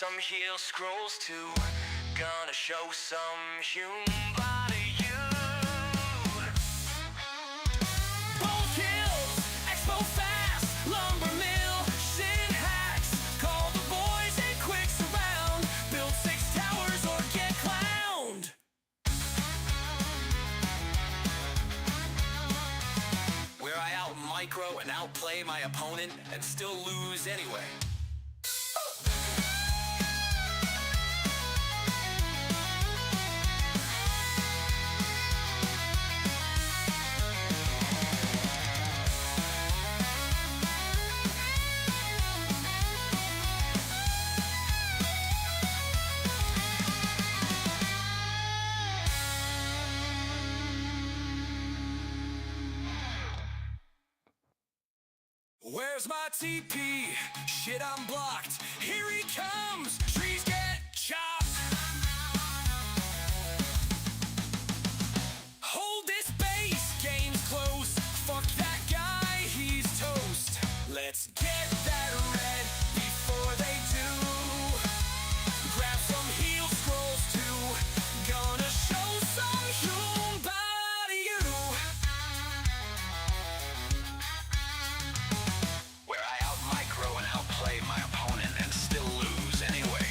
some heal scrolls too. Gonna show some humor to you. Bold kills, expo fast, lumber mill, shin hacks. Call the boys and quicks around. Build 6 towers or get clowned. Where I out micro and outplay my opponent and still lose anyway. Where's my TP? Shit, I'm blocked. Here he comes. Trees get chopped. Hold this base. Game's close. Fuck that guy. He's toast. Let's get that red before they do. Grab some heal scrolls too. Gonna show some humor to you. And outplay my opponent and still lose anyway.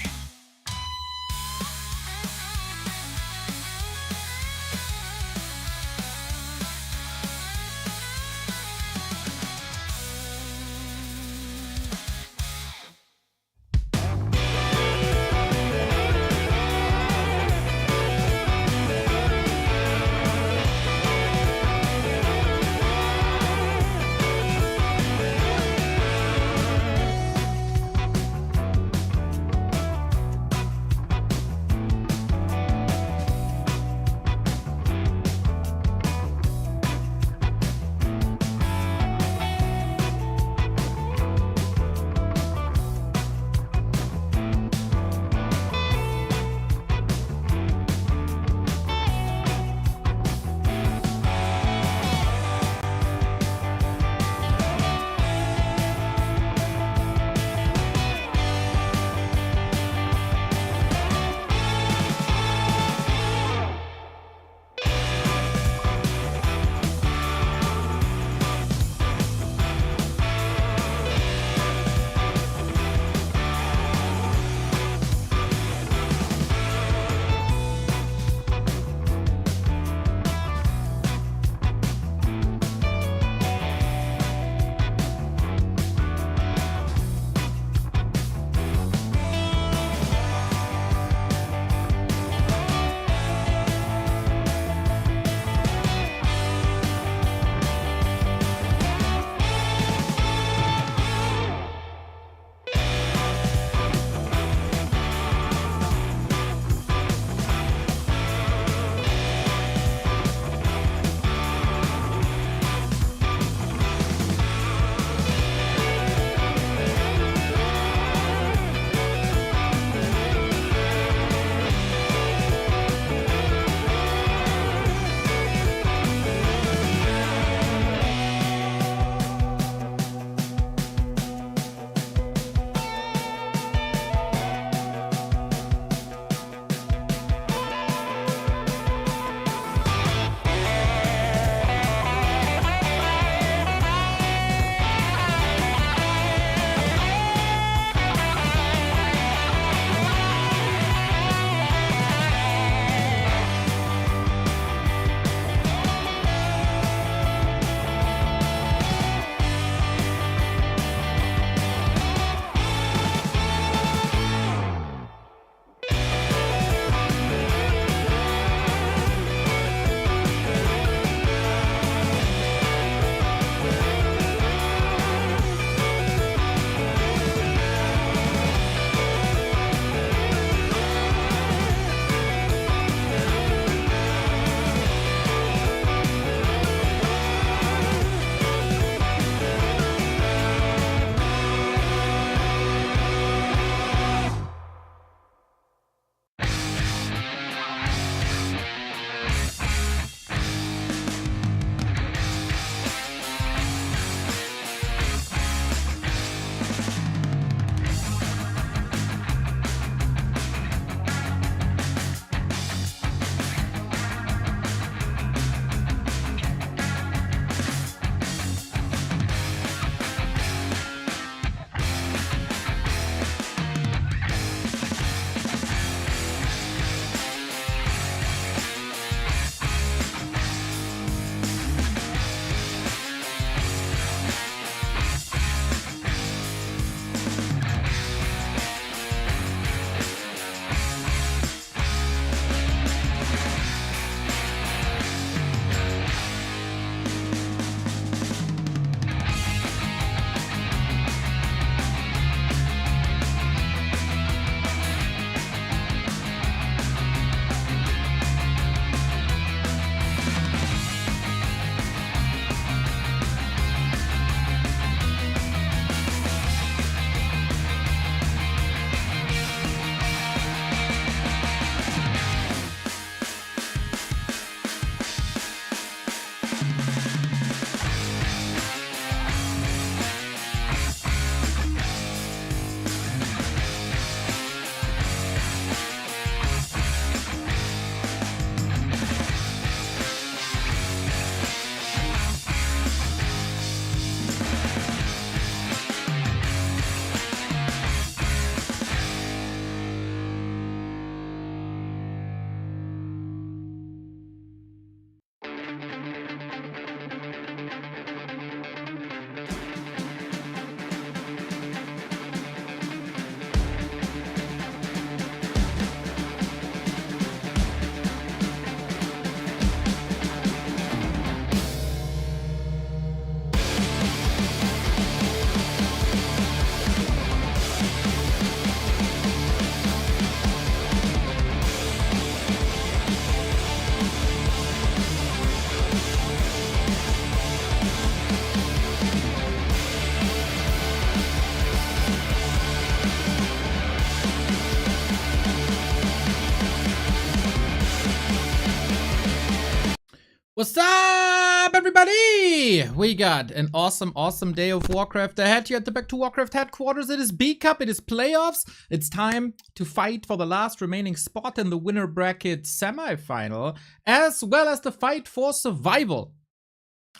What's up, everybody? We got an awesome day of Warcraft ahead here at the Back to Warcraft headquarters. It is B Cup, it is playoffs. It's time to fight for the last remaining spot in the winner bracket semifinal, as well as the fight for survival.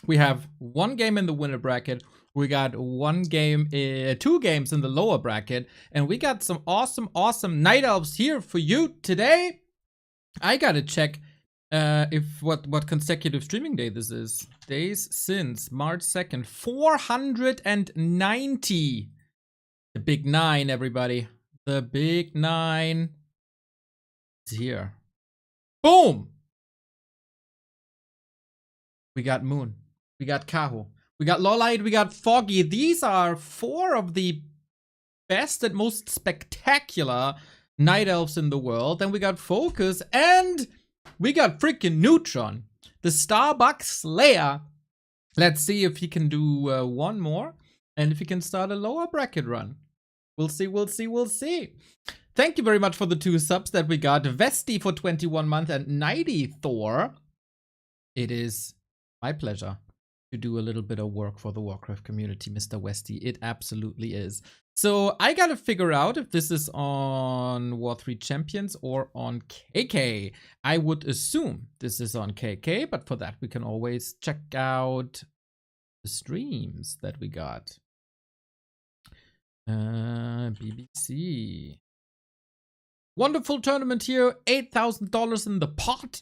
We have one game in the winner bracket. We got two games in the lower bracket, and we got some awesome Night Elves here for you today. I gotta check what consecutive streaming day this is. Days since March 2nd. 490. The big 9, everybody. The big 9 is here. Boom! We got Moon. We got Kaho. We got LawLiet. We got Foggy. These are 4 of the best and most spectacular Night Elves in the world. Then we got FoCuS and we got freaking Neutron, the Starbucks Slayer. Let's see if he can do one more and if he can start a lower bracket run. We'll see. Thank you very much for the 2 subs that we got. Vesti for 21 months and Neytpoh. It is my pleasure to do a little bit of work for the Warcraft community, Mr. Westy. It absolutely is. So I gotta figure out if this is on War 3 Champions or on KK. I would assume this is on KK, but for that we can always check out the streams that we got. BBC. Wonderful tournament here. $8,000 in the pot.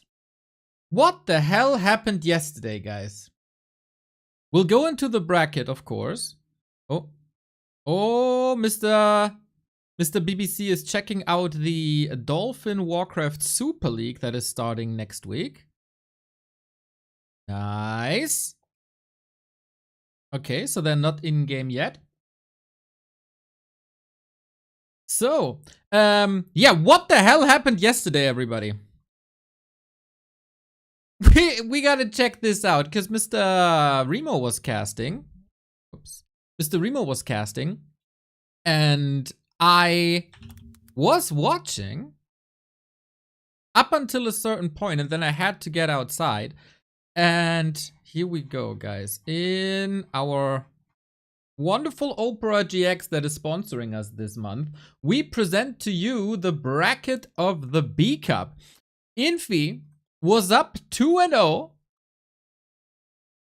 What the hell happened yesterday, guys? We'll go into the bracket, of course. Oh, Mr. BBC is checking out the Dolphin Warcraft Super League that is starting next week. Nice. Okay, so they're not in game yet. So, yeah, what the hell happened yesterday, everybody? We gotta check this out, because Mr. Remo was casting. Oops. Mr. Remo was casting, and I was watching up until a certain point, and then I had to get outside. And here we go, guys. In our wonderful OperaGX that is sponsoring us this month, we present to you the bracket of the B Cup. Infi was up 2-0,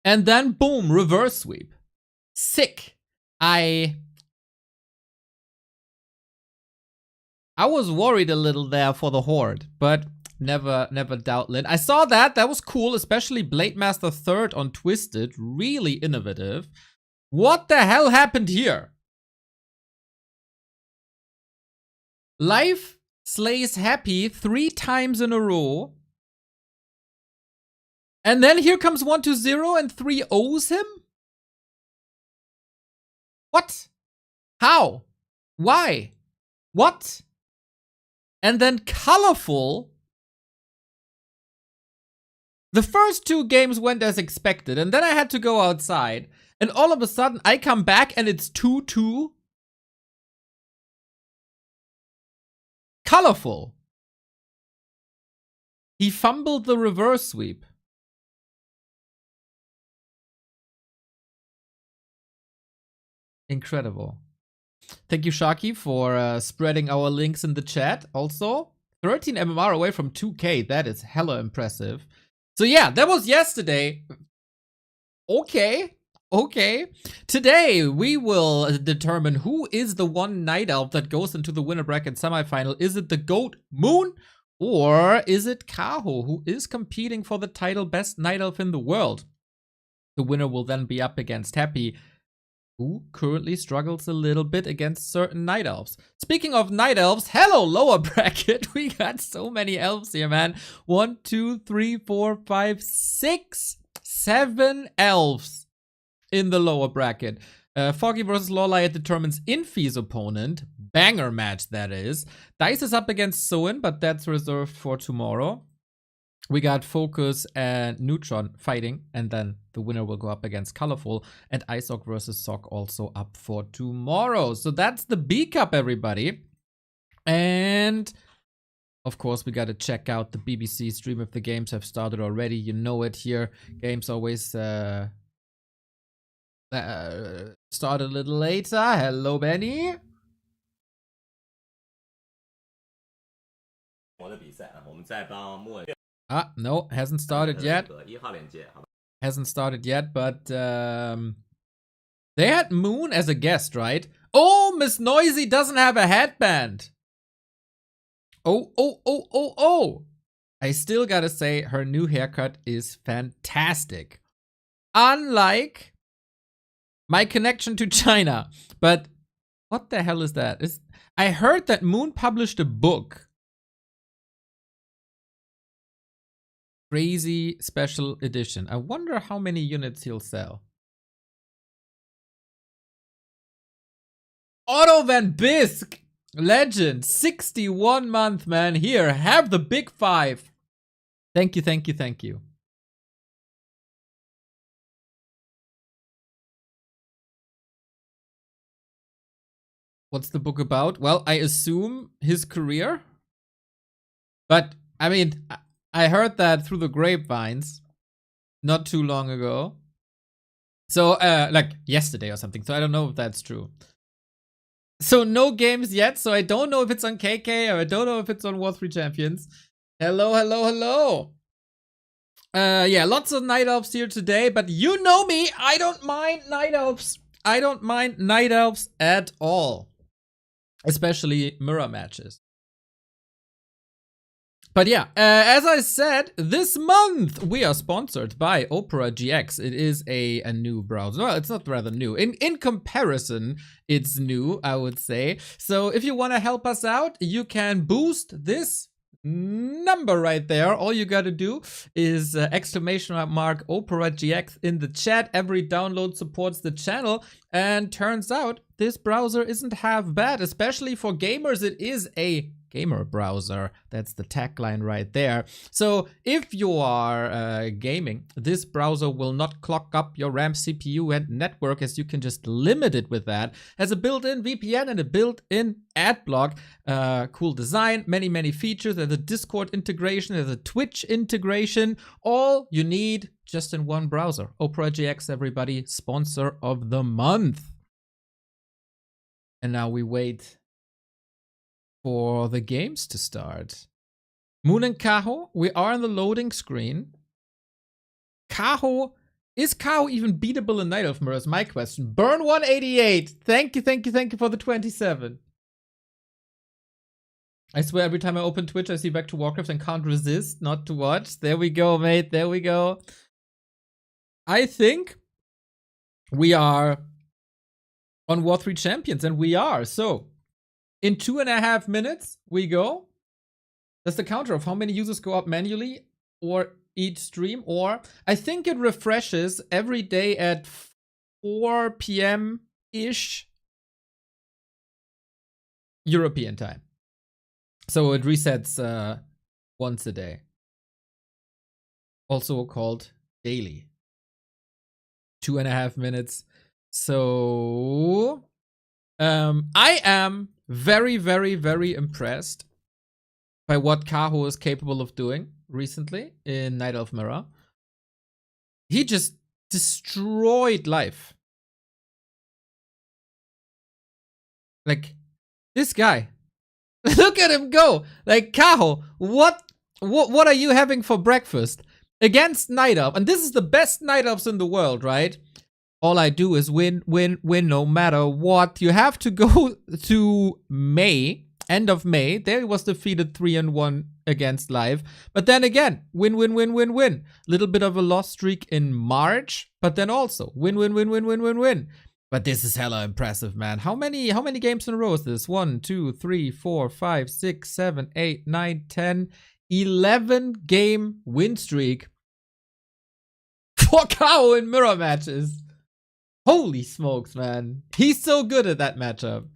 and then boom, reverse sweep. Sick. I was worried a little there for the Horde, but never doubtlet. I saw that was cool, especially Blademaster 3rd on Twisted, really innovative. What the hell happened here? Life slays Happy 3 times in a row. And then here comes 1-0 and 3 owes him? What? How? Why? What? And then Colorful. The first 2 games went as expected, and then I had to go outside, and all of a sudden I come back and it's 2-2. Colorful. He fumbled the reverse sweep. Incredible. Thank you, Sharky, for spreading our links in the chat. Also, 13 MMR away from 2K. That is hella impressive. So yeah, that was yesterday. Okay. Today, we will determine who is the one Night Elf that goes into the winner bracket semifinal. Is it the GOAT Moon? Or is it Kaho, who is competing for the title Best Night Elf in the world? The winner will then be up against Happy, who currently struggles a little bit against certain Night Elves. Speaking of Night Elves, hello lower bracket. We got so many elves here, man. 1, 2, 3, 4, 5, 6, 7 elves in the lower bracket. Foggy versus LawLiet determines Infi's opponent. Banger match, that is. Dice is up against Soin, but that's reserved for tomorrow. We got FoCuS and Neutron fighting, and then the winner will go up against Colorful, and Iceock versus Sock also up for tomorrow. So that's the B Cup, everybody. And Of course, we gotta check out the BBC stream if the games have started already. You know it here. Games always start a little later. Hello, Benny. No, hasn't started yet. Hasn't started yet, but they had Moon as a guest, right? Oh, Miss Noisy doesn't have a headband. Oh. I still gotta say, her new haircut is fantastic. Unlike my connection to China. But what the hell is that? I heard that Moon published a book. Crazy special edition. I wonder how many units he'll sell. Otto Van Bisk, legend, 61 month, man. Here, have the big 5. Thank you. What's the book about? Well, I assume his career. But, I mean, I heard that through the grapevines not too long ago. So, like yesterday or something. So I don't know if that's true. So no games yet. So I don't know if it's on KK or I don't know if it's on Warcraft III Champions. Hello. Yeah, lots of Night Elves here today. But you know me, I don't mind Night Elves. I don't mind Night Elves at all. Especially mirror matches. But yeah, as I said, this month we are sponsored by OperaGX. It is a new browser. Well, it's not rather new. In comparison, it's new, I would say. So if you want to help us out, you can boost this number right there. All you got to do is exclamation mark OperaGX in the chat. Every download supports the channel. And turns out this browser isn't half bad, especially for gamers. It is a gamer browser. That's the tagline right there. So if you are gaming, this browser will not clog up your RAM, CPU, and network, as you can just limit it with that. Has a built-in VPN and a built-in ad block. Cool design, many features. There's a Discord integration, there's a Twitch integration. All you need just in one browser. OperaGX, everybody, sponsor of the month. And now we wait for the games to start. Moon and Kaho, we are on the loading screen. Kaho, is Kaho even beatable in Night Elf Mirror is my question. Burn 188, thank you for the 27. I swear every time I open Twitch I see back to Warcraft and can't resist not to watch. There we go, mate, there we go. I think we are on Warcraft III Champions, and we are, so in 2.5 minutes, we go. That's the counter of how many users go up manually or each stream. Or I think it refreshes every day at 4 p.m.-ish European time. So it resets once a day. Also called daily. 2.5 minutes. So I am very impressed by what Kaho is capable of doing recently in Night Elf Mirror. He just destroyed life. Like, this guy. Look at him go. Like, Kaho, what are you having for breakfast? Against Night Elf. And this is the best Night Elves in the world, right? All I do is win no matter what. You have to go to May, end of May. There he was defeated 3-1 against Live. But then again, win. Little bit of a loss streak in March, but then also win. But this is hella impressive, man. How many games in a row is this? 1, 2, 3, 4, 5, 6, 7, 8, 9, 10, 11 game win streak for Kaho in mirror matches. Holy smokes, man. He's so good at that matchup.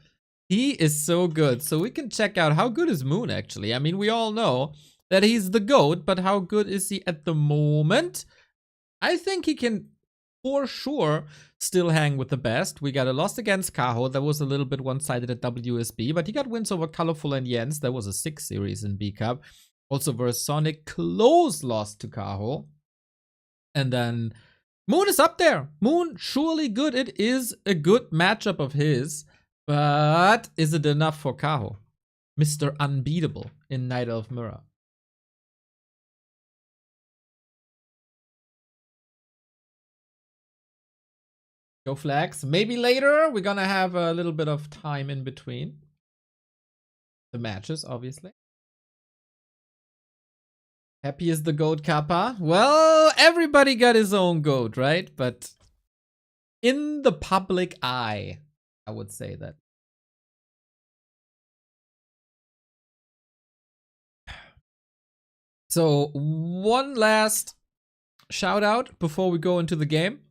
He is so good. So we can check out how good is Moon, actually. I mean, we all know that he's the GOAT, but how good is he at the moment? I think he can for sure still hang with the best. We got a loss against Kaho. That was a little bit one-sided at WSB, but he got wins over Colorful and Jens. That was a 6 series in B Cup. Also versus Sonic, close loss to Kaho. And then Moon is up there. Moon, surely good. It is a good matchup of his, but is it enough for Kaho? Mr. Unbeatable in Night Elf Mirror. Go Flags. Maybe later. We're gonna have a little bit of time in between the matches, obviously. Happy is the GOAT, Kappa. Well, everybody got his own GOAT, right? But in the public eye, I would say that. So, one last shout out before we go into the game.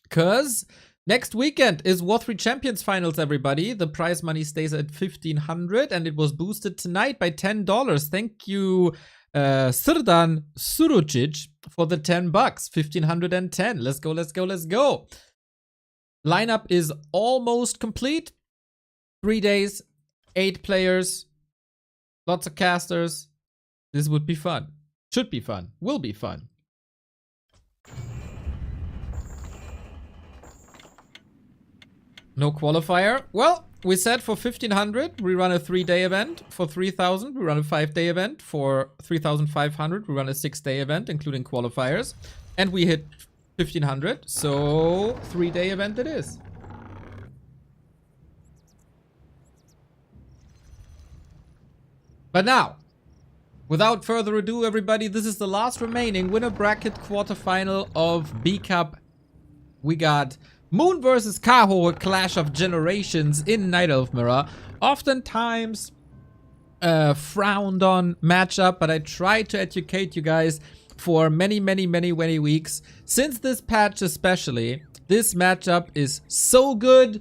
Because next weekend is War 3 Champions Finals, everybody. The prize money stays at $1,500 and it was boosted tonight by $10. Thank you, Srdan Surucic, for the $10. 1,510. Let's go, let's go, let's go. Lineup is almost complete. 3 days, 8 players, lots of casters. This would be fun. Should be fun. Will be fun. No qualifier. Well, we said for 1,500 we run a 3-day event. For 3,000 we run a 5-day event. For 3,500 we run a 6-day event, including qualifiers. And we hit 1,500, so 3-day event it is. But now, without further ado, everybody, this is the last remaining winner bracket quarterfinal of B Cup. We got Moon versus Kaho, a clash of generations in Night Elf Mirror. Oftentimes frowned on matchup, but I tried to educate you guys for many weeks. Since this patch especially, this matchup is so good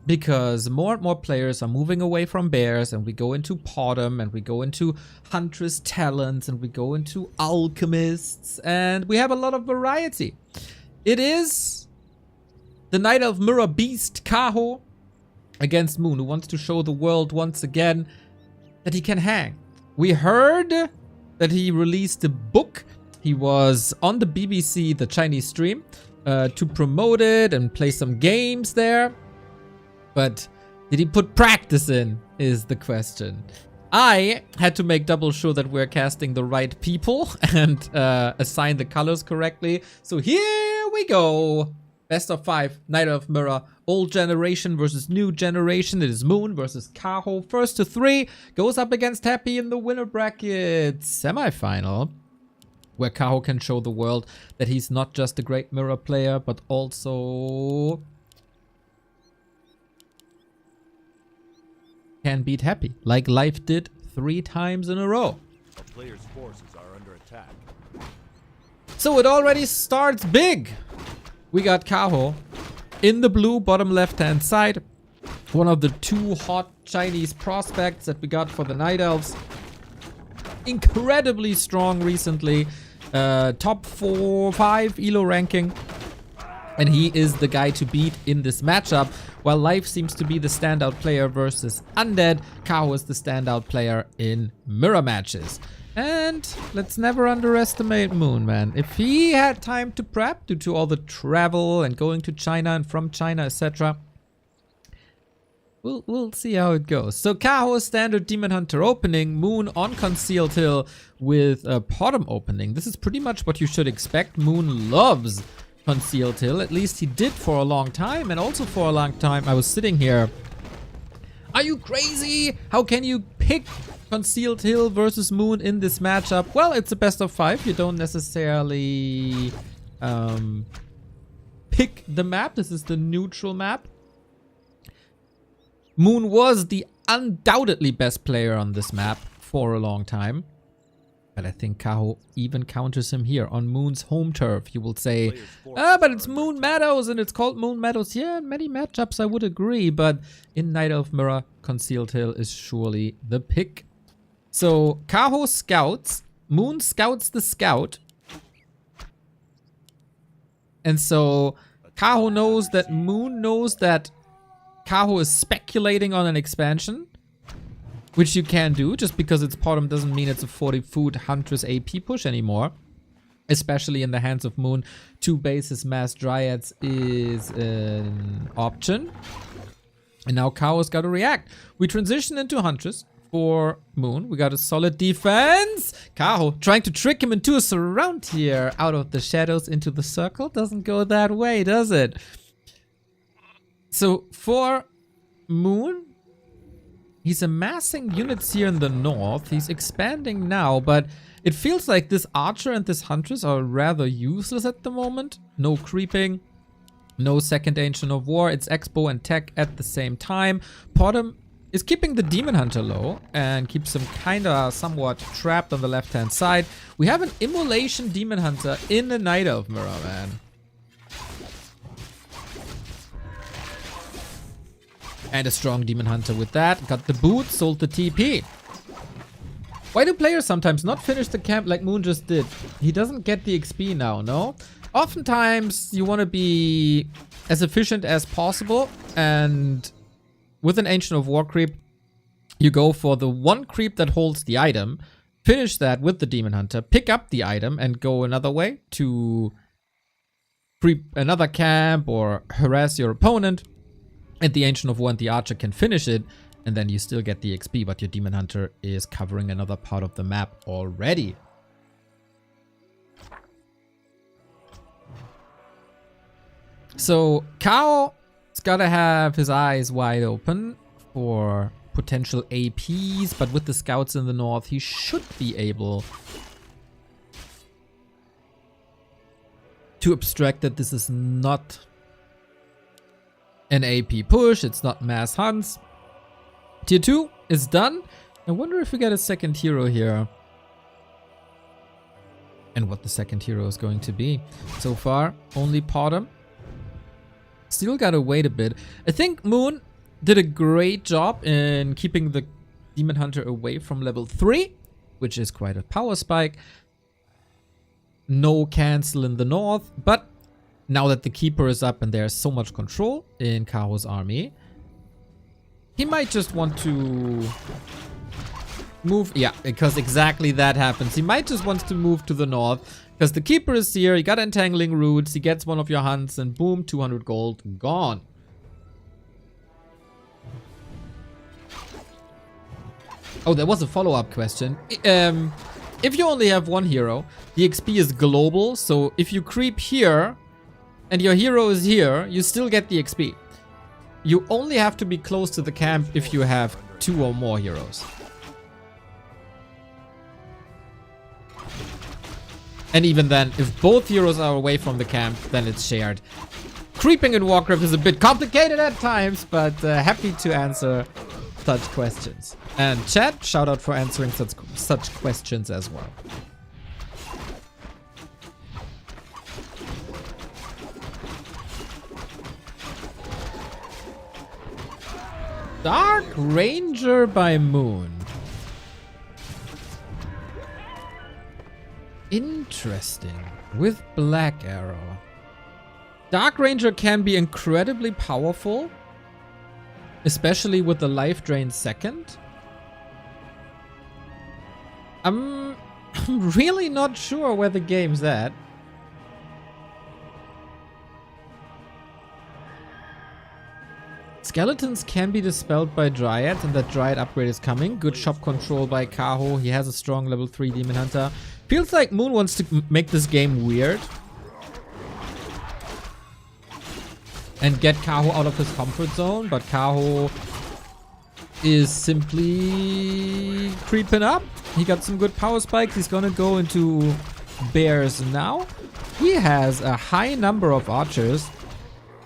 because more and more players are moving away from bears, and we go into Potom, and we go into Huntress Talents, and we go into Alchemists, and we have a lot of variety. It is the Night Elf Mirror beast Kaho against Moon, who wants to show the world once again that he can hang. We heard that he released a book. He was on the BBC, the Chinese stream, to promote it and play some games there. But did he put practice in, is the question. I had to make double sure that we're casting the right people and assign the colors correctly. So here we go. Best of 5, Night Elf Mirror, old generation versus new generation. It is Moon versus Kaho. First to 3 goes up against Happy in the winner bracket semifinal, where Kaho can show the world that he's not just a great mirror player, but also can beat Happy, like Life did 3 times in a row. The player's forces are under attack. So it already starts big. We got Kaho in the blue, bottom left-hand side. One of the 2 hot Chinese prospects that we got for the Night Elves. Incredibly strong recently. Top 4-5 ELO ranking. And he is the guy to beat in this matchup. While Life seems to be the standout player versus Undead, Kaho is the standout player in mirror matches. And let's never underestimate Moon, man. If he had time to prep due to all the travel and going to China and from China, etc., we'll see how it goes. So Kaho standard Demon Hunter opening, Moon on Concealed Hill with a Potom opening. This is pretty much what you should expect. Moon loves Concealed Hill, at least he did for a long time, and also for a long time I was sitting here. Are you crazy? How can you pick Concealed Hill versus Moon in this matchup? Well, it's a best of 5. You don't necessarily pick the map. This is the neutral map. Moon was the undoubtedly best player on this map for a long time. But I think Kaho even counters him here on Moon's home turf. You will say, but it's Moon Meadows and it's called Moon Meadows. Yeah, in many matchups I would agree, but in Night Elf Mirror, Concealed Hill is surely the pick. So Kaho scouts, Moon scouts the scout. And so Kaho knows that Moon knows that Kaho is speculating on an expansion, which you can do. Just because it's Potom doesn't mean it's a 40 food Huntress AP push anymore. Especially in the hands of Moon, 2 bases mass Dryads is an option. And now Kaho's got to react. We transition into Huntress for Moon. We got a solid defense. Kaho trying to trick him into a surround here. Out of the shadows into the circle. Doesn't go that way, does it? So for Moon, he's amassing units here in the north. He's expanding now, but it feels like this Archer and this Huntress are rather useless at the moment. No creeping. No second Ancient of War. It's Expo and Tech at the same time. Potom is keeping the Demon Hunter low and keeps him kinda somewhat trapped on the left-hand side. We have an Immolation Demon Hunter in the Night Elf Mirror, man. And a strong Demon Hunter with that. Got the boot, sold the TP. Why do players sometimes not finish the camp like Moon just did? He doesn't get the XP now, no? Oftentimes, you want to be as efficient as possible, and with an Ancient of War creep, you go for the one creep that holds the item, finish that with the Demon Hunter, pick up the item, and go another way to creep another camp or harass your opponent, and the Ancient of War and the Archer can finish it, and then you still get the XP, but your Demon Hunter is covering another part of the map already. So Kaho's gotta have his eyes wide open for potential APs, but with the scouts in the north, he should be able to abstract that this is not an AP push, it's not mass hunts. Tier 2 is done. I wonder if we get a second hero here. And what the second hero is going to be. So far, only Potom. Still gotta wait a bit. I think Moon did a great job in keeping the Demon Hunter away from level 3, which is quite a power spike. No cancel in the north, but now that the Keeper is up and there's so much control in Kaho's army, he might just want to move. Yeah, because exactly that happens. He might just want to move to the north because the Keeper is here. He got Entangling Roots. He gets one of your hunts and boom, 200 gold gone. Oh, there was a follow-up question. If you only have one hero, the XP is global. So if you creep here and your hero is here, you still get the XP. You only have to be close to the camp if you have 2 or more heroes. And even then, if both heroes are away from the camp, then it's shared. Creeping in Warcraft is a bit complicated at times, but happy to answer such questions. And chat, shout out for answering such questions as well. Dark Ranger by Moon. Interesting. With Black Arrow. Dark Ranger can be incredibly powerful, especially with the life drain second. I'm really not sure where the game's at. Skeletons can be dispelled by Dryad, and that Dryad upgrade is coming. Good shop control by Kaho. He has a strong level 3 Demon Hunter. Feels like Moon wants to make this game weird and get Kaho out of his comfort zone, but Kaho is simply creeping up. He got some good power spikes. He's gonna go into bears now. He has a high number of archers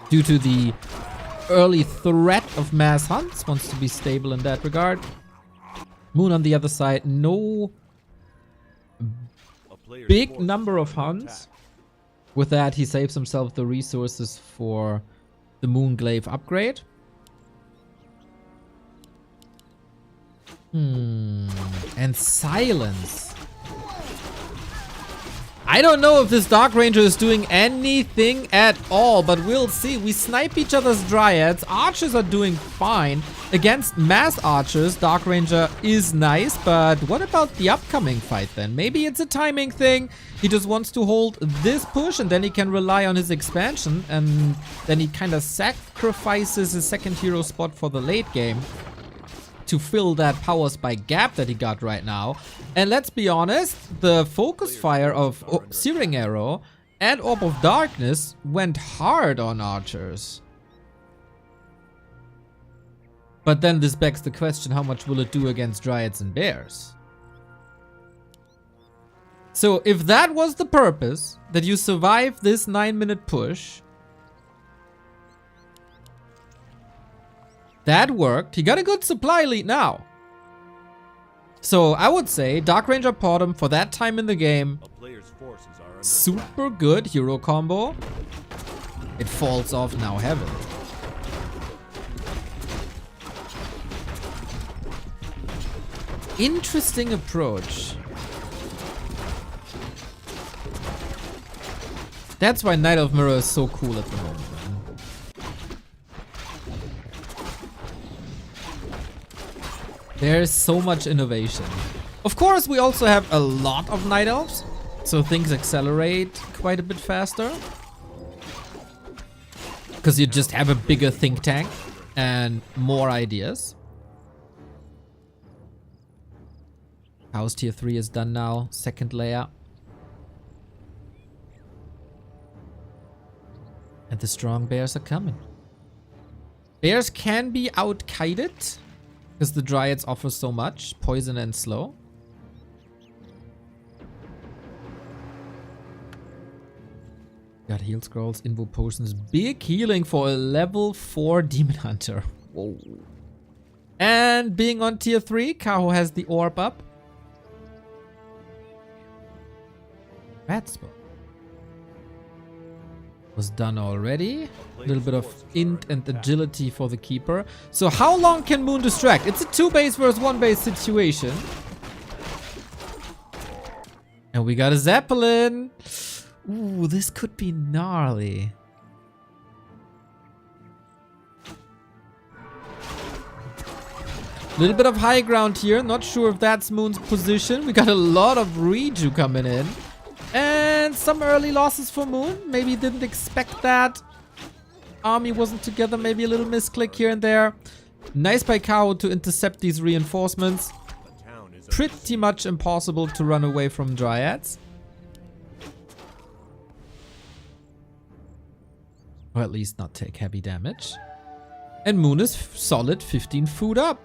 due to the early threat of mass hunts. Wants to be stable in that regard. Moon on the other side, no big number of hunts. With that, he saves himself the resources for the Moonglaive upgrade. And silence. I don't know if this Dark Ranger is doing anything at all, but we'll see. We snipe each other's Dryads. Archers are doing fine. Against mass archers, Dark Ranger is nice, but what about the upcoming fight then? Maybe it's a timing thing. He just wants to hold this push and then he can rely on his expansion, and then he kind of sacrifices his second hero spot for the late game to fill that power spike gap that he got right now. And let's be honest, the focus fire of Searing Arrow and Orb of Darkness went hard on archers. But then this begs the question, how much will it do against Dryads and Bears? So if that was the purpose, that you survive this 9-minute push, that worked. He got a good supply lead now. So I would say Dark Ranger Potom for that time in the game. Super good hero combo. It falls off now heavily. Interesting approach. That's why Knight of Mirror is so cool at the moment. There's so much innovation. Of course, we also have a lot of Night Elves, so things accelerate quite a bit faster. Because you just have a bigger think tank and more ideas. House tier 3 is done now. Second layer. And the strong bears are coming. Bears can be out-kited, because the Dryads offer so much. Poison and slow. Got heal scrolls, invo potions. Big healing for a level 4 Demon Hunter. Whoa. And being on tier 3, Kaho has the orb up. Rat spot was done already. A little bit of int and agility for the keeper. So how long can Moon distract? It's a 2 base versus 1 base situation. And we got a Zeppelin. Ooh, this could be gnarly. Little bit of high ground here. Not sure if that's Moon's position. We got a lot of Reju coming in. And some early losses for Moon. Maybe didn't expect that. Army wasn't together. Maybe a little misclick here and there. Nice by Kaho to intercept these reinforcements. Pretty much impossible to run away from Dryads. Or at least not take heavy damage. And Moon is solid 15 food up.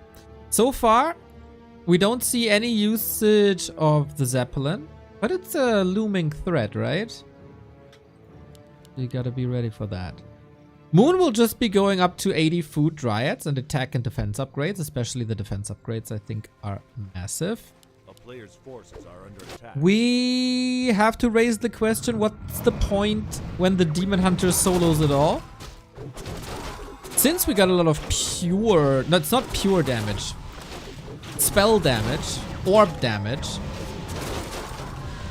So far, we don't see any usage of the Zeppelin. But it's a looming threat, right? You gotta be ready for that. Moon will just be going up to 80 food Dryads and attack and defense upgrades. Especially the defense upgrades, I think, are massive. A player's forces are under attack. We have to raise the question, what's the point when the Demon Hunter solos it all? Since we got a lot of pure... No, it's not pure damage. Spell damage. Orb damage.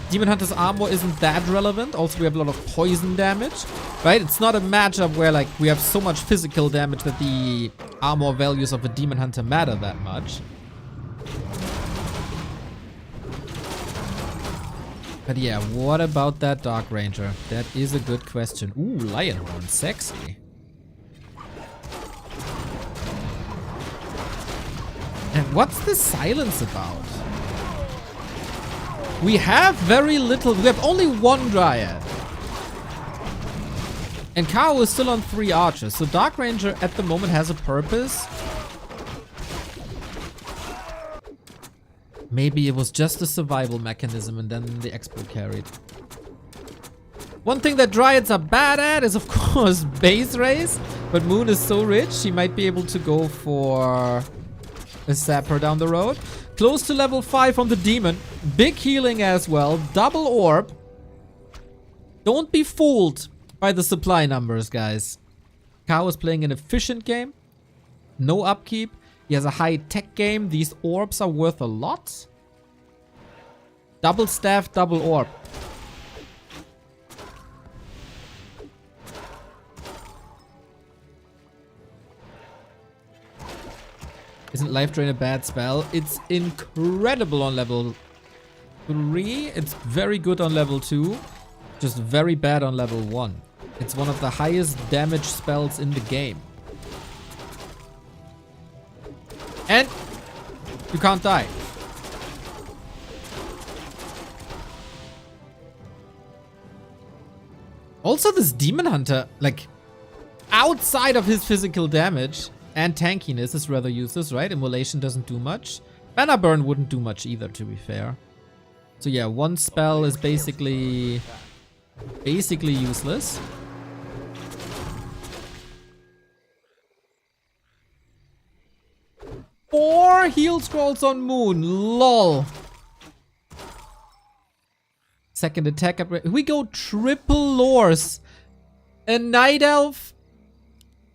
Demon Hunter's armor isn't that relevant. Also, we have a lot of poison damage, right? It's not a matchup where, like, we have so much physical damage that the armor values of a Demon Hunter matter that much. But yeah, what about that Dark Ranger? That is a good question. Ooh, Lion Horn, sexy. And what's the silence about? We have very little. We have only 1 Dryad. And Kaho is still on 3 archers. So Dark Ranger at the moment has a purpose. Maybe it was just a survival mechanism and then the expo carried. One thing that Dryads are bad at is, of course, base race. But Moon is so rich, she might be able to go for a Sapper down the road. Close to level 5 from the Demon. Big healing as well. Double orb. Don't be fooled by the supply numbers, guys. Kaho is playing an efficient game. No upkeep. He has a high-tech game. These orbs are worth a lot. Double staff, double orb. Isn't Life Drain a bad spell? It's incredible on level 3. It's very good on level 2. Just very bad on level 1. It's one of the highest damage spells in the game. And you can't die. Also, this Demon Hunter, like, outside of his physical damage and tankiness is rather useless, right? Immolation doesn't do much. Banner Burn wouldn't do much either, to be fair. So yeah, one spell is basically useless. Four heal scrolls on Moon, lol. Second attack upgrade. We go triple lores. A Night Elf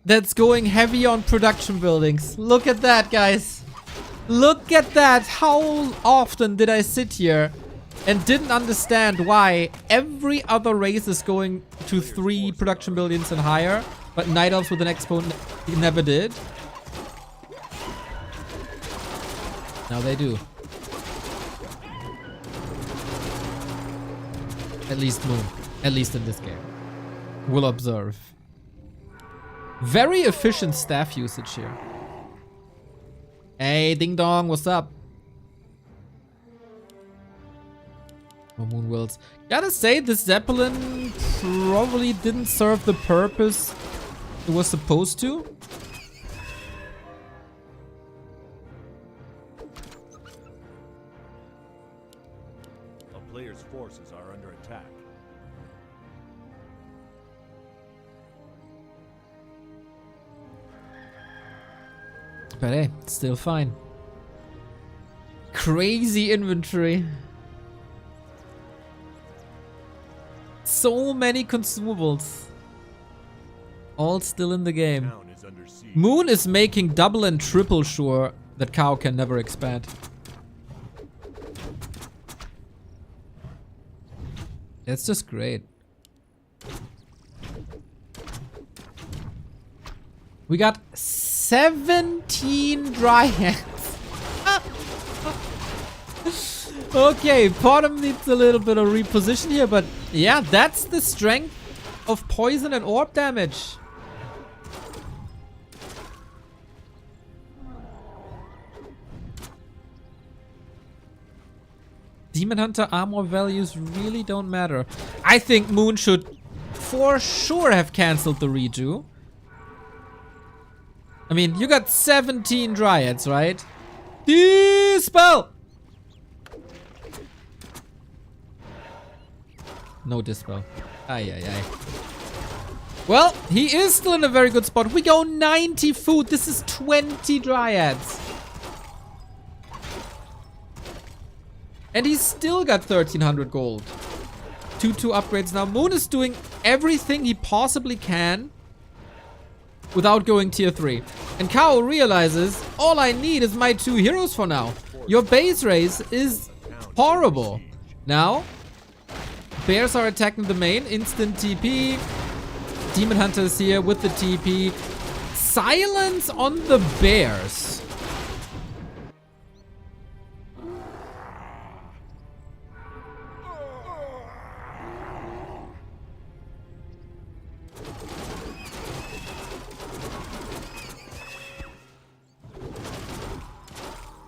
that's going heavy on production buildings. Look at that, guys. Look at that. How often did I sit here and didn't understand why every other race is going to 3 production buildings and higher, but Night Elves with an Expo never did? Now they do. At least Moon. At least in this game. We'll observe. Very efficient staff usage here. Hey, Ding Dong, what's up? Oh, Moon Wills. Gotta say, this Zeppelin probably didn't serve the purpose it was supposed to. A player's forces are under attack. But hey, it's still fine. Crazy inventory. So many consumables. All still in the game. Town is under siege. Moon is making double and triple sure that Kaho can never expand. That's just great. We got 17 Dryads. Okay, bottom needs a little bit of reposition here, but yeah, that's the strength of poison and orb damage. Demon Hunter armor values really don't matter. I think Moon should for sure have cancelled the redo. I mean, you got 17 Dryads, right? Dispel! No Dispel. Ay, ay, ay. Well, he is still in a very good spot. We go 90 food. This is 20 Dryads. And he's still got 1300 gold. 2-2 upgrades now. Moon is doing everything he possibly can without going tier 3. And Kaho realizes, all I need is my 2 heroes for now. Your base race is horrible. Now, bears are attacking the main. Instant TP. Demon Hunter is here with the TP. Silence on the bears.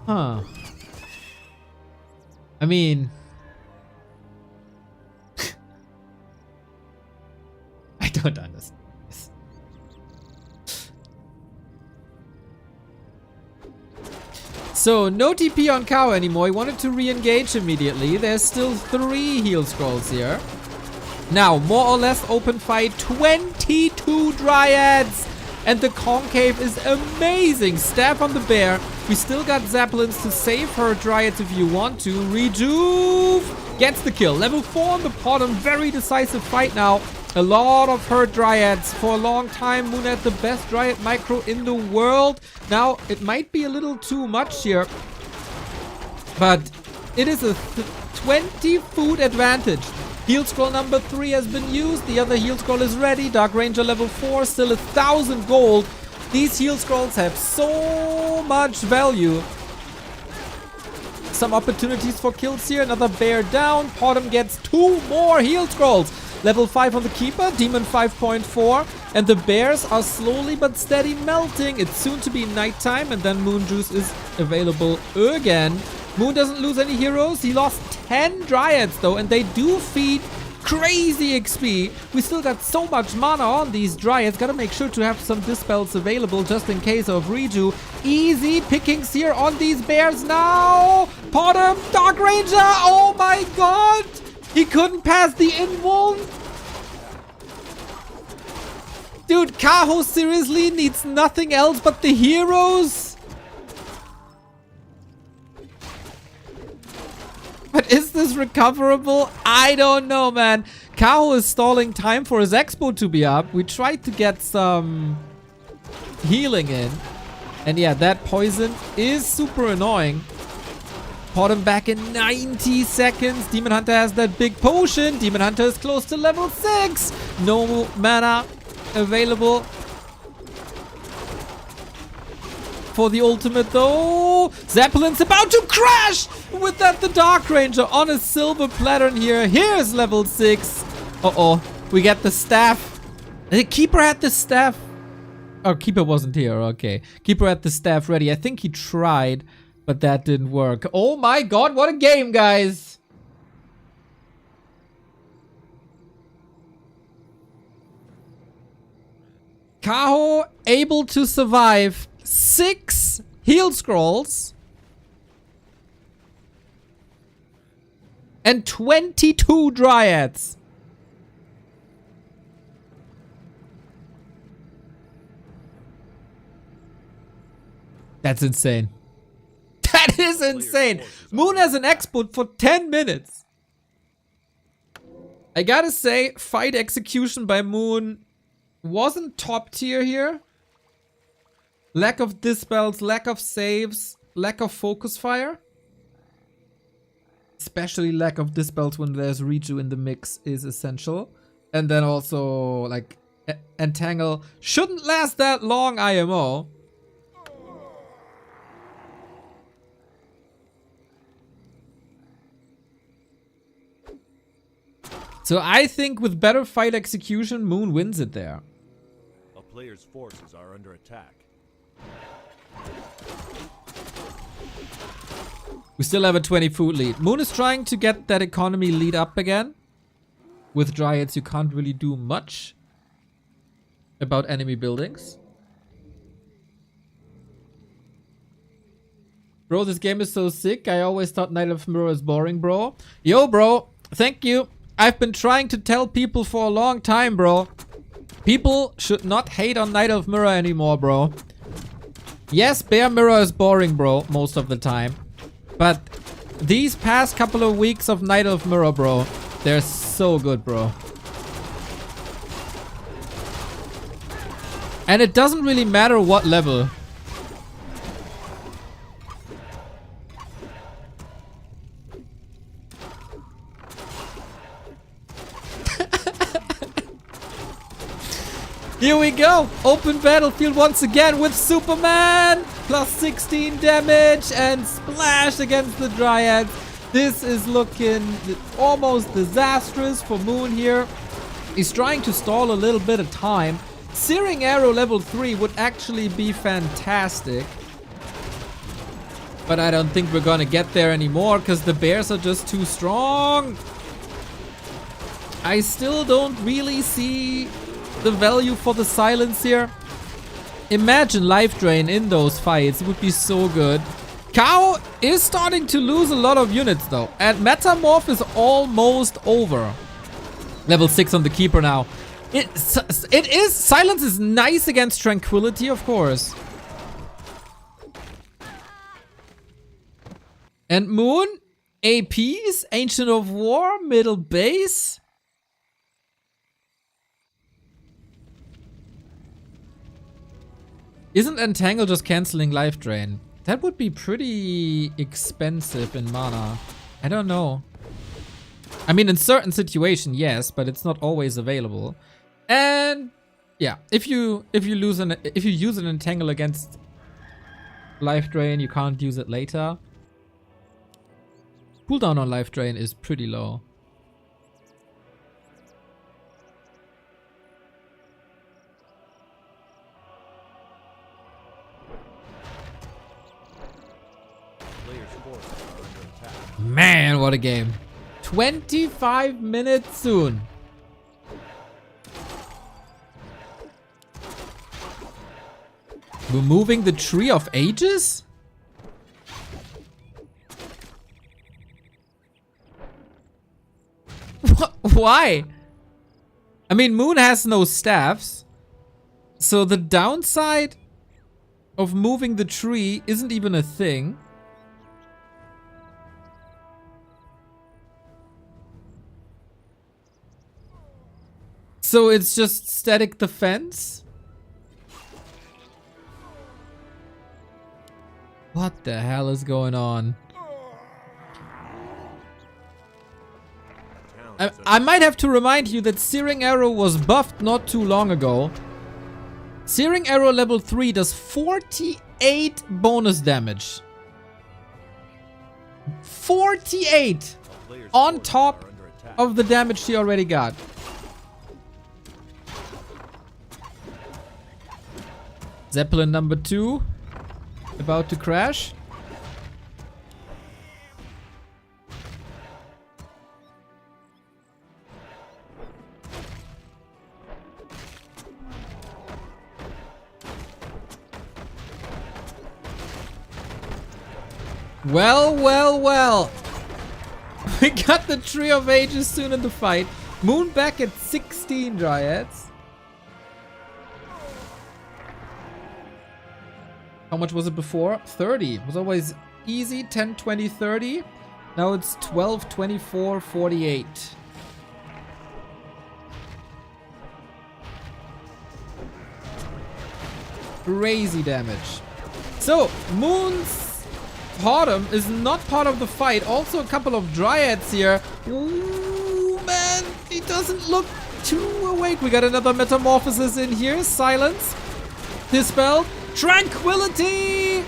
Huh. I mean... I don't understand this. So, no TP on Kaho anymore. He wanted to re-engage immediately. There's still 3 heal scrolls here. Now, more or less open fight. 22 Dryads! And the concave is amazing. Staff on the bear. We still got Zeppelins to save her Dryads if you want to. Rejuve gets the kill. Level 4 on the bottom. Very decisive fight now. A lot of hurt Dryads. For a long time, Moon had the best Dryad micro in the world. Now, it might be a little too much here. But it is a 20 food advantage. Heal scroll number 3 has been used. The other heal scroll is ready. Dark Ranger level 4. Still 1000 gold. These heal scrolls have so much value. Some opportunities for kills here. Another bear down. Potom gets 2 more heal scrolls. Level 5 on the Keeper. Demon 5.4. And the bears are slowly but steady melting. It's soon to be nighttime. And then Moon Juice is available again. Moon doesn't lose any heroes. He lost 10 Dryads though. And they do feed crazy XP. We still got so much mana on these Dryads. Gotta make sure to have some Dispels available just in case of redo. Easy pickings here on these bears now. Potom, Dark Ranger. Oh my god. He couldn't pass the invuln. Dude, Kaho seriously needs nothing else but the heroes. But is this recoverable? I don't know, man. Kaho is stalling time for his expo to be up. We tried to get some healing in. And yeah, that poison is super annoying. Potom back in 90 seconds. Demon Hunter has that big potion. Demon Hunter is close to level 6. No mana available for the ultimate though. Zeppelin's about to crash! With that, the Dark Ranger on a silver platter here. Here's level 6. Uh-oh. We get the staff. The Keeper had the staff. Oh, Keeper wasn't here. Okay. Keeper had the staff ready. I think he tried, but that didn't work. Oh my god, what a game, guys! Kaho able to survive 6 heal scrolls and 22 Dryads. That's insane. That is insane. Moon has an export for 10 minutes. I gotta say, fight execution by Moon wasn't top tier here. Lack of dispels, lack of saves, lack of focus fire. Especially lack of dispels when there's redo in the mix is essential. And then also, like, Entangle shouldn't last that long IMO. So I think with better fight execution, Moon wins it there. A player's forces are under attack. We still have a 20 food lead. Moon is trying to get that economy lead up again. With Dryads, you can't really do much about enemy buildings. Bro, this game is so sick. I always thought Night of Mirror is boring, bro. Yo, bro. Thank you. I've been trying to tell people for a long time, bro. People should not hate on Night of Mirror anymore, bro. Yes, Bear Mirror is boring, bro, most of the time. But these past couple of weeks of Night of Mirror, bro, they're so good, bro. And it doesn't really matter what level. Here we go! Open battlefield once again with Superman! Plus 16 damage and splash against the Dryads. This is looking almost disastrous for Moon here. He's trying to stall a little bit of time. Searing Arrow level 3 would actually be fantastic. But I don't think we're gonna get there anymore because the bears are just too strong. I still don't really see the value for the silence here. Imagine life drain in those fights. It would be so good. Kaho is starting to lose a lot of units though. And Metamorph is almost over. Level 6 on the Keeper now. Silence is nice against Tranquility, of course. And Moon, APs, Ancient of War, middle base. Isn't Entangle just canceling Life Drain? That would be pretty expensive in mana. I don't know. I mean, in certain situations, yes, but it's not always available. And Yeah, if you use an entangle against life drain, you can't use it later. Cooldown on life drain is pretty low. Players' forces are under attack. Man, what a game. 25 minutes soon. Removing the Tree of Ages? Why? I mean, Moon has no staffs. So the downside of moving the tree isn't even a thing. So it's just static defense? What the hell is going on? I might have to remind you that Searing Arrow was buffed not too long ago. Searing Arrow level 3 does 48 bonus damage. 48! Players' On forces top are under attack. of the damage she already got. Zeppelin number 2. About to crash. Well, well, well. We got the Tree of Ages soon in the fight. Moon back at 16 Dryads. How much was it before? 30. It was always easy. 10, 20, 30. Now it's 12, 24, 48. Crazy damage. So, Moon's Totem is not part of the fight. Also a couple of Dryads here. Ooh, man. He doesn't look too awake. We got another Metamorphosis in here. Silence. Dispel. Tranquility!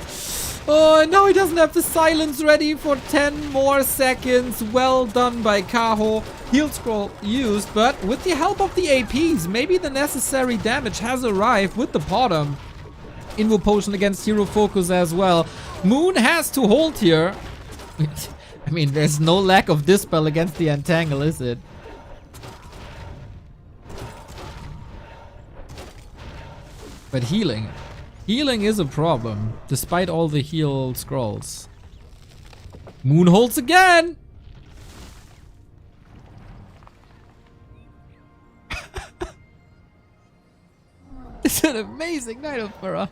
Oh, no, he doesn't have the silence ready for 10 more seconds. Well done by Kaho. Heal scroll used, but with the help of the APs, maybe the necessary damage has arrived with the bottom. Invo Potion against Hero FoCuS as well. Moon has to hold here. I mean, there's no lack of Dispel against the Entangle, is it? But healing. Healing is a problem, despite all the heal scrolls. Moon holds again! It's an amazing night, Opera.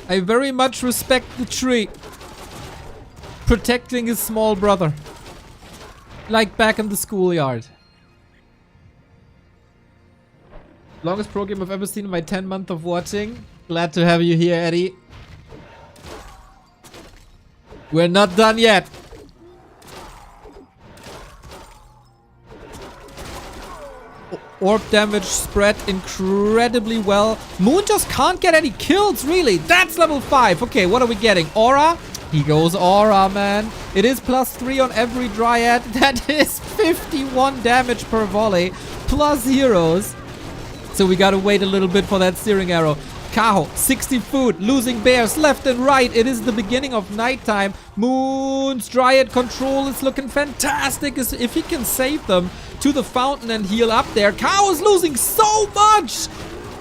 I very much respect the tree. Protecting his small brother. Like back in the schoolyard. Longest pro game I've ever seen in my 10 months of watching. Glad to have you here, Eddie. We're not done yet. Orb damage spread incredibly well. Moon just can't get any kills, really. That's level 5. Okay, what are we getting? Aura? He goes Aura, man. It is +3 on every Dryad. That is 51 damage per volley. Plus heroes. So we gotta wait a little bit for that Searing Arrow. Kaho, 60 food, losing bears left and right. It is the beginning of nighttime. Moon's Dryad control is looking fantastic. If he can save them to the fountain and heal up there. Kaho is losing so much.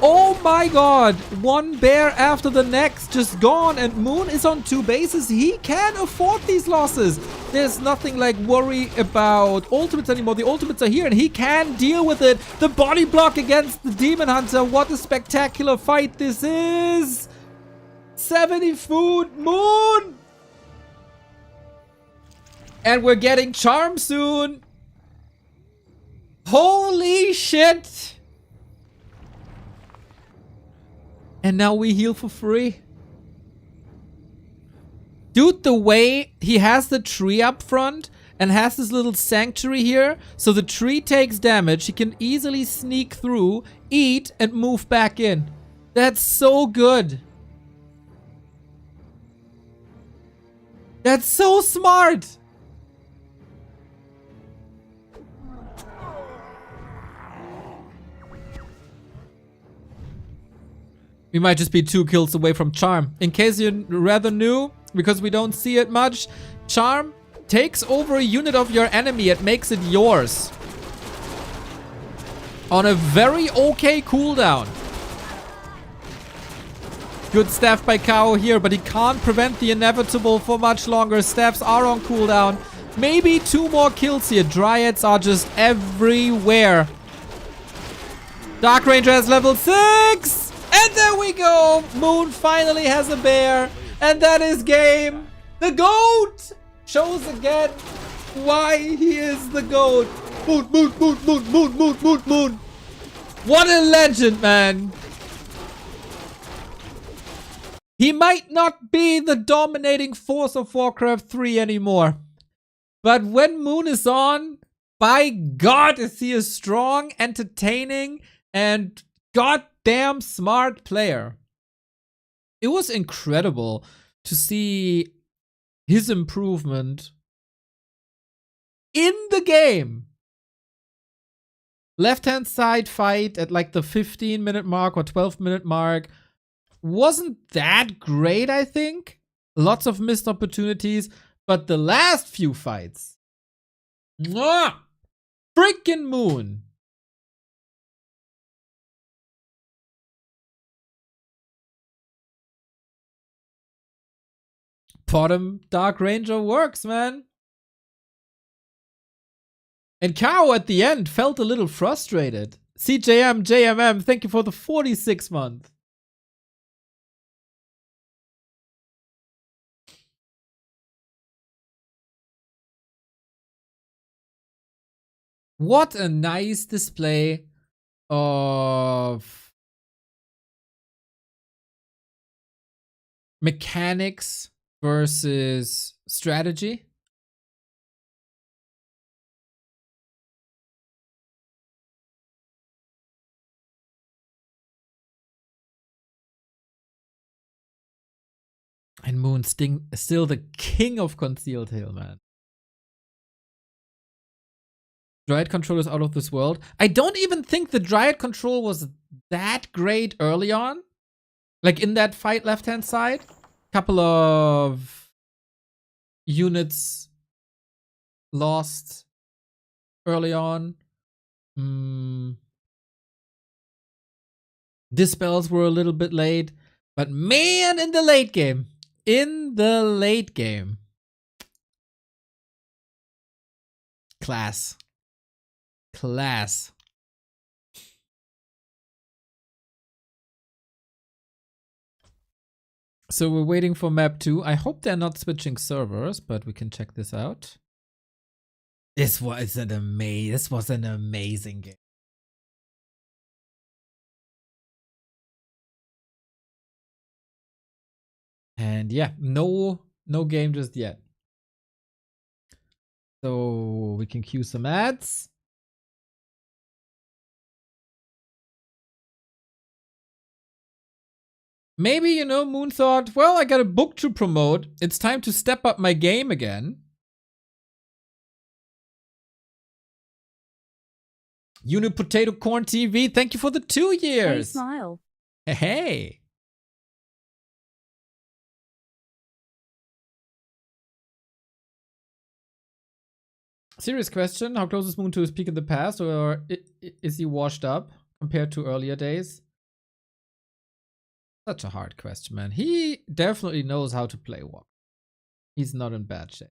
Oh my god. One bear after the next just gone. And Moon is on 2 bases. He can afford these losses. There's nothing like worry about ultimates anymore. The ultimates are here and he can deal with it. The body block against the Demon Hunter. What a spectacular fight this is. 70 food. Moon. And we're getting Charm soon. Holy shit. And now we heal for free. Dude, the way he has the tree up front, and has this little sanctuary here. So the tree takes damage. He can easily sneak through, eat, and move back in. That's so good. That's so smart. We might just be 2 kills away from Charm. In case you're rather new, because we don't see it much, Charm takes over a unit of your enemy and makes it yours. On a very okay cooldown. Good staff by Kaho here, but he can't prevent the inevitable for much longer. Staffs are on cooldown. Maybe 2 more kills here. Dryads are just everywhere. Dark Ranger has level 6! And there we go! Moon finally has a bear. And that is game. The GOAT shows again why he is the GOAT. Moon, moon, moon, moon, moon, moon, moon, moon. What a legend, man. He might not be the dominating force of Warcraft 3 anymore. But when Moon is on, by God is he a strong, entertaining, and goddamn smart player. It was incredible to see his improvement in the game. Left-hand side fight at like the 15-minute mark or 12-minute mark wasn't that great, I think. Lots of missed opportunities. But the last few fights, mwah, freaking Moon. Bottom Dark Ranger works, man. And Kaho at the end felt a little frustrated. CJM, JMM, thank you for the 46 month. What a nice display of mechanics versus strategy. And Moon still the king of Concealed Hill, man. Dryad control is out of this world. I don't even think the Dryad control was that great early on. Like in that fight left-hand side. Couple of units lost early on. Dispels were a little bit late. But man, in the late game. Class. So we're waiting for map 2. I hope they're not switching servers, but we can check this out. This was an amazing game. And yeah, no game just yet. So we can cue some ads. Maybe, you know, Moon thought, well, I got a book to promote. It's time to step up my game again. Unit Potato Corn TV, thank you for the 2 years. Hey, smile. Hey. Serious question. How close is Moon to his peak in the past, or is he washed up compared to earlier days? Such a hard question, man. He definitely knows how to play Warcraft. He's not in bad shape.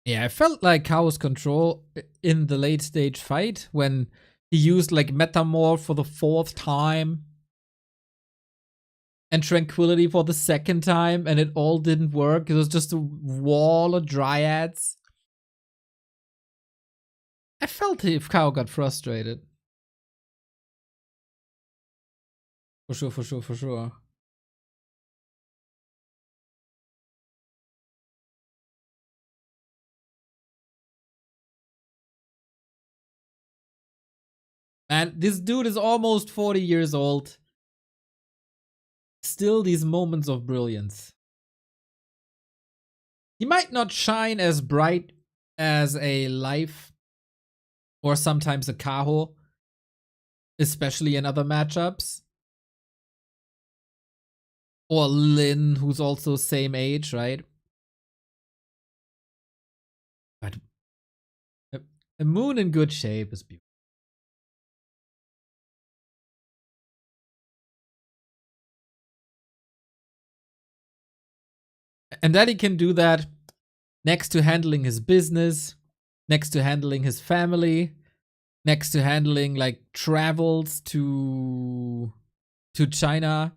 Yeah, I felt like Kaho's control in the late stage fight when he used like Metamorph for the 4th time. and Tranquility for the second time, and it all didn't work. It was just a wall of dryads. I felt if Kaho got frustrated. For sure, for sure, for sure. Man, this dude is almost 40 years old. Still these moments of brilliance. He might not shine as bright as a Life or sometimes a Kaho, especially in other matchups. Or Lin, who's also same age, right? But a Moon in good shape is beautiful. And that he can do that next to handling his business, next to handling his family, next to handling like travels to China.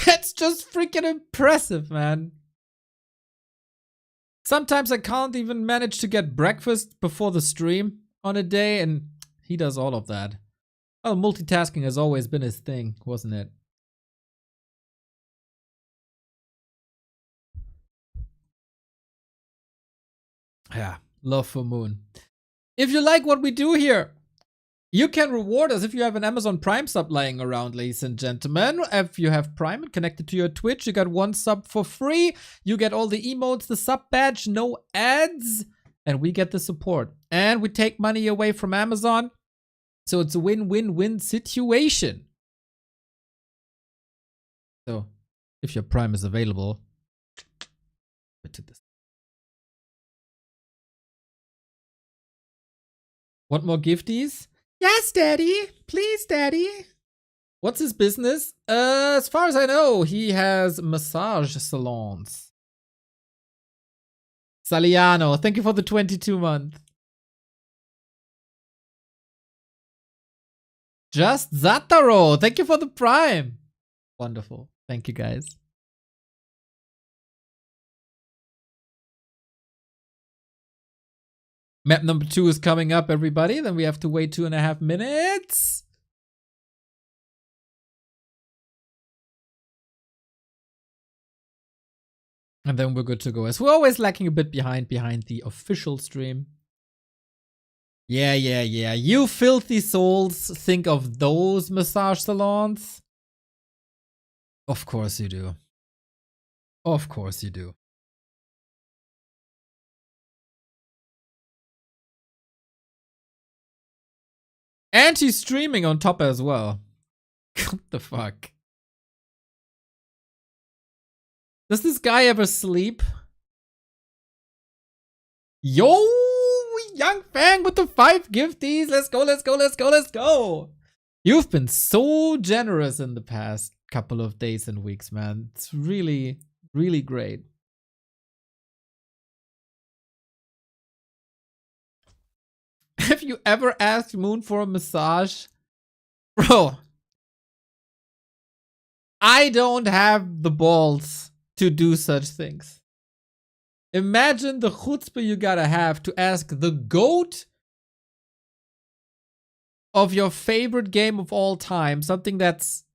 That's just freaking impressive, man. Sometimes I can't even manage to get breakfast before the stream on a day, and he does all of that. Well, multitasking has always been his thing, wasn't it? Yeah, love for Moon. If you like what we do here, you can reward us if you have an Amazon Prime sub lying around, ladies and gentlemen. If you have Prime and connected to your Twitch, you got 1 sub for free. You get all the emotes, the sub badge, no ads, and we get the support. And we take money away from Amazon, so it's a win-win-win situation. So, if your Prime is available, to this. Want more gifties? Yes, Daddy. Please, Daddy. What's his business? As far as I know, he has massage salons. Saliano, thank you for the 22-month. Just Zataro, thank you for the Prime. Wonderful. Thank you, guys. Map number 2 is coming up, everybody. Then we have to wait 2.5 minutes. And then we're good to go. As we're always lacking a bit behind the official stream. Yeah. You filthy souls think of those massage salons? Of course you do. Of course you do. And he's streaming on top as well. What the fuck? Does this guy ever sleep? Yo, Young Fang with the 5 gifties. Let's go, let's go, let's go, let's go. You've been so generous in the past couple of days and weeks, man. It's really, really great. Have you ever asked Moon for a massage? Bro, I don't have the balls to do such things. Imagine the chutzpah you gotta have to ask the GOAT of your favorite game of all time, something that's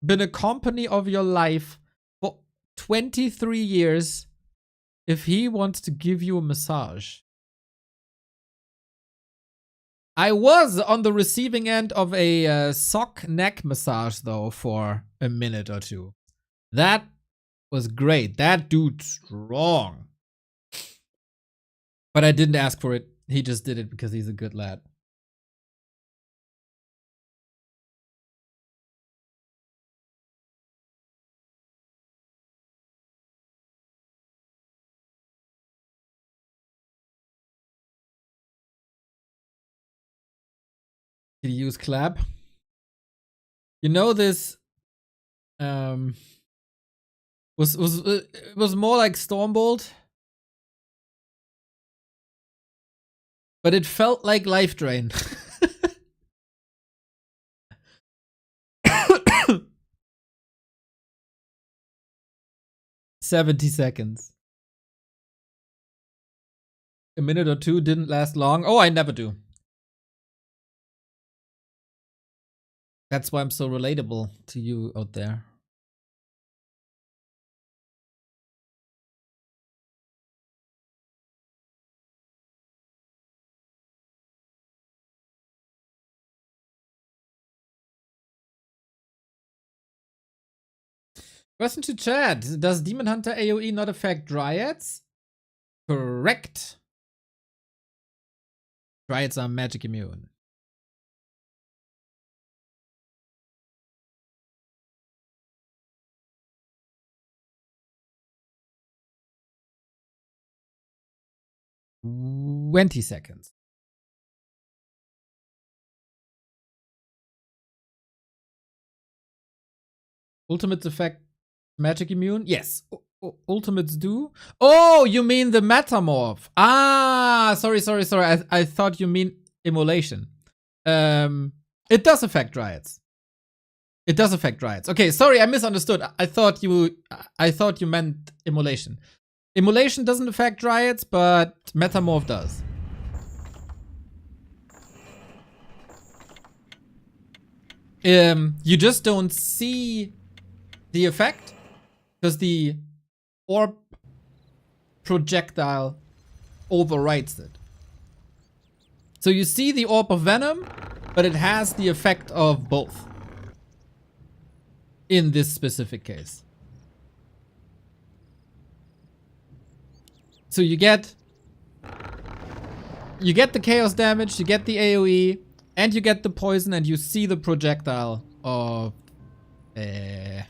been a company of your life for 23 years, if he wants to give you a massage. I was on the receiving end of a sock neck massage, though, for a minute or two. That was great. That dude's strong. But I didn't ask for it. He just did it because he's a good lad. Did he use clap? You know this was more like Stormbolt, but it felt like Life Drain. 70 seconds. A minute or two didn't last long. Oh, I never do. That's why I'm so relatable to you out there. Question to chat. Does Demon Hunter AoE not affect Dryads? Correct. Dryads are magic immune. Twenty seconds. Ultimates affect magic immune? Yes. Ultimates do. Oh, you mean the metamorph. Ah, sorry. I thought you mean immolation. It does affect Dryads. It does affect Dryads. Okay, sorry, I misunderstood. I thought you meant immolation. Immolation doesn't affect Dryads, but metamorph does. You just don't see the effect because the orb projectile overwrites it. So you see the orb of venom, but it has the effect of both in this specific case. So you get the chaos damage, you get the AoE, and you get the poison, and you see the projectile of the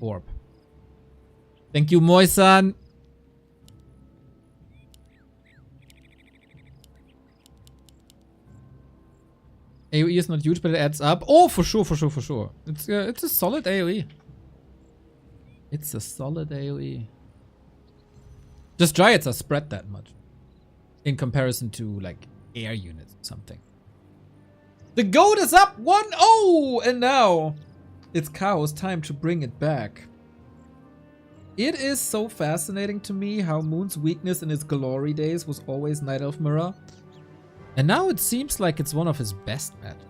orb. Thank you, Moisan. AoE is not huge, but it adds up. Oh, for sure. It's a solid AoE. It's a solid AoE. Just Dryads are spread that much in comparison to like air units or something. The goat is up 1-0, and now it's Kaho's time to bring it back. It is so fascinating to me how Moon's weakness in his glory days was always Night Elf Mirror. And now it seems like it's one of his best matches.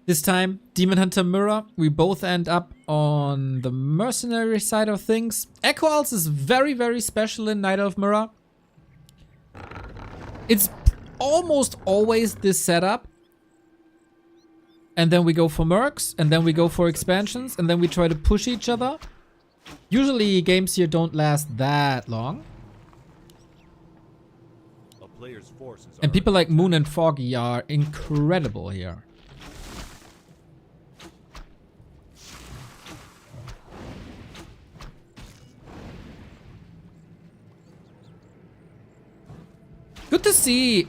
This time, Demon Hunter Mirror, we both end up on the mercenary side of things. Echo Owls is very, very special in Night Elf Mirror. It's almost always this setup. And then we go for mercs, and then we go for expansions, and then we try to push each other. Usually games here don't last that long. A player's forces And are people like Moon and Foggy are incredible here. Good to see.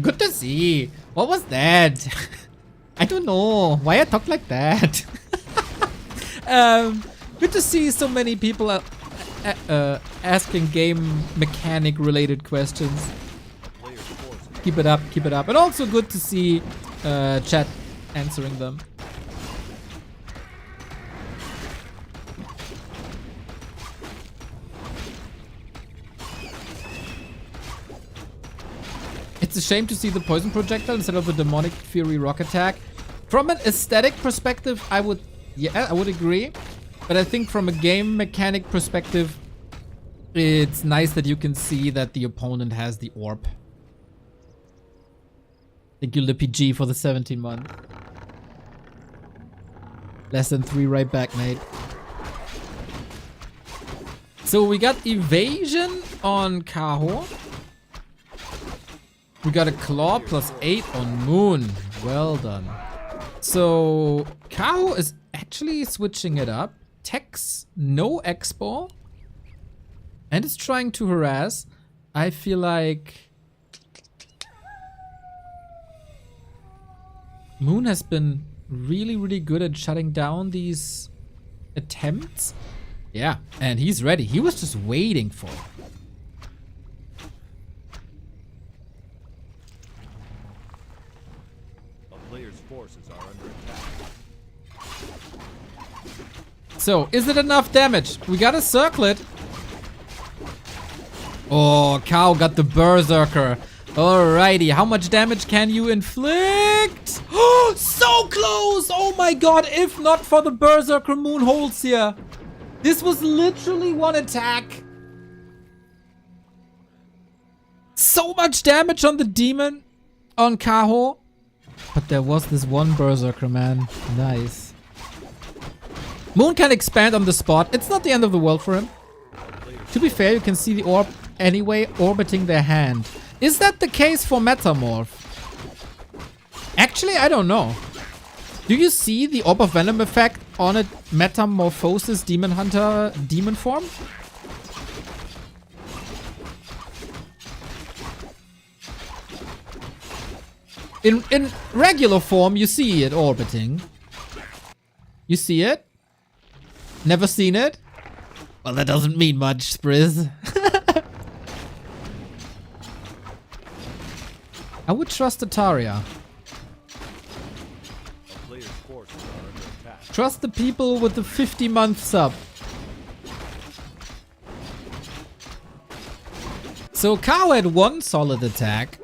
Good to see. What was that? I don't know why I talk like that. Good to see so many people asking game mechanic related questions. player's forces. Keep it up. And also good to see chat answering them. It's a shame to see the poison projectile instead of the demonic fury rock attack. From an aesthetic perspective, I would agree. But I think from a game mechanic perspective, it's nice that you can see that the opponent has the orb. Thank you, Lippy G, for the 17 month. Less than 3 right back, mate. So we got evasion on Kaho. We got a claw +8 on Moon. Well done. So Kaho is actually switching it up. Tex, no Expo. And is trying to harass. I feel like Moon has been really, really good at shutting down these attempts. Yeah, and he's ready. He was just waiting for it. A player's forces are under attack. So, is it enough damage? We gotta circle it. Oh, Kaho got the Berserker. Alrighty, how much damage can you inflict? Oh, so close! Oh my god, if not for the Berserker Moon holds here. This was literally one attack. So much damage on the demon, on Kaho. But there was this one Berserker, man. Nice. Moon can expand on the spot. It's not the end of the world for him. To be fair, you can see the orb anyway orbiting their hand. Is that the case for Metamorph? Actually, I don't know. Do you see the Orb of Venom effect on a Metamorphosis Demon Hunter demon form? In regular form, you see it orbiting. You see it? Never seen it? Well, that doesn't mean much, Sprizz. I would trust Ataria. A player's forces are under attack. Trust the people with the 50-month sub. So Kaho had one solid attack.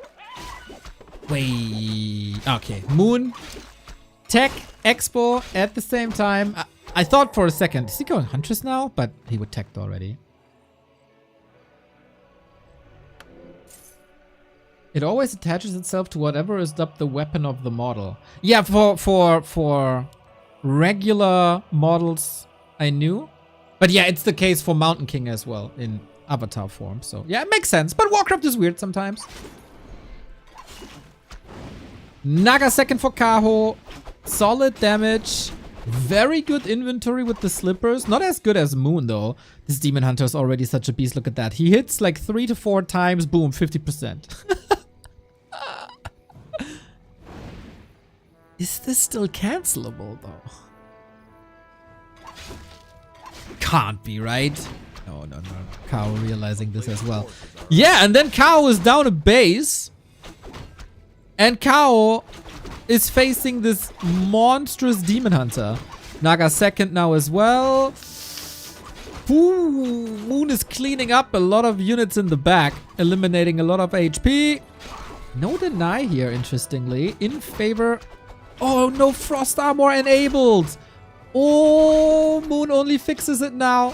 Wait. Okay. Moon, Tech, Expo at the same time. I thought for a second, is he going Huntress now? But he would teched already. It always attaches itself to whatever is dubbed the weapon of the model. Yeah, for regular models, I knew. But yeah, it's the case for Mountain King as well in avatar form. So yeah, it makes sense. But Warcraft is weird sometimes. Naga second for Kaho. Solid damage. Very good inventory with the slippers. Not as good as Moon though. This Demon Hunter is already such a beast. Look at that. He hits like 3 to 4 times. Boom, 50%. Is this still cancelable though? Can't be, right? No. Kaho realizing this as well. Yeah, and then Kaho is down a base. And Kaho is facing this monstrous Demon Hunter. Naga second now as well. Ooh, Moon is cleaning up a lot of units in the back, eliminating a lot of HP. No deny here, interestingly, in favor. Oh, no Frost Armor enabled. Oh, Moon only fixes it now.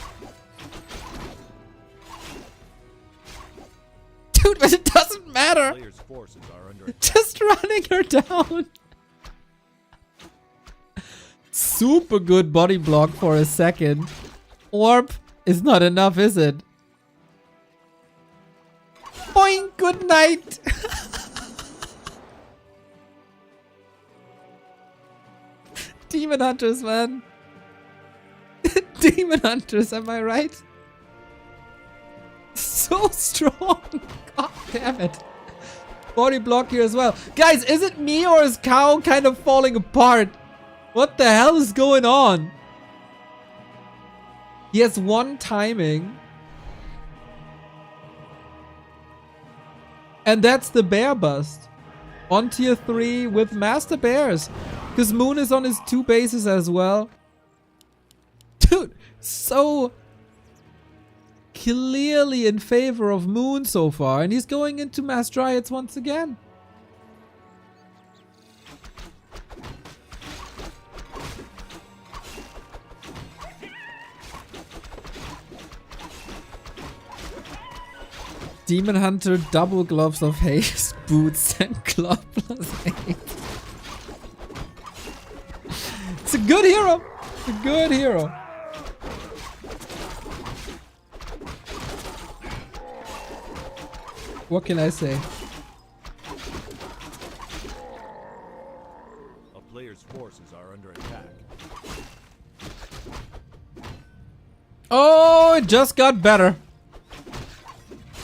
Dude, but it doesn't matter. Player's forces are under attack. Just running her down. Super good body block for a second. Orb is not enough, is it? Boing, good night. Demon Hunters, man. Demon Hunters, am I right? So strong. God damn it. Body block here as well. Guys, is it me or is Kaho kind of falling apart? What the hell is going on? He has one timing. And that's the bear bust. On tier 3 with Master Bears. Because Moon is on his 2 bases as well. Dude, so clearly in favor of Moon so far. And he's going into Mass Dryads once again. Demon Hunter, double gloves of haste, boots, and club plus 8. It's a good hero. It's a good hero. What can I say? A player's forces are under attack. Oh, it just got better.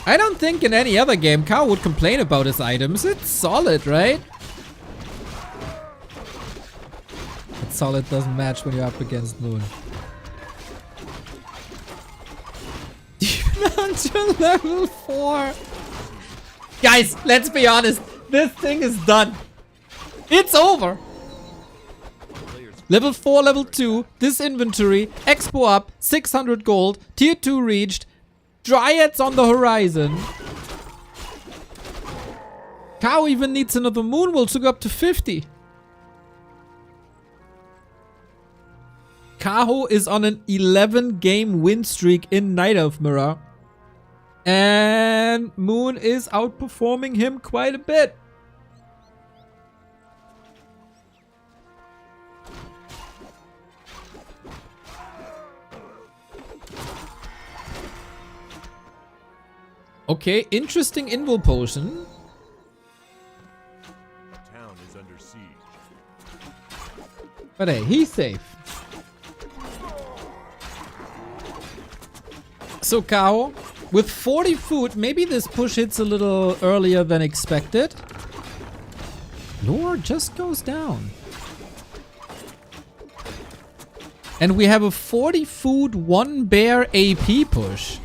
I don't think in any other game Kaho would complain about his items. It's solid, right? But solid doesn't match when you're up against Moon. Level 4. Guys, let's be honest. This thing is done. It's over. Level 4, level 2. This inventory. Expo up. 600 gold. Tier 2 reached. Dryads on the horizon. Kaho even needs another moon. We'll took up to 50. Kaho is on an 11 game win streak in Night Elf Mirror. And Moon is outperforming him quite a bit. Okay, interesting invul potion. The town is under siege. But hey, he's safe. So Kaho, with 40 food, maybe this push hits a little earlier than expected. Lore just goes down. And we have a 40 food, 1 bear AP push.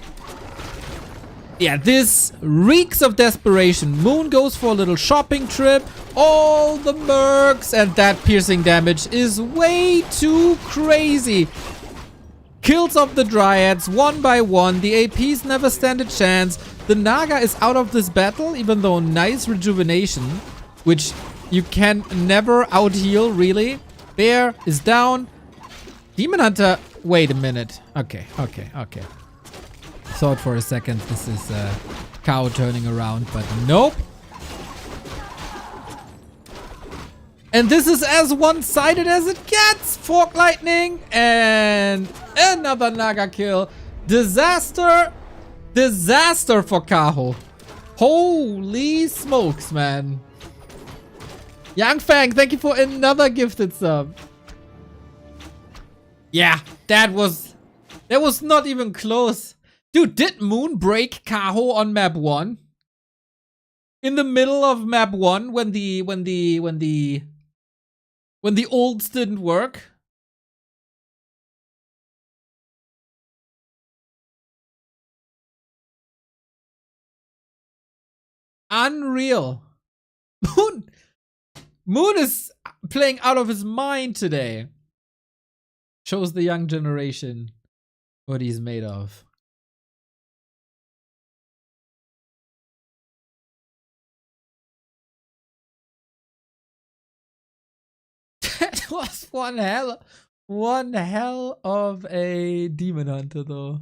Yeah, this reeks of desperation. Moon goes for a little shopping trip. All the mercs, and that piercing damage is way too crazy. Kills off the Dryads one by one. The APs never stand a chance. The Naga is out of this battle, even though nice rejuvenation, which you can never out-heal, really. Bear is down. Demon Hunter, wait a minute. Okay. Thought for a second this is Kaho turning around, but nope. And this is as one-sided as it gets. Fork lightning and another Naga kill. Disaster for Kaho. Holy smokes, man. Yang Fang, thank you for another gifted sub. Yeah, that was not even close. Dude, did Moon break Kaho on map 1? In the middle of map 1 when the ults didn't work? Unreal. Moon is playing out of his mind today. Shows the young generation what he's made of. That was one hell of a demon hunter, though.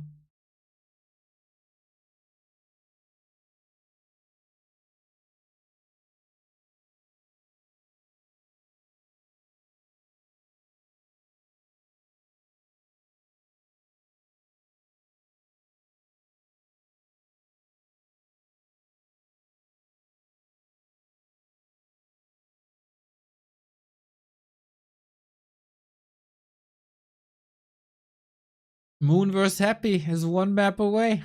Moonverse Happy is one map away.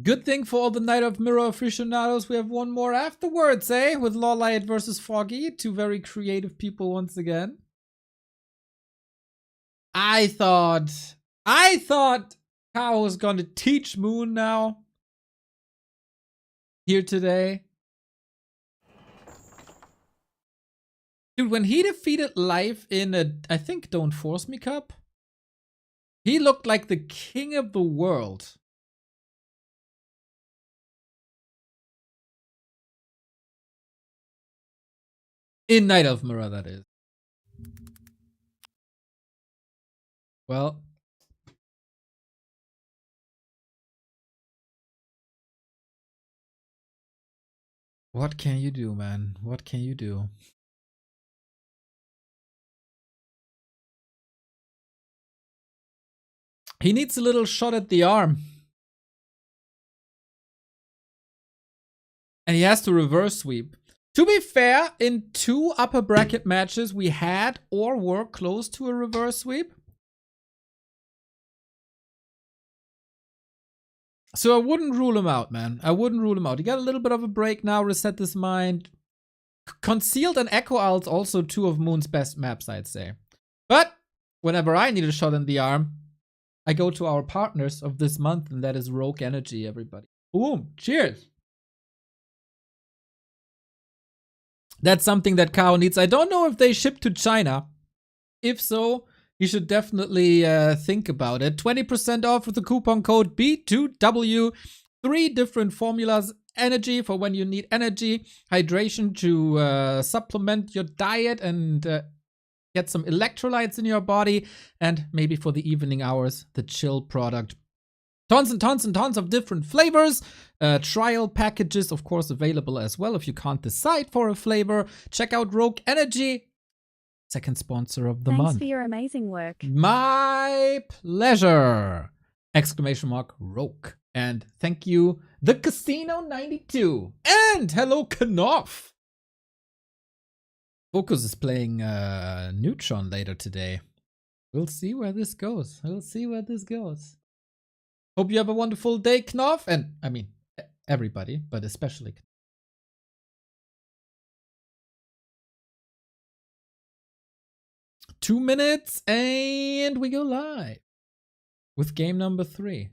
Good thing for all the Night of Mirror aficionados, we have one more afterwards, eh? With LawLiet versus Foggy, two very creative people once again. I thought Kaho was gonna teach Moon now. Here today. Dude, when he defeated Life in a, I think, Don't Force Me Cup, he looked like the king of the world. In Night of Mirror, that is. Well. What can you do, man? What can you do? He needs a little shot at the arm. And he has to reverse sweep. To be fair, in 2 upper bracket matches, we had or were close to a reverse sweep. So I wouldn't rule him out, man. I wouldn't rule him out. He got a little bit of a break now, reset his mind. Concealed and Echo Owl's also 2 of Moon's best maps, I'd say. But whenever I need a shot in the arm, I go to our partners of this month, and that is Rogue Energy, everybody. Boom! Cheers! That's something that Kaho needs. I don't know if they ship to China. If so, you should definitely think about it. 20% off with the coupon code B2W. 3 different formulas. Energy for when you need energy. Hydration to supplement your diet and get some electrolytes in your body. And maybe for the evening hours, the chill product. Tons and tons and tons of different flavors. Trial packages, of course, available as well if you can't decide for a flavor. Check out Rogue Energy. Second sponsor of the month. Thanks for your amazing work. My pleasure! Exclamation mark Rogue. And thank you, The Casino 92. And hello, Knopf. FoCuS is playing Neutron later today. We'll see where this goes. We'll see where this goes. Hope you have a wonderful day, Knopf. And I mean, everybody, but especially Knopf. Two minutes and we go live with game number 3.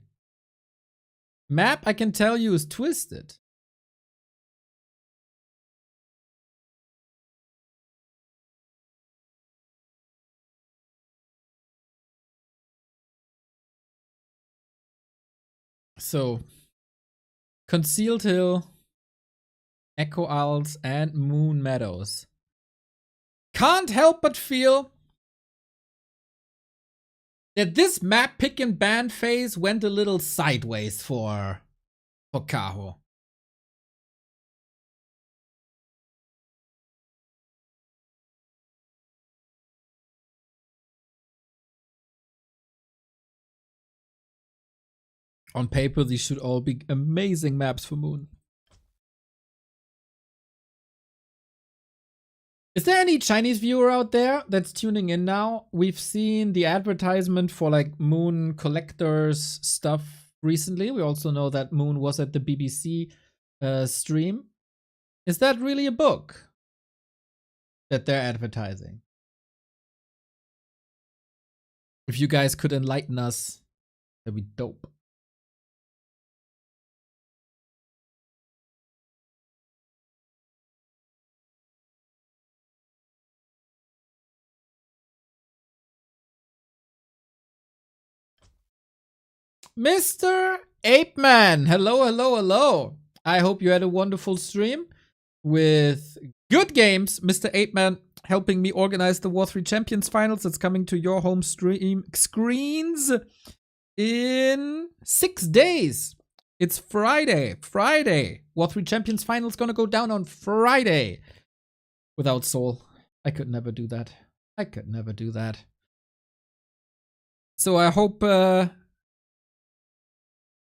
Map, I can tell you, is twisted. So, Concealed Hill, Echo Isles, and Moon Meadows. Can't help but feel that this map pick and ban phase went a little sideways for Kaho. On paper, these should all be amazing maps for Moon. Is there any Chinese viewer out there that's tuning in now? We've seen the advertisement for like Moon Collectors stuff recently. We also know that Moon was at the BBC stream. Is that really a book that they're advertising? If you guys could enlighten us, that'd be dope. Mr. Apeman, hello, hello, hello. I hope you had a wonderful stream with good games. Mr. Apeman helping me organize the War 3 Champions Finals. It's coming to your home stream screens in 6 days. It's Friday. War 3 Champions Finals gonna go down on Friday. Without Soul, I could never do that. So I hope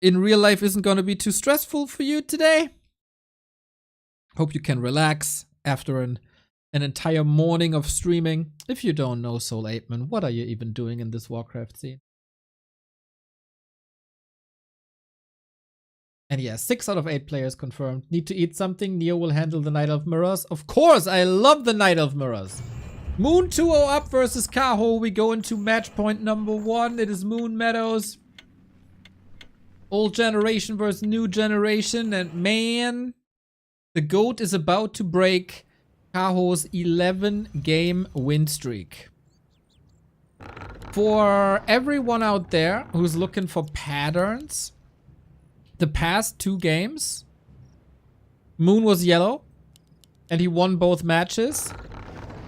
in real life isn't going to be too stressful for you today. Hope you can relax after an entire morning of streaming. If you don't know Soul Apeman, what are you even doing in this Warcraft scene? And yeah, 6 out of 8 players confirmed. Need to eat something. Neo will handle the Night Elf Mirrors. Of course, I love the Night Elf Mirrors. Moon 2-0 up versus Kaho. We go into match point number 1. It is Moon Meadows. Old generation versus new generation, and man, the GOAT is about to break Kaho's 11-game win streak. For everyone out there who's looking for patterns, the past 2 games, Moon was yellow, and he won both matches.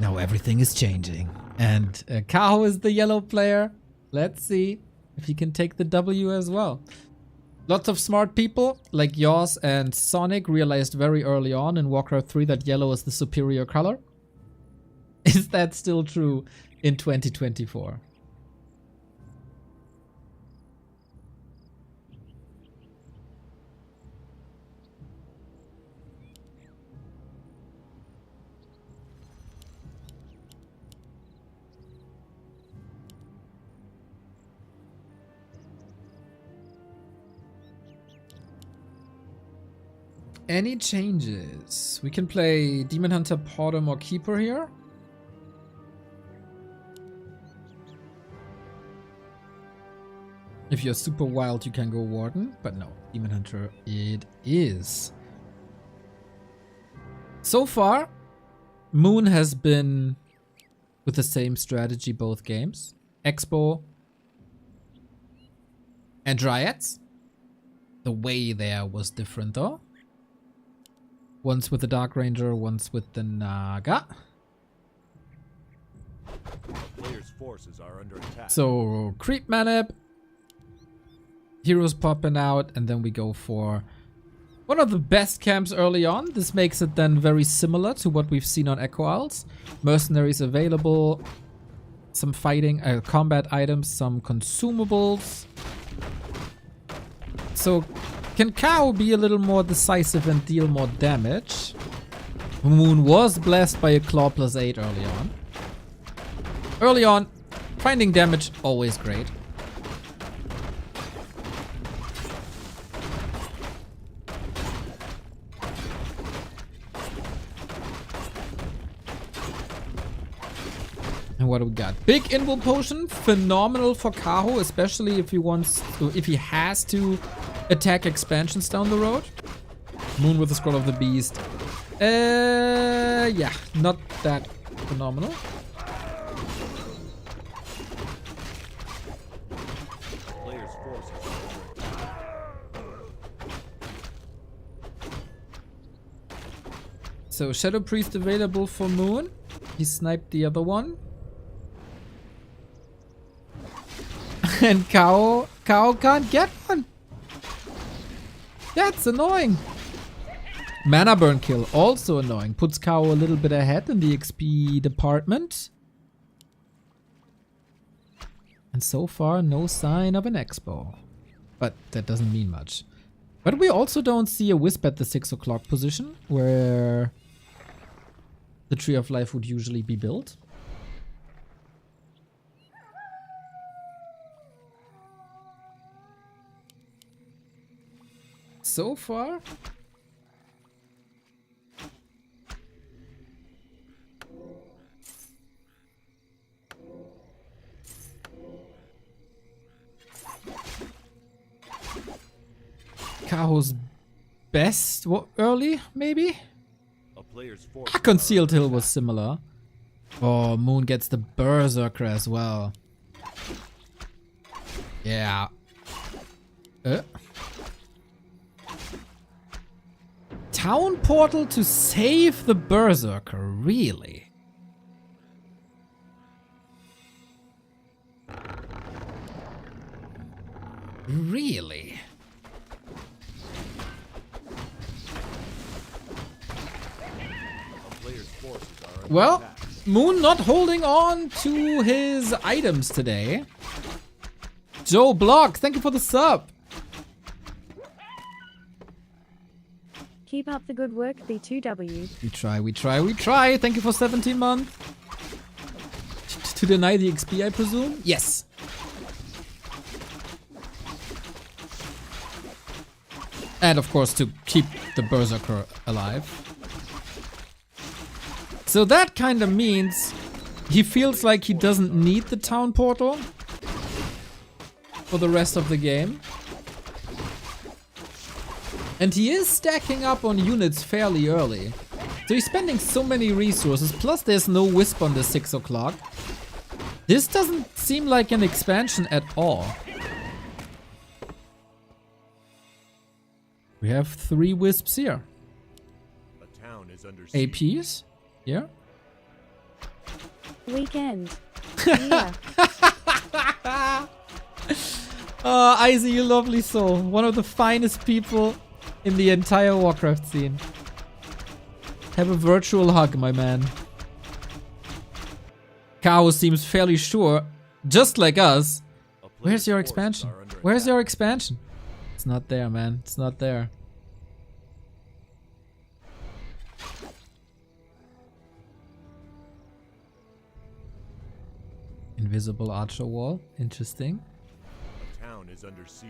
Now everything is changing, and Kaho is the yellow player. Let's see if he can take the W as well. Lots of smart people like yours and Sonic realized very early on in Warcraft 3 that yellow is the superior color. Is that still true in 2024? Any changes? We can play Demon Hunter, Podom, or Keeper here. If you're super wild, you can go Warden, but no, Demon Hunter it is. So far, Moon has been with the same strategy both games. Expo and Dryads. The way there was different though. Once with the Dark Ranger, once with the Naga. Players' forces are under attack. So, Creep Manip. Heroes popping out, and then we go for one of the best camps early on. This makes it then very similar to what we've seen on Echo Isles. Mercenaries available, some fighting, combat items, some consumables. So, can Kaho be a little more decisive and deal more damage? Moon was blessed by a Claw +8 early on. Early on, finding damage, always great. And what do we got? Big Invul Potion, phenomenal for Kaho, especially if he wants to, if he has to attack expansions down the road. Moon with the Scroll of the Beast. Yeah, not that phenomenal. Players' forces are under attack. So Shadow Priest available for Moon. He sniped the other one. And Kaho can't get one. That's annoying. Mana burn kill, also annoying. Puts Kaho a little bit ahead in the XP department. And so far, no sign of an expo. But that doesn't mean much. But we also don't see a Wisp at the 6 o'clock position, where the Tree of Life would usually be built. So far, Kaho's best early, maybe? A player's force. Concealed Hill was similar. Oh, Moon gets the Berserker as well. Yeah. Town portal to save the Berserker, really? Really? A player's forces are under Well, attack. Moon not holding on to his items today. Joe Block, thank you for the sub. Keep up the good work, B2W. We try. Thank you for 17 months. To deny the XP, I presume? Yes. And of course to keep the Berserker alive. So that kind of means he feels like he doesn't need the town portal for the rest of the game. And he is stacking up on units fairly early. So he's spending so many resources, plus there's no Wisp on the 6 o'clock. This doesn't seem like an expansion at all. We have 3 Wisps here. A town is under siege. APs? Yeah. Weekend. Yeah. Oh, Izzy, you lovely soul. One of the finest people in the entire Warcraft scene. Have a virtual hug, my man. Kaho seems fairly sure, just like us. A player's Where's your forces expansion? are under Where's attack. your expansion? It's not there, man. It's not there. Invisible archer wall. Interesting. A town is under siege.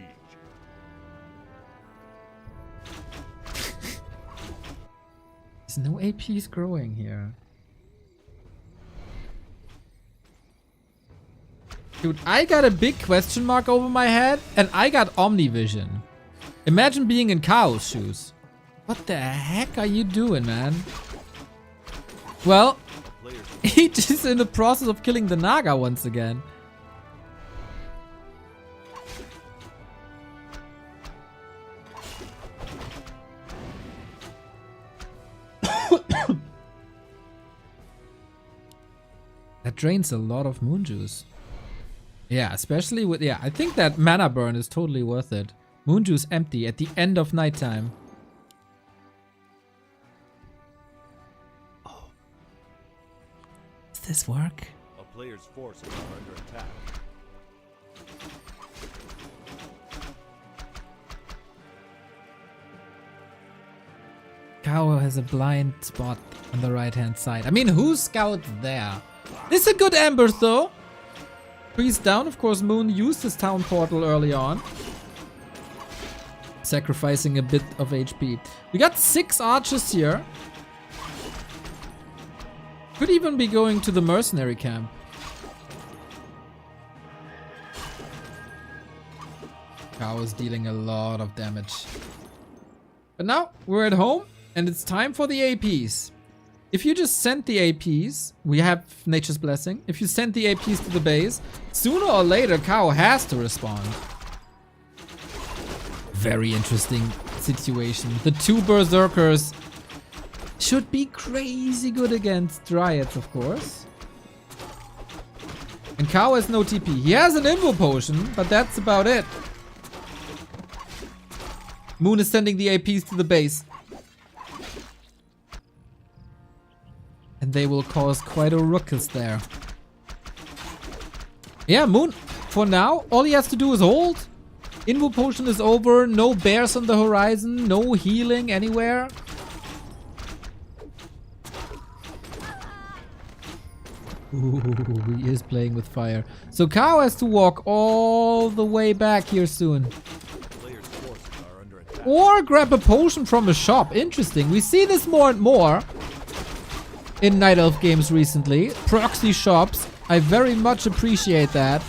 There's no APs growing here. Dude, I got a big question mark over my head, and I got Omnivision. Imagine being in Kaho's shoes. What the heck are you doing, man? Well, he's just in the process of killing the Naga once again. That drains a lot of moon juice. Yeah, especially with... Yeah, I think that mana burn is totally worth it. Moon juice empty at the end of nighttime. Oh. Does this work? A player's forces are under attack. Kaho has a blind spot on the right-hand side. I mean, who scouts there? This is a good ambush, though. Priest down. Of course, Moon used his town portal early on, sacrificing a bit of HP. We got 6 archers here. Could even be going to the mercenary camp. Kaho is dealing a lot of damage. But now we're at home and it's time for the APs. If you just send the APs, we have Nature's Blessing. If you send the APs to the base, sooner or later Kaho has to respond. Very interesting situation. The 2 berserkers should be crazy good against dryads, of course. And Kaho has no TP. He has an Invo potion, but that's about it. Moon is sending the APs to the base. And they will cause quite a ruckus there. Yeah, Moon, for now, all he has to do is hold. Invo potion is over. No bears on the horizon. No healing anywhere. Ooh, he is playing with fire. So Kaho has to walk all the way back here soon. Or grab a potion from a shop. Interesting. We see this more and more in Night Elf games recently. Proxy shops. I very much appreciate that.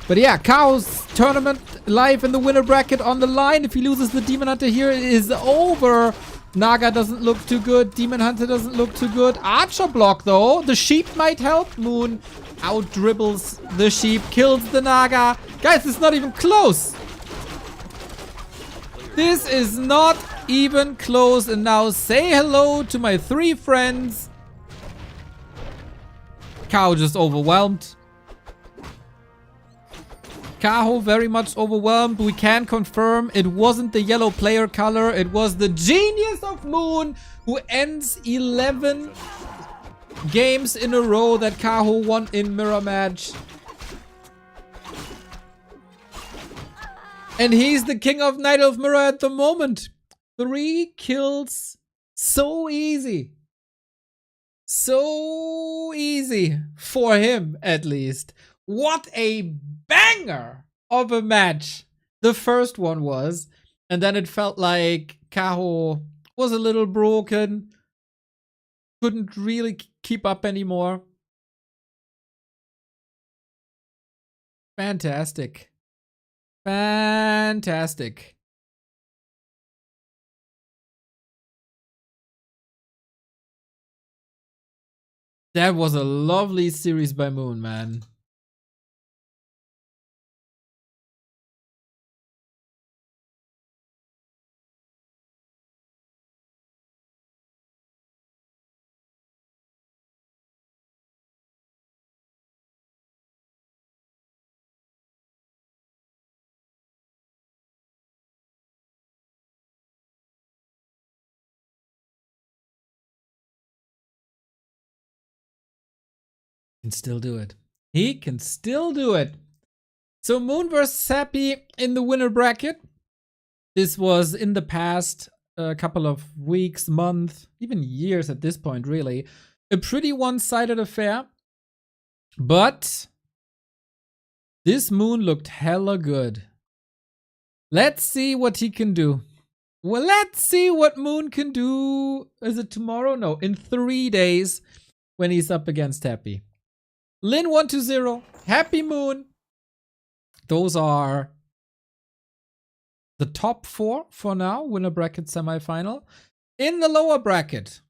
But yeah, Kaho's tournament life in the winner bracket on the line. If he loses the Demon Hunter here, it is over. Naga doesn't look too good. Demon Hunter doesn't look too good. Archer block though. The sheep might help. Moon out dribbles the sheep. Kills the Naga. Guys, it's not even close. This is not even close. And now say hello to my 3 friends. Kaho just overwhelmed. Kaho very much overwhelmed. We can confirm it wasn't the yellow player color. It was the genius of Moon who ends 11 games in a row that Kaho won in mirror match. And he's the king of Night Elf Mirror at the moment. 3 kills. So easy. So easy. For him, at least. What a banger of a match the first one was. And then it felt like Kaho was a little broken. Couldn't really keep up anymore. Fantastic. Fantastic. That was a lovely series by Moon, man. Can still do it. He can still do it. So Moon versus Happy in the winner bracket. This was in the past a couple of weeks, months, even years at this point, really. A pretty one-sided affair. But this Moon looked hella good. Let's see what he can do. Well, let's see what Moon can do. Is it tomorrow? No, in 3 days when he's up against Happy. Lin 120, Happy Moon. Those are the top 4 for now, winner bracket semifinal. In the lower bracket,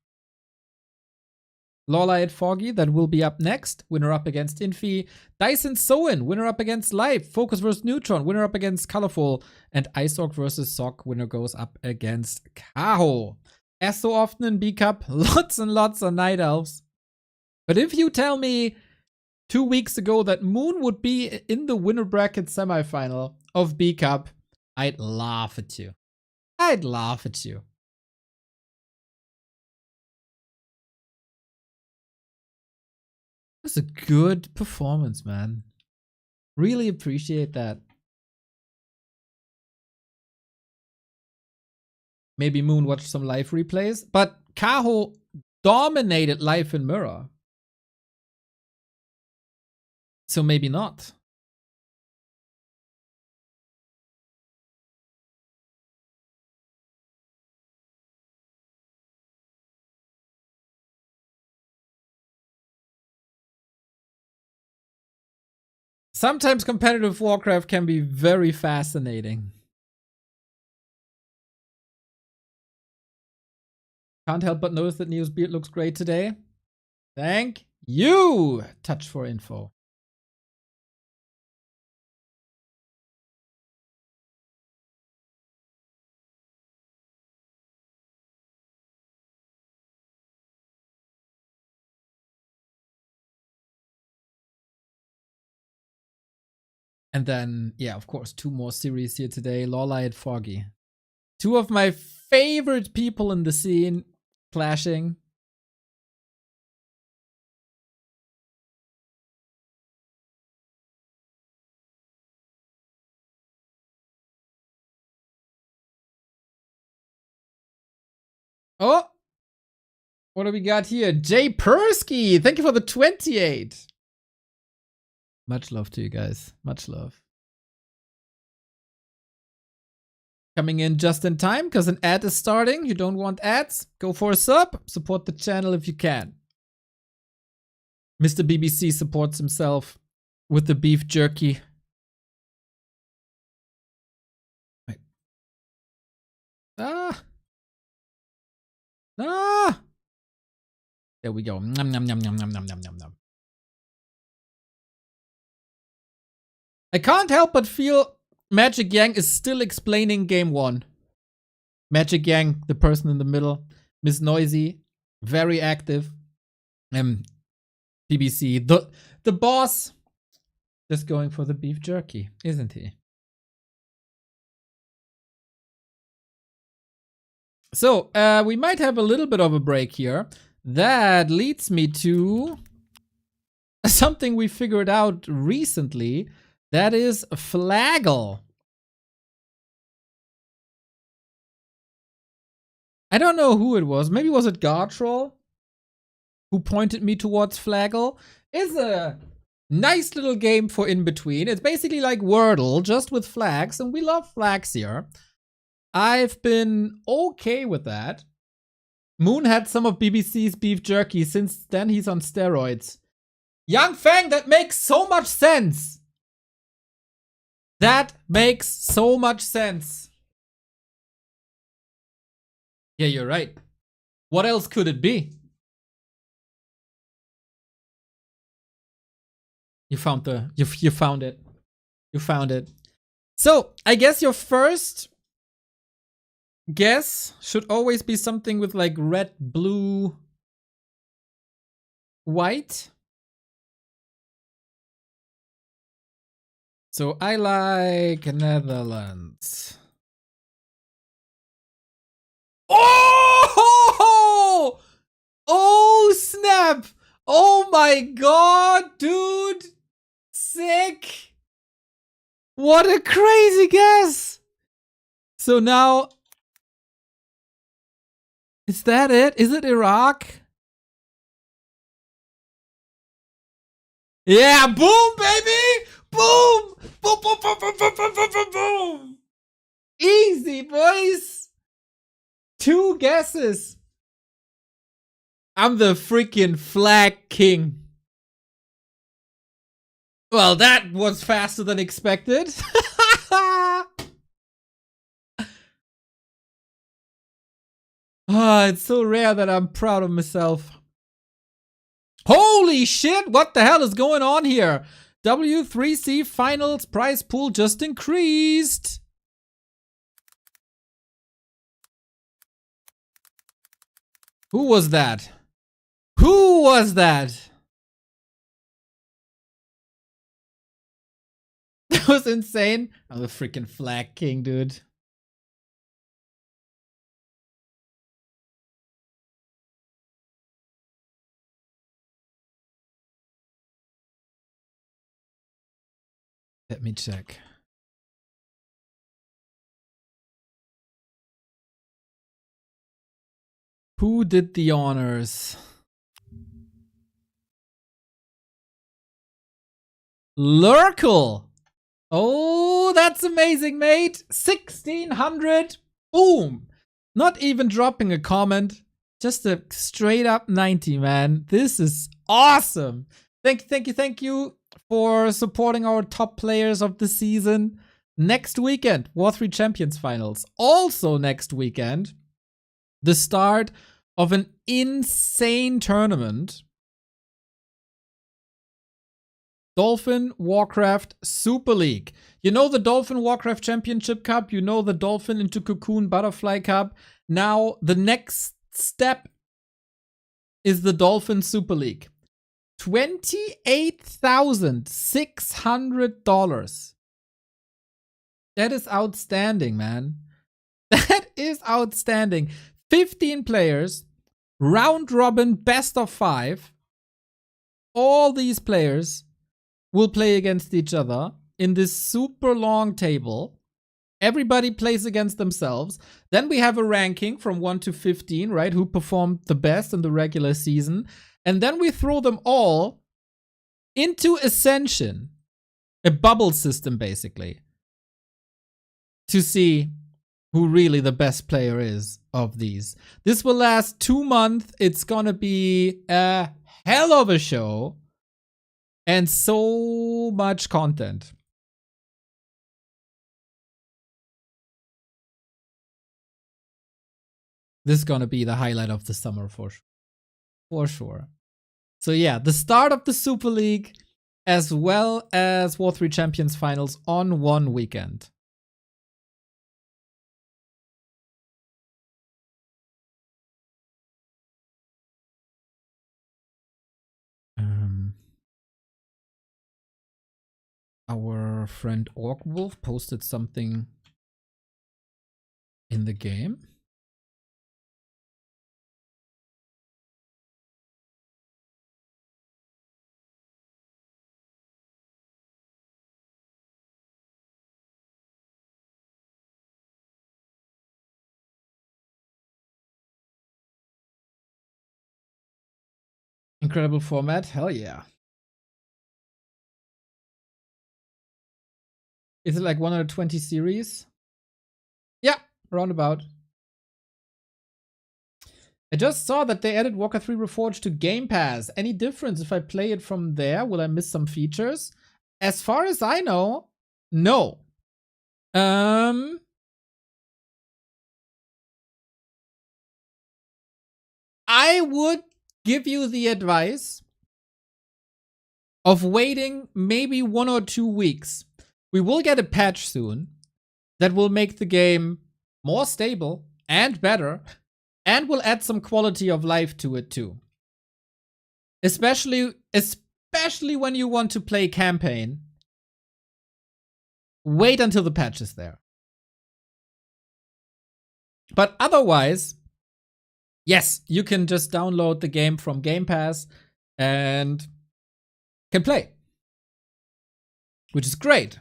LawLiet Foggy, that will be up next, winner up against Infi. Dyson Soin, winner up against Life. FoCuS vs Neutron, winner up against Colorful. And Iceorg vs Sock, winner goes up against Kaho. As so often in B-Cup, lots and lots of Night Elves. But if you tell me 2 weeks ago that Moon would be in the winner bracket semifinal of B-Cup, I'd laugh at you. I'd laugh at you. It was a good performance, man. Really appreciate that. Maybe Moon watched some live replays, but Kaho dominated live in Mirror. So maybe not. Sometimes competitive Warcraft can be very fascinating. Can't help but notice that Neo's beard looks great today. Thank you, Touch for info. And then, yeah, of course, 2 more series here today. LawLiet Foggy. 2 of my favorite people in the scene clashing. Oh! What do we got here? Jay Persky! Thank you for the 28. Much love to you guys. Much love. Coming in just in time because an ad is starting. You don't want ads? Go for a sub. Support the channel if you can. Mr. BBC supports himself with the beef jerky. Wait. Ah! Ah! There we go. Nom, nom, nom, nom, nom, nom, nom, nom, nom. I can't help but feel Magic Yang is still explaining game 1. Magic Yang, the person in the middle. Miss Noisy, very active. BBC, the boss, just going for the beef jerky, isn't he? So, we might have a little bit of a break here. That leads me to something we figured out recently. That is Flaggle. I don't know who it was. Maybe was it Gartroll who pointed me towards Flaggle? It's a nice little game for in between. It's basically like Wordle, just with flags, and we love flags here. I've been okay with that. Moon had some of BBC's beef jerky. Since then, he's on steroids. Young Fang, that makes so much sense. That makes so much sense. Yeah, you're right. What else could it be? You found it. You found it. You found it. So, I guess your first guess should always be something with like red, blue, white. So I like Netherlands. Oh! Oh snap! Oh my god, dude! Sick! What a crazy guess! So now, is that it? Is it Iraq? Yeah, boom, baby! Boom! Boom, boom, boom, boom, boom, boom, boom, boom, boom! Easy, boys! 2 guesses. I'm the freaking flag king. Well, that was faster than expected. Ah, it's so rare that I'm proud of myself. Holy shit, what the hell is going on here? W3C Finals prize pool just increased. Who was that? Who was that? That was insane. I'm the freaking Flag King, dude. Let me check. Who did the honors? Lurkle. Oh, that's amazing, mate. 1600. Boom. Not even dropping a comment. Just a straight up 90, man. This is awesome. Thank you for supporting our top players of the season. Next weekend, War 3 Champions Finals. Also next weekend, the start of an insane tournament. Dolphin Warcraft Super League. You know the Dolphin Warcraft Championship Cup. You know the Dolphin into Cocoon Butterfly Cup. Now the next step is the Dolphin Super League. $28,600. That is outstanding, man. That is outstanding. 15 players, round robin, best of 5. All these players will play against each other in this super long table. Everybody plays against themselves. Then we have a ranking from 1 to 15, right? Who performed the best in the regular season. And then we throw them all into Ascension, a bubble system basically, to see who really the best player is of these. This will last 2 months. It's gonna be a hell of a show and so much content. This is gonna be the highlight of the summer for sure. So yeah, the start of the Super League as well as War 3 Champions Finals on one weekend. Our friend Orkwolf posted something in the game. Incredible format, hell yeah. Is it like 120 series? Yeah, roundabout. I just saw that they added Warcraft 3 Reforged to Game Pass. Any difference if I play it from there? Will I miss some features? As far as I know, no. I would give you the advice of waiting maybe 1 or 2 weeks. We will get a patch soon that will make the game more stable and better, and will add some quality of life to it too. Especially when you want to play campaign. Wait until the patch is there. But otherwise, yes, you can just download the game from Game Pass and can play, which is great.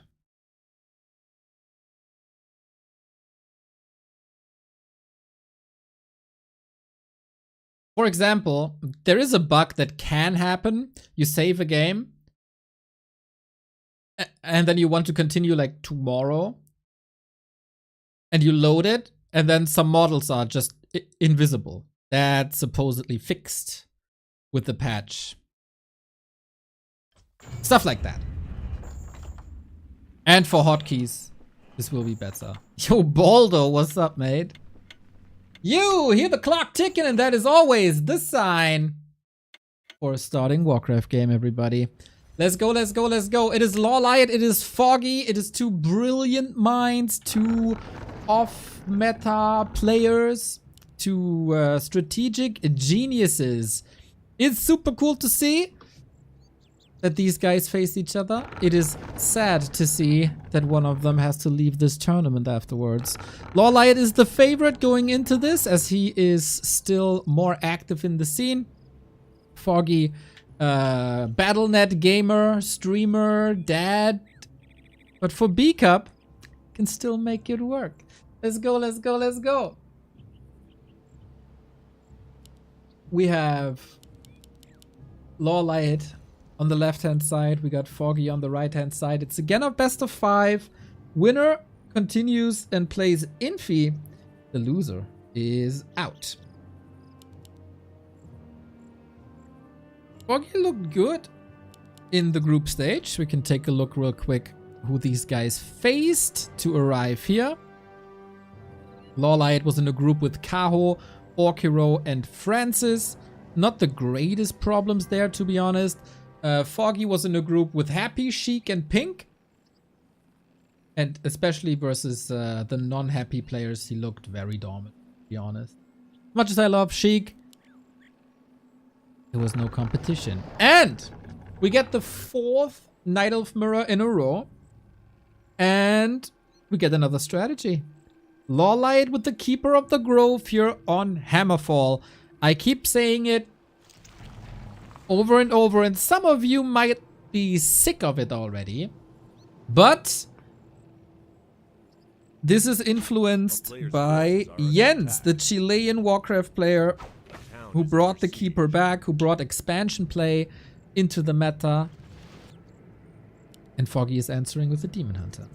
For example, there is a bug that can happen. You save a game and then you want to continue like tomorrow and you load it and then some models are just invisible. That's supposedly fixed with the patch. Stuff like that. And for hotkeys, this will be better. Yo, Baldo, what's up, mate? You hear the clock ticking, and that is always the sign for a starting Warcraft game, everybody. Let's go, let's go, let's go. It is LawLiet, it is Foggy, it is two brilliant minds, two off-meta players, two strategic geniuses. It's super cool to see that these guys face each other. It is sad to see that one of them has to leave this tournament afterwards. LawLiet is the favorite going into this, as he is still more active in the scene. Foggy, BattleNet gamer, streamer, dad. But for B Cup, can still make it work. Let's go, let's go, let's go. We have LawLiet on the left-hand side. We got Foggy on the right-hand side. It's again a best of 5. Winner continues and plays Infi. The loser is out. Foggy looked good in the group stage. We can take a look real quick who these guys faced to arrive here. LawLiet was in a group with Kaho, Orkiro, and Francis. Not the greatest problems there, to be honest. Foggy was in a group with Happy, Sheik, and Pink. And especially versus the non-Happy players, he looked very dominant, to be honest. As much as I love Sheik, there was no competition. And we get the 4th Night Elf mirror in a row. And we get another strategy. LawLiet with the Keeper of the Grove here on Hammerfall. I keep saying it over and over, and some of you might be sick of it already. But this is influenced by Jens, the Chilean Warcraft player who brought the Keeper back, who brought expansion play into the meta. And Foggy is answering with the Demon Hunter.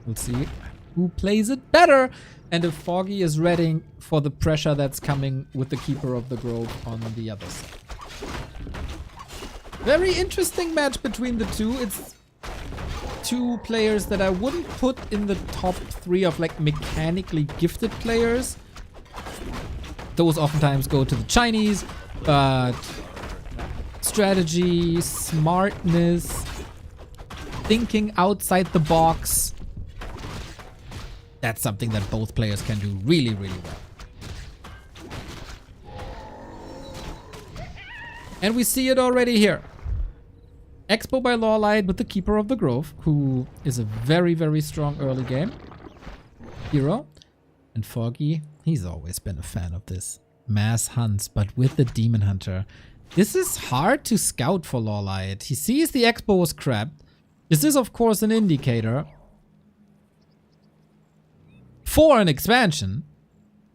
We'll see who plays it better, and if Foggy is ready for the pressure that's coming with the Keeper of the Grove on the other side. Very interesting match between the two. It's two players that I wouldn't put in the top 3 of like mechanically gifted players. Those oftentimes go to the Chinese, but strategy, smartness, thinking outside the box, that's something that both players can do really, really well. And we see it already here. Expo by LawLiet with the Keeper of the Grove, who is a very, very strong early game hero. And Foggy, he's always been a fan of this. Mass hunts, but with the Demon Hunter. This is hard to scout for LawLiet. He sees the Expo was crap. This is, of course, an indicator for an expansion,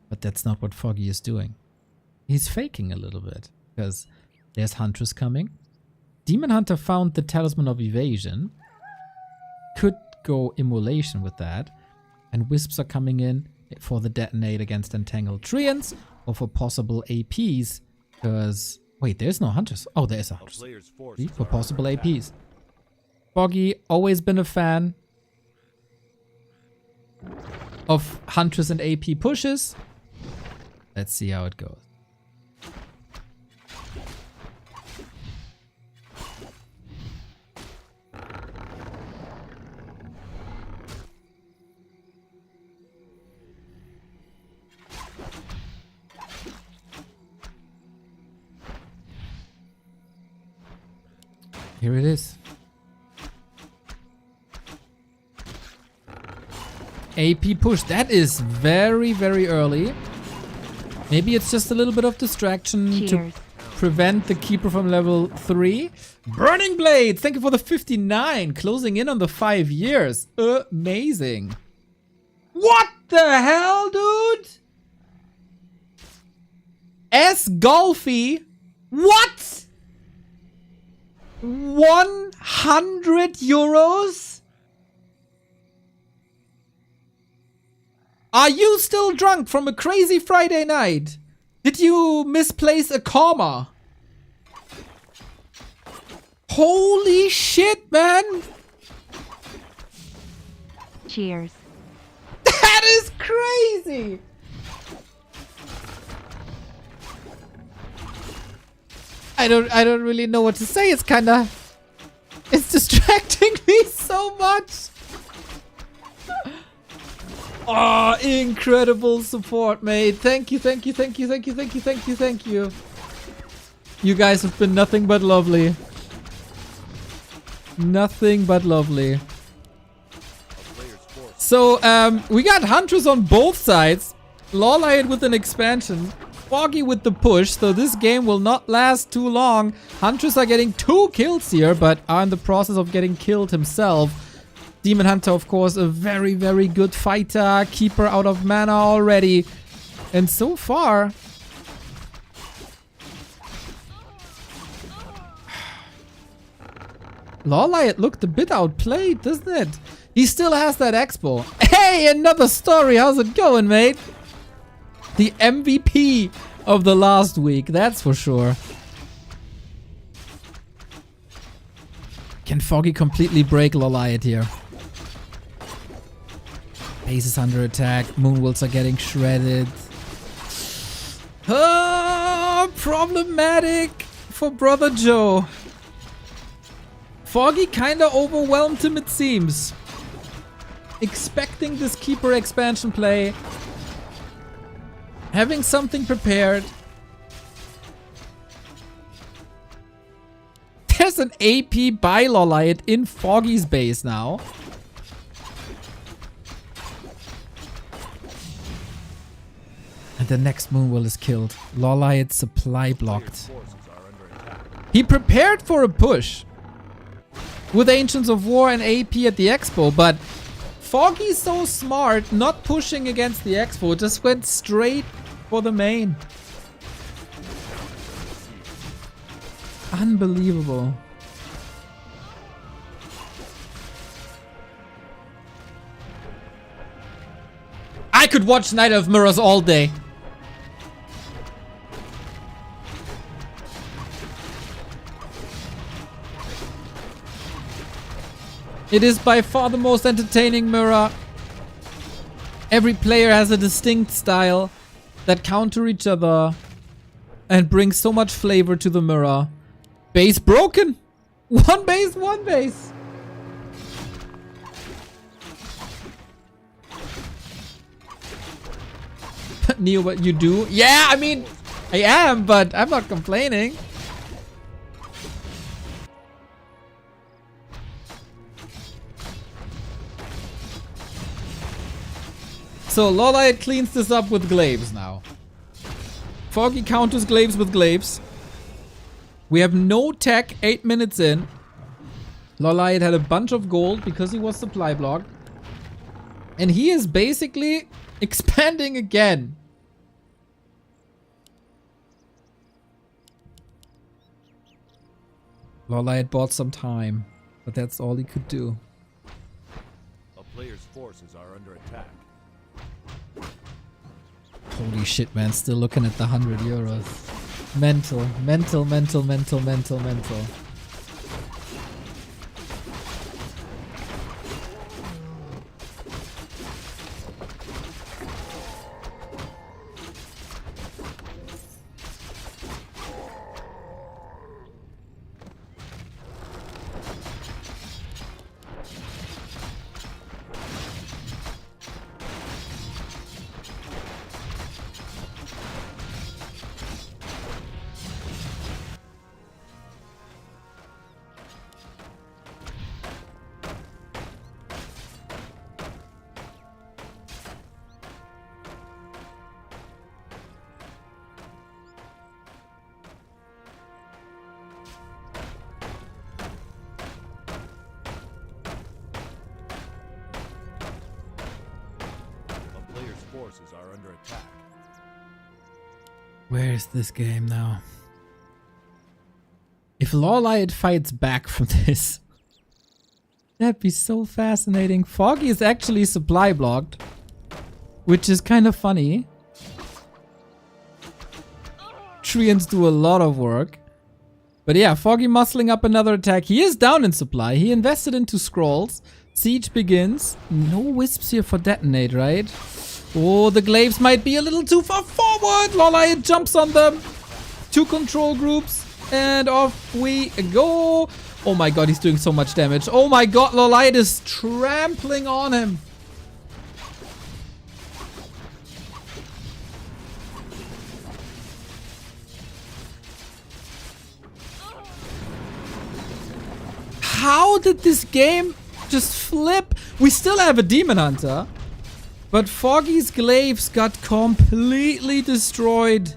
but that's not what Foggy is doing. He's faking a little bit, because there's Huntress coming. Demon Hunter found the Talisman of Evasion. Could go Immolation with that. And Wisps are coming in for the Detonate against Entangled Treants, or for possible APs, because... Wait, there's no Huntress. Oh, there is a Huntress. See, for possible APs. Foggy, always been a fan of Huntress and AP pushes. Let's see how it goes. Here it is. AP push. That is very, very early. Maybe it's just a little bit of distraction to prevent the Keeper from level 3. Burning Blade! Thank you for the 59. Closing in on the 5 years. Amazing. What the hell, dude? S. Golfy? What? 100 euros? Are you still drunk from a crazy Friday night? Did you misplace a comma? Holy shit, man! Cheers. That is crazy! I don't really know what to say. It's distracting me so much. Oh, incredible support, mate. Thank you. You guys have been nothing but lovely. Nothing but lovely. So, we got Huntress on both sides. LawLiet with an expansion. Foggy with the push, so this game will not last too long. Huntress are getting 2 kills here, but are in the process of getting killed himself. Demon Hunter, of course, a very, very good fighter. Keeper out of mana already. And so far... LawLiet looked a bit outplayed, doesn't it? He still has that expo. Hey, another story. How's it going, mate? The MVP of the last week, that's for sure. Can Foggy completely break LawLiet here? Base is under attack. Moonwolves are getting shredded. Problematic for Brother Joe. Foggy kinda overwhelmed him, it seems. Expecting this Keeper expansion play. Having something prepared. There's an AP by LawLiet in Foggy's base now. And the next Moonwell is killed. LawLiet supply blocked. He prepared for a push. With Ancients of War and AP at the Expo, but Foggy's so smart, not pushing against the Expo, just went straight for the main. Unbelievable. I could watch Night of Mirrors all day. It is by far the most entertaining mirror. Every player has a distinct style that counter each other and bring so much flavor to the mirror. Base broken. One base. Neo, what you do? Yeah, I mean, I am, but I'm not complaining. So LawLiet cleans this up with glaives now. Foggy counters glaives with glaives. We have no tech 8 minutes in. LawLiet had a bunch of gold because he was supply blocked. And he is basically expanding again. LawLiet bought some time, but that's all he could do. A player's forces are under attack. Holy shit, man. Still looking at the 100 euros. Mental. Forces are under attack. Where is this game now? If LawLiet fights back from this, that'd be so fascinating. Foggy is actually supply blocked, which is kind of funny. Treants do a lot of work. But yeah, Foggy muscling up another attack. He is down in supply. He invested into scrolls. Siege begins. No wisps here for detonate, right? Oh, the glaives might be a little too far forward. LawLiet jumps on them. 2 control groups. And off we go. Oh my god, he's doing so much damage. Oh my god, LawLiet is trampling on him. How did this game just flip? We still have a Demon Hunter, but Foggy's glaives got completely destroyed.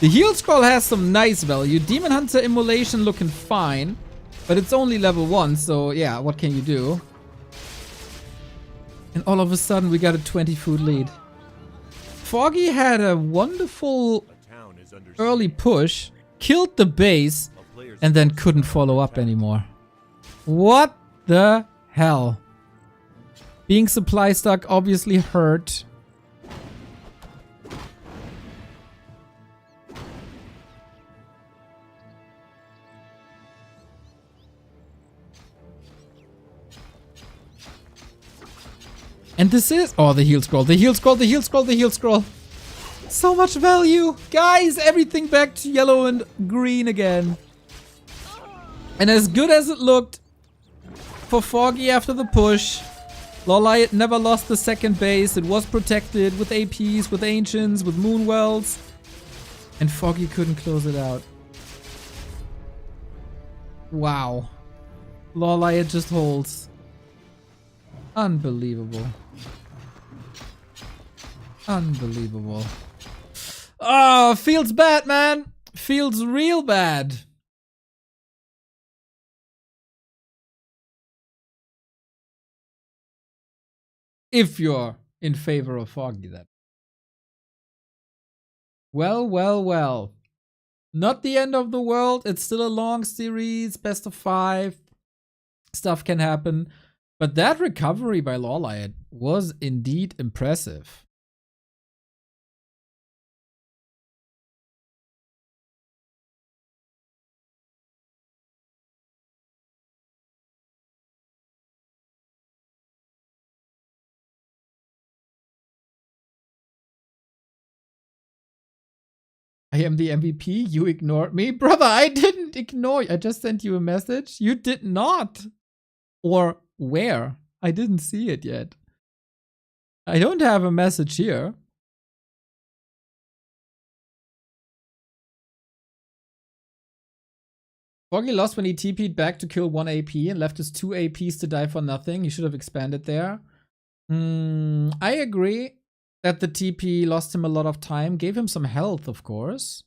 The heal scroll has some nice value. Demon Hunter immolation looking fine, but it's only level 1, so yeah, what can you do? And all of a sudden we got a 20 food lead. Foggy had a wonderful early push, killed the base, and then couldn't follow up anymore. What the hell? Being supply stuck obviously hurt. And this is... Oh, the heal scroll, the heal scroll, the heal scroll, the heal scroll. So much value. Guys, everything back to yellow and green again. And as good as it looked for Foggy after the push, LawLiet never lost the second base. It was protected with APs, with Ancients, with Moonwells. And Foggy couldn't close it out. Wow. LawLiet just holds. Unbelievable. Unbelievable. Oh, feels bad, man. Feels real bad. If you're in favor of Foggy, then. Well, well, well. Not the end of the world. It's still a long series, best of 5. Stuff can happen. But that recovery by LawLiet was indeed impressive. I am the MVP. You ignored me. Brother, I didn't ignore you. I just sent you a message. You did not. Or where? I didn't see it yet. I don't have a message here. Foggy lost when he TP'd back to kill 1 AP and left his 2 APs to die for nothing. He should have expanded there. I agree that the TP lost him a lot of time. Gave him some health, of course.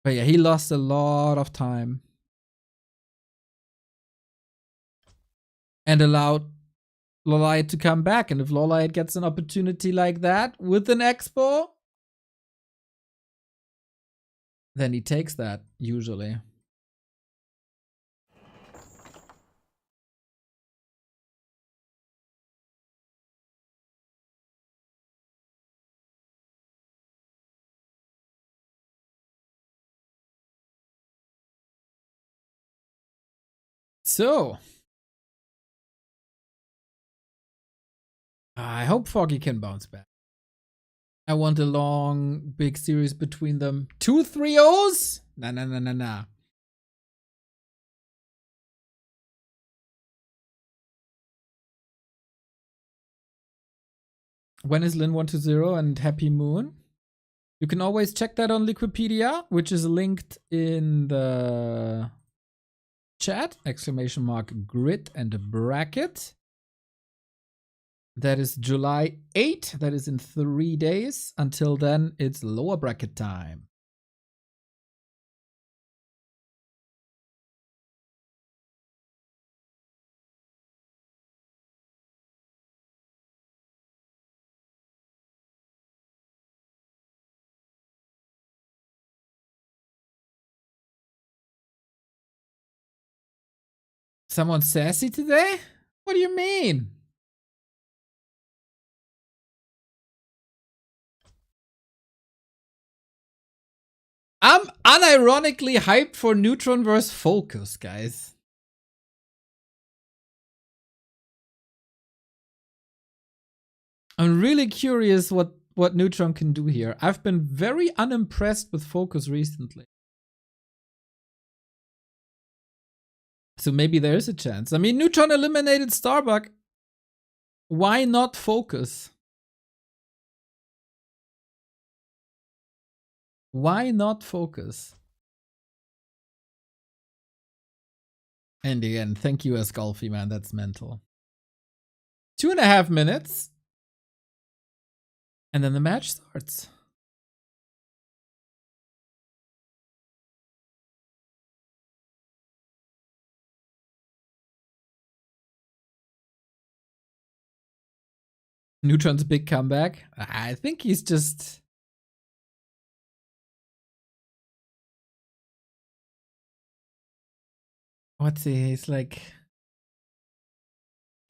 But yeah, he lost a lot of time. And allowed LawLiet to come back. And if LawLiet gets an opportunity like that with an Expo, then he takes that, usually. So, I hope Foggy can bounce back. I want a long, big series between them. 2 3-0s? Nah, nah, nah, nah, nah. When is Lin 120 and Happy Moon? You can always check that on Liquipedia, which is linked in the chat. Exclamation mark grid and a bracket. That is July 8. That is in 3 days. Until then, it's lower bracket time. Someone sassy today? What do you mean? I'm unironically hyped for Neutron vs. FoCuS, guys. I'm really curious what Neutron can do here. I've been very unimpressed with FoCuS recently. So maybe there is a chance. I mean, Neutron eliminated Starbuck. Why not FoCuS? Why not FoCuS? And again, thank you, Golfy, man. That's mental. 2.5 minutes. And then the match starts. Neutron's big comeback. I think he's just... What's he? He's like...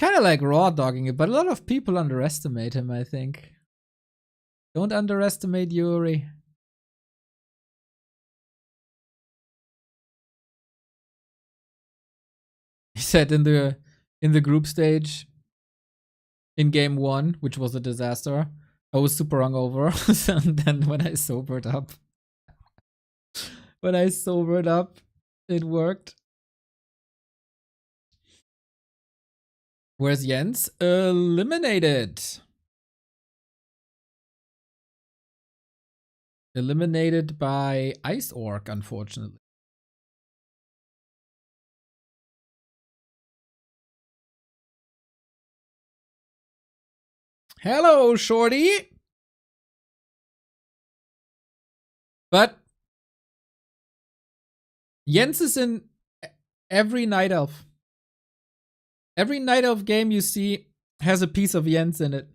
kind of like raw dogging it, but a lot of people underestimate him, I think. Don't underestimate Yuri. He said in the group stage in game 1, which was a disaster, I was super hungover. And then when I sobered up, it worked. Where's Jens? Eliminated. Eliminated by Ice Orc, unfortunately. Hello, Shorty! But Jens is in every Night Elf. Every Night Elf game you see has a piece of Jens in it.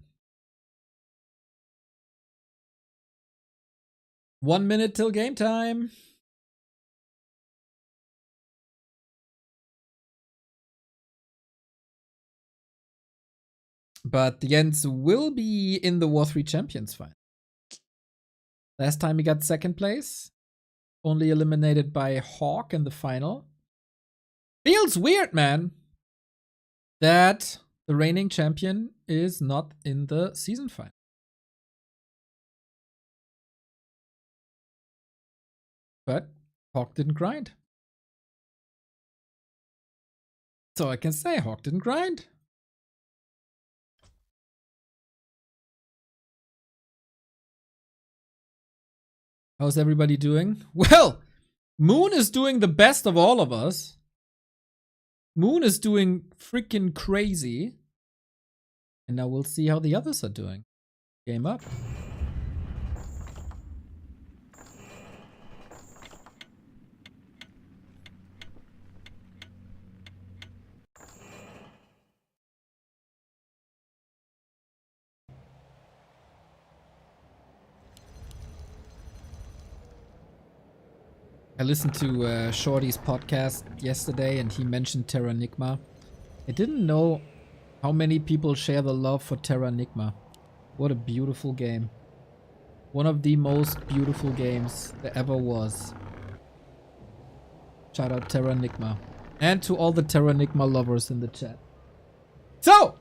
1 minute till game time. But Jens will be in the War 3 Champions final. Last time he got second place. Only eliminated by Hawk in the final. Feels weird, man, that the reigning champion is not in the season final. But Hawk didn't grind. So I can say Hawk didn't grind. How's everybody doing? Well, Moon is doing the best of all of us. Moon is doing freaking crazy. And now we'll see how the others are doing. Game up. I listened to Shorty's podcast yesterday and he mentioned Terranigma. I didn't know how many people share the love for Terranigma. What a beautiful game. One of the most beautiful games there ever was. Shout out Terranigma. And to all the Terranigma lovers in the chat. So!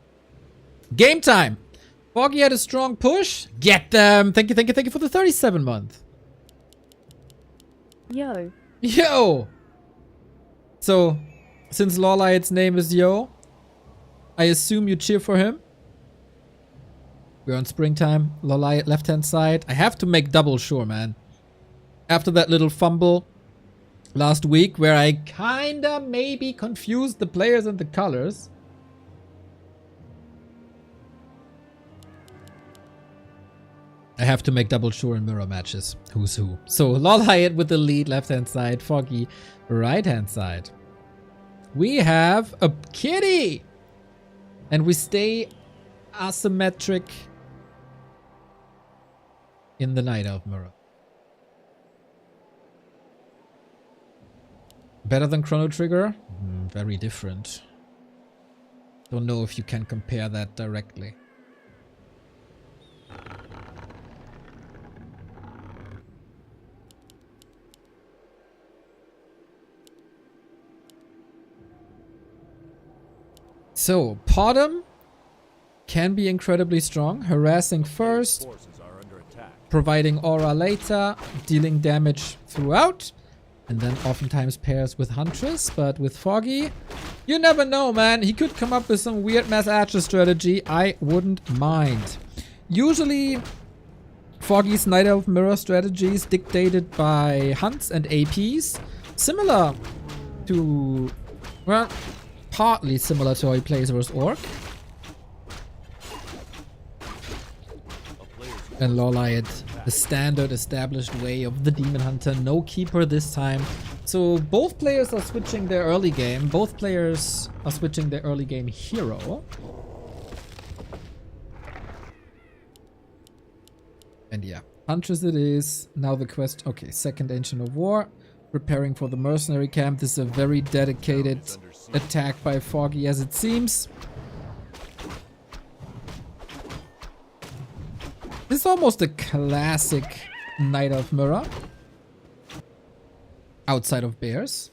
Game time! Foggy had a strong push. Get them! Thank you for the 37 month. Yo. Yo! So, since LawLiet's name is Yo, I assume you cheer for him. We're on springtime. LawLiet left hand side. I have to make double sure, man. After that little fumble last week where I kinda maybe confused the players and the colors. I have to make double sure in mirror matches. Who's who. So, LawLiet with the lead, left-hand side. Foggy, right-hand side. We have a kitty! And we stay asymmetric in the Night Elf mirror. Better than Chrono Trigger? Very different. Don't know if you can compare that directly. So, Podem can be incredibly strong. Harassing first, Forces are under attack. providing aura later, dealing damage throughout, and then oftentimes pairs with Huntress. But with Foggy, you never know, man. He could come up with some weird mass archer strategy. I wouldn't mind. Usually, Foggy's Night Elf mirror strategy is dictated by hunts and APs. Similar to, well, partly similar to how he plays versus Orc. And LawLiet, the standard established way of the Demon Hunter. No Keeper this time. So both players are switching their early game. Both players are switching their early game hero. And yeah, Huntress it is. Now the quest. Okay, second Ancient of War. Preparing for the mercenary camp. This is a very dedicated attack by Foggy, as it seems. This is almost a classic Night Elf mirror. Outside of bears.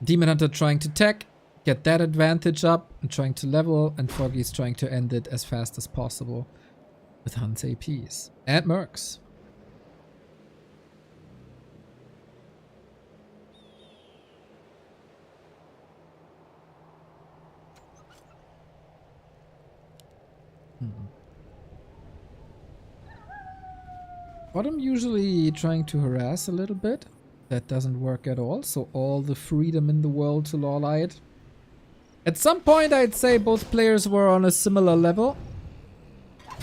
Demon Hunter trying to tech, get that advantage up, and trying to level, and Foggy's trying to end it as fast as possible with Hunt's APs. And Mercs. Bottom usually trying to harass a little bit. That doesn't work at all. So all the freedom in the world to LawLiet. At some point I'd say both players were on a similar level.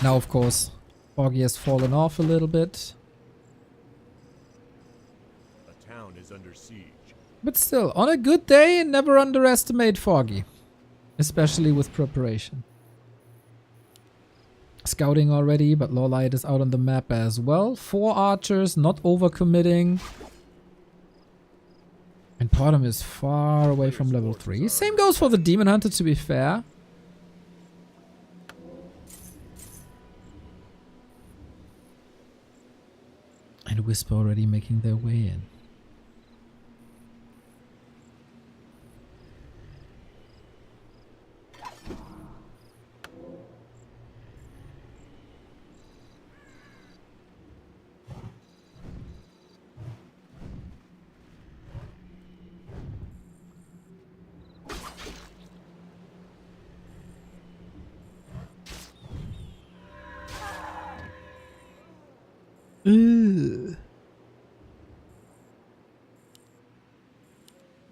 Now of course Foggy has fallen off a little bit. A town is under siege. But still, on a good day, never underestimate Foggy. Especially with preparation. Scouting already, but LawLiet is out on the map as well. 4 archers, not overcommitting. And Podem is far away from level 3. Same goes for the Demon Hunter, to be fair. And Whisper already making their way in.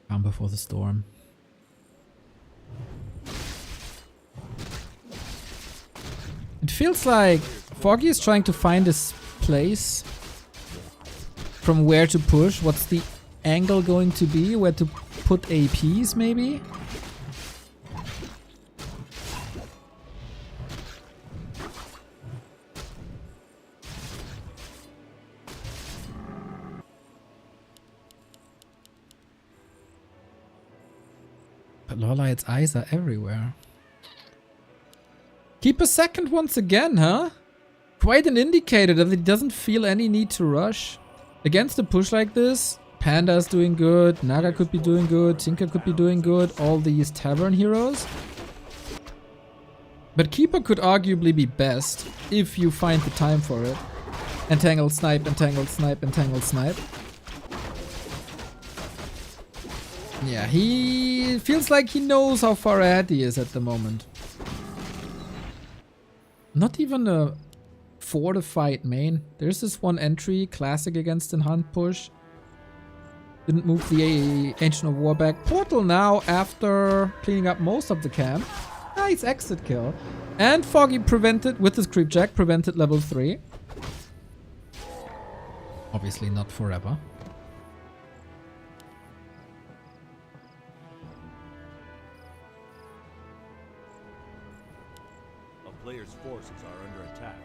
Calm before the storm. It feels like Foggy is trying to find his place from where to push. What's the angle going to be? Where to put APs maybe? But LawLiet's eyes are everywhere. Keep a second once again, huh? Quite an indicator that he doesn't feel any need to rush. Against a push like this, Panda is doing good, Naga could be doing good, Tinker could be doing good, all these Tavern heroes. But Keeper could arguably be best if you find the time for it. Entangle snipe, entangle snipe, entangle snipe. Yeah, he feels like he knows how far ahead he is at the moment. Not even a fortified main. There's this one entry, classic against an hunt push. Didn't move the Ancient of War back. Portal now after cleaning up most of the camp. Nice exit kill. And Foggy prevented, with his creep jack, prevented level 3. Obviously not forever. A player's forces are under attack.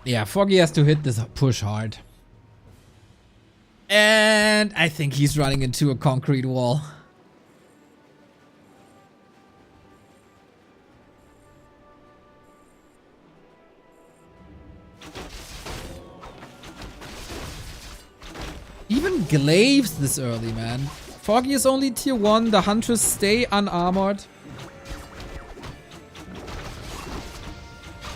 Yeah, Foggy has to hit this push hard. And I think he's running into a concrete wall. glaives this early, man. Foggy is only tier 1. The hunters stay unarmored.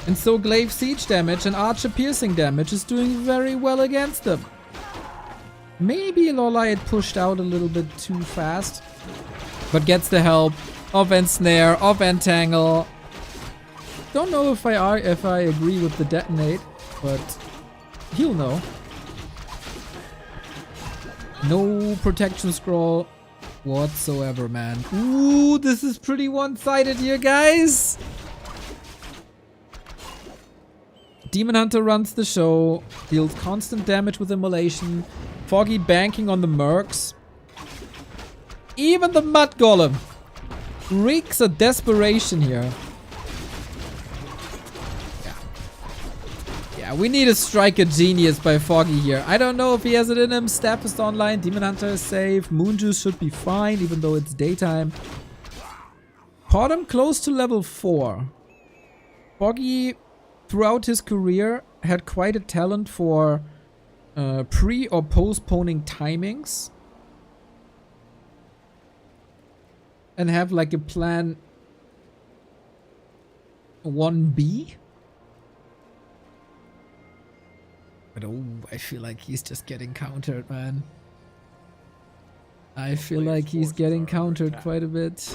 And so glaive siege damage and archer piercing damage is doing very well against them. Maybe LawLiet pushed out a little bit too fast. But gets the help of Ensnare, of Entangle. Don't know if I agree with the detonate, but he'll know. No protection scroll whatsoever, man. Ooh, this is pretty one-sided here, guys. Demon Hunter runs the show, deals constant damage with Immolation. Foggy banking on the mercs. Even the Mud Golem reeks of desperation here. Yeah, we need a Striker Genius by Foggy here. I don't know if he has it in him. Staff is online. Demon Hunter is safe. Moonjuice should be fine, even though it's daytime. Bottom close to level 4. Foggy, throughout his career, had quite a talent for pre- or postponing timings. And have like a plan 1B. But oh, I feel like he's just getting countered, man. I feel like he's getting countered quite a bit.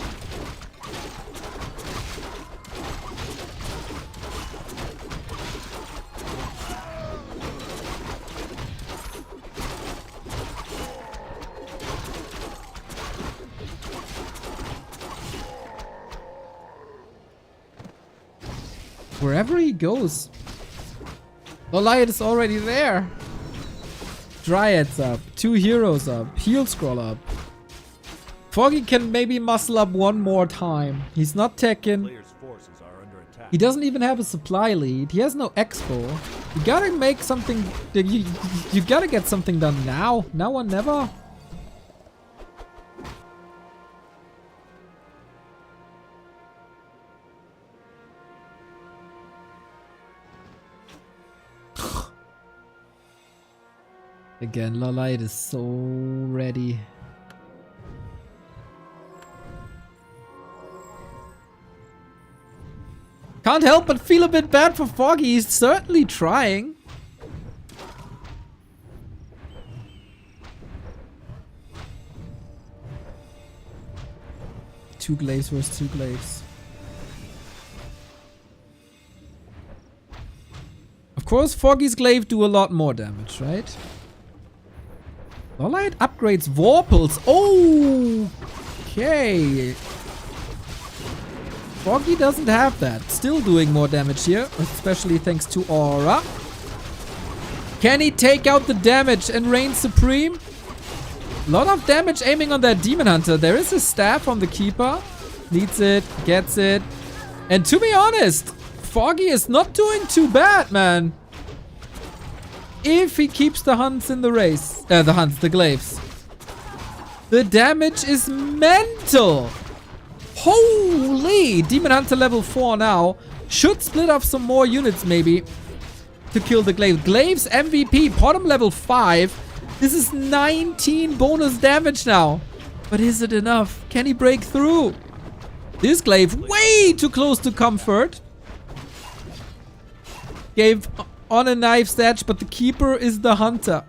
Wherever he goes, LawLiet is already there. Dryads up, 2 heroes up, heal scroll up. Foggy can maybe muscle up one more time. He's not Tekken. He doesn't even have a supply lead. He has no expo. You gotta make something. You gotta get something done now. Now or never. Again, LawLiet is so ready. Can't help but feel a bit bad for Foggy. He's certainly trying. Two glaives versus 2 glaives. Of course, Foggy's glaive do a lot more damage, right? LawLiet upgrades Vorpals. Oh, okay. Foggy doesn't have that. Still doing more damage here, especially thanks to Aura. Can he take out the damage and reign supreme? Lot of damage aiming on that Demon Hunter. There is a staff on the Keeper. Needs it, gets it. And to be honest, Foggy is not doing too bad, man. If he keeps the hunts in the race. The glaives. The damage is mental. Holy! Demon Hunter level 4 now. Should split off some more units maybe to kill the glaive. Glaives MVP, bottom level 5. This is 19 bonus damage now. But is it enough? Can he break through? This glaive way too close to comfort. Gave on a knife's edge, but the Keeper is the Hunter.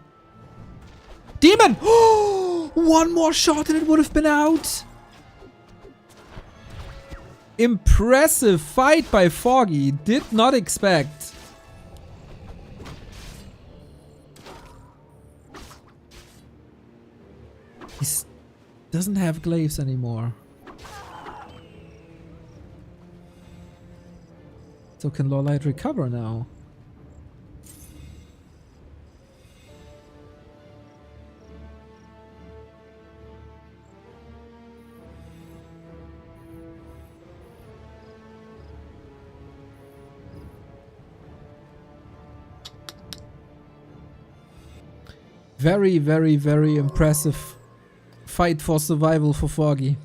Demon! Oh, one more shot and it would have been out. Impressive fight by Foggy. Did not expect. He doesn't have glaives anymore. So can LawLiet recover now? Very, very, very impressive fight for survival for Foggy.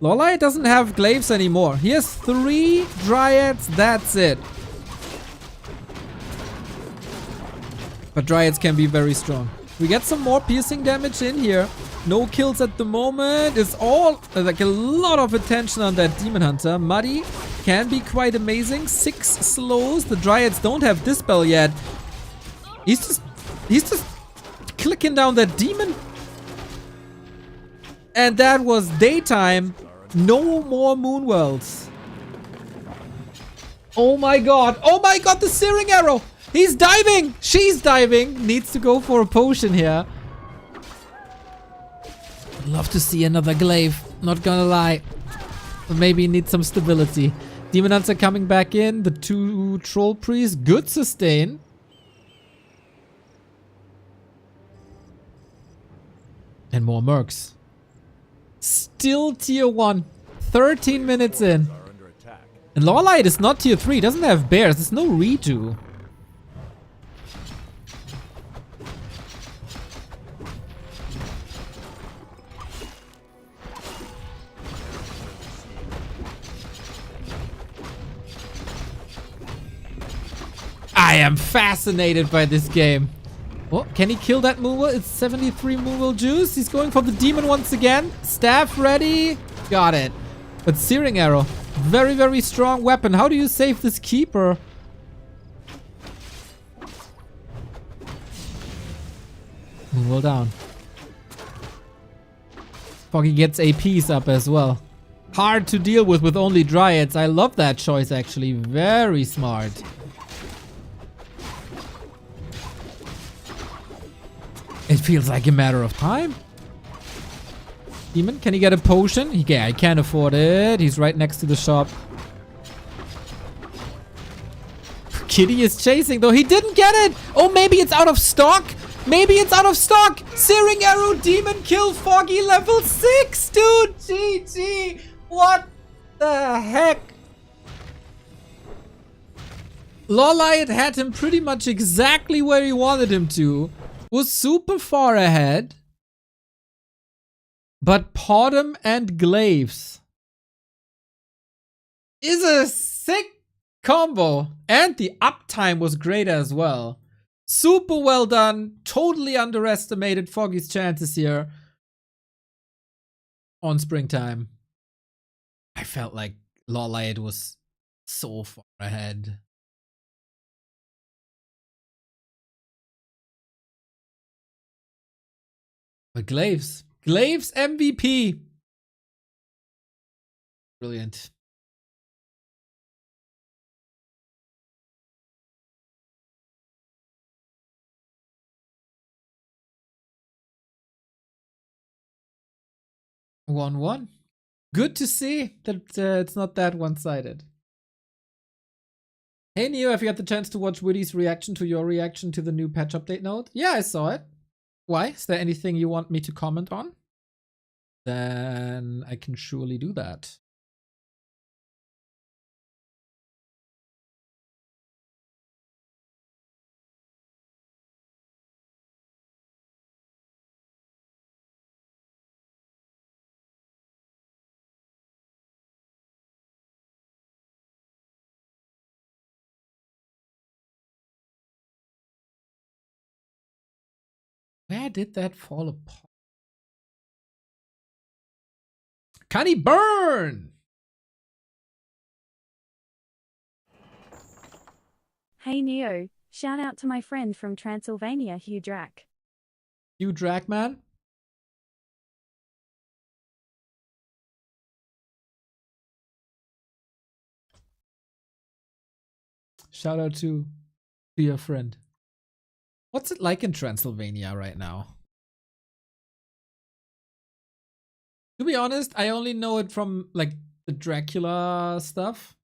LawLiet doesn't have glaives anymore. He has 3 Dryads, that's it. But Dryads can be very strong. We get some more piercing damage in here. No kills at the moment. It's all like a lot of attention on that Demon Hunter. Muddy can be quite amazing. 6 slows. The Dryads don't have Dispel yet. He's just clicking down that demon. And that was daytime. No more Moonworlds. Oh my god. Oh my god, the Searing Arrow. He's diving. She's diving. Needs to go for a potion here. I'd love to see another glaive. Not gonna lie. But maybe need some stability. Demon Hunter coming back in. The 2 Troll Priests. Good sustain. And more mercs. Still tier 1. 13 minutes in. And LawLiet is not tier 3. Doesn't have bears. There's no redo. I am fascinated by this game. Oh, can he kill that Moonwell? It's 73 Moonwell juice. He's going for the demon once again. Staff ready. Got it. But Searing Arrow. Very, very strong weapon. How do you save this Keeper? Moonwell down. Foggy gets APs up as well. Hard to deal with only Dryads. I love that choice actually. Very smart. It feels like a matter of time. Demon, can he get a potion? Yeah, I can't afford it. He's right next to the shop. Kitty is chasing though. He didn't get it. Oh, maybe it's out of stock. Maybe it's out of stock. Searing Arrow, Demon kill, Foggy level 6, dude. GG. What the heck? LawLiet had him pretty much exactly where he wanted him to. Was super far ahead. But Podem and Glaives is a sick combo. And the uptime was great as well. Super well done. Totally underestimated Foggy's chances here on Springtime. I felt like LawLiet was so far ahead. But Glaives MVP. Brilliant. One. Good to see that it's not that one-sided. Hey Neo, have you had the chance to watch Woody's reaction to your reaction to the new patch update note? Yeah, I saw it. Why? Is there anything you want me to comment on? Then I can surely do that. Where did that fall apart? Can he burn? Hey Neo, shout out to my friend from Transylvania, Hugh Drac. Hugh Drac, man. Shout out to your friend. What's it like in Transylvania right now? To be honest, I only know it from like the Dracula stuff.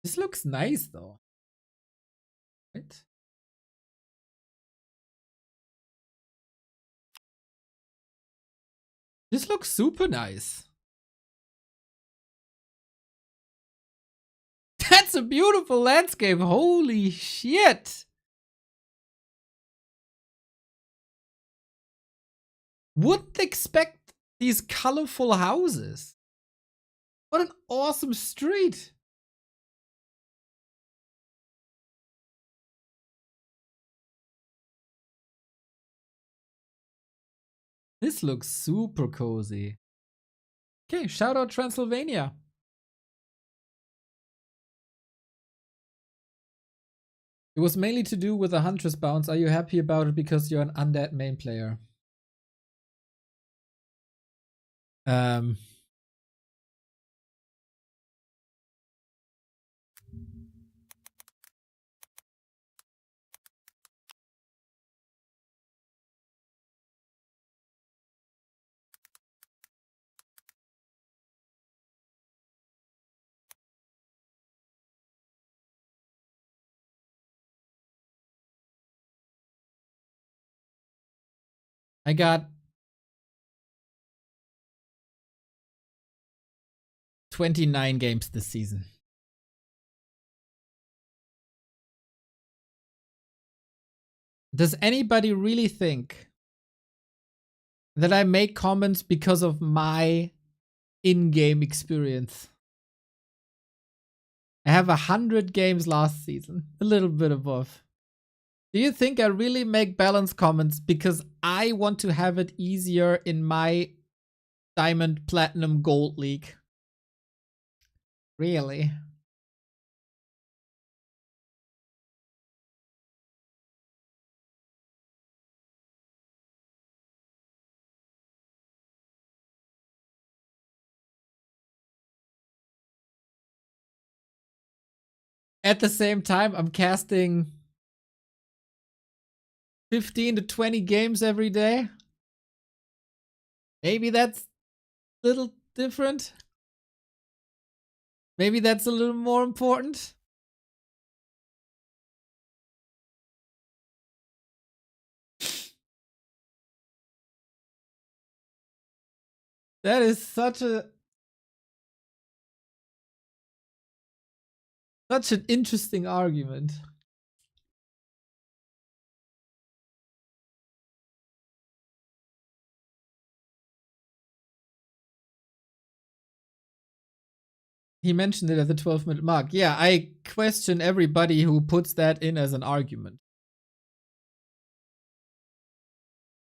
This looks nice though. Right? This looks super nice. That's a beautiful landscape. Holy shit. Wouldn't expect these colorful houses. What an awesome street. This looks super cozy. Okay, shout out Transylvania. It was mainly to do with the Huntress bounce. Are you happy about it because you're an undead main player? I got 29 games this season. Does anybody really think that I make comments because of my in-game experience? I have 100 games last season, a little bit above. Do you think I really make balanced comments because I want to have it easier in my Diamond, Platinum, Gold League? Really? At the same time, I'm casting 15 to 20 games every day. Maybe that's a little different. Maybe that's a little more important. That is such an interesting argument. He mentioned it at the 12-minute mark. Yeah, I question everybody who puts that in as an argument.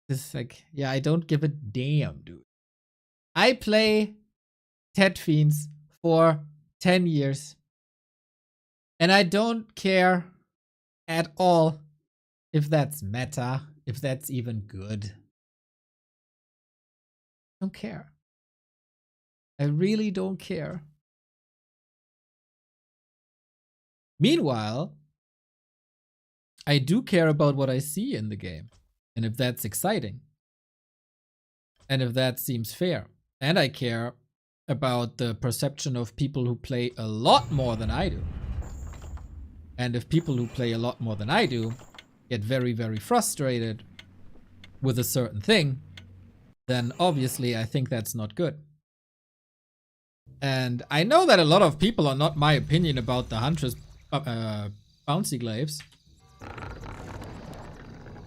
It's like, yeah, I don't give a damn, dude. I play Ted Fiends for 10 years. And I don't care at all if that's meta, if that's even good. I don't care. I really don't care. Meanwhile, I do care about what I see in the game. And if that's exciting. And if that seems fair. And I care about the perception of people who play a lot more than I do. And if people who play a lot more than I do get very, very frustrated with a certain thing, then obviously I think that's not good. And I know that a lot of people are not my opinion about the Huntress bouncy glaives.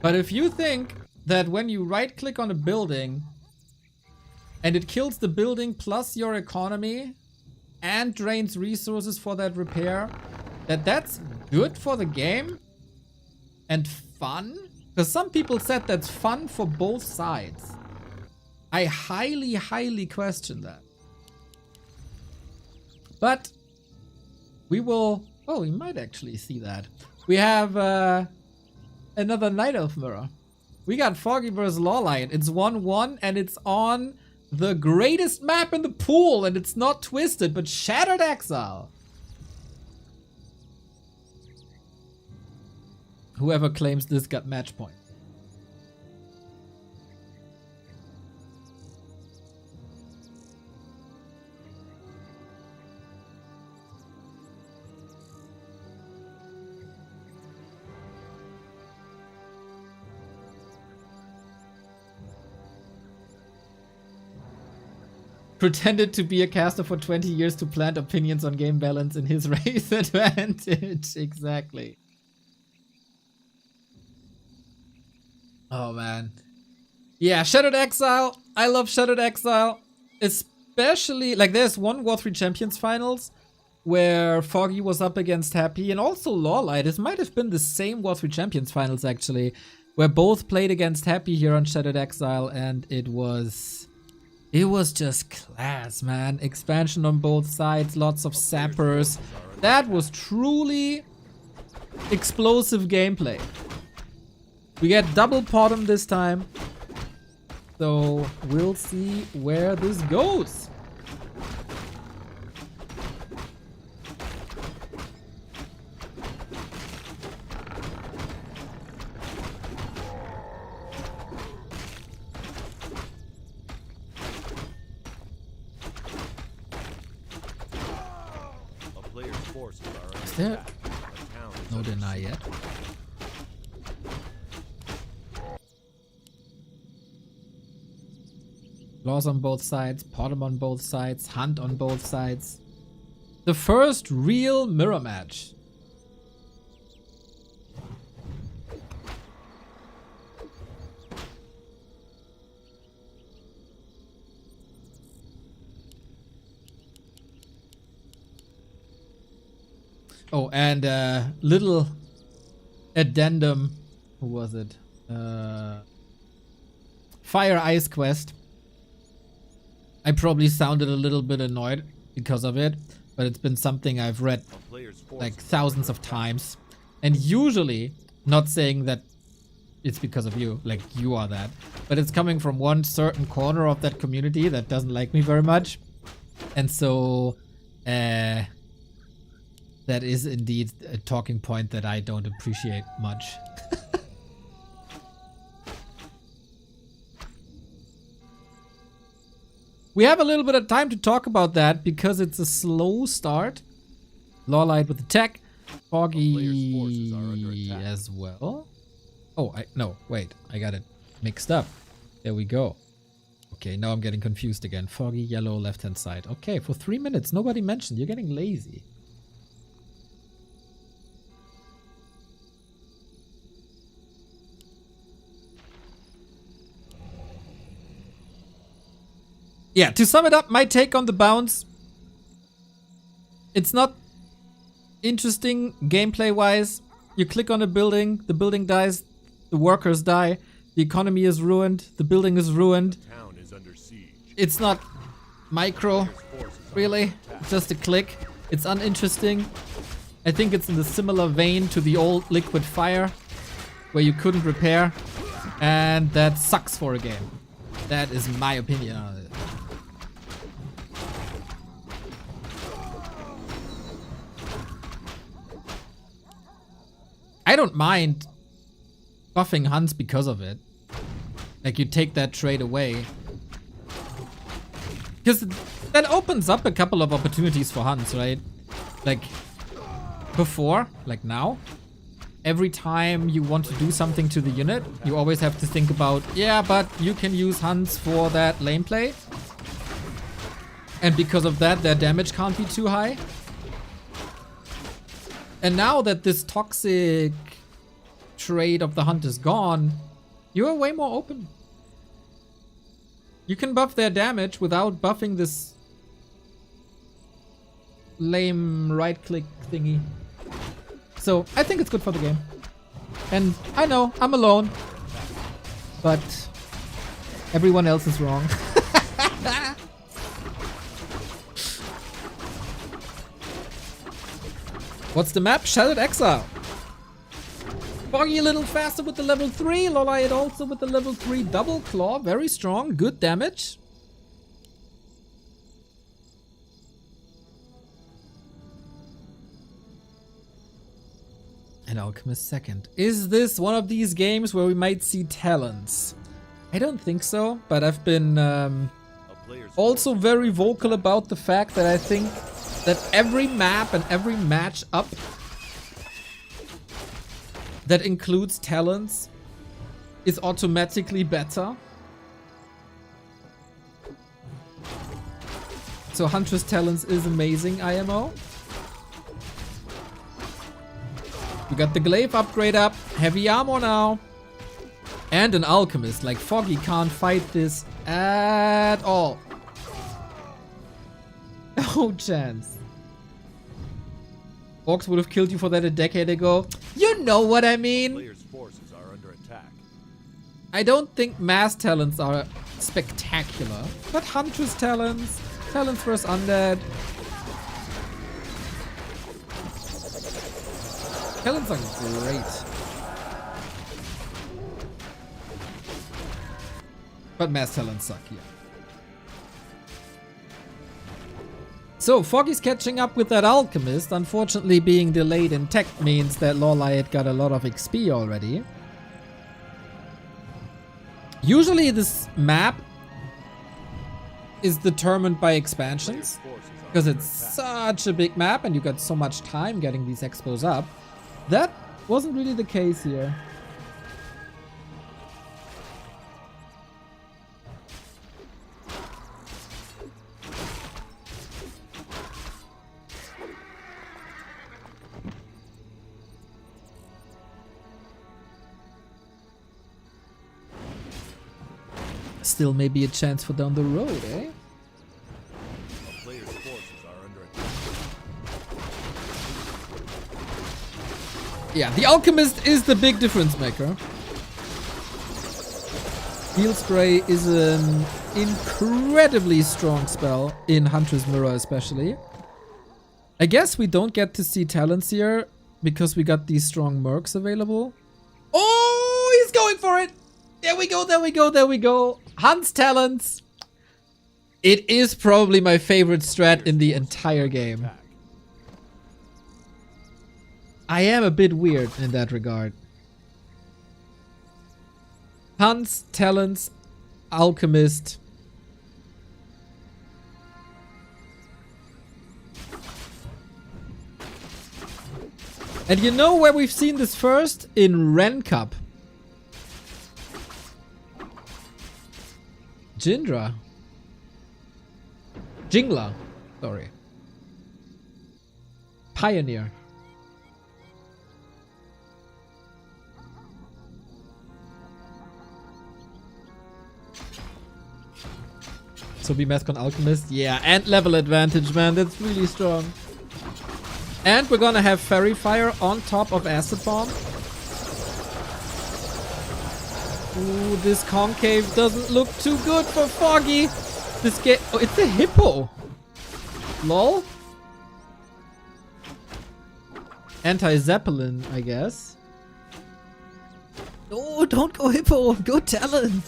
But if you think that when you right click on a building and it kills the building plus your economy and drains resources for that repair, that's good for the game and fun? Because some people said that's fun for both sides. I highly, highly question that. But we will... Oh, we might actually see that. We have another Night Elf mirror. We got Foggy vs. LawLiet. It's 1-1 and it's on the greatest map in the pool, and it's not Twisted, but Shattered Exile. Whoever claims this got match point. Pretended to be a caster for 20 years to plant opinions on game balance in his race advantage. Exactly. Oh man. Yeah, Shattered Exile. I love Shattered Exile. Especially, like, there's one War 3 Champions Finals where Foggy was up against Happy, and also LawLiet. This might have been the same War 3 Champions Finals, actually, where both played against Happy here on Shattered Exile, and it was just class, man. Expansion on both sides, lots of sappers. That was truly explosive gameplay. We get double bottom this time, so we'll see where this goes. Is there no deny yet? Claws on both sides, bottom on both sides, hunt on both sides. The first real mirror match. Oh, and little addendum. Who was it? Fire Ice Quest. I probably sounded a little bit annoyed because of it, but it's been something I've read like thousands of times. And usually, not saying that it's because of you, like you are that, but it's coming from one certain corner of that community that doesn't like me very much. And so, that is indeed a talking point that I don't appreciate much. We have a little bit of time to talk about that because it's a slow start. LawLiet with the tech. Foggy as well. Oh, no, wait. I got it mixed up. There we go. Okay, now I'm getting confused again. Foggy, yellow, left-hand side. Okay, for 3 minutes, nobody mentioned. You're getting lazy. Yeah, to sum it up, my take on the bounce. It's not interesting gameplay-wise. You click on a building, the building dies, the workers die, the economy is ruined, the building is ruined. Town is under siege. It's not micro, really. It's just a click. It's uninteresting. I think it's in a similar vein to the old Liquid Fire, where you couldn't repair, and that sucks for a game. That is my opinion on it. I don't mind buffing hunts because of it. Like, you take that trade away. Because that opens up a couple of opportunities for hunts, right? Like, before, like now, every time you want to do something to the unit, you always have to think about, yeah, but you can use hunts for that lane play. And because of that, their damage can't be too high. And now that this toxic trade of the hunt is gone, you are way more open. You can buff their damage without buffing this lame right-click thingy. So I think it's good for the game. And I know, I'm alone. But everyone else is wrong. What's the map? Shattered Exile. Foggy a little faster with the level 3. LawLiet also with the level 3 double claw. Very strong. Good damage. And Alchemist second. Is this one of these games where we might see talents? I don't think so, but I've been also very vocal about the fact that I think that every map and every match up that includes talents is automatically better. So Huntress Talents is amazing, IMO. We got the Glaive upgrade up, heavy armor now. And an Alchemist, like Foggy can't fight this at all. No chance. Orcs would have killed you for that a decade ago. You know what I mean. Players' forces are under attack. I don't think mass talents are spectacular, but Huntress talents, talents versus undead. Talents are great. But mass talents suck, yeah. So, Foggy's catching up with that alchemist. Unfortunately, being delayed in tech means that LawLiet got a lot of XP already. Usually this map is determined by expansions, because it's such a big map and you got so much time getting these expos up. That wasn't really the case here. Still maybe a chance for down the road, eh? A player's forces are under attack. Yeah, the alchemist is the big difference maker. Heal Spray is an incredibly strong spell in Huntress Mirror especially. I guess we don't get to see talents here because we got these strong mercs available. Oh, he's going for it! There we go, there we go, there we go. Hunt's talents. It is probably my favorite strat in the entire game. I am a bit weird in that regard. Hunt's talents, alchemist. And you know where we've seen this first? In Ren Cup. Jindra. Jingla. Sorry. Pioneer. So be Mathcon Alchemist. Yeah, and level advantage, man. That's really strong. And we're gonna have Fairy Fire on top of Acid Bomb. Ooh, this concave doesn't look too good for Foggy. This game. Oh, it's a hippo. Lol. Anti-Zeppelin, I guess. Oh, don't go hippo. Go Talon.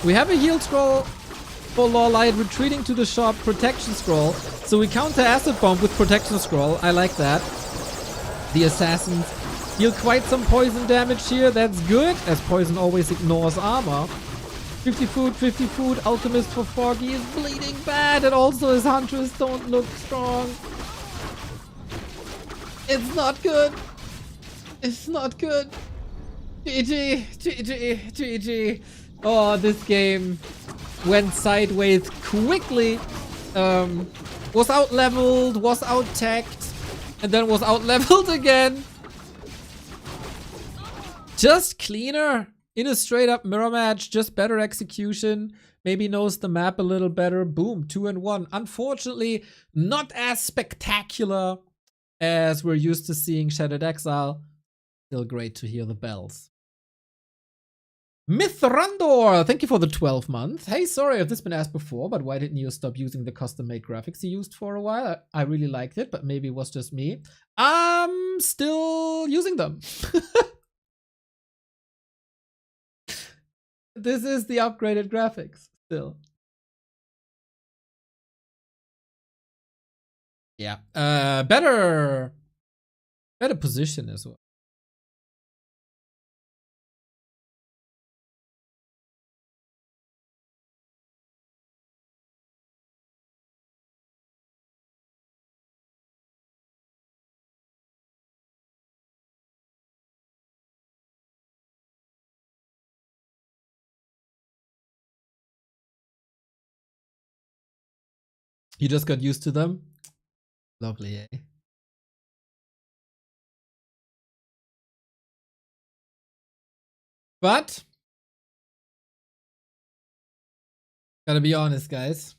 We have a heal scroll for LawLiet retreating to the shop, protection scroll. So we counter Acid Bomb with protection scroll. I like that. The assassins deal quite some poison damage here. That's good, as poison always ignores armor. 50 food, alchemist for Foggy is bleeding bad, and also his Huntress don't look strong. It's not good. It's not good. GG, GG, GG. Oh, this game went sideways quickly. Was out-leveled, was out-teched, and then was out-leveled again. Just cleaner in a straight-up mirror match, just better execution. Maybe knows the map a little better. Boom, 2-1. Unfortunately, not as spectacular as we're used to seeing Shattered Exile. Still great to hear the bells. Mithrandor, thank you for the 12 month. Hey, sorry if this has been asked before, but why didn't you stop using the custom-made graphics you used for a while? I really liked it, but maybe it was just me. I'm still using them. This is the upgraded graphics still. Yeah. Better position as well. You just got used to them? Lovely, eh? But gotta be honest, guys.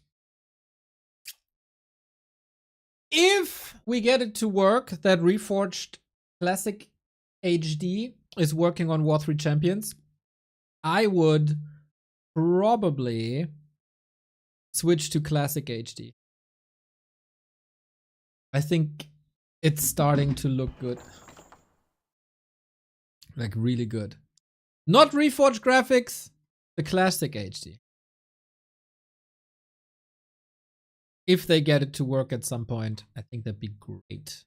If we get it to work, that Reforged Classic HD is working on War 3 Champions, I would probably switch to Classic HD. I think it's starting to look good. Like, really good. Not Reforged graphics, the Classic HD. If they get it to work at some point, I think that'd be great.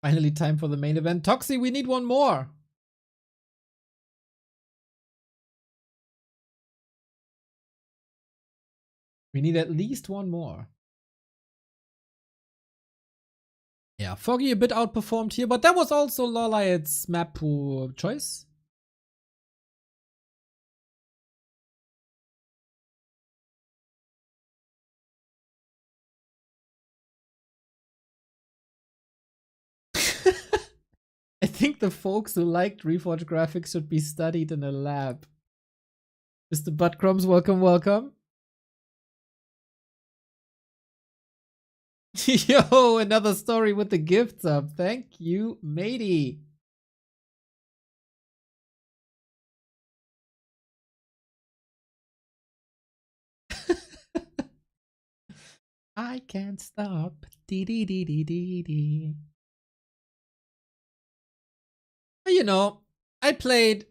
Finally, time for the main event. Toxie, we need one more. We need at least one more. Yeah, Foggy a bit outperformed here, but that was also LawLiet's map pool choice. I think the folks who liked Reforged graphics should be studied in a lab. Mr. Buttcrumbs, welcome, welcome. Yo, another story with the gifts up. Thank you, matey. I can't stop. Dee dee dee dee dee dee. You know, I played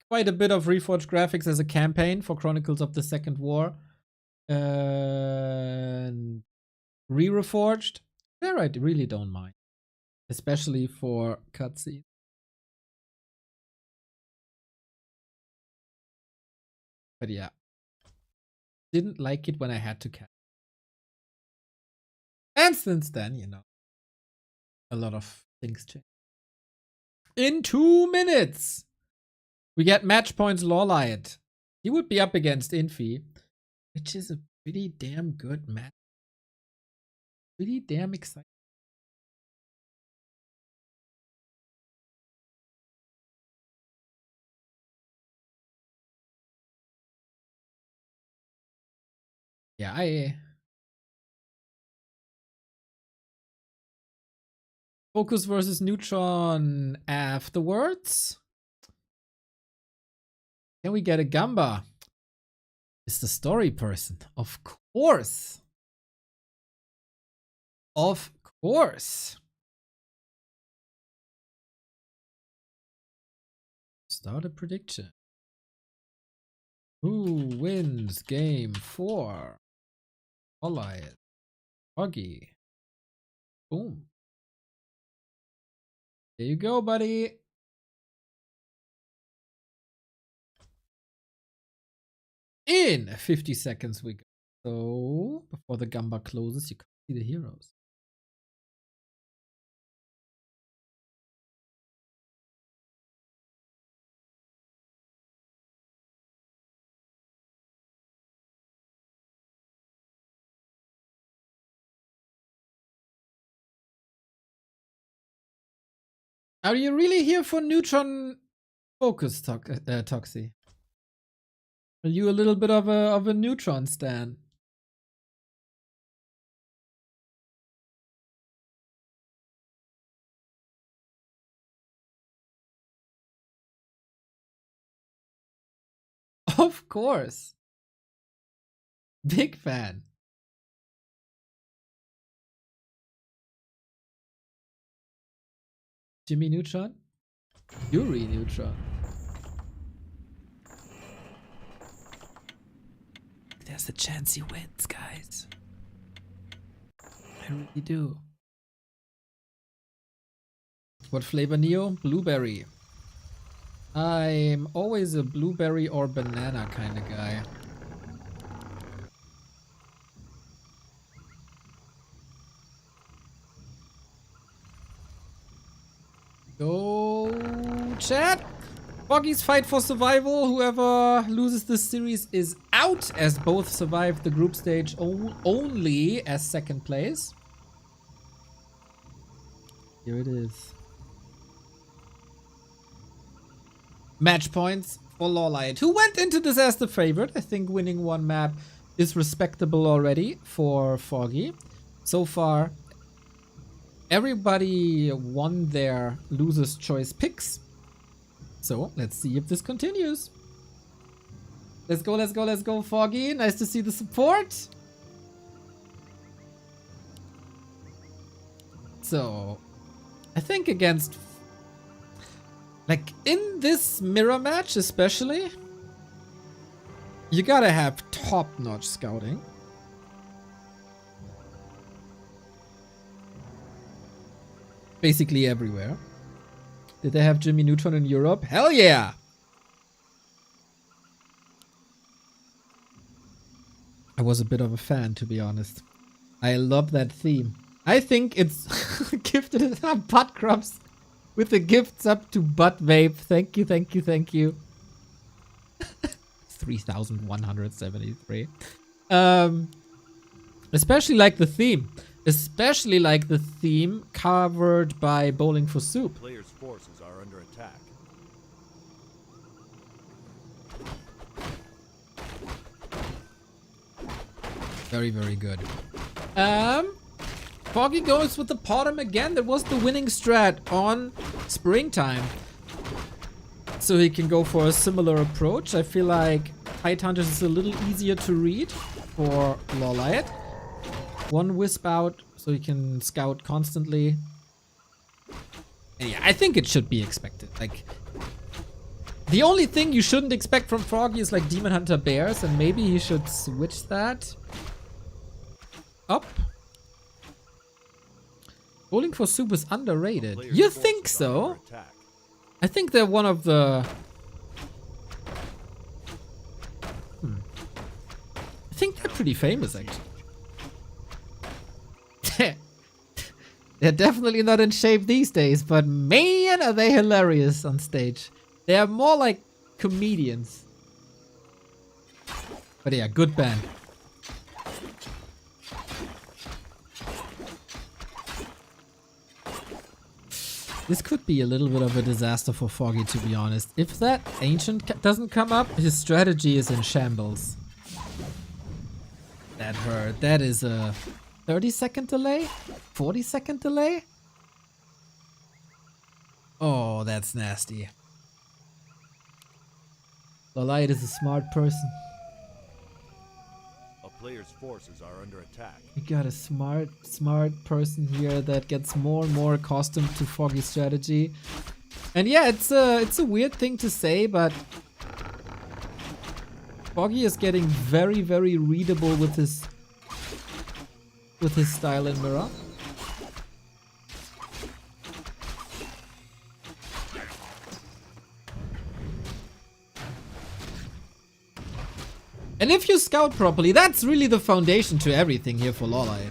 quite a bit of Reforged graphics as a campaign for Chronicles of the Second War. And Reforged. There I really don't mind. Especially for cutscenes. But yeah. Didn't like it when I had to cast. And since then, you know, a lot of things change. In 2 minutes, we get match points LawLiet. He would be up against Infi, which is a pretty damn good match. Pretty damn exciting. Yeah, FoCuS versus Neutron afterwards. Can we get a Gamba? It's the story person. Of course. Of course. Start a prediction. Who wins game 4? LawLiet. Foggy. Boom. There you go, buddy. In 50 seconds we go. So, before the Gamba closes, you can see the heroes. Are you really here for Neutron FoCuS, Toxie? Are you a little bit of a Neutron stan? Of course. Big fan. Jimmy Neutron? Yuri Neutron. There's a chance he wins, guys. I really do. What flavor, Neo? Blueberry. I'm always a blueberry or banana kind of guy. Go chat. Foggy's fight for survival. Whoever loses this series is out, as both survived the group stage only as second place. Here it is. Match points for LawLiet, who went into this as the favorite. I think winning one map is respectable already for Foggy. So far, everybody won their loser's choice picks. So let's see if this continues. Let's go, let's go, let's go, Foggy. Nice to see the support. So, I think against, like, in this mirror match especially, you gotta have top-notch scouting. Basically everywhere. Did they have Jimmy Neutron in Europe? Hell yeah! I was a bit of a fan, to be honest. I love that theme. I think it's gifted butt crops with the gifts up to butt vape. Thank you, thank you, thank you. 3,173. Especially like the theme. Especially like the theme covered by Bowling for Soup. Players' forces are under attack. Very, very good. Foggy goes with the bottom again. That was the winning strat on Springtime. So he can go for a similar approach. I feel like Hunters is a little easier to read for LawLiet. One wisp out so he can scout constantly. And yeah, I think it should be expected. Like, the only thing you shouldn't expect from Foggy is like Demon Hunter Bears, and maybe he should switch that up. Bowling for Soup is underrated. Players' You forces think are so? under attack. I think they're one of the... I think they're pretty famous, actually. They're definitely not in shape these days, but man, are they hilarious on stage. They are more like comedians. But yeah, good band. This could be a little bit of a disaster for Foggy, to be honest. If that Ancient doesn't come up, his strategy is in shambles. That hurt. That is a 30-second delay? 40-second delay? Oh, that's nasty. LawLiet is a smart person. A player's forces are under attack. You got a smart person here that gets more and more accustomed to Foggy's strategy. And yeah, it's a weird thing to say, but Foggy is getting very, very readable with his style in mirror. And if you scout properly, that's really the foundation to everything here for LawLiet.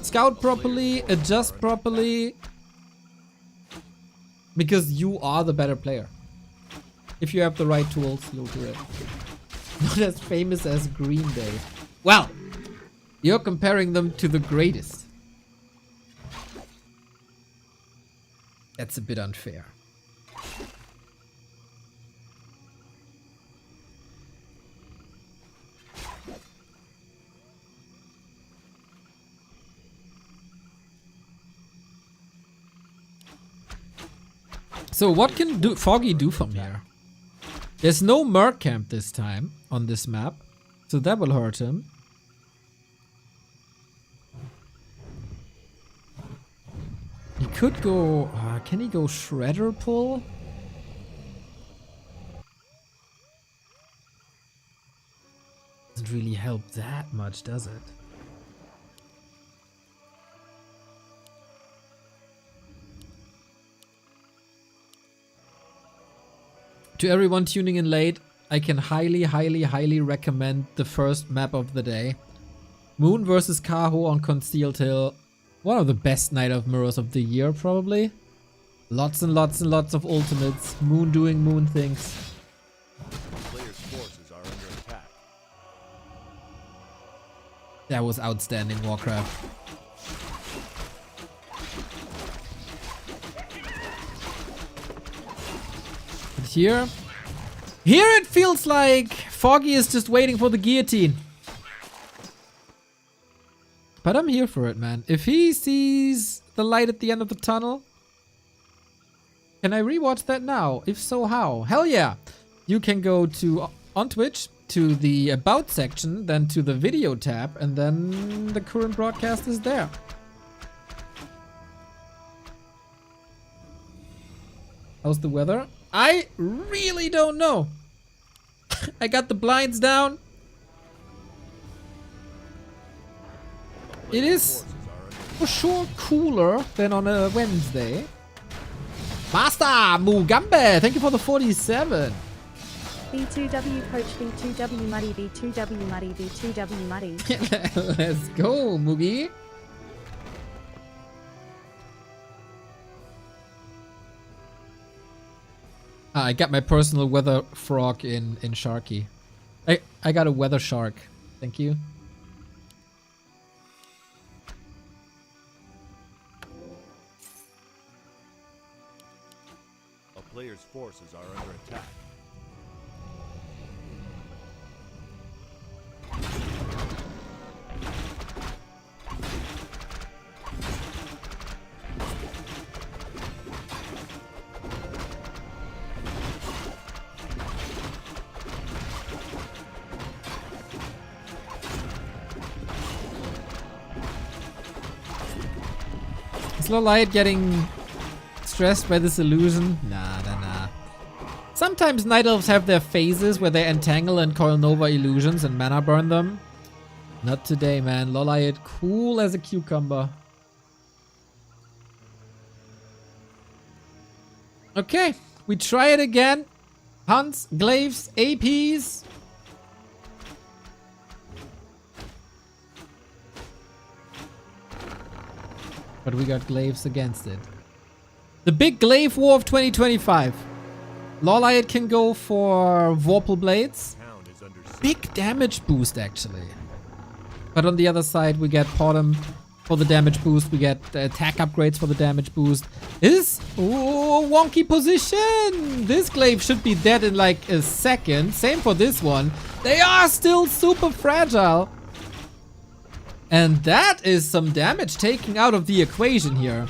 Scout properly, adjust properly, because you are the better player. If you have the right tools, you'll do it. Not as famous as Green Day. Well, you're comparing them to the greatest. That's a bit unfair. So what can Foggy do from here? There's no Merc camp this time on this map, so that will hurt him. He could go... can he go Shredder pull? Doesn't really help that much, does it? To everyone tuning in late, I can highly, highly, highly recommend the first map of the day. Moon versus Kaho on Concealed Hill. One of the best Night of Mirrors of the year, probably. Lots and lots and lots of ultimates. Moon doing Moon things. Players' forces are under attack. That was outstanding, Warcraft. But here, Here it feels like Foggy is just waiting for the guillotine. But I'm here for it, man. If he sees the light at the end of the tunnel, can I rewatch that now? If so, how? Hell yeah! You can go to on Twitch to the About section, then to the Video tab, and then the current broadcast is there. How's the weather? I really don't know. I got the blinds down. It is for sure cooler than on a Wednesday. Master Mugambe, thank you for the 47. B2W coach, B2W muddy, B2W muddy, B2W muddy. Let's go, Mugi. I got my personal weather frog in Sharky. I got a weather shark. Thank you. A player's forces are under attack. Is LawLiet getting stressed by this illusion? Nah. Sometimes Night Elves have their phases where they entangle and coil Nova illusions and mana burn them. Not today, man. LawLiet cool as a cucumber. Okay, we try it again. Hunts, glaives, APs. But we got glaives against it. The big glaive war of 2025. LawLiet can go for Vorpal Blades. Town is under siege. Big damage boost, actually. But on the other side, we get Potom for the damage boost. We get attack upgrades for the damage boost. This wonky position. This glaive should be dead in like a second. Same for this one. They are still super fragile. And that is some damage taken out of the equation here.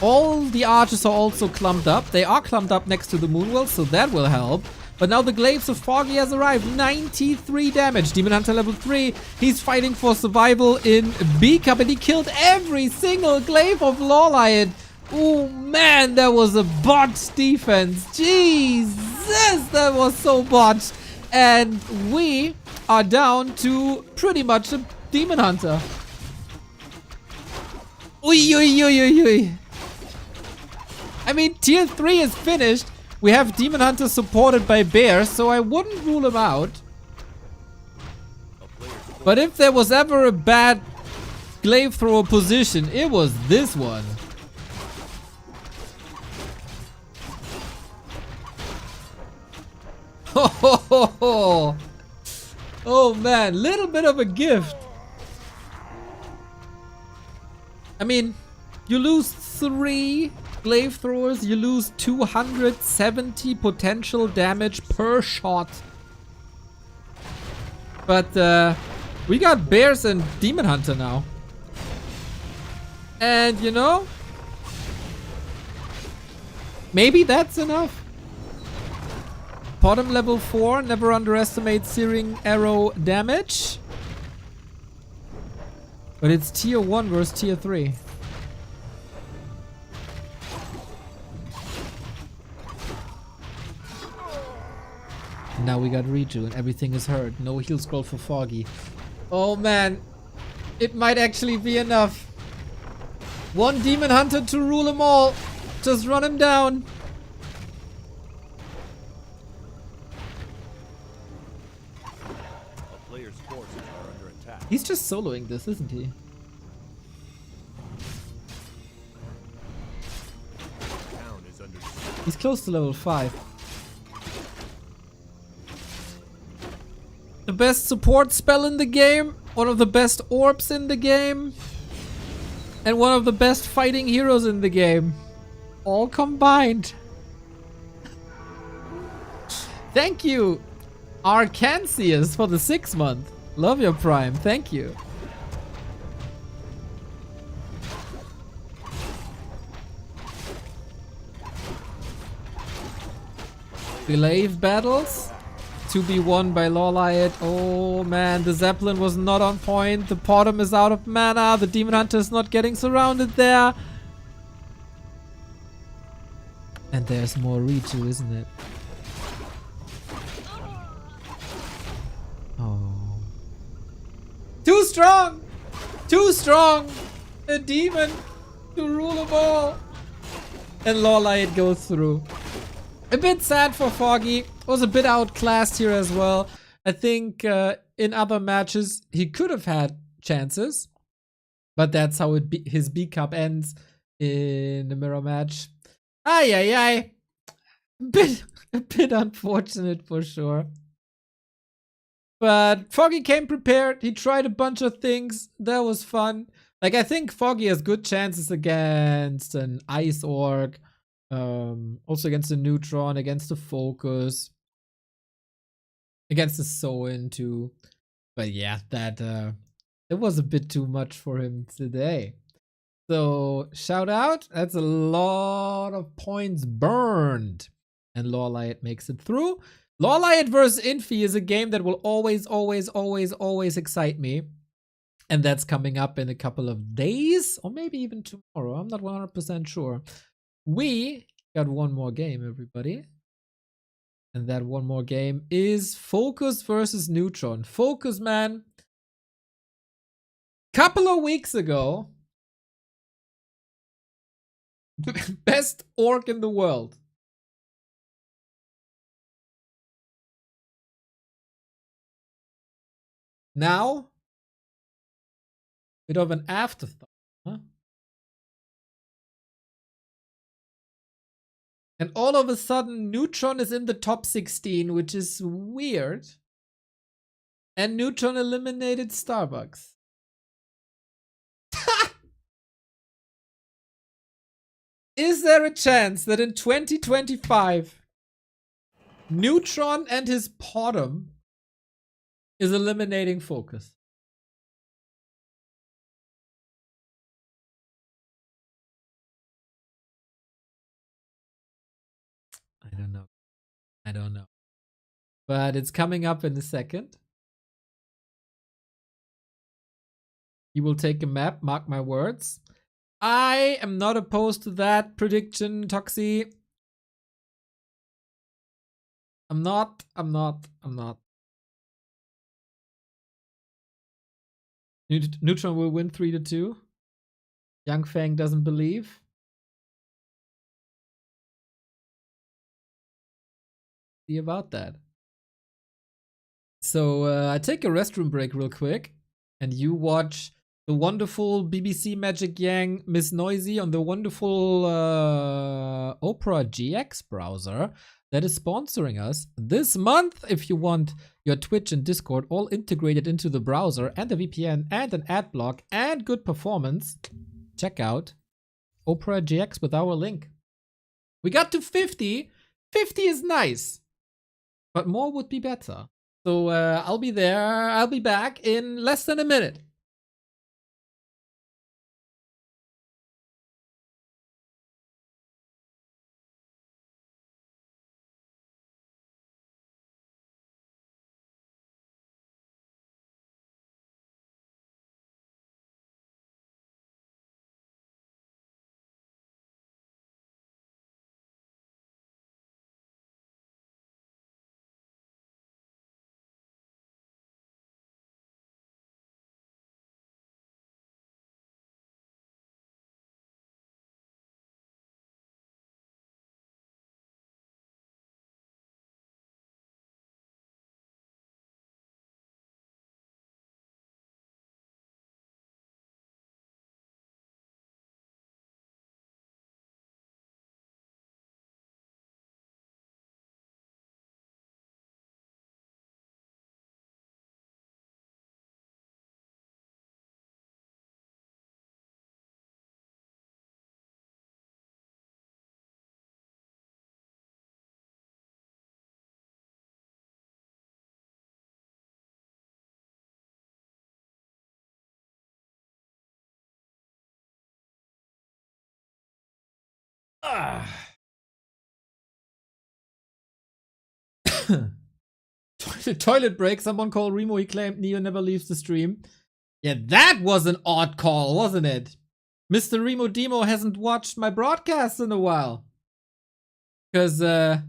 All the archers are also clumped up. They are clumped up next to the Moonwell, so that will help. But now the glaives of Foggy has arrived. 93 damage. Demon Hunter level 3. He's fighting for survival in B Cup, and he killed every single glaive of LawLiet. Oh man, that was a botched defense. Jesus, that was so botched. And we are down to pretty much a Demon Hunter. Ui. I mean, tier 3 is finished. We have Demon Hunter supported by bears, so I wouldn't rule him out. But if there was ever a bad glaive thrower position, it was this one. Oh man, little bit of a gift. I mean, you lose 3 glaive throwers, you lose 270 potential damage per shot. But we got bears and Demon Hunter now. And you know, maybe that's enough. Bottom level 4, never underestimate Searing Arrow damage. But it's tier 1 versus tier 3. Now we got Reju and everything is hurt. No heal scroll for Foggy. Oh man, it might actually be enough. One Demon Hunter to rule them all. Just run him down. A player's forces are under attack. He's just soloing this, isn't he? Town is under siege. He's close to level 5. The best support spell in the game, one of the best orbs in the game, and one of the best fighting heroes in the game. All combined. Thank you, Arkansas, for the 6 month. Love your Prime. Thank you. Delave battles to be won by LawLiet. Oh man, the Zeppelin was not on point. The Potom is out of mana. The Demon Hunter is not getting surrounded there. And there's more Ritu, isn't it? Oh. Too strong! Too strong! A demon to rule them all. And LawLiet goes through. A bit sad for Foggy. Was a bit outclassed here as well. I think in other matches he could have had chances. But that's how his B Cup ends in the mirror match. Ay, ay, ay. A bit unfortunate for sure. But Foggy came prepared. He tried a bunch of things. That was fun. Like, I think Foggy has good chances against an Ice Orc. Also against the Neutron, against the FoCuS. Against the Soin too. But yeah, that it was a bit too much for him today. So, shout out. That's a lot of points burned. And LawLiet makes it through. LawLiet versus Infi is a game that will always, always, always, always excite me. And that's coming up in a couple of days. Or maybe even tomorrow. I'm not 100% sure. We got one more game, everybody. And that one more game is FoCuS versus Neutron. FoCuS, man. Couple of weeks ago, best orc in the world. Now, bit of an afterthought, huh? And all of a sudden, Neutron is in the top 16, which is weird. And Neutron eliminated Starbucks. Is there a chance that in 2025, Neutron and his Potom is eliminating FoCuS? I don't know. I don't know. But it's coming up in a second. He will take a map, mark my words. I am not opposed to that prediction, Toxie. I'm not. Neutron will win 3-2. Yang Feng doesn't believe. See about that. So I take a restroom break real quick, and you watch the wonderful BBC Magic Yang Miss Noisy on the wonderful OperaGX browser that is sponsoring us this month. If you want your Twitch and Discord all integrated into the browser and a VPN and an ad block and good performance, check out OperaGX with our link. We got to 50. 50 is nice, but more would be better. So I'll be there. I'll be back in less than a minute. Ah. Toilet break. Someone called Remo. He claimed Neo never leaves the stream. Yeah, that was an odd call, wasn't it? Mr. Remo Demo hasn't watched my broadcast in a while. Because, I'm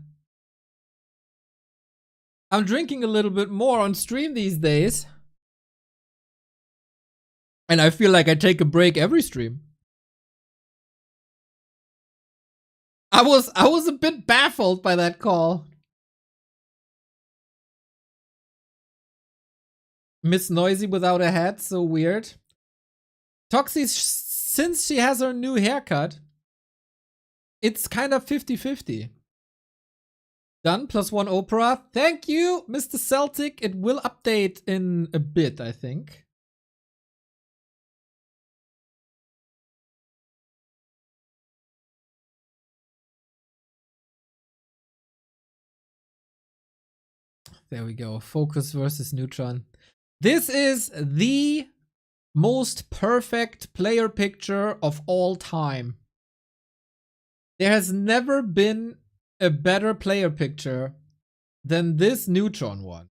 drinking a little bit more on stream these days. And I feel like I take a break every stream. I was a bit baffled by that call. Miss Noisy without a hat, so weird. Toxie, since she has her new haircut, it's kind of 50-50. Done, +1 Opera. Thank you, Mr. Celtic. It will update in a bit, I think. There we go. FoCuS versus Neutron. This is the most perfect player picture of all time. There has never been a better player picture than this Neutron one.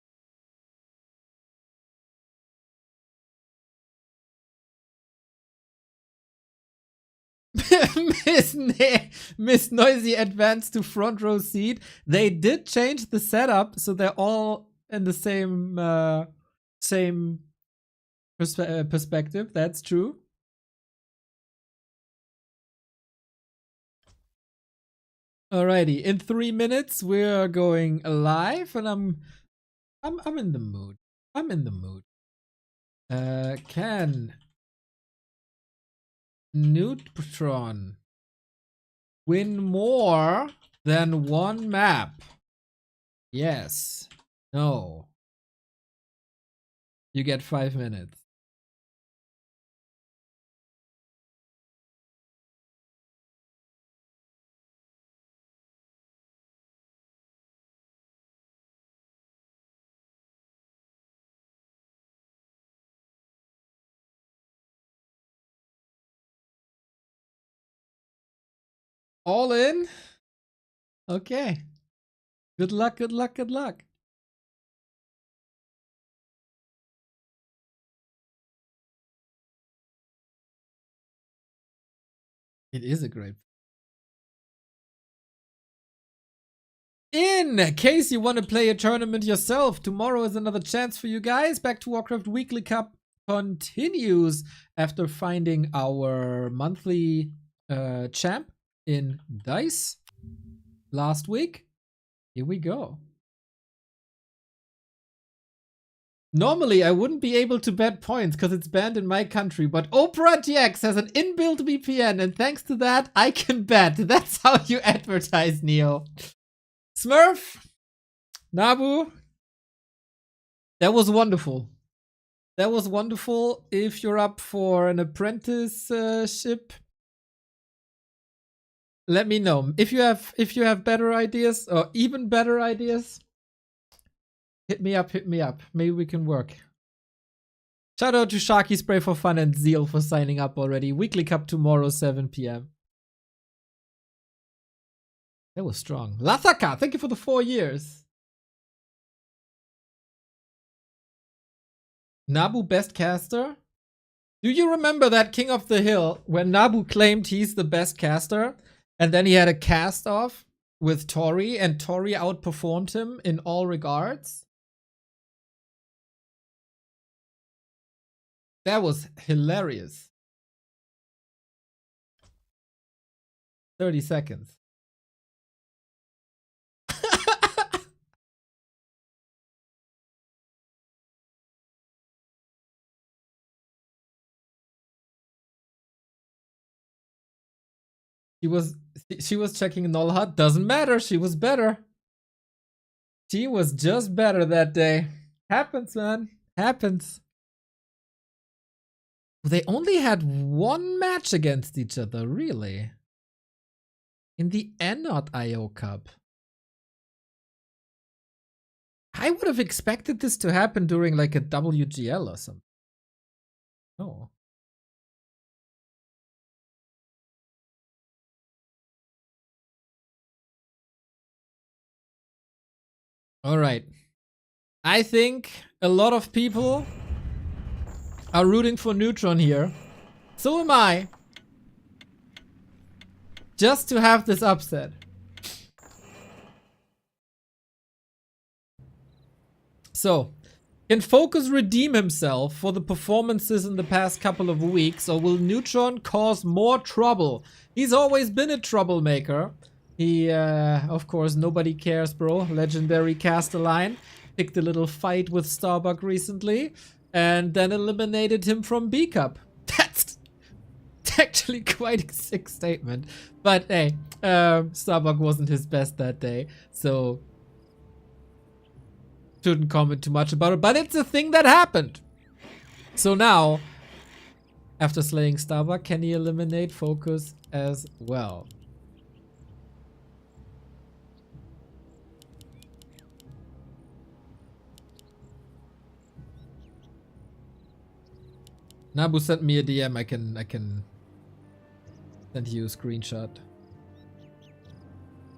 Miss Noisy advanced to front row seat. They did change the setup, so they're all in the same perspective. That's true. Alrighty, in 3 minutes we're going live, and I'm in the mood. I'm in the mood. Can Neutron win more than one map? Yes. No. You get 5 minutes. All in? Okay. Good luck, good luck, good luck. It is a great. In case you want to play a tournament yourself, tomorrow is another chance for you guys. Back to Warcraft Weekly Cup continues after finding our monthly champ in DICE last week. Here we go. Normally, I wouldn't be able to bet points because it's banned in my country, but OperaGX has an inbuilt VPN, and thanks to that, I can bet. That's how you advertise, Neo. Smurf, Nabu, that was wonderful. That was wonderful. If you're up for an apprenticeship, let me know. If you have better ideas or even better ideas, hit me up, hit me up. Maybe we can work. Shout out to Sharky Spray for Fun and Zeal for signing up already. Weekly Cup tomorrow, 7 p.m. That was strong. Lathaka, thank you for the 4 years. Nabu best caster? Do you remember that King of the Hill when Nabu claimed he's the best caster? And then he had a cast off with Tori, and Tori outperformed him in all regards? That was hilarious. 30 seconds. She was checking Null Hut. Doesn't matter. She was better. She was just better that day. Happens, man. Happens. They only had one match against each other, really. In the Anod.io Cup. I would have expected this to happen during like a WGL or something. Oh. All right. I think a lot of people are rooting for Neutron here. So am I. Just to have this upset. So, can FoCuS redeem himself for the performances in the past couple of weeks, or will Neutron cause more trouble? He's always been a troublemaker. He, of course, nobody cares, bro. Legendary Castelline. Picked a little fight with Starbuck recently, and then eliminated him from B Cup. That's actually quite a sick statement. But hey, Starbuck wasn't his best that day, so shouldn't comment too much about it. But it's a thing that happened. So now, after slaying Starbuck, can he eliminate FoCuS as well? Nabu sent me a DM. I can send you a screenshot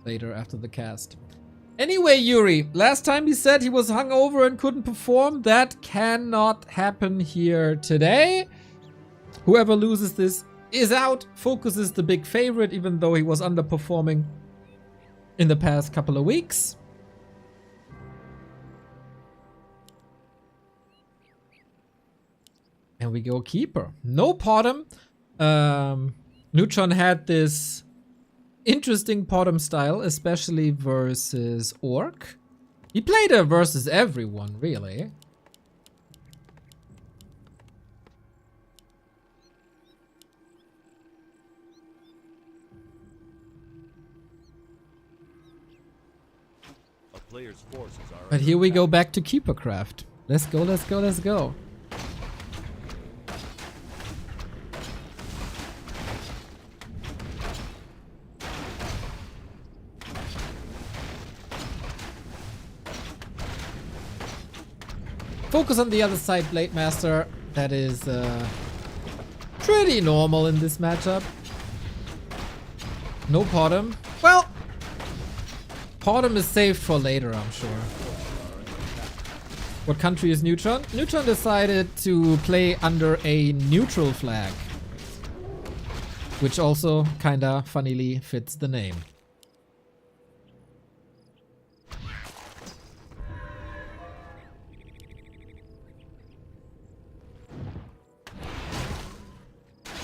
later after the cast. Anyway, Yuri, last time he said he was hungover and couldn't perform. That cannot happen here today. Whoever loses this is out. FoCuS is the big favorite, even though he was underperforming in the past couple of weeks. And we go keeper. No Potom. Neutron had this interesting Potom style, especially versus Orc. He played it versus everyone, really. A player's forces are But here we go back to keeper craft. Let's go, let's go, let's go. FoCuS on the other side, Blade Master. That is pretty normal in this matchup. No Potom. Well, Potom is saved for later, I'm sure. What country is Neutron? Neutron decided to play under a neutral flag, which also kinda funnily fits the name.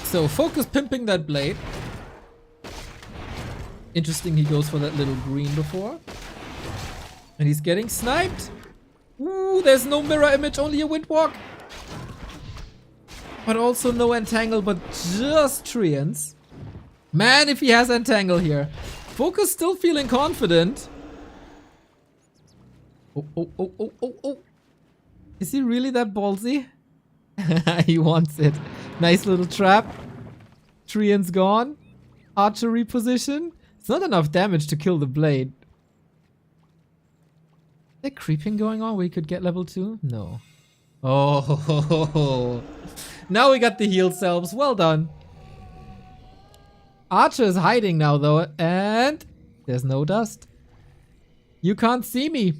So FoCuS pimping that blade. Interesting, he goes for that little green before. And he's getting sniped. Ooh, there's no mirror image, only a windwalk. But also no entangle, but just treants. Man, if he has entangle here. FoCuS still feeling confident. Oh. Is he really that ballsy? He wants it. Nice little trap. Treant's gone. Archery position. It's not enough damage to kill the blade. Is there creeping going on where he could get level 2? No. Oh. Now we got the heal selves. Well done. Archer is hiding now though. And there's no dust. You can't see me.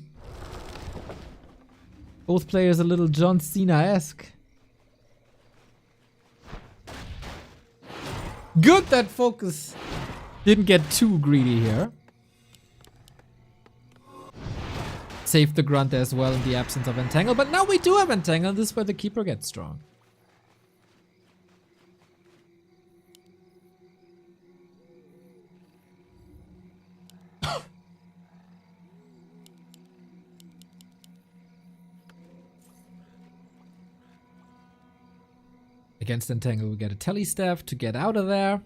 Both players a little John Cena-esque. Good that FoCuS didn't get too greedy here. Saved the grunt as well in the absence of entangle, but now we do have entangle. This is where the keeper gets strong. Against entangle, we get a telestaff to get out of there.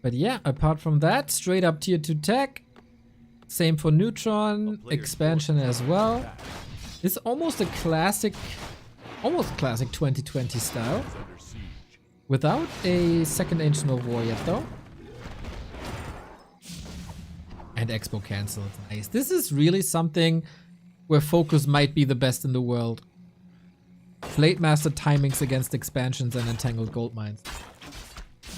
But yeah, apart from that, straight up tier 2 tech. Same for Neutron, expansion as well. It's almost a classic, almost classic 2020 style. Without a second Ancient of War yet though. And Expo cancelled, nice. This is really something where FoCuS might be the best in the world. Blade Master timings against expansions and entangled gold mines.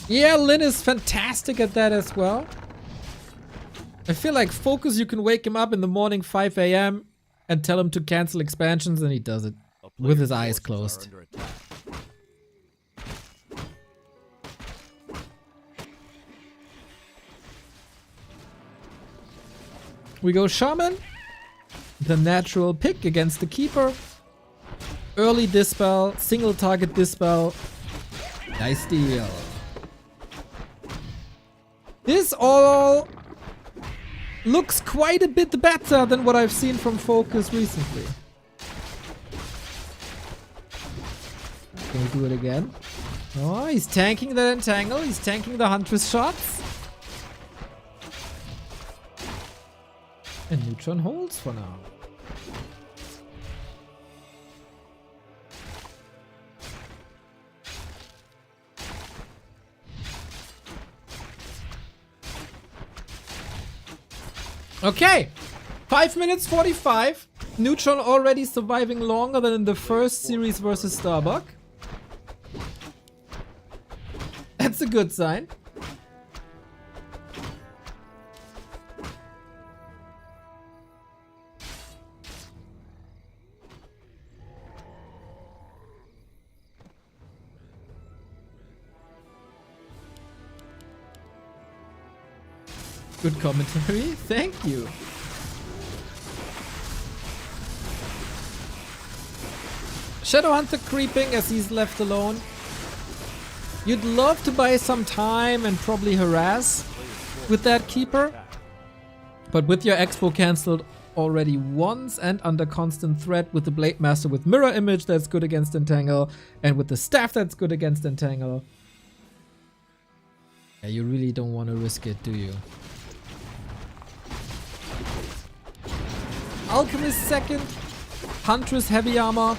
Yeah, Lin is fantastic at that as well. I feel like FoCuS, you can wake him up in the morning 5 a.m. and tell him to cancel expansions, and he does it A with player's his eyes forces are closed. under attack. We go Shaman. The natural pick against the Keeper. Early Dispel, single target Dispel. Nice deal. This all looks quite a bit better than what I've seen from FoCuS recently. Can we do it again? Oh, he's tanking the Entangle. He's tanking the Huntress shots. And Neutron holds for now. Okay, 5 minutes 45. Neutron already surviving longer than in the first series versus Starbuck. That's a good sign. Good commentary, thank you. Shadowhunter creeping as he's left alone. You'd love to buy some time and probably harass with that Keeper. But with your Expo cancelled already once and under constant threat with the Blade Master with Mirror Image that's good against Entangle and with the Staff that's good against Entangle. Yeah, you really don't want to risk it, do you? Alchemist second, Huntress heavy armor.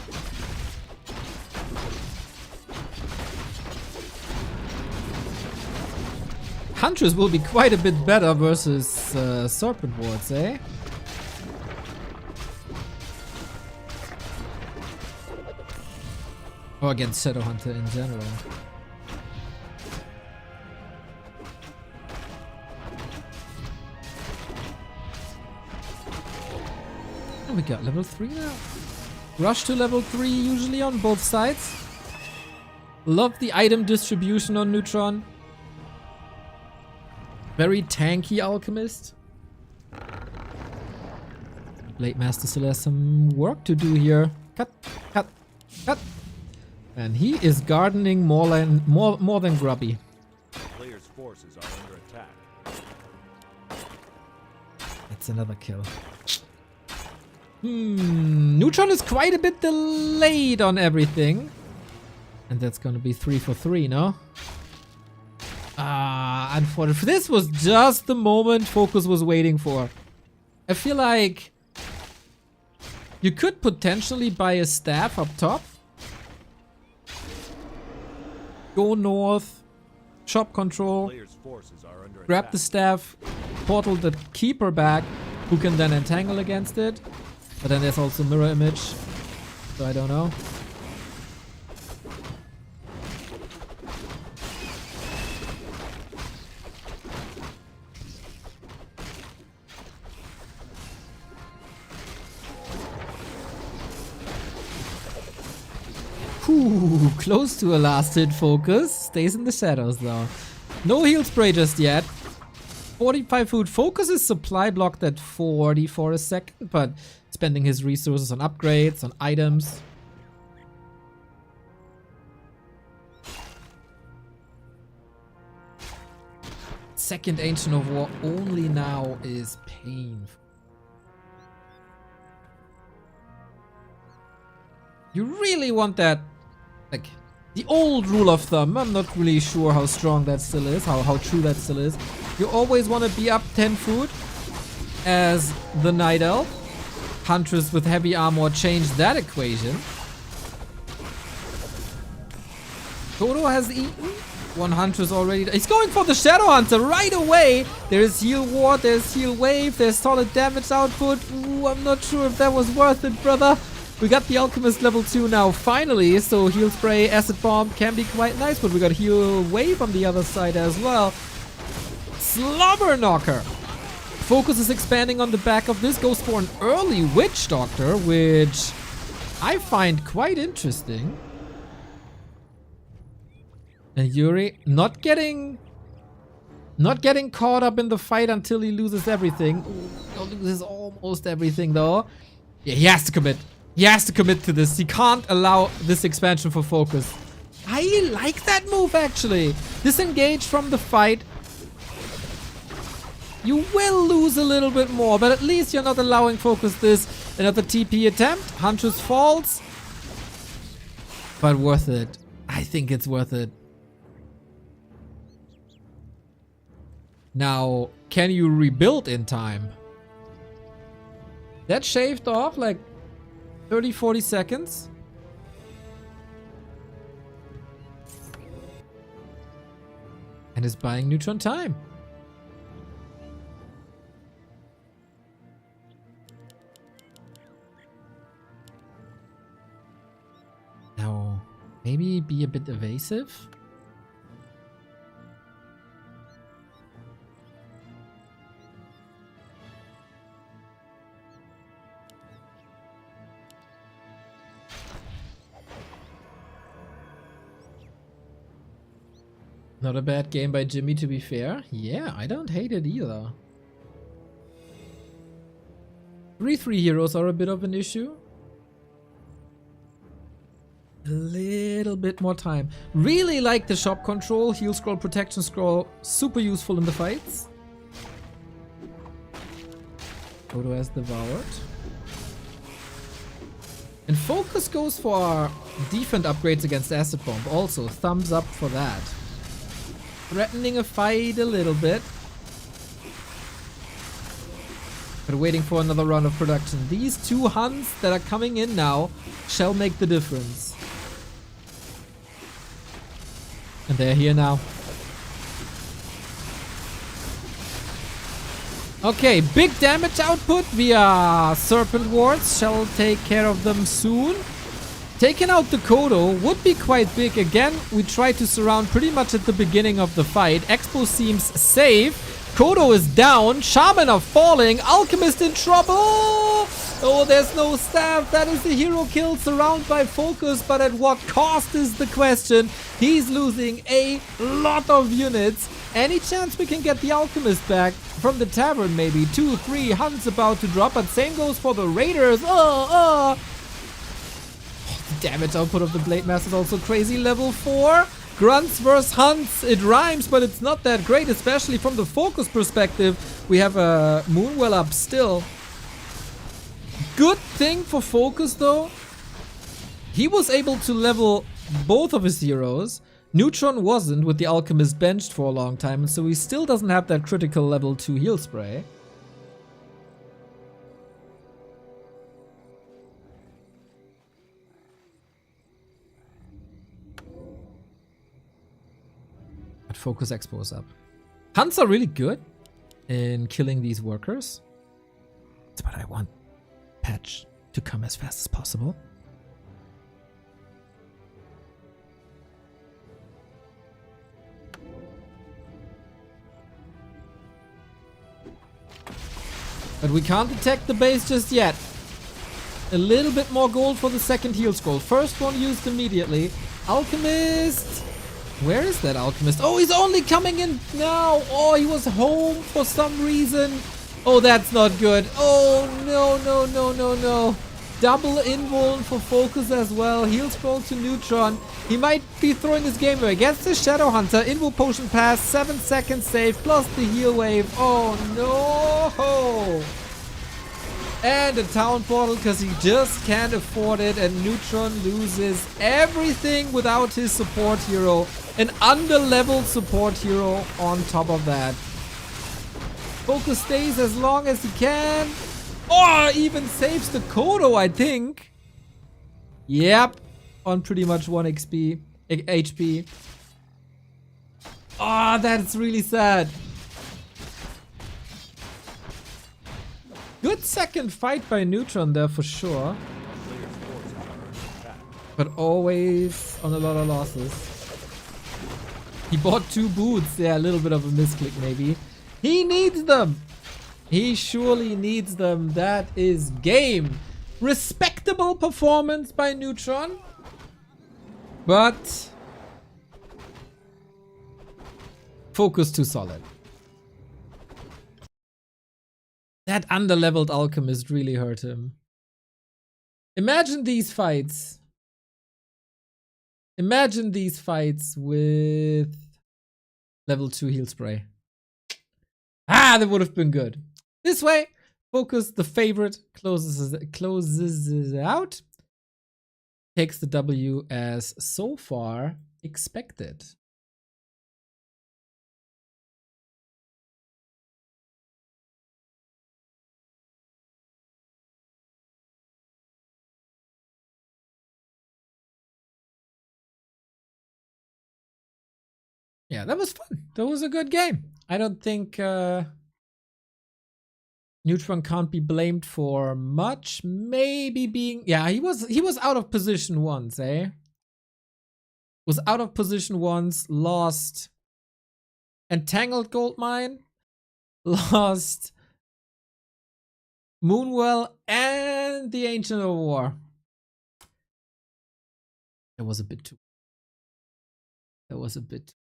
Huntress will be quite a bit better versus Serpent Wards, eh? Or against Shadowhunter in general. We got level 3 now. Rush to level 3 usually on both sides. Love the item distribution on Neutron. Very tanky Alchemist. Blade Master still has some work to do here. Cut, cut, cut. And he is gardening more than grubby. The player's forces are under attack. That's another kill. Neutron is quite a bit delayed on everything. And that's gonna be 3 for 3, no? Unfortunately, this was just the moment FoCuS was waiting for. I feel like you could potentially buy a staff up top. Go north, shop control, Player's forces are under grab attack. the staff, portal the Keeper back, who can then entangle against it. But then there's also Mirror Image, so I don't know. Ooh, close to a last hit FoCuS. Stays in the shadows though. No heal spray just yet. 45 food. FoCuS is supply blocked at 40 for a second, but spending his resources on upgrades, on items. Second Ancient of War only now is painful. You really want that, like, the old rule of thumb. I'm not really sure how strong that still is, how true that still is. You always want to be up 10 food as the Night Elf. Huntress with heavy armor changed that equation. Toto has eaten. One Huntress already. He's going for the Shadowhunter right away. There's heal ward, there's heal wave, there's solid damage output. Ooh, I'm not sure if that was worth it, brother. We got the Alchemist level 2 now, finally. So heal spray, acid bomb can be quite nice, but we got heal wave on the other side as well. Slobber knocker. FoCuS is expanding on the back of this, goes for an early Witch Doctor, which I find quite interesting. And Yuri not getting caught up in the fight until he loses everything. Ooh, he loses almost everything though. Yeah, he has to commit. He has to commit to this. He can't allow this expansion for FoCuS. I like that move actually. Disengage from the fight. You will lose a little bit more, but at least you're not allowing FoCuS this. Another TP attempt. Huntress falls. But worth it. I think it's worth it. Now, can you rebuild in time? That shaved off like 30-40 seconds. And is buying neutron time. Now, maybe be a bit evasive. Not a bad game by Jimmy, to be fair. Yeah, I don't hate it either. 3-3 heroes are a bit of an issue. A little bit more time. Really like the shop control, heal scroll, protection scroll. Super useful in the fights. Odo has devoured. And FoCuS goes for defense upgrades against Acid Bomb. Also, thumbs up for that. Threatening a fight a little bit. But waiting for another round of production. These two hunts that are coming in now shall make the difference. And they're here now. Okay, big damage output via Serpent Wards. Shall take care of them soon. Taking out the Kaho would be quite big. Again, we try to surround pretty much at the beginning of the fight. Expo seems safe. Kaho is down. Shaman are falling. Alchemist in trouble. Oh, there's no staff. That is the hero kill. Surrounded by FoCuS, but at what cost is the question. He's losing a lot of units. Any chance we can get the Alchemist back from the tavern maybe? 2-3 hunts about to drop, but same goes for the Raiders. The damage output of the Blade Master is also crazy. Level 4. Grunts versus Hunts. It rhymes, but it's not that great, especially from the FoCuS perspective. We have a Moonwell up still. Good thing for FoCuS though. He was able to level both of his heroes. Neutron wasn't, with the Alchemist benched for a long time, and so he still doesn't have that critical level 2 heal spray. But FoCuS Expo is up. Hunts are really good in killing these workers. That's what I want. Patch to come as fast as possible. But we can't detect the base just yet. A little bit more gold for the second heal scroll. First one used immediately. Alchemist. Where is that Alchemist? Oh, he's only coming in now. Oh, he was home for some reason. Oh, that's not good. Oh, no, no, no, no, no. Double invuln for FoCuS as well. Heal scroll to Neutron. He might be throwing his game away. Against the Shadow Hunter. Invul potion pass. 7 seconds save. Plus the heal wave. Oh, no. And a town portal because he just can't afford it. And Neutron loses everything without his support hero. An under-leveled support hero on top of that. FoCuS stays as long as he can. Oh, even saves the Kaho, I think. Yep. On pretty much 1 HP. Oh, that's really sad. Good second fight by Neutron there for sure. But always on a lot of losses. He bought 2 boots. Yeah, a little bit of a misclick maybe. He needs them. He surely needs them. That is game. Respectable performance by Neutron. But FoCuS too solid. That underleveled alchemist really hurt him. Imagine these fights. Imagine these fights with level 2 heal spray. Ah, that would have been good. This way, FoCuS, the favorite, closes it out. Takes the W as so far expected. Yeah, that was fun. That was a good game. I don't think Neutron can't be blamed for much. Maybe being, yeah, he was out of position once, eh? Was out of position once, lost Entangled Goldmine, lost Moonwell, and the Ancient of War. That was a bit too. That was a bit.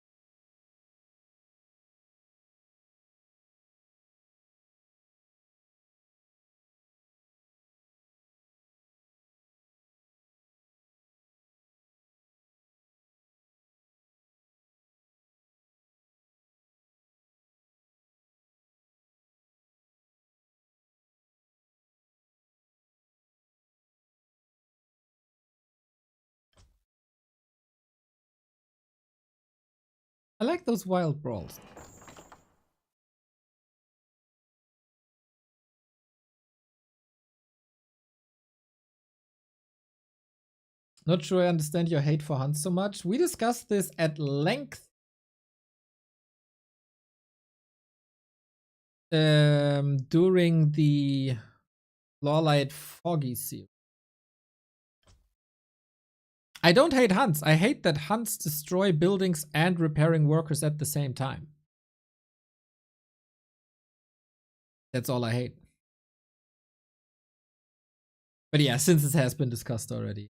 I like those wild brawls. Not sure I understand your hate for Hunt so much. We discussed this at length during the LawLiet Foggy series. I don't hate hunts. I hate that hunts destroy buildings and repairing workers at the same time. That's all I hate. But yeah, since this has been discussed already,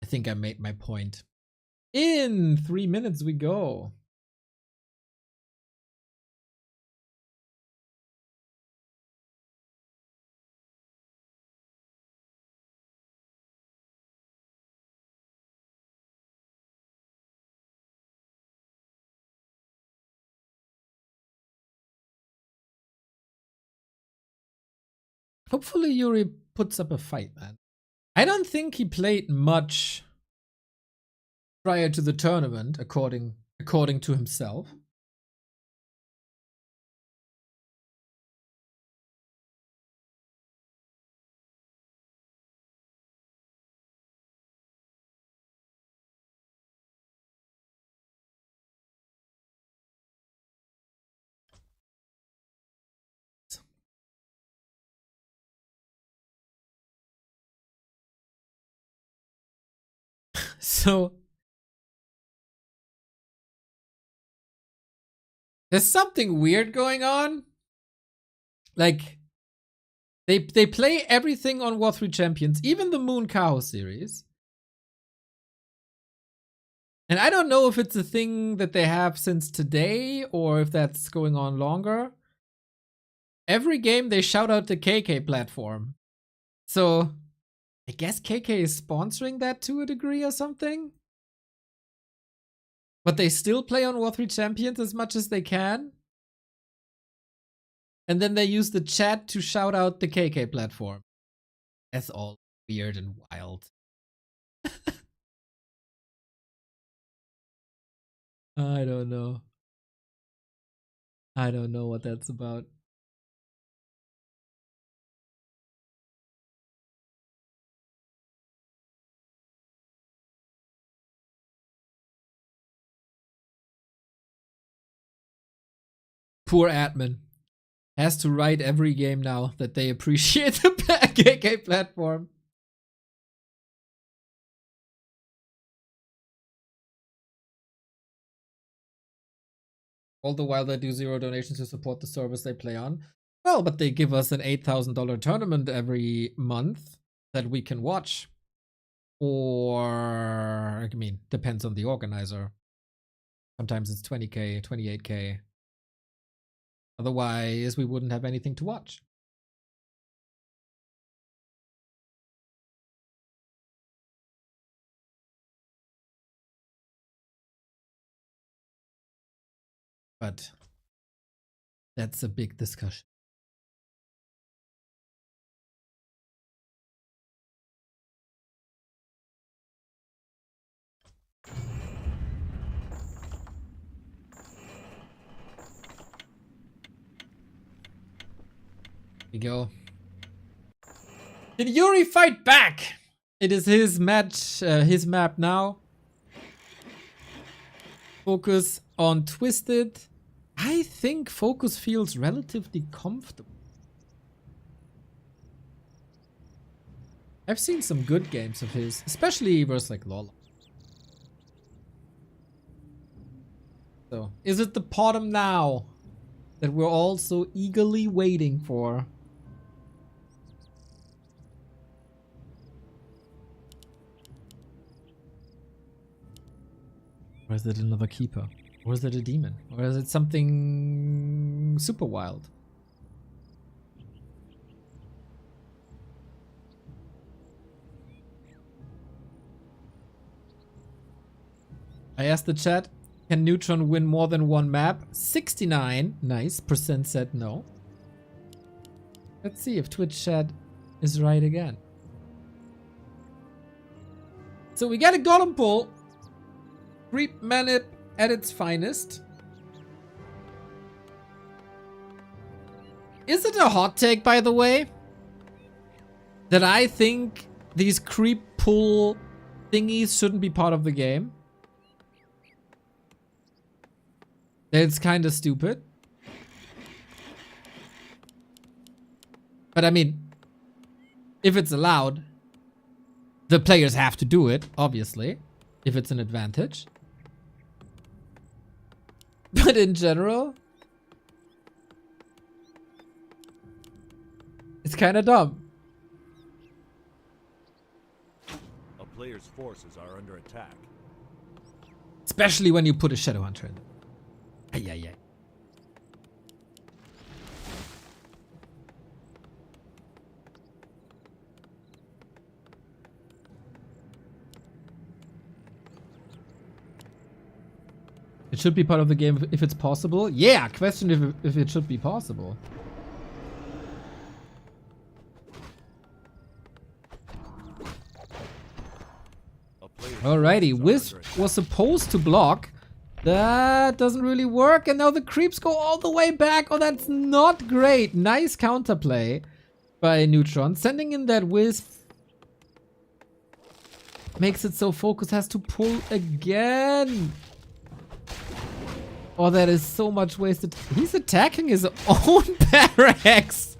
I think I made my point. In 3 minutes we go. Hopefully Yuri puts up a fight, man. I don't think he played much prior to the tournament, according to himself. So there's something weird going on. Like they play everything on War 3 Champions, even the Moon Kaho series. And I don't know if it's a thing that they have since today or if that's going on longer. Every game they shout out the KK platform. So I guess KK is sponsoring that to a degree or something. But they still play on War 3 Champions as much as they can. And then they use the chat to shout out the KK platform. That's all weird and wild. I don't know. I don't know what that's about. Poor admin. Has to write every game now that they appreciate the KK platform. All the while they do 0 donations to support the servers they play on. Well, but they give us an $8,000 tournament every month that we can watch. Or, I mean, depends on the organizer. Sometimes it's 20K, 28K. Otherwise, we wouldn't have anything to watch. But that's a big discussion. Here we go. Did Yuri fight back? It is his match, his map now. FoCuS on Twisted. I think FoCuS feels relatively comfortable. I've seen some good games of his, especially versus like LawLiet. So, is it the bottom now that we're all so eagerly waiting for? Or is it another keeper? Or is it a demon? Or is it something super wild? I asked the chat, can Neutron win more than one map? 69, nice, % said no. Let's see if Twitch chat is right again. So we got a golem pull. Creep Manip at its finest. Is it a hot take, by the way, that I think these creep pull thingies shouldn't be part of the game? That it's kind of stupid. But I mean, if it's allowed, the players have to do it, obviously, if it's an advantage. But in general, it's kind of dumb. A player's forces are under attack. Especially when you put a Shadow Hunter in. Ay, ay, ay. It should be part of the game if it's possible. Yeah, question if it should be possible. Alrighty, Wisp was supposed to block. That doesn't really work, and now the creeps go all the way back. Oh, that's not great. Nice counterplay by Neutron. Sending in that Wisp makes it so FoCuS has to pull again. Oh, that is so much wasted. He's attacking his own barracks.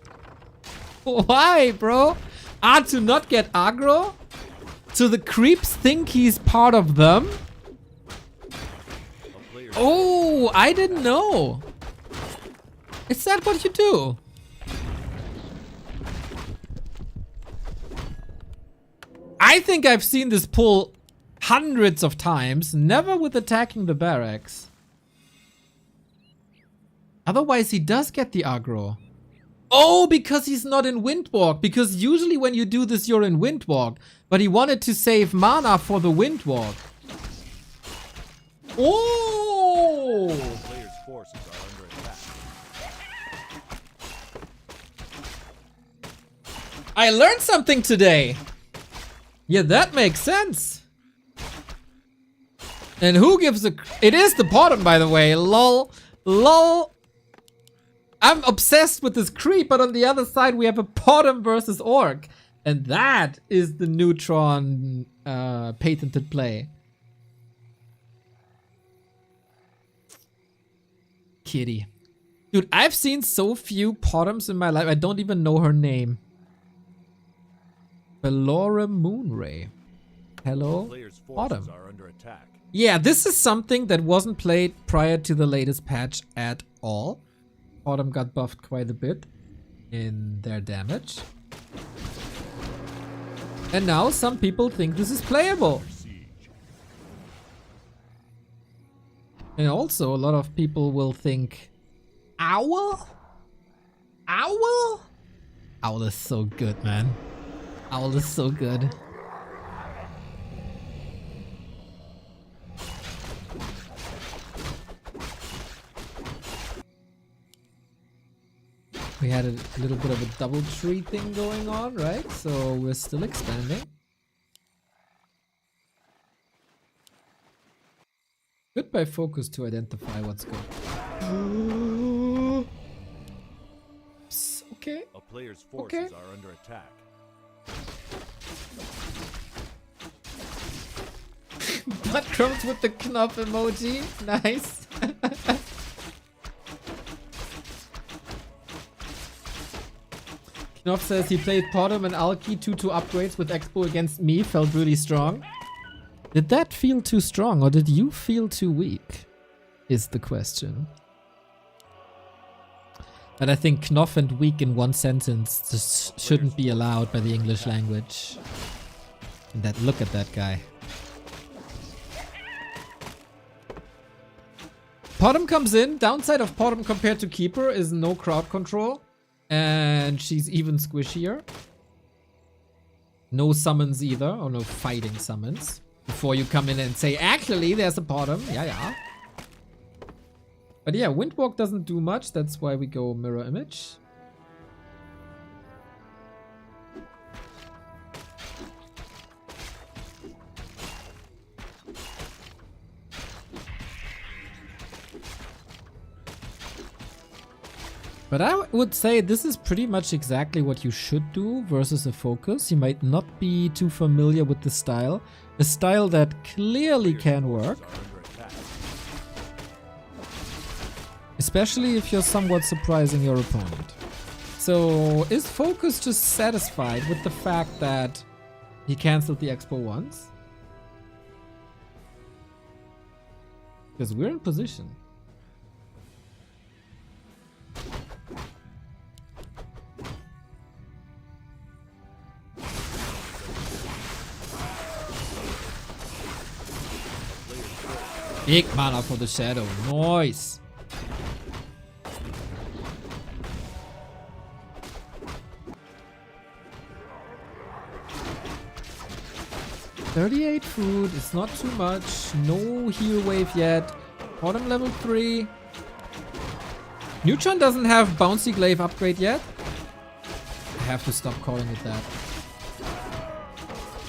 Why, bro? To not get aggro? So the creeps think he's part of them? Oh, I didn't know. Is that what you do? I think I've seen this pull hundreds of times, never with attacking the barracks. Otherwise, he does get the aggro. Oh, because he's not in Windwalk. Because usually when you do this, you're in Windwalk. But he wanted to save mana for the Windwalk. Oh! The player's forces are under attack. I learned something today. Yeah, that makes sense. And who gives a... It is the bottom, by the way. Lol. Lol. I'm obsessed with this creep, but on the other side we have a bottom versus orc. And that is the Neutron patented play. Kitty. Dude, I've seen so few bottoms in my life, I don't even know her name. Bellora Moonray. Hello, The player's forces bottom. are under attack. Yeah, this is something that wasn't played prior to the latest patch at all. Autumn got buffed quite a bit in their damage. And now some people think this is playable. And also a lot of people will think, Owl? Owl? Owl is so good, man. Owl is so good. We had a little bit of a double tree thing going on, right? So we're still expanding. Good by FoCuS to identify what's going on. Okay. A player's forces are under attack. Butt crumbs with the Knopf emoji. Nice. Knopf says he played Potom and Alki 2-2 upgrades with Expo against me. Felt really strong. Did that feel too strong or did you feel too weak? Is the question. But I think Knopf and weak in one sentence just shouldn't be allowed by the English language. And that, look at that guy. Potom comes in. Downside of Potom compared to Keeper is no crowd control. And she's even squishier. No summons either, or no fighting summons. Before you come in and say, actually, there's a Potom. Yeah. But yeah, Windwalk doesn't do much. That's why we go Mirror Image. But I would say this is pretty much exactly what you should do versus a FoCuS. You might not be too familiar with the style. A style that clearly can work. Especially if you're somewhat surprising your opponent. So is FoCuS just satisfied with the fact that he cancelled the Expo once? Because we're in position. Big mana for the shadow. Nice. $38 food. It's not too much. No heal wave yet. Bottom level 3. Neutron doesn't have bouncy glaive upgrade yet. I have to stop calling it that.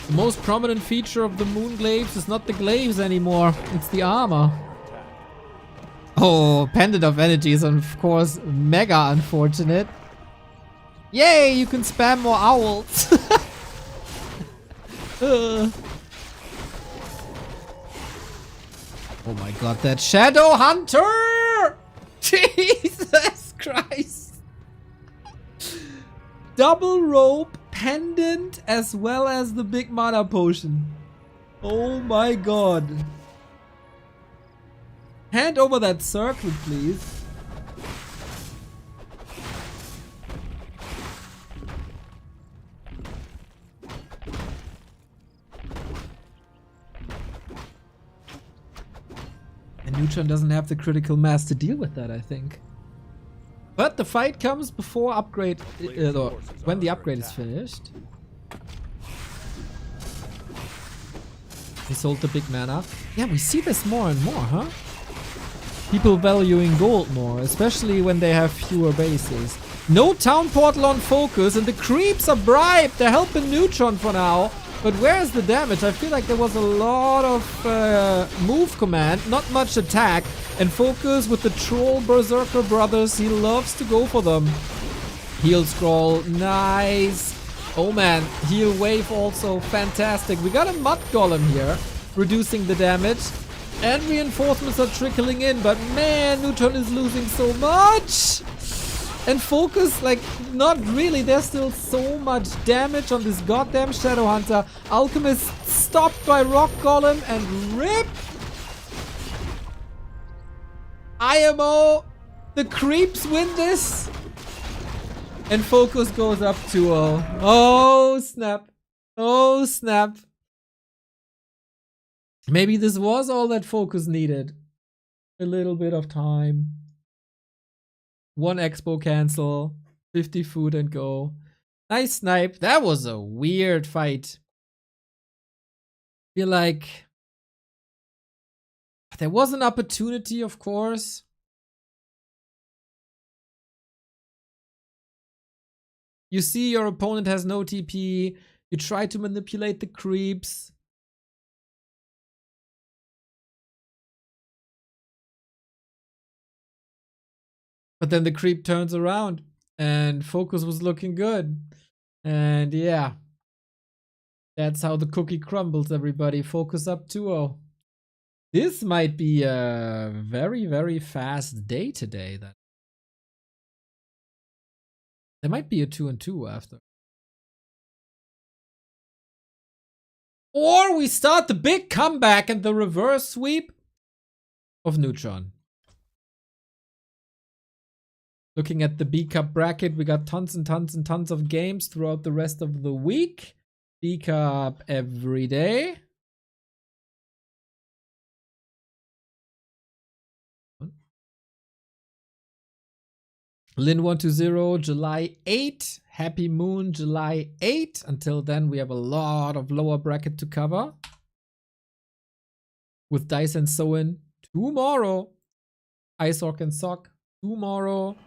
The most prominent feature of the moon glaives is not the glaives anymore, it's the armor. Oh, Pendant of Energy is of course mega unfortunate. Yay, you can spam more owls. Oh my god, that Shadow Hunter! Jesus Christ. Double rope, pendant, as well as the big mana potion. Oh my god. Hand over that circle, please. And Neutron doesn't have the critical mass to deal with that, I think. But the fight comes before upgrade, when the upgrade is finished. He sold the big mana. Yeah, we see this more and more, huh? People valuing gold more, especially when they have fewer bases. No town portal on FoCuS, and the creeps are bribed. They're helping Neutron for now. But where is the damage? I feel like there was a lot of move command, not much attack. And FoCuS with the troll Berserker brothers, he loves to go for them. Heal scroll, nice. Oh man, heal wave also, fantastic. We got a mud golem here, reducing the damage. And reinforcements are trickling in, but man, Neutron is losing so much. And FoCuS, like, not really. There's still so much damage on this goddamn Shadow Hunter. Alchemist stopped by Rock Golem and RIP. IMO, the creeps win this. And FoCuS goes up 2-0. Oh, snap. Oh, snap. Maybe this was all that FoCuS needed. A little bit of time. 1 expo cancel. 50 food and go. Nice snipe. That was a weird fight. Feel like there was an opportunity, of course. You see your opponent has no TP. You try to manipulate the creeps. But then the creep turns around and FoCuS was looking good. And yeah, that's how the cookie crumbles, everybody. FoCuS up 2-0. This might be a very, very fast day today. There might be a 2-2 after. Or we start the big comeback and the reverse sweep of Neutron. Looking at the B Cup bracket, we got tons and tons and tons of games throughout the rest of the week. B Cup every day. Lin 120, July 8. Happy Moon, July 8. Until then, we have a lot of lower bracket to cover. With Dice and Soin tomorrow. Icehawk and Sock tomorrow.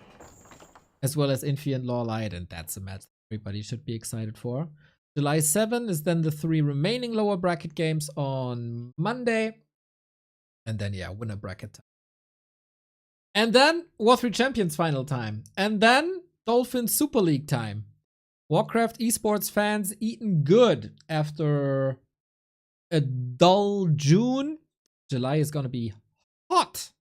As well as Infi and LawLiet, and that's a match everybody should be excited for. July 7 is then the 3 remaining lower bracket games on Monday. And then, yeah, winner bracket time. And then War 3 Champions final time. And then Dolphins Super League time. Warcraft Esports fans eaten good after a dull June. July is gonna be hot.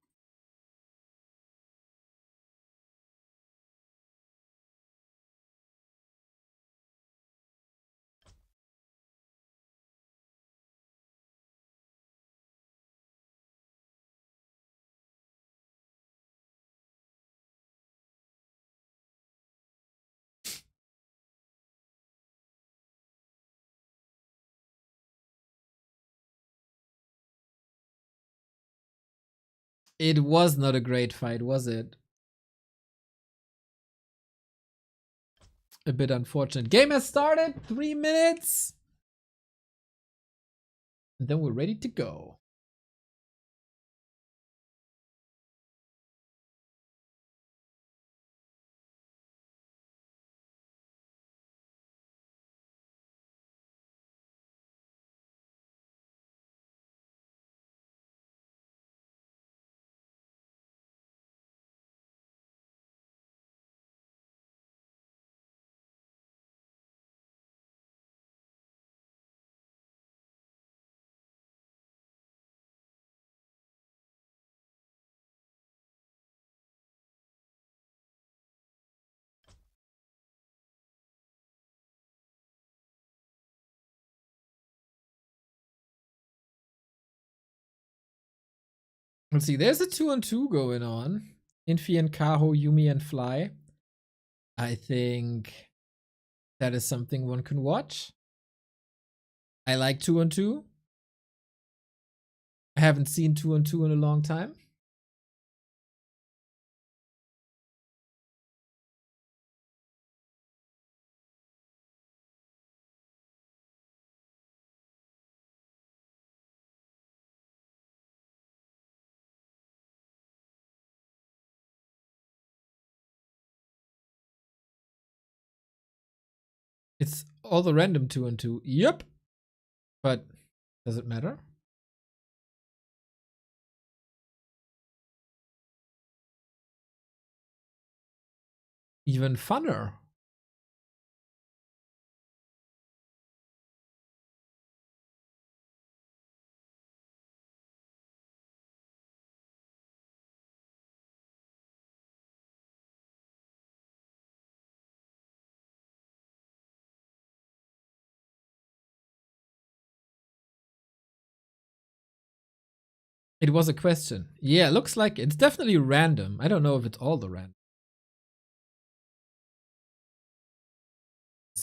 It was not a great fight, was it? A bit unfortunate. Game has started. 3 minutes. And then we're ready to go. Let's see, there's a 2-on-2 going on. Infi and Kaho, Yumi and Fly. I think that is something one can watch. I like 2-on-2. I haven't seen 2-on-2 in a long time. It's all the random 2-on-2. Yep. But does it matter? Even funner. It was a question. Yeah, looks like it's definitely random. I don't know if it's all the random.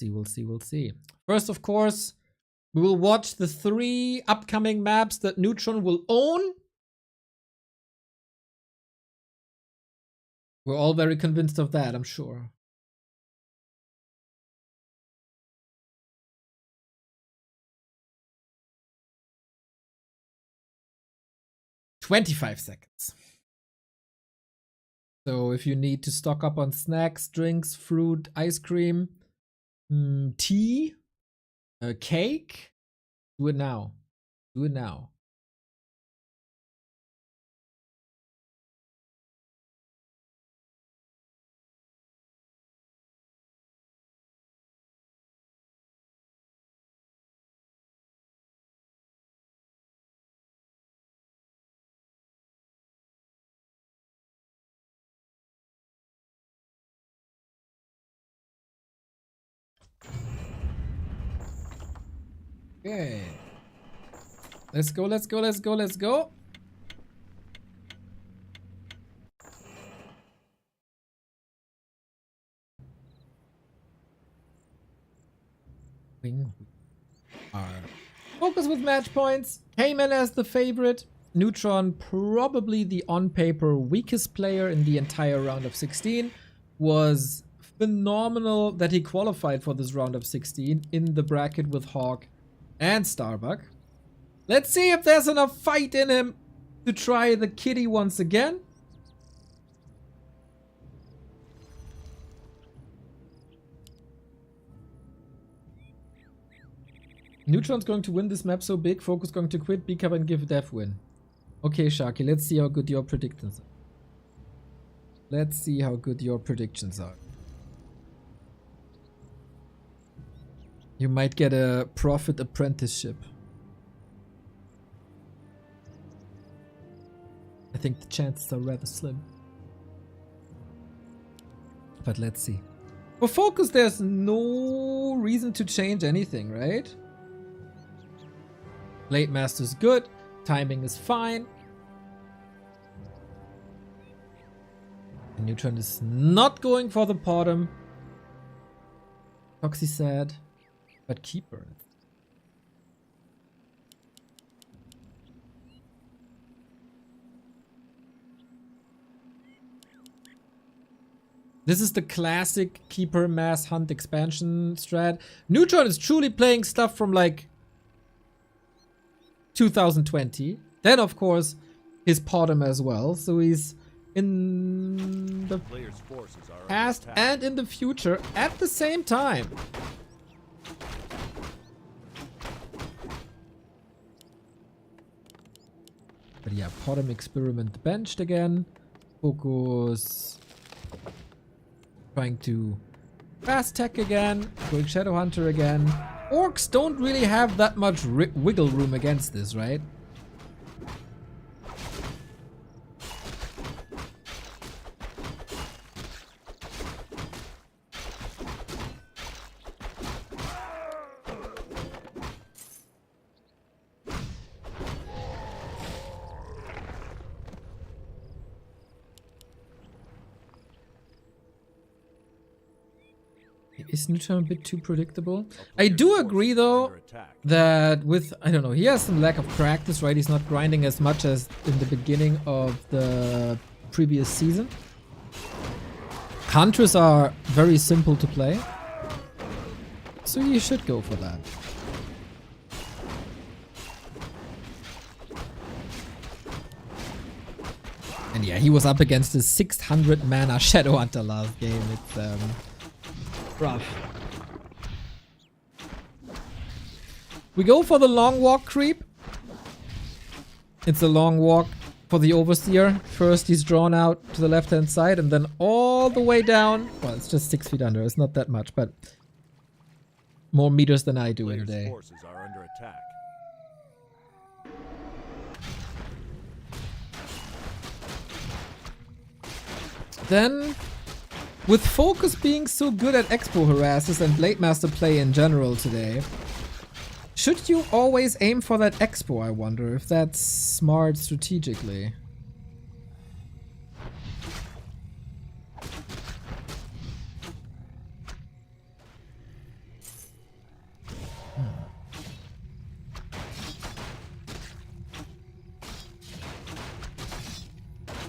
We'll see. First, of course, we will watch the 3 upcoming maps that Neutron will own. We're all very convinced of that, I'm sure. "25 seconds. So if you need to stock up on snacks, drinks, fruit, ice cream, tea, cake, do it now. Do it now. Okay. Let's go. Wing. FoCuS with match points. Came in as the favorite. Neutron, probably the on-paper weakest player in the entire round of 16. Was phenomenal that he qualified for this round of 16 in the bracket with Hawk and Starbuck. Let's see if there's enough fight in him to try the kitty once again. Neutron's going to win this map so big, FoCuS going to quit, BCAP and give Dev win. Okay, Sharky, let's see how good your predictions are. You might get a profit apprenticeship. I think the chances are rather slim. But let's see. For FoCuS, there's no reason to change anything, right? Blade Master's good. Timing is fine. And Neutron is not going for the bottom. Foxy said. But Keeper. This is the classic Keeper mass hunt expansion strat. Neutron is truly playing stuff from like 2020. Then of course his bottom as well. So he's in the past and in the future at the same time. But yeah, bottom experiment benched again. FoCuS trying to fast tech again, going Shadowhunter again. Orcs don't really have that much wiggle room against this, right? Is Neutron a bit too predictable? I do agree though that with, I don't know, he has some lack of practice, right? He's not grinding as much as in the beginning of the previous season. Hunters are very simple to play. So you should go for that. And yeah, he was up against a 600 mana Shadowhunter last game. It's rough. We go for the long walk creep. It's a long walk for the Overseer. First he's drawn out to the left hand side and then all the way down. Well, it's just 6 feet under. It's not that much, but more meters than I do in a day. Forces are under attack. Then, with FoCuS being so good at Expo harasses and Blade Master play in general today, Should you always aim for that expo, I wonder, if that's smart strategically?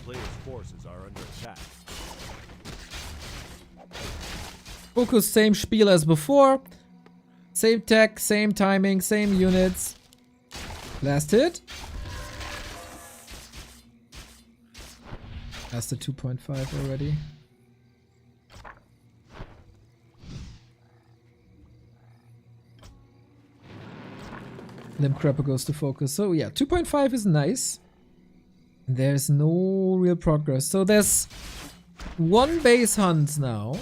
Players' forces are under attack. FoCuS, same spiel as before. Same tech, same timing, same units. Last hit. That's the 2.5 already. Limb Crapper goes to FoCuS. So yeah, 2.5 is nice. There's no real progress. So there's one base hunt now.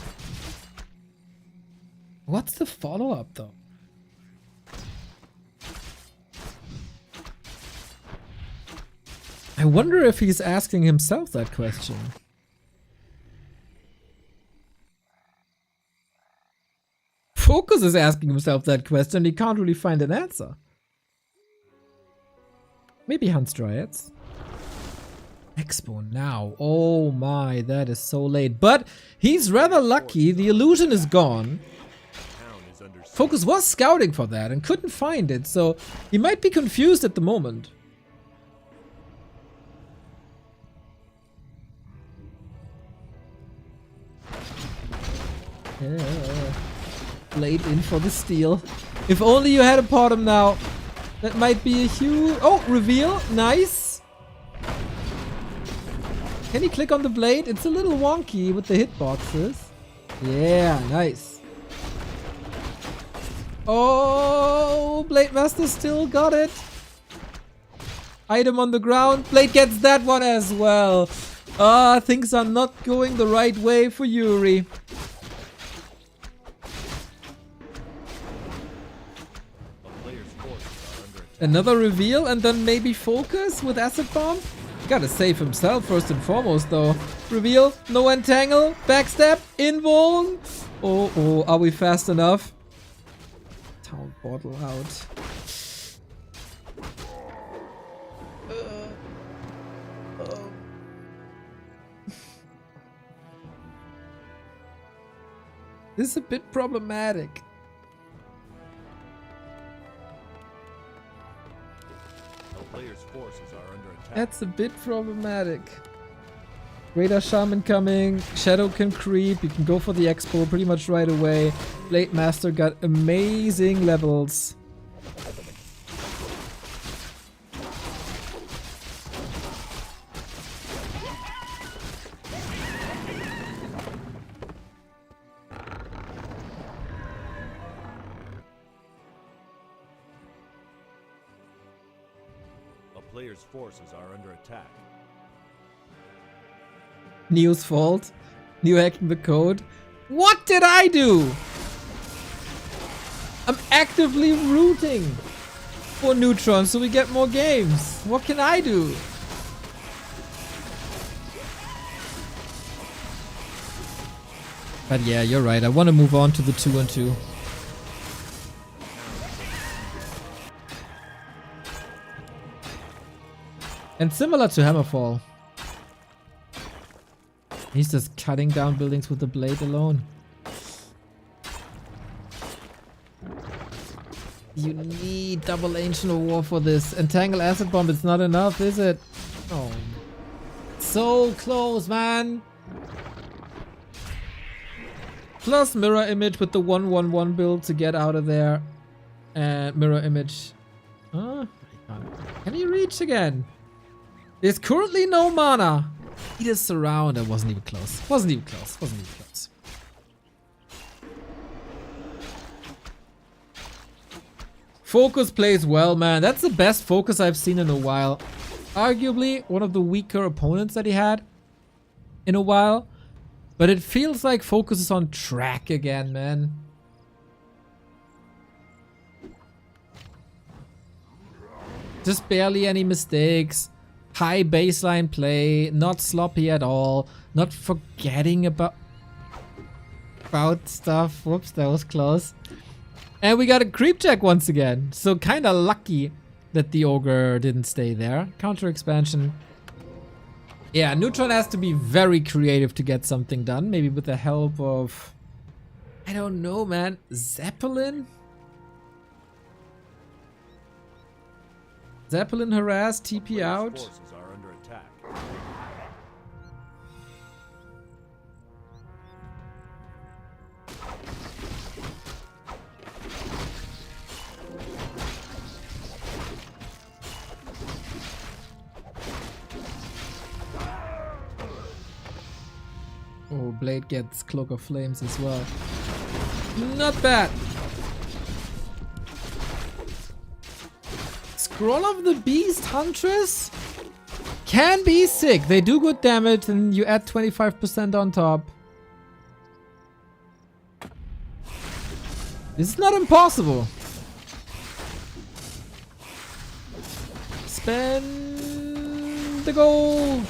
What's the follow-up though? I wonder if he's asking himself that question. FoCuS is asking himself that question. He can't really find an answer. Maybe hunts Dryads. Expo now. Oh my, that is so late. But he's rather lucky. The illusion is gone. FoCuS was scouting for that and couldn't find it, so he might be confused at the moment. Yeah. Blade in for the steal. If only you had a bottom now. That might be a huge... Oh, reveal. Nice. Can he click on the blade? It's a little wonky with the hitboxes. Yeah, nice. Oh, Blade Master still got it. Item on the ground. Blade gets that one as well. Ah, things are not going the right way for Yuri. Another reveal and then maybe FoCuS with Acid Bomb? Gotta save himself first and foremost though. Reveal, no entangle, backstab, invuln. Oh, are we fast enough? Town bottle out. This is a bit problematic. Players' forces are under attack. That's a bit problematic. Radar Shaman coming. Shadow can creep. You can go for the expo pretty much right away. Blade Master got amazing levels. Players' forces are under attack. Neo's fault. Neo hacking the code. What did I do? I'm actively rooting for Neutron so we get more games. What can I do? But yeah, you're right. I want to move on to the 2-on-2. And similar to Hammerfall. He's just cutting down buildings with the blade alone. You need double Ancient of War for this. Entangle Acid Bomb, it's not enough, is it? Oh. So close, man. Plus Mirror Image with the 1-1-1 build to get out of there. And Mirror Image. Can he reach again? There's currently no mana. He just surround. That wasn't even close. Wasn't even close. FoCuS plays well, man. That's the best FoCuS I've seen in a while. Arguably one of the weaker opponents that he had in a while. But it feels like FoCuS is on track again, man. Just barely any mistakes. High baseline play, not sloppy at all, not forgetting about stuff. Whoops, that was close. And we got a creep check once again. So kind of lucky that the ogre didn't stay there. Counter expansion. Yeah, Neutron has to be very creative to get something done. Maybe with the help of, I don't know, man. Zeppelin? Zeppelin harass, TP Players' out. forces are under attack. Oh, Blade gets Cloak of Flames as well. Not bad. Scroll of the Beast Huntress can be sick. They do good damage and you add 25% on top. This is not impossible. Spend the gold.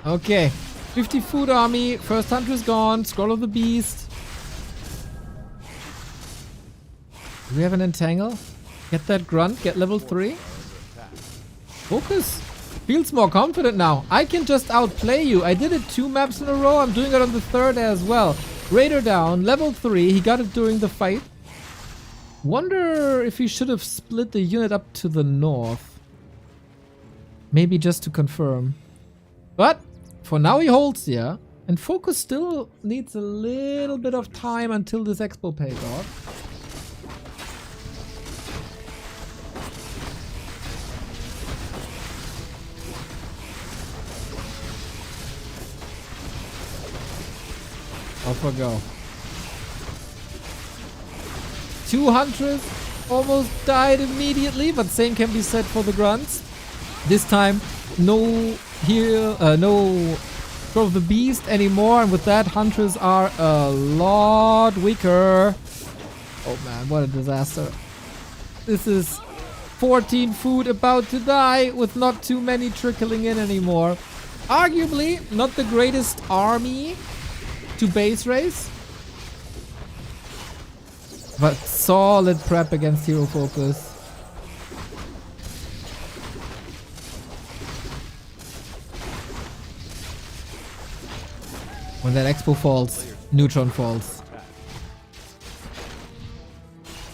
Okay, 50 food army, first hunter is gone, Scroll of the Beast. Do we have an entangle? Get that grunt, get level 3. FoCuS feels more confident now. I can just outplay you. I did it 2 maps in a row, I'm doing it on the 3rd as well. Raider down, level 3, he got it during the fight. Wonder if he should have split the unit up to the north. Maybe just to confirm. But for now he holds here, and FoCuS still needs a little bit of time until this expo pays off. Off we go. 200 almost died immediately, but same can be said for the grunts. This time, no heal, no Scroll of the Beast anymore, and with that, Hunters are a lot weaker. Oh man, what a disaster. This is 14 food about to die with not too many trickling in anymore. Arguably, not the greatest army to base race, but solid prep against Hero FoCuS. When that expo falls, Neutron falls.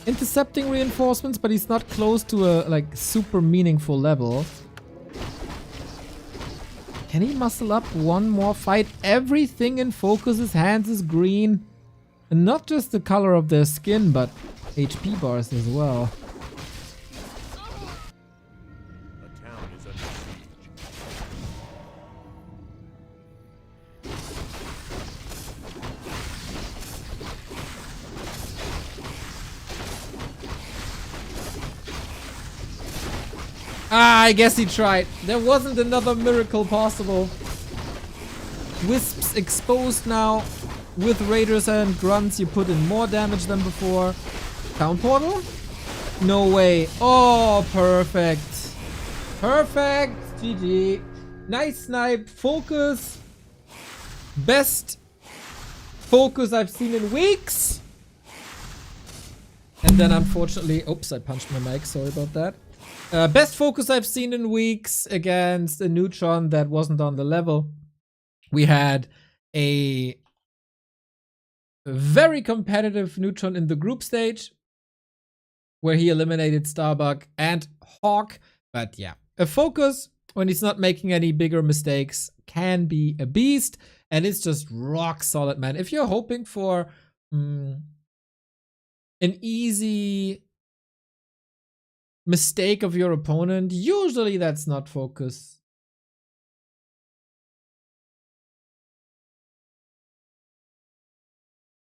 Intercepting reinforcements, but he's not close to a like super meaningful level. Can he muscle up one more fight? Everything in FoCuS's hands is green. And not just the color of their skin, but HP bars as well. A town is under siege. Ah, I guess he tried. There wasn't another miracle possible. Wisps exposed now. With Raiders and Grunts, you put in more damage than before. Town Portal? No way. Oh, perfect. Perfect. GG. Nice snipe. FoCuS. Best FoCuS I've seen in weeks. And then unfortunately... Oops, I punched my mic. Sorry about that. Best FoCuS I've seen in weeks against a Neutron that wasn't on the level. We had a very competitive Neutron in the group stage where he eliminated Starbuck and Hawk. But yeah, a FoCuS, when he's not making any bigger mistakes, can be a beast. And it's just rock solid, man. If you're hoping for an easy mistake of your opponent, usually that's not FoCuS.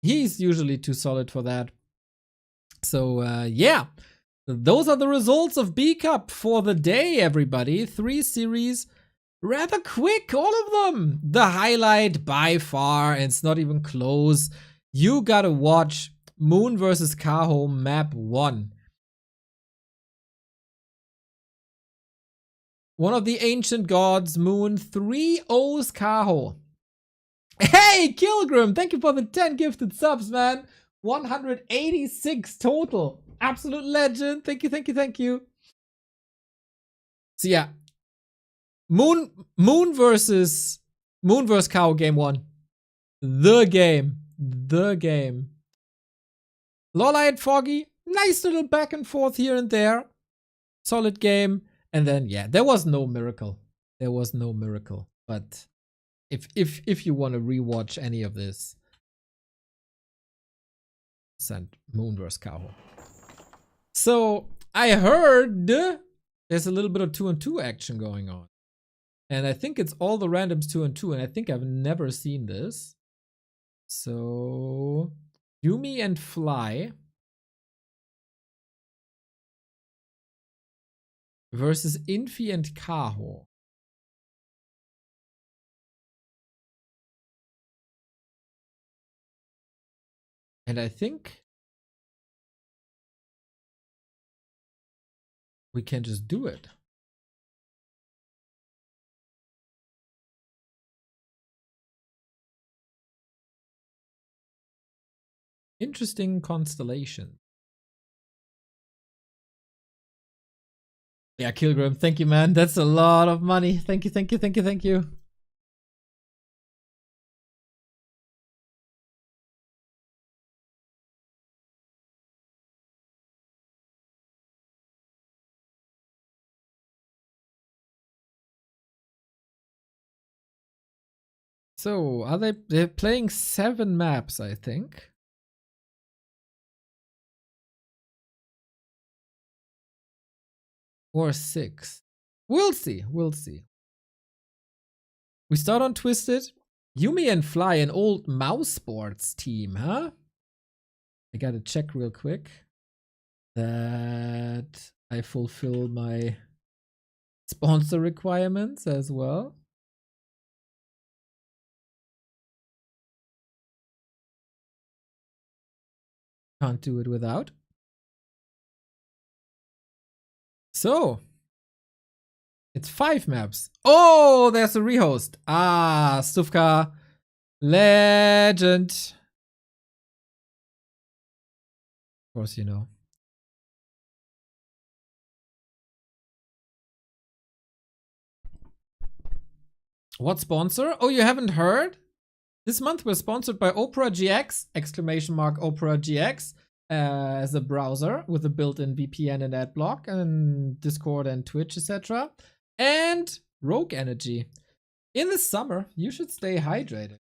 He's usually too solid for that. So yeah, those are the results of B Cup for the day, everybody. 3 series, rather quick, all of them. The highlight by far, and it's not even close. You gotta watch Moon versus Kaho map 1. One of the ancient gods, Moon, 3 O's Kaho. Hey, Kilgrim, thank you for the 10 gifted subs, man. 186 total. Absolute legend. Thank you, thank you, thank you. So yeah, Moon versus Kaho game 1. The game. LawLiet, Foggy, nice little back and forth here and there. Solid game. And then, yeah, there was no miracle. But if you want to rewatch any of this, send Moon vs. Kaho. So I heard there's a little bit of 2-on-2 action going on. And I think it's all the randoms 2-on-2, and I think I've never seen this. So Yumi and Fly versus Infi and Kaho. And I think we can just do it. Interesting constellation. Yeah, Kilgrim, thank you, man. That's a lot of money. Thank you. So, are they're playing 7 maps, I think. Or 6. We'll see. We start on Twisted. Yumi and Fly, an old mouse sports team, huh? I gotta check real quick that I fulfill my sponsor requirements as well. Can't do it without. So, it's 5 maps. Oh, there's a rehost. Ah, Stufka. Legend. Of course, you know. What sponsor? Oh, you haven't heard? This month we're sponsored by OperaGX, !OperaGX, as a browser with a built-in VPN and adblock and Discord and Twitch, etc. And Rogue Energy. In the summer, you should stay hydrated.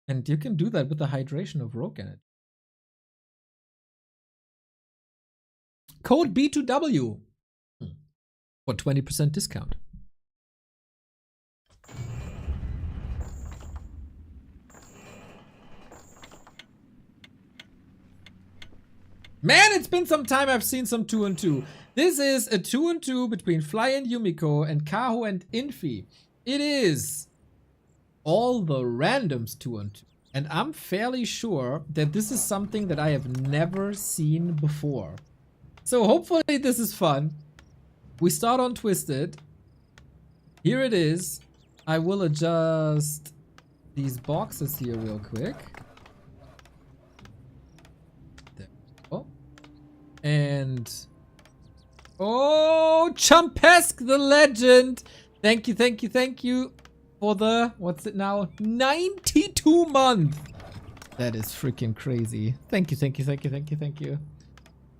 And you can do that with the hydration of Rogue Energy. Code B2W for 20% discount. Man, it's been some time I've seen some 2-on-2. This is a 2-on-2 between Fly and Yumiko and Kaho and Infi. It is all the randoms 2-on-2. And I'm fairly sure that this is something that I have never seen before. So hopefully this is fun. We start on Twisted. Here it is. I will adjust these boxes here real quick. And oh, Chumpesque the legend. Thank you for the, what's it now? 92 month. That is freaking crazy. Thank you.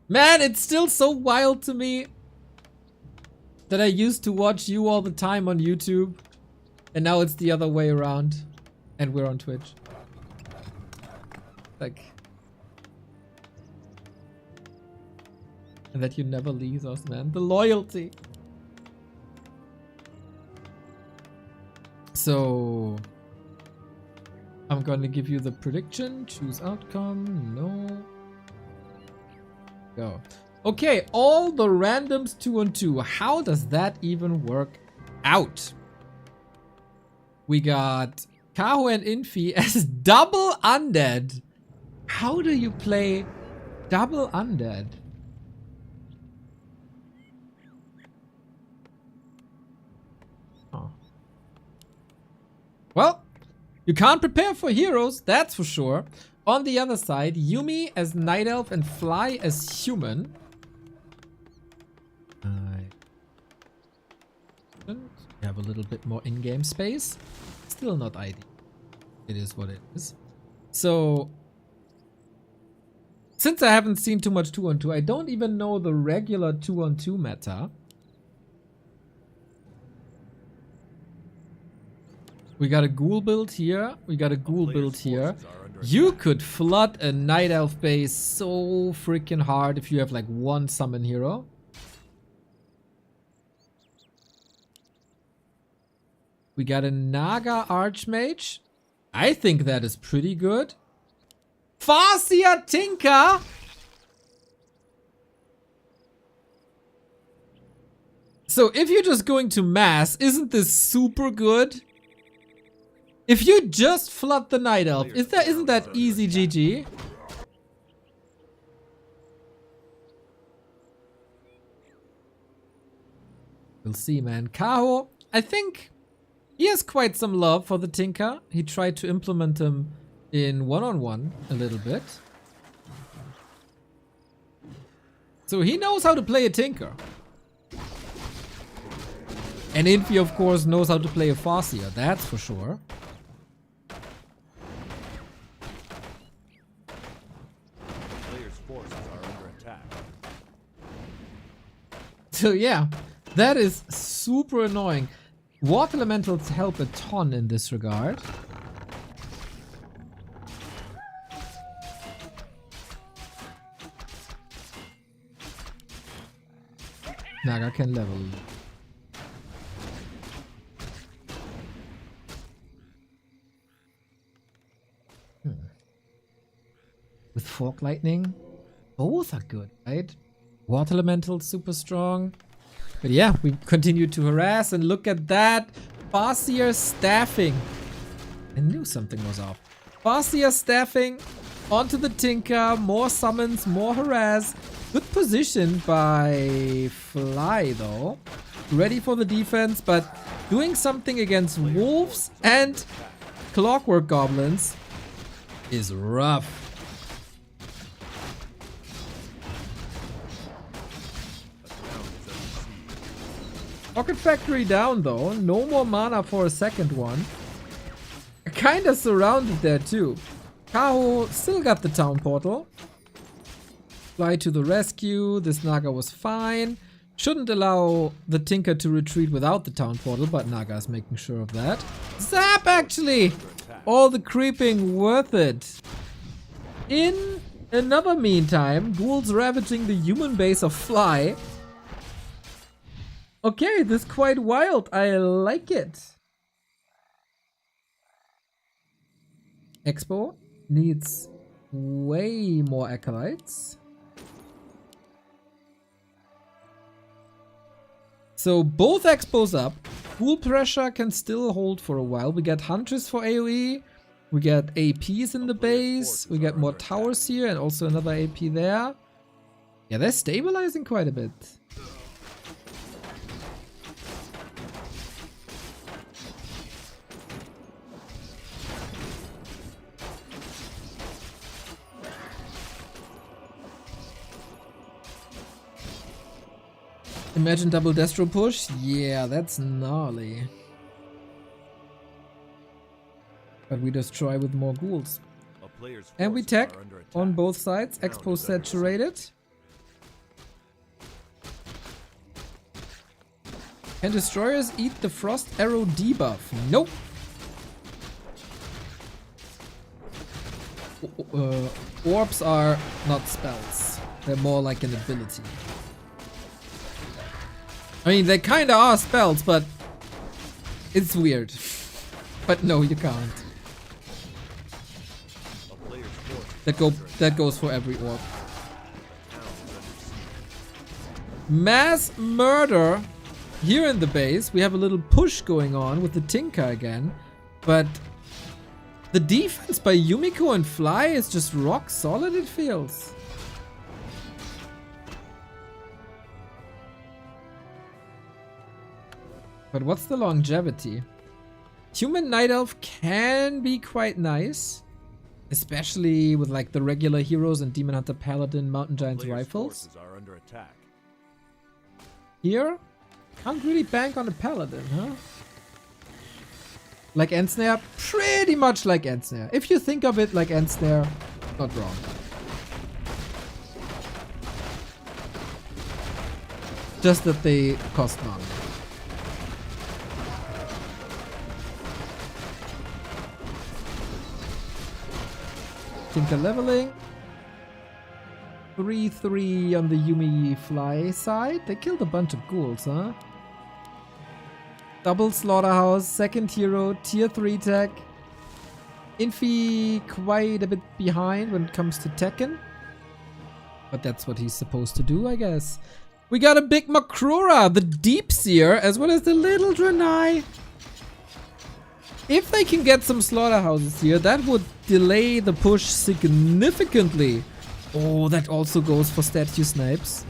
Man, it's still so wild to me that I used to watch you all the time on YouTube. And now it's the other way around. And we're on Twitch. Like, and that you never leave us, man. The loyalty. So, I'm gonna give you the prediction. Choose outcome. No. Go. Okay, all the randoms 2-on-2. How does that even work out? We got Kaho and Infi as double undead. How do you play double undead? Well, you can't prepare for heroes, that's for sure. On the other side, Yuumi as Night Elf and Fly as human. We have a little bit more in-game space. Still not ideal. It is what it is. So, since I haven't seen too much 2-on-2, I don't even know the regular 2-on-2 meta. We got a ghoul build here. We got a ghoul build here. You could flood a Night Elf base so freaking hard if you have like one summon hero. We got a Naga Archmage. I think that is pretty good. Farseer Tinker! So if you're just going to mass, isn't this super good? If you just flood the Night Elf, isn't that easy GG? We'll see, man. Kaho, I think he has quite some love for the Tinker. He tried to implement him in one-on-one a little bit. So he knows how to play a Tinker. And Infi, of course, knows how to play a Farseer, that's for sure. So yeah, that is super annoying. Water Elementals help a ton in this regard. Naga can level. With Fork Lightning, both are good, right? Water Elemental super strong. But yeah, we continue to harass and look at that. Farseer staffing. I knew something was off. Farseer staffing onto the Tinker. More summons, more harass. Good position by Fly though. Ready for the defense, but doing something against wolves and clockwork goblins is rough. Rocket Factory down though, no more mana for a second one. Kinda surrounded there too. Kaho still got the town portal. Fly to the rescue, this Naga was fine. Shouldn't allow the Tinker to retreat without the town portal, but Naga's making sure of that. Zap actually! All the creeping worth it. In another meantime, ghouls ravaging the human base of Fly. Okay, this is quite wild. I like it. Expo needs way more acolytes. So both expos up. Ghoul pressure can still hold for a while. We get Huntress for AoE. We get APs in the base. We get more towers here and also another AP there. Yeah, they're stabilizing quite a bit. Imagine double Destro push? Yeah, that's gnarly. But we destroy with more ghouls. And we tech on both sides. Expo saturated. Can destroyers eat the frost arrow debuff? Nope. Orbs are not spells. They're more like an ability. I mean, they kinda are spells, but it's weird. But no, you can't. That goes for every orb. Mass murder here in the base. We have a little push going on with the Tinker again, but the defense by Yumiko and Fly is just rock solid, it feels. But what's the longevity? Human Night Elf can be quite nice. Especially with like the regular heroes and Demon Hunter Paladin Mountain Giants Players' rifles. forces are under attack. Here, can't really bank on a Paladin, huh? Like Ensnare? Pretty much like Ensnare. If you think of it like Ensnare, not wrong. Just that they cost money. Tinker leveling. 3-3 on the Yumi Fly side. They killed a bunch of ghouls, huh? Double Slaughterhouse, second hero, tier 3 tech. Infi quite a bit behind when it comes to Tekken. But that's what he's supposed to do, I guess. We got a big Makrura, the Deep Seer, as well as the little Draenei. If they can get some Slaughterhouses here, that would delay the push significantly. Oh, that also goes for statue snipes.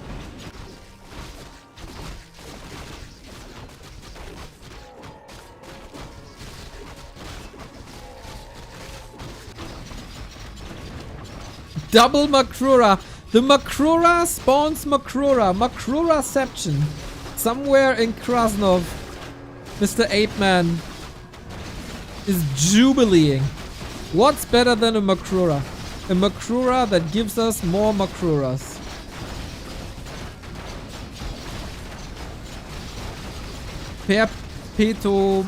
Double Makrura. The Makrura spawns Makrura. Makruraception. Somewhere in Krasnov, Mr. Ape-Man is jubileeing. What's better than a Makrura? A Makrura that gives us more Makruras. Perpetuo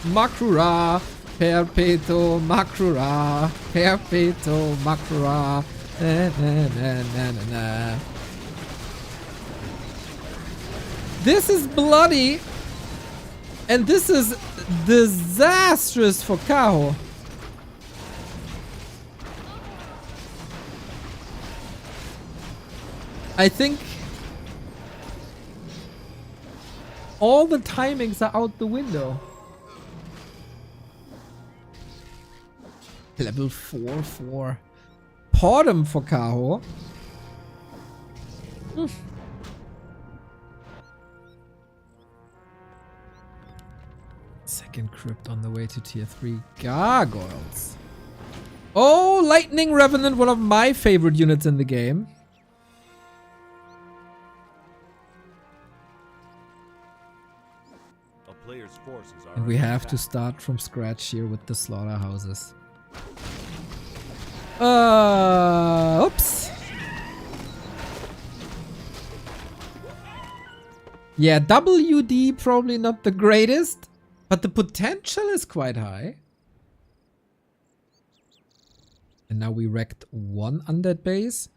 Makrura. Perpetuo Makrura. Perpetuo Makrura. Na, na, na, na, na, na. This is bloody. And this is disastrous for Kaho. I think all the timings are out the window. Level 4 for Portum for Kaho. Second crypt on the way to tier 3 gargoyles. Oh, Lightning Revenant, one of my favorite units in the game. A player's forces are And we under have to attack. start from scratch here with the slaughterhouses. Oops. Yeah, WD probably not the greatest, but the potential is quite high. And now we wrecked one undead base.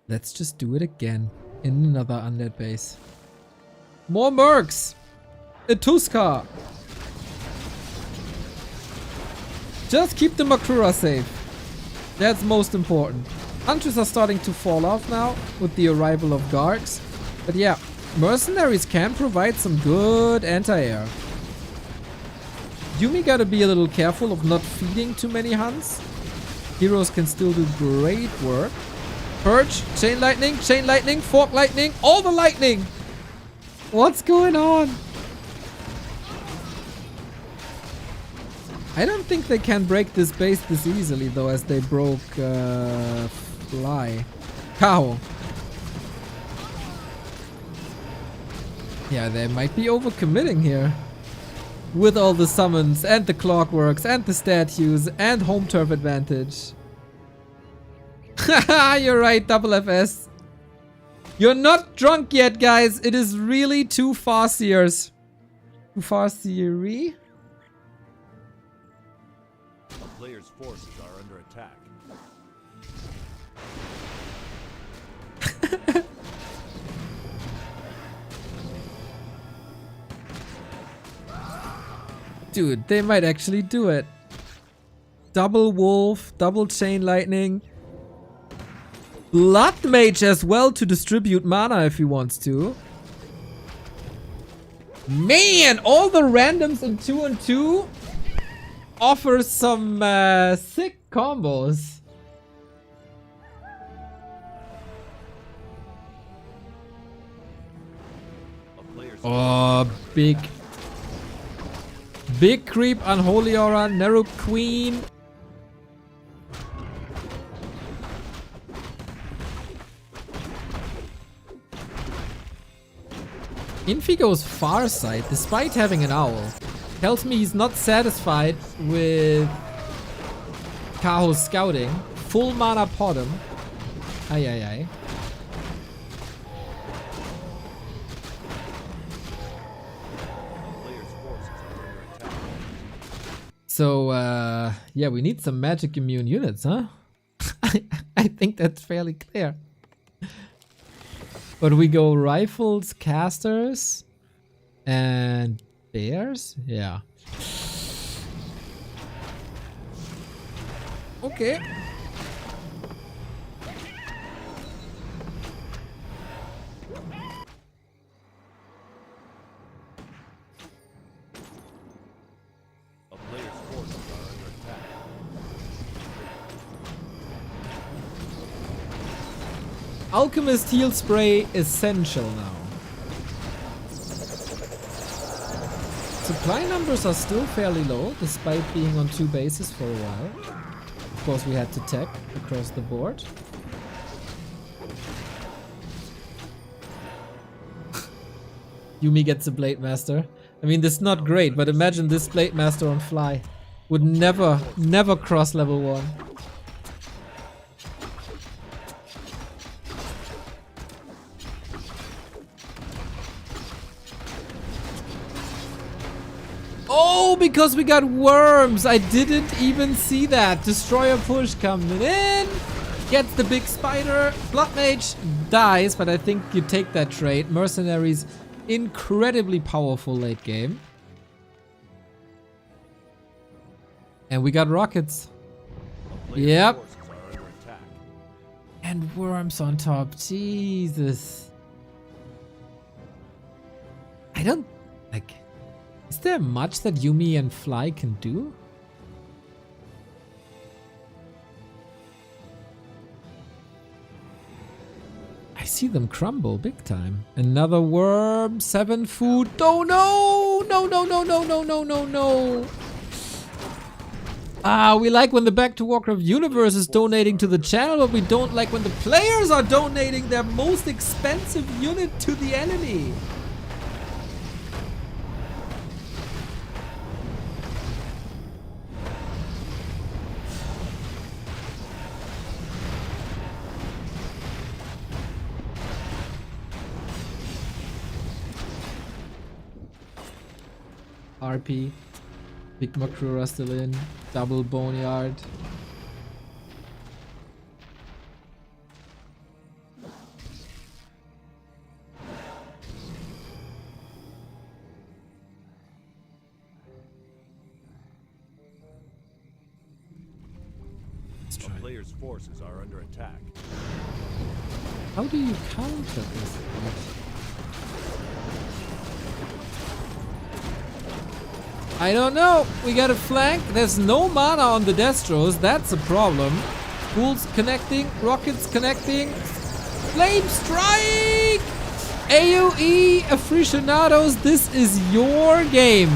Let's just do it again in another undead base. More mercs! A Tuskar! Just keep the Makrura safe. That's most important. Hunters are starting to fall off now with the arrival of Gargs. But yeah, mercenaries can provide some good anti-air. Yumi gotta be a little careful of not feeding too many hunts. Heroes can still do great work. Purge, chain lightning, fork lightning, all the lightning! What's going on? I don't think they can break this base this easily though, as they broke Fly. Kaho. Yeah, they might be overcommitting here. With all the summons and the clockworks and the statues and home turf advantage. Haha, you're right, double FS. You're not drunk yet, guys. It is really too farseers. Too farseery? A player's forces are under attack. Dude, they might actually do it. Double wolf, double chain lightning. Blood mage as well to distribute mana if he wants to. Man, all the randoms in 2 and 2 offer some sick combos. A player's Oh, Big creep, Unholy Aura, Narrow Queen. Infigo's Farsight, despite having an owl, tells me he's not satisfied with Kaho's scouting. Full mana pot him. Ay ay ay. So, yeah, we need some magic immune units, huh? I think that's fairly clear. But we go rifles, casters, and bears? Yeah. Okay. A player's forces are under attack. Alchemist heal spray essential now. Supply numbers are still fairly low, despite being on 2 bases for a while. Of course, we had to tech across the board. Yumi gets a Blade Master. I mean, this is not great, but imagine this Blade Master on fly. Would never cross level 1. Oh, because we got worms. I didn't even see that. Destroyer push coming in. Gets the big spider. Blood Mage dies, but I think you take that trade. Mercenaries, incredibly powerful late game. And we got rockets. A player's Yep. forces are under attack. And worms on top. Jesus. I don't... like... Is there much that Yumi and Fly can do? I see them crumble big time. Another worm, 7 food. Oh no! No, no, no, no, no, no, no, no. Ah, we like when the Back to Warcraft universe is donating to the channel, but we don't like when the players are donating their most expensive unit to the enemy. RP, Big Makrura still in, double Boneyard. Let's A try. player's forces are under attack. How do you counter this? I don't know. We got a flank. There's no mana on the Destros. That's a problem. Fools connecting. Rockets connecting. Flame strike! AoE aficionados, this is your game.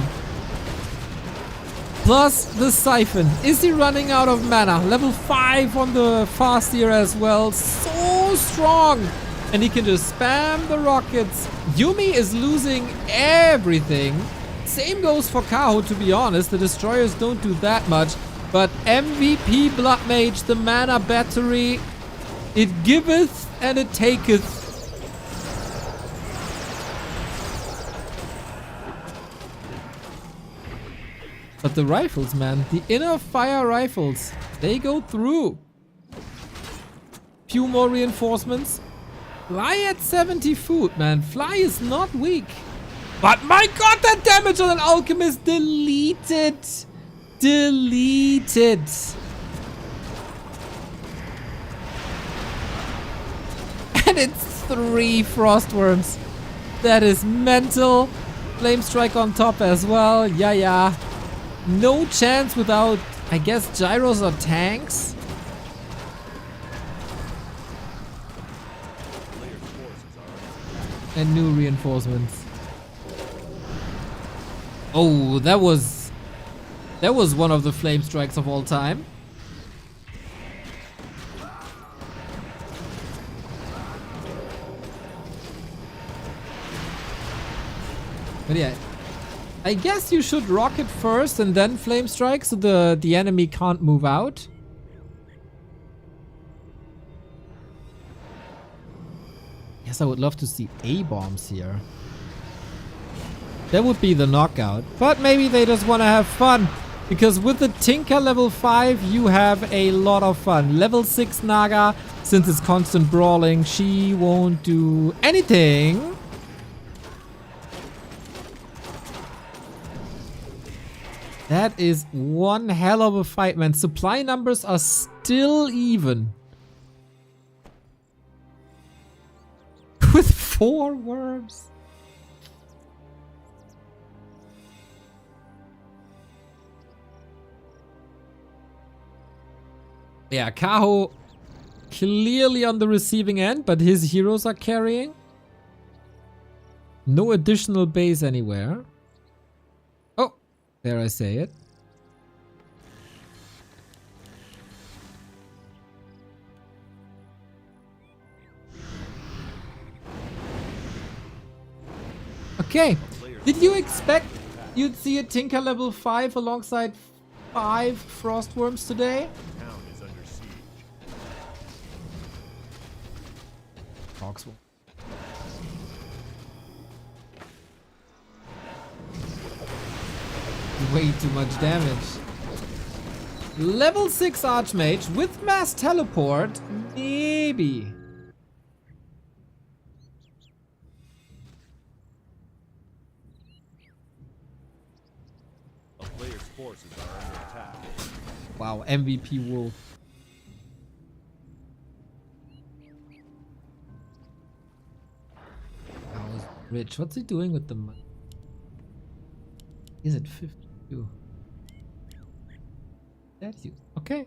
Plus the Siphon. Is he running out of mana? Level 5 on the fast here as well. So strong. And he can just spam the rockets. Yumi is losing everything. Same goes for Kaho, to be honest. The destroyers don't do that much. But MVP Blood Mage, the mana battery, it giveth and it taketh. But the rifles, man, the inner fire rifles, they go through. Few more reinforcements. Fly at 70 food, man. Fly is not weak. But my god, that damage on an alchemist, deleted. Deleted. And it's 3 frostworms. That is mental. Flame strike on top as well. Yeah. No chance without, I guess, gyros or tanks. And new reinforcements. Oh, that was That was one of the flame strikes of all time. But yeah, I guess you should rocket first and then flame strike so the enemy can't move out. Yes, I would love to see A-bombs here. That would be the knockout. But maybe they just want to have fun. Because with the Tinker level 5, you have a lot of fun. Level 6 Naga, since it's constant brawling, she won't do anything. That is one hell of a fight, man. Supply numbers are still even. With 4 worms. Yeah, Kaho clearly on the receiving end, but his heroes are carrying. No additional base anywhere. Oh, there I say it. Okay, did you expect you'd see a Tinker level 5 alongside 5 Frostworms today? Town is under siege. Foxwolf. Way too much damage. Level 6 Archmage with mass teleport? Maybe. A player's forces are under attack. Wow, MVP Wolf. That was rich. What's he doing with the money? Is it 52? That's you. Okay.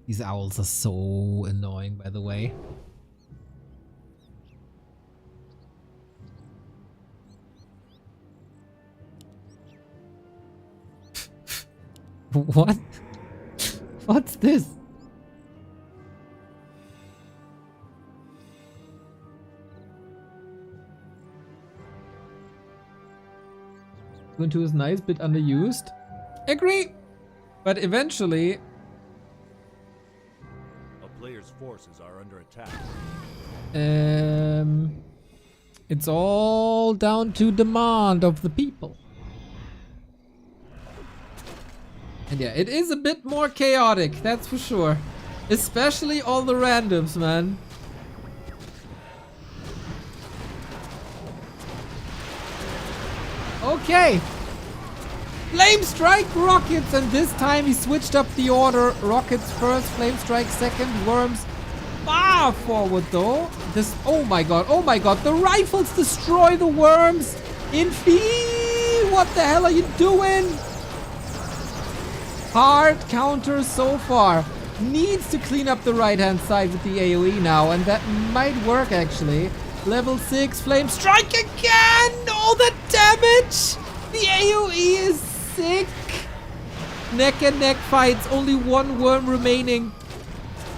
These owls are so annoying, by the way. What? What's this? Ubuntu is nice, bit underused. Agree! But eventually... A player's forces are under attack. It's all down to demand of the people. And yeah, it is a bit more chaotic, that's for sure. Especially all the randoms, man. Okay. Flame Strike rockets, and this time he switched up the order. Rockets first, Flame Strike second, worms far forward though. This, oh my god, the rifles destroy the worms. Infi, what the hell are you doing? Hard counter so far. Needs to clean up the right hand side with the AoE now, and that might work actually. Level 6 Flame Strike again! All the damage! The AoE is sick! Neck and neck fights, only one worm remaining.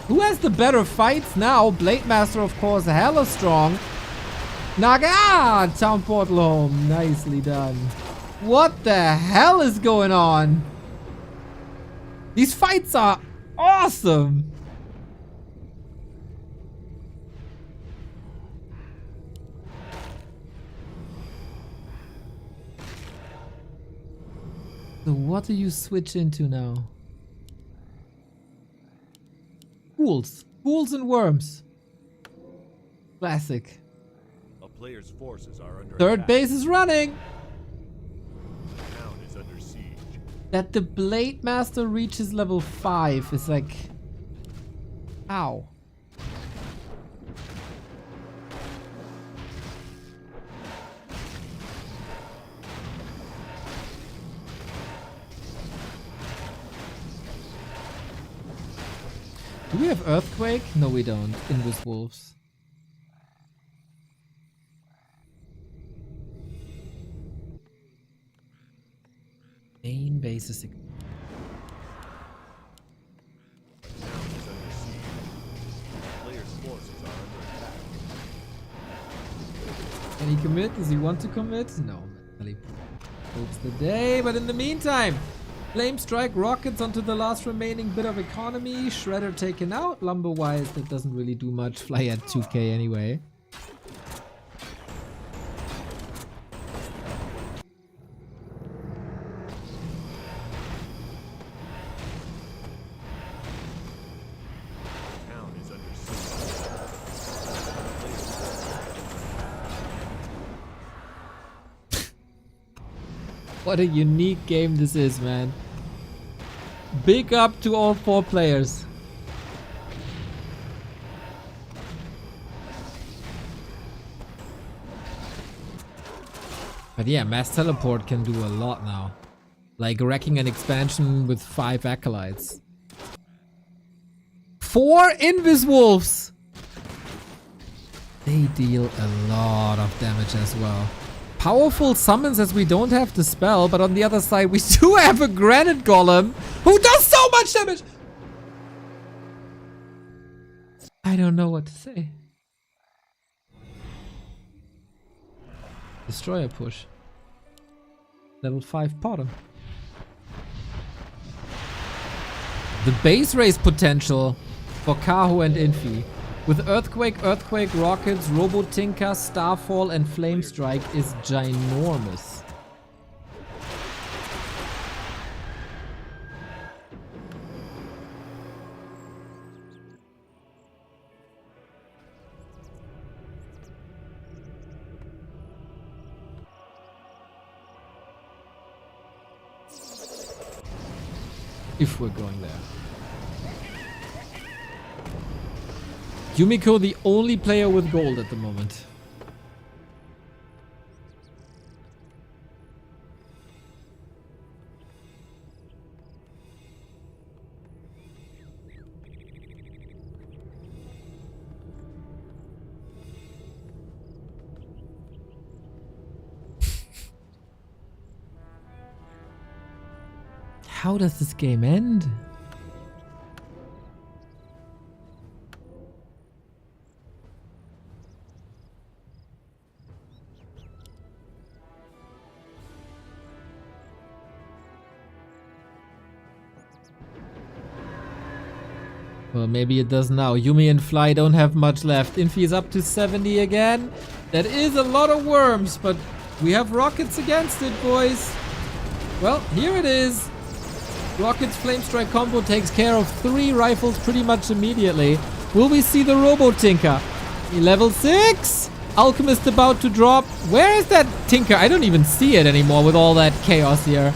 Who has the better fights now? Blade Master, of course, hella strong. Naga! Town portal home. Nicely done. What the hell is going on? These fights are awesome! So what do you switch into now? Ghouls. Ghouls and worms. Classic. A player's forces are under Third attack. base is running! Town is under siege. That the Blade Master reaches level 5 is like... Ow. Do we have Earthquake? No, we don't. Invis Wolves. Main base is... Town is under siege. Players' forces are under attack. Can he commit? Does he want to commit? No. He hopes the day, but in the meantime, Flame Strike rockets onto the last remaining bit of economy. Shredder taken out. Lumber-wise, that doesn't really do much. Fly at 2k anyway. Town is under siege. What a unique game this is, man. Big up to all 4 players. But yeah, Mass Teleport can do a lot now. Like wrecking an expansion with 5 acolytes. 4 Invis Wolves! They deal a lot of damage as well. Powerful summons as we don't have the spell, but on the other side we do have a Granite Golem who does so much damage! I don't know what to say. Destroyer push. Level 5 bottom. The base race potential for Kaho and Infi with Earthquake, Rockets, Robo Tinker, Starfall and Flame Strike is ginormous. If we're going there. Yumiko, the only player with gold at the moment. How does this game end? Well, maybe it does now. Yumi and Fly don't have much left. Infi is up to 70 again. That is a lot of worms, but we have rockets against it, boys. Well, here it is. Rockets Flame Strike combo takes care of 3 rifles pretty much immediately. Will we see the Robo Tinker? Level 6! Alchemist about to drop. Where is that Tinker? I don't even see it anymore with all that chaos here.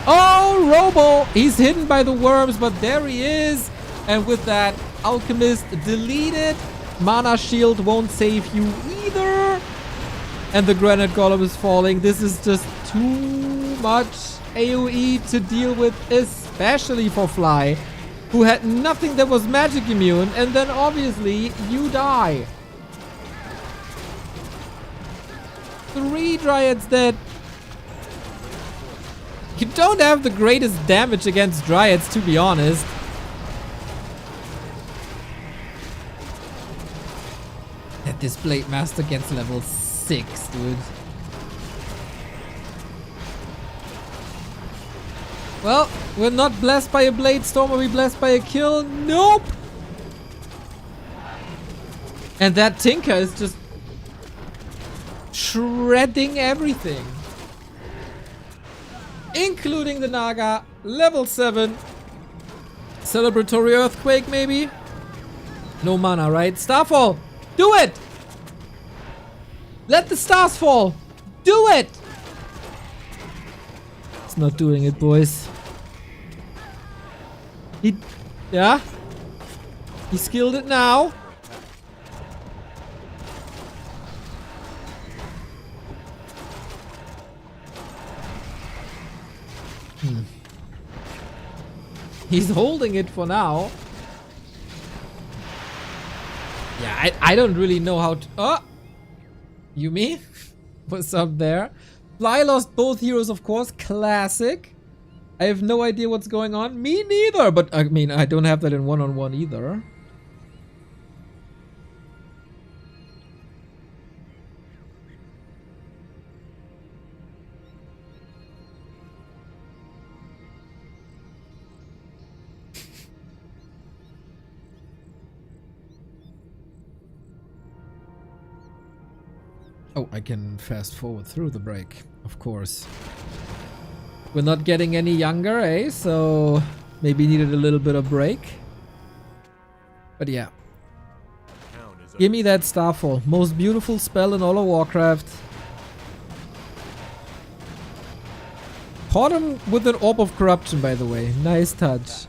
Oh, Robo! He's hidden by the worms, but there he is. And with that, Alchemist deleted. Mana Shield won't save you either. And the Granite Golem is falling. This is just too much AoE to deal with, especially for Fly, who had nothing that was magic immune. And then obviously, you die. 3 Dryads dead. You don't have the greatest damage against Dryads, to be honest. That this Blade Master gets level 6, dude. Well, we're not blessed by a Blade Storm, are we blessed by a kill? Nope! And that Tinker is just shredding everything. Including the Naga, level 7. Celebratory Earthquake, maybe? No mana, right? Starfall! Do it! Let the stars fall! Do it! It's not doing it, boys. Yeah? He skilled it now. He's holding it for now. Yeah, I don't really know how to... Oh! Yumi? What's up there? Fly lost both heroes, of course. Classic. I have no idea what's going on. Me neither, but I mean, I don't have that in one-on-one either. Oh, I can fast forward through the break, of course. We're not getting any younger, eh? So maybe needed a little bit of break. But yeah. Give me that Starfall. Most beautiful spell in all of Warcraft. Caught him with an Orb of Corruption, by the way. Nice touch.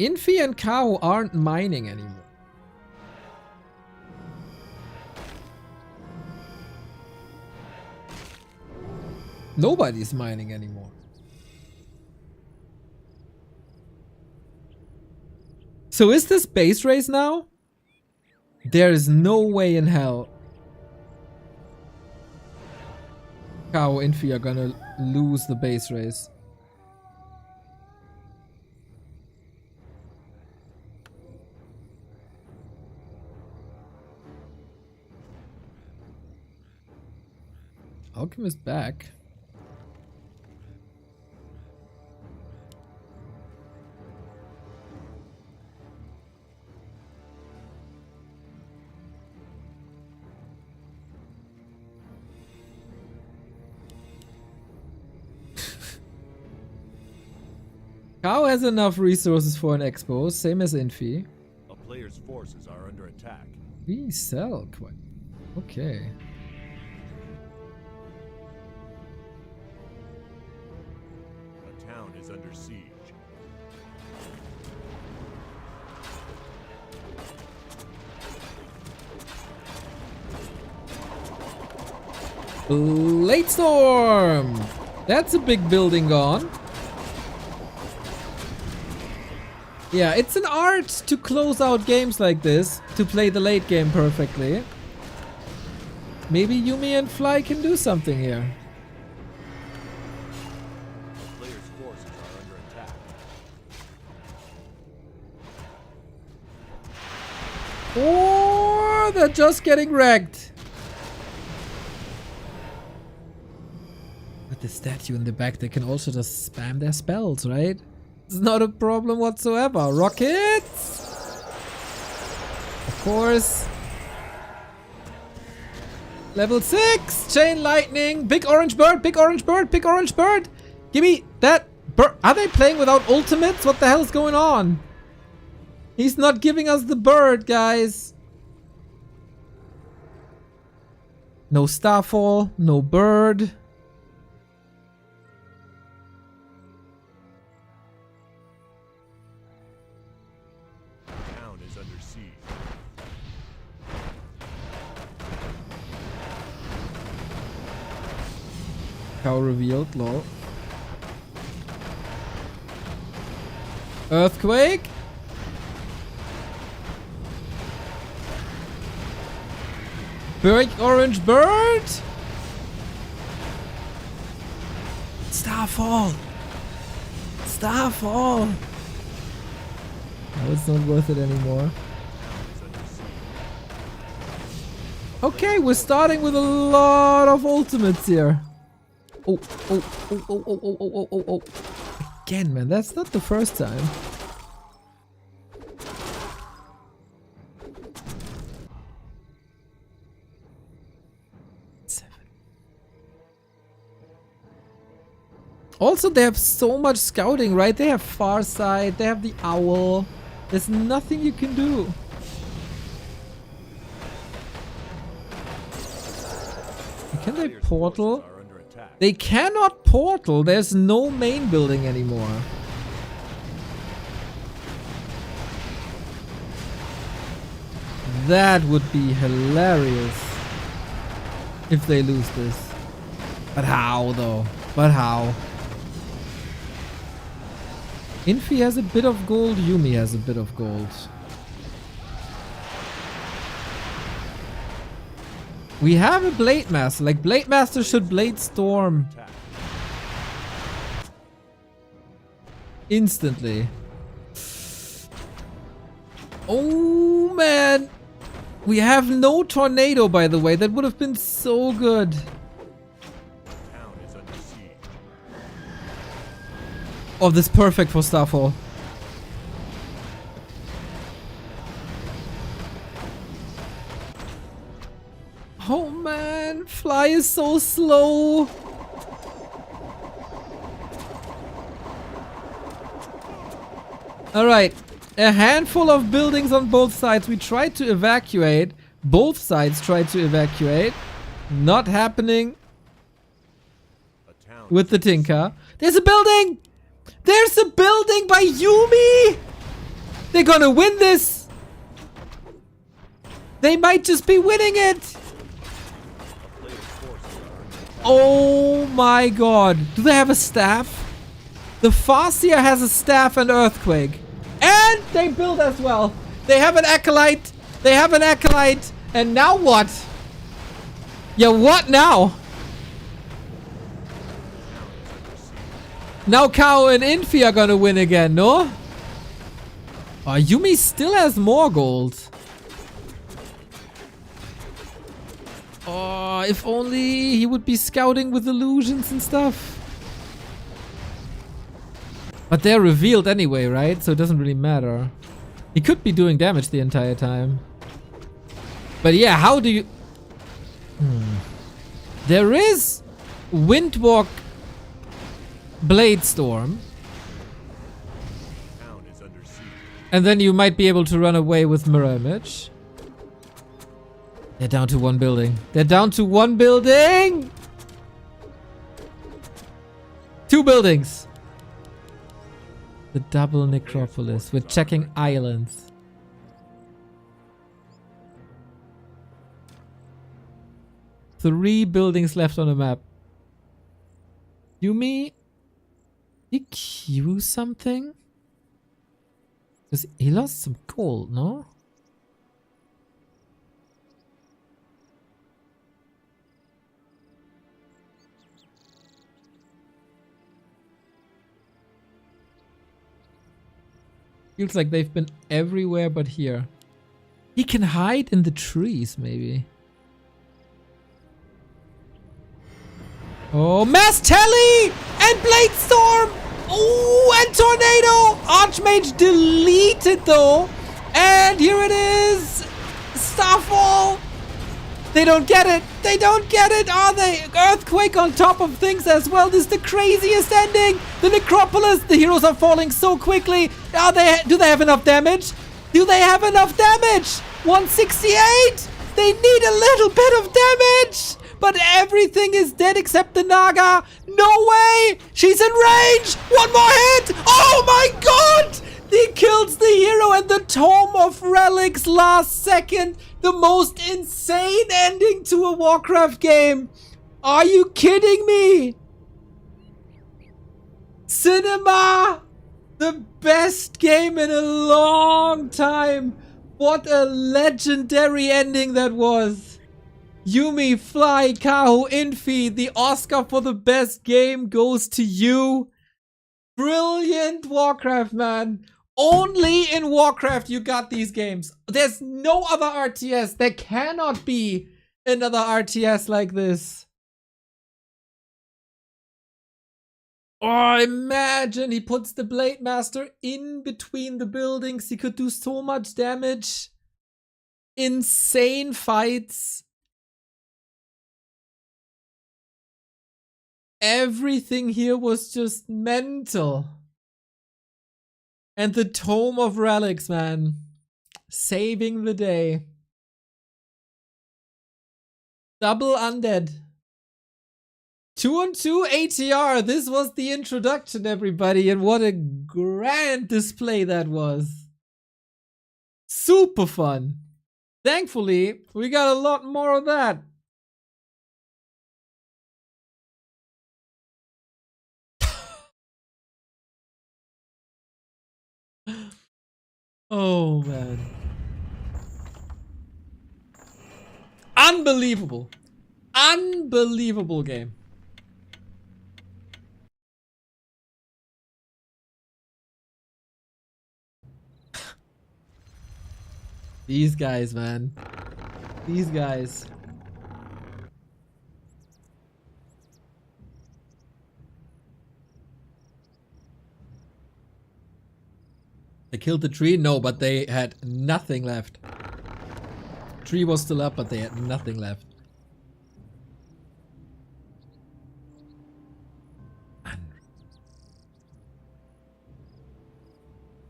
Infi and Kaho aren't mining anymore. Nobody's mining anymore. So is this base race now? There is no way in hell Kaho Infi are gonna lose the base race. Alchemist back. Kaho has enough resources for an expo, same as Infi. A player's forces are under attack. We sell quite. Okay. A town is under siege. Late Storm! That's a big building gone. Yeah, it's an art to close out games like this, to play the late game perfectly. Maybe Yuumi and Fly can do something here. A player's forces are under attack. Or they're just getting wrecked. With the statue in the back, they can also just spam their spells, right? It's not a problem whatsoever. Rockets! Of course. Level 6! Chain lightning! Big orange bird! Big orange bird! Big orange bird! Give me that bird! Are they playing without ultimates? What the hell's going on? He's not giving us the bird, guys. No Starfall. No bird. Cow revealed, lol. Earthquake? Big orange bird? Starfall! Starfall! No, it's not worth it anymore. Okay, we're starting with a lot of ultimates here. Oh. Again, man, that's not the first time. Also, they have so much scouting, right? They have Farsight, they have the Owl. There's nothing you can do. Can they portal? They cannot portal. There's no main building anymore. That would be hilarious if they lose this. But how though? But how? Infi has a bit of gold. Yuumi has a bit of gold. We have a Blade Master. Like, Blade Master should Blade Storm Attack. instantly. Oh, man. We have no tornado, by the way. That would have been so good. Town is under siege. Oh, this is perfect for Starfall. Oh man, Fly is so slow. Alright, a handful of buildings on both sides. We tried to evacuate. Both sides tried to evacuate. Not happening A town with the Tinker. There's a building! There's a building by Yumi! They're gonna win this! They might just be winning it! player's forces are under attack. Oh my god. Do they have a staff? The Farseer has a staff and Earthquake. And they build as well. They have an Acolyte. They have an Acolyte. And now what? Yeah, what now? Now Kaho and Infi are gonna win again, no? Oh, Yumi still has more gold. Oh, if only he would be scouting with illusions and stuff. But they're revealed anyway, right? So it doesn't really matter. He could be doing damage the entire time. But yeah, how do you... There is Windwalk Blade Storm. Town is under siege. And then you might be able to run away with Mirror Image. They're down to one building. They're down to one building! 2 buildings. The double necropolis. We're checking islands. Three buildings left on the map. Yumi? Did he queue something? Because he lost some gold, no? Feels like they've been everywhere but here. He can hide in the trees, maybe. Oh, Mass Telly! And Blade Storm! Oh, and Tornado! Archmage deleted though. And here it is! Starfall! They don't get it! They don't get it, are they? Earthquake on top of things as well. This is the craziest ending! The Necropolis! The heroes are falling so quickly! Do they have enough damage? Do they have enough damage? 168! They need a little bit of damage! But everything is dead except the Naga! No way! She's in range! One more hit! Oh my god! He kills the hero and the Tome of Relics last second! The most insane ending to a Warcraft game! Are you kidding me? Cinema! The best game in a long time! What a legendary ending that was! Yumi, Fly, Kaho, Infi, the Oscar for the best game goes to you. Brilliant Warcraft, man. Only in Warcraft you got these games. There's no other RTS. There cannot be another RTS like this. Oh, imagine he puts the Blade Master in between the buildings. He could do so much damage. Insane fights. Everything here was just mental. And the Tome of Relics, man. Saving the day. Double undead. 2-on-2 ATR. This was the introduction, everybody. And what a grand display that was. Super fun. Thankfully, we got a lot more of that. Oh, man. Unbelievable. Unbelievable game. These guys, man. These guys. They killed the tree? No, but they had nothing left. Tree was still up, but they had nothing left.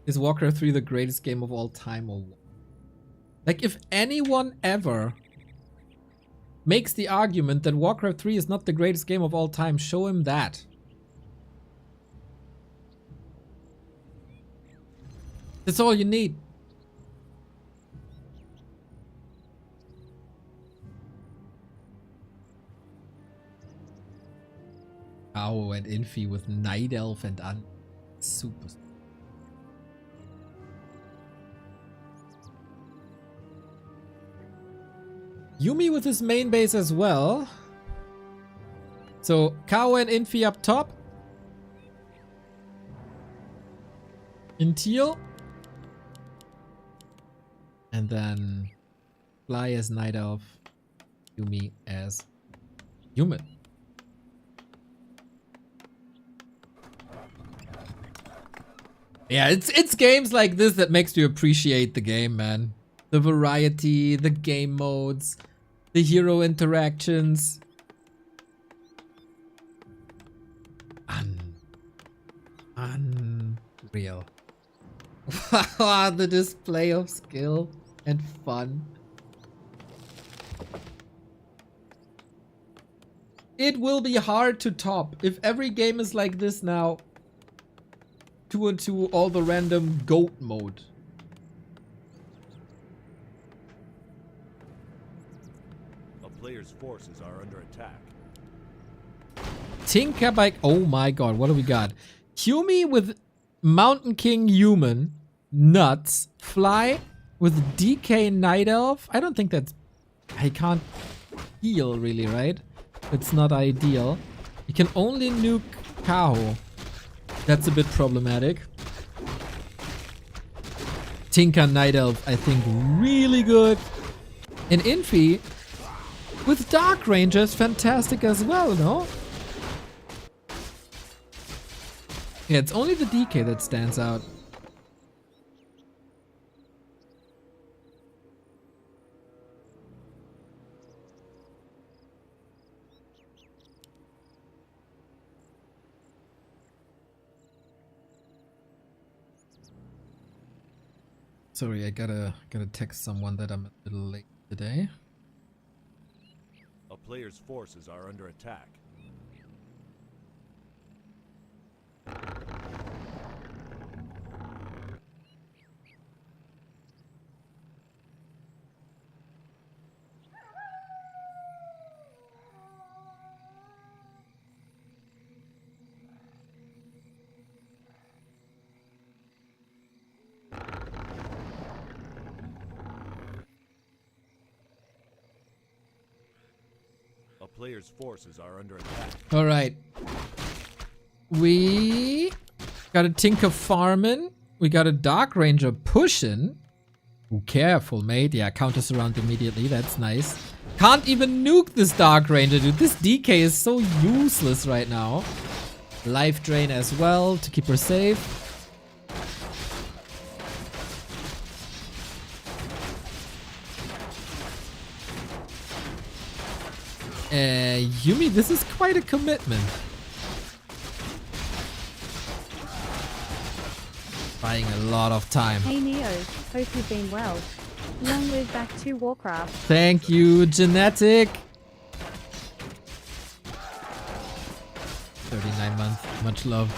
Is Warcraft 3 the greatest game of all time or what? Like, if anyone ever makes the argument that Warcraft 3 is not the greatest game of all time, show him that. That's all you need. Kaho and Infi with Night Elf and super. Yuumi with his main base as well. So Kaho and Infi up top. In teal. And then Fly as Night Elf. Yuumi as human. Yeah, it's games like this that makes you appreciate the game, man. The variety, the game modes, the hero interactions. Unreal. The display of skill and fun. It will be hard to top if every game is like this now. 2-on-2 all the random goat mode. A player's forces are under attack. Tinkerbike. Oh my god, what do we got? Yuumi with Mountain King Human. Nuts. Fly with DK Night Elf. I don't think that's... I can't heal really, right? It's not ideal. You can only nuke Kaho. That's a bit problematic. Tinker Night Elf, I think, really good. And Infi with Dark Rangers, fantastic as well, no? Yeah, it's only the DK that stands out. Sorry, I gotta text someone that I'm a little late today. A player's forces are under attack. A player's forces are under attack. All right. We got a Tinker farming. We got a Dark Ranger pushing. Ooh, careful, mate. Yeah, counter surround immediately. That's nice. Can't even nuke this Dark Ranger, dude. This DK is so useless right now. Life drain as well to keep her safe. Yuumi, this is quite a commitment. Buying a lot of time. Hey Neo, hope you've been well. Long live back to Warcraft. Thank you, Genetic. 39 months, much love.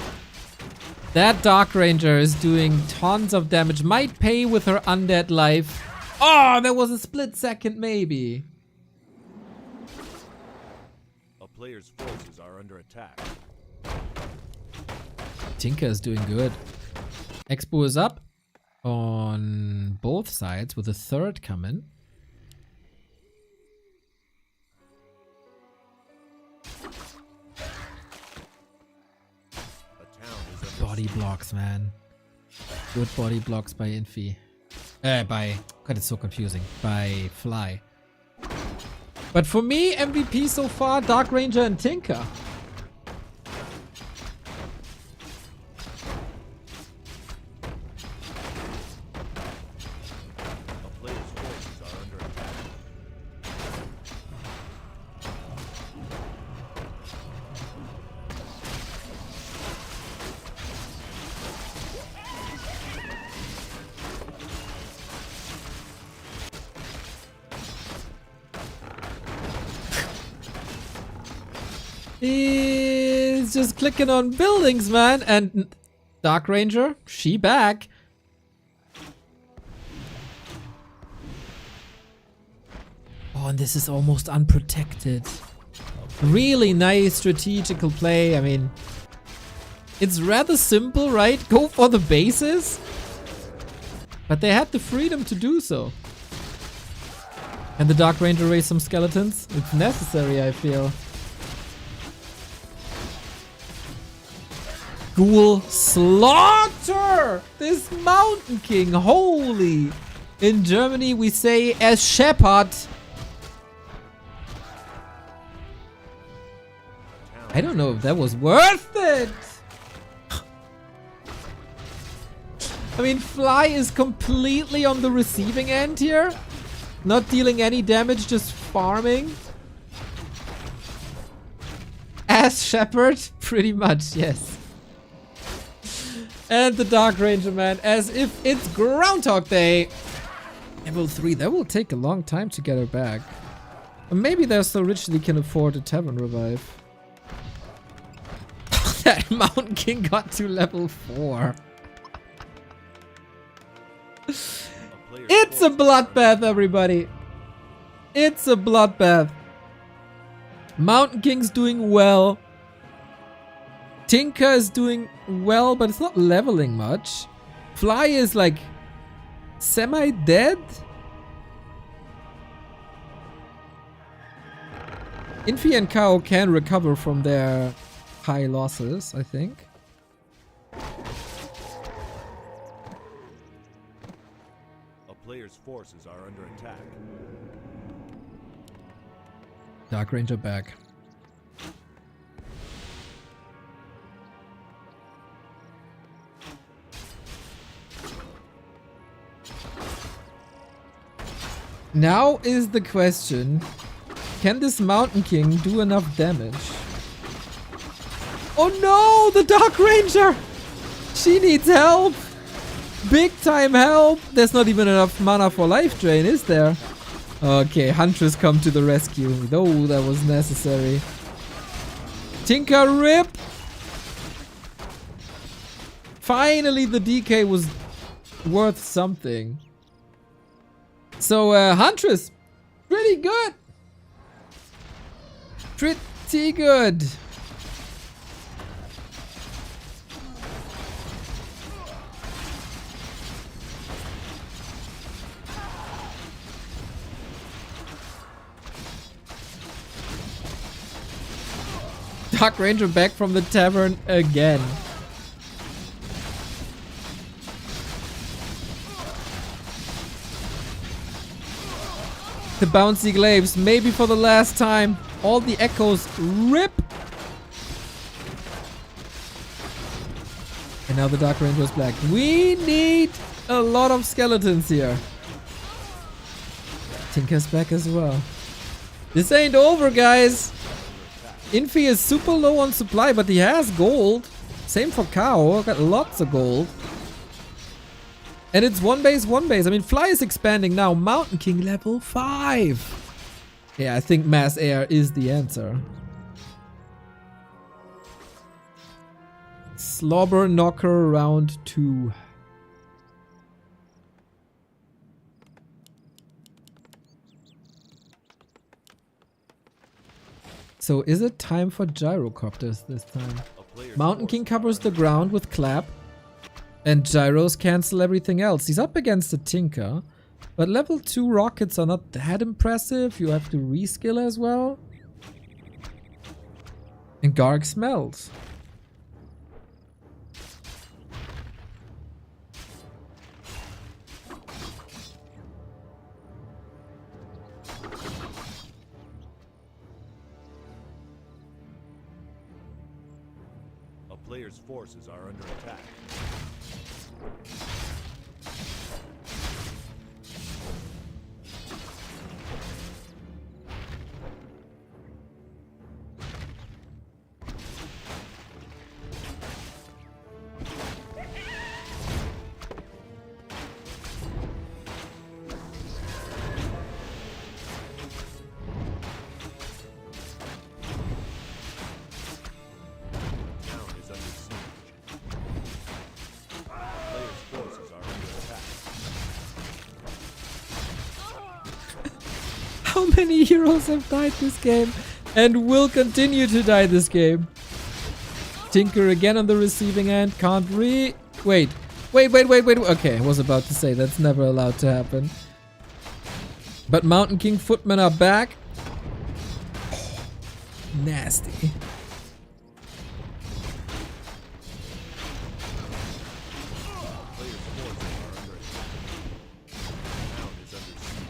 That Dark Ranger is doing tons of damage. Might pay with her undead life. Oh, there was a split second maybe. A player's forces are under attack. Tinker is doing good. Expo is up on both sides with a third coming. A town is under Body blocks, man. Good body blocks by Infi. God, it's so confusing. By Fly. But for me, MVP so far, Dark Ranger and Tinker. A player's forces are under attack. He's just clicking on buildings, man. And Dark Ranger, she back. Oh, and this is almost unprotected. Really nice strategical play. I mean, it's rather simple, right? Go for the bases. But they had the freedom to do so. And the Dark Ranger raised some skeletons. It's necessary, I feel. Ghoul slaughter! This Mountain King, holy! In Germany we say as shepherd. I don't know if that was worth it! I mean, Fly is completely on the receiving end here. Not dealing any damage, just farming. As shepherd? Pretty much, yes. And the Dark Ranger, man, as if it's Groundhog Day. Level 3, that will take a long time to get her back. Or maybe they're so rich they can afford a Tavern Revive. That Mountain King got to level 4. It's a bloodbath, everybody. It's a bloodbath. Mountain King's doing well. Tinker is doing well, but it's not leveling much. Fly is like semi-dead. Infi and Kaho can recover from their high losses, I think. A player's forces are under attack. Dark Ranger back. Now is the question, can this Mountain King do enough damage? Oh no, the Dark Ranger! She needs help! Big time help! There's not even enough mana for life drain, is there? Okay, Huntress come to the rescue, though that was necessary. Tinker rip! Finally the DK was worth something. So, Huntress, pretty good. Pretty good. Dark Ranger back from the tavern again. The bouncy glaives, maybe for the last time. All the echoes rip. And now the Dark Ranger is black. We need a lot of skeletons here. Tinker's back as well. This ain't over, guys. Infi is super low on supply, but he has gold. Same for Kaho, got lots of gold. And it's one base, one base. I mean, Fly is expanding now. Mountain King level 5. Yeah, I think Mass Air is the answer. Slobber Knocker round 2. So is it time for gyrocopters this time? Mountain King covers the ground with clap. And gyros cancel everything else. He's up against a Tinker. But level 2 rockets are not that impressive. You have to reskill as well. And Garg smells. A player's forces are under attack. Town is under siege. Player's forces are under attack. How many heroes have died this game and will continue to die this game? Tinker again on the receiving end. Can't Wait. Okay, I was about to say that's never allowed to happen. But Mountain King footmen are back. Nasty. Player's forces are under attack. Town is under siege.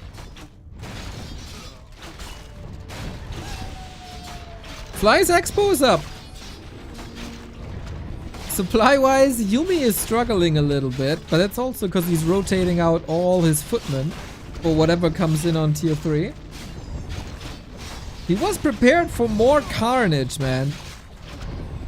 Fly's Expo is up. Supply-wise, Yumi is struggling a little bit, but that's also because he's rotating out all his footmen for whatever comes in on tier 3. He was prepared for more carnage, man,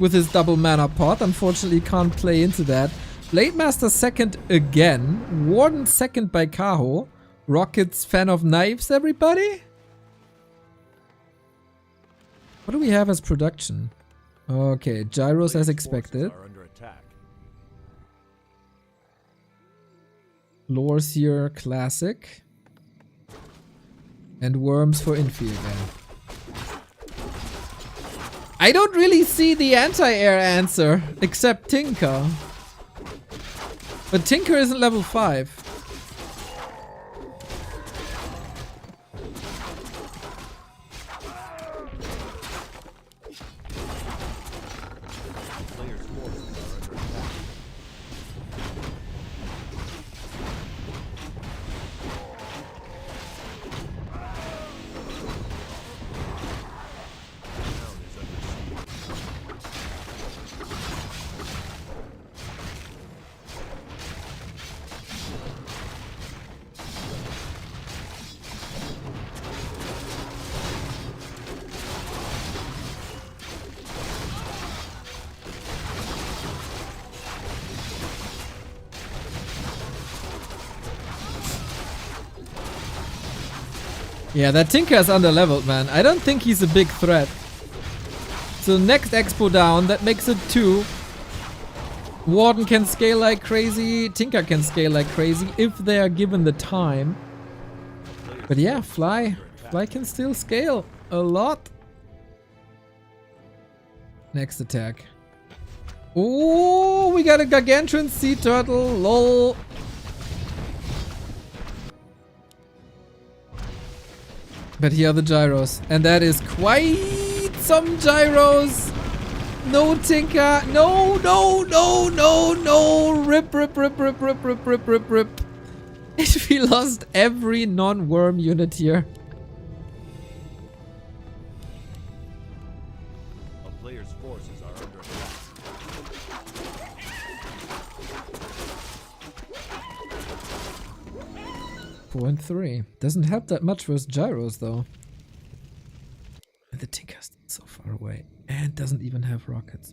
with his double mana pot. Unfortunately, can't play into that. Blade Master second again. Warden second by Kaho. Rockets fan of knives, everybody? What do we have as production? Okay, gyros as Player's expected. forces are under attack. Lores here, classic. And worms for infield again. I don't really see the anti-air answer, except Tinker. But Tinker isn't level 5. Player's forces are under attack. Town is under siege. Yeah, that Tinker is under-leveled, man. I don't think he's a big threat. So next expo down, that makes it 2. Warden can scale like crazy. Tinker can scale like crazy if they are given the time. But yeah, Fly can still scale a lot. Next attack. Oh, we got a gargantuan sea turtle. Lol. But here are the gyros. And that is quite some gyros. No Tinker. No, no, no, no, no. Rip, rip, rip, rip, rip, rip, rip, rip, rip. We lost every non-worm unit here. A player's forces are under attack. 4-3. Doesn't help that much versus gyros though. And the Tinker's so far away. And doesn't even have rockets.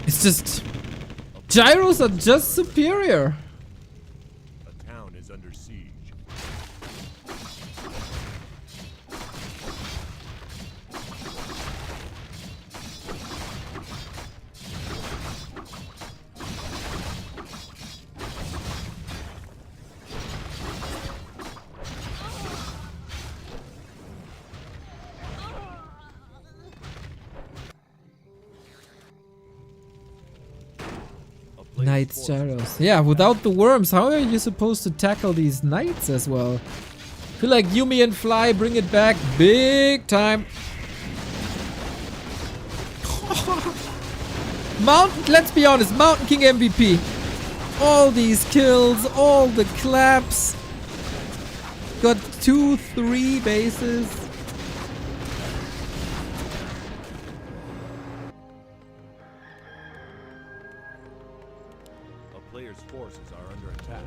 It's just... gyros are just superior. A town is under siege. play Knights Esports. gyros. Yeah, without the worms, how are you supposed to tackle these knights as well? I feel like Yumi and Fly bring it back big time. Let's be honest, Mountain King MVP. All these kills, all the claps. Got 2-3 bases. A player's forces are under attack.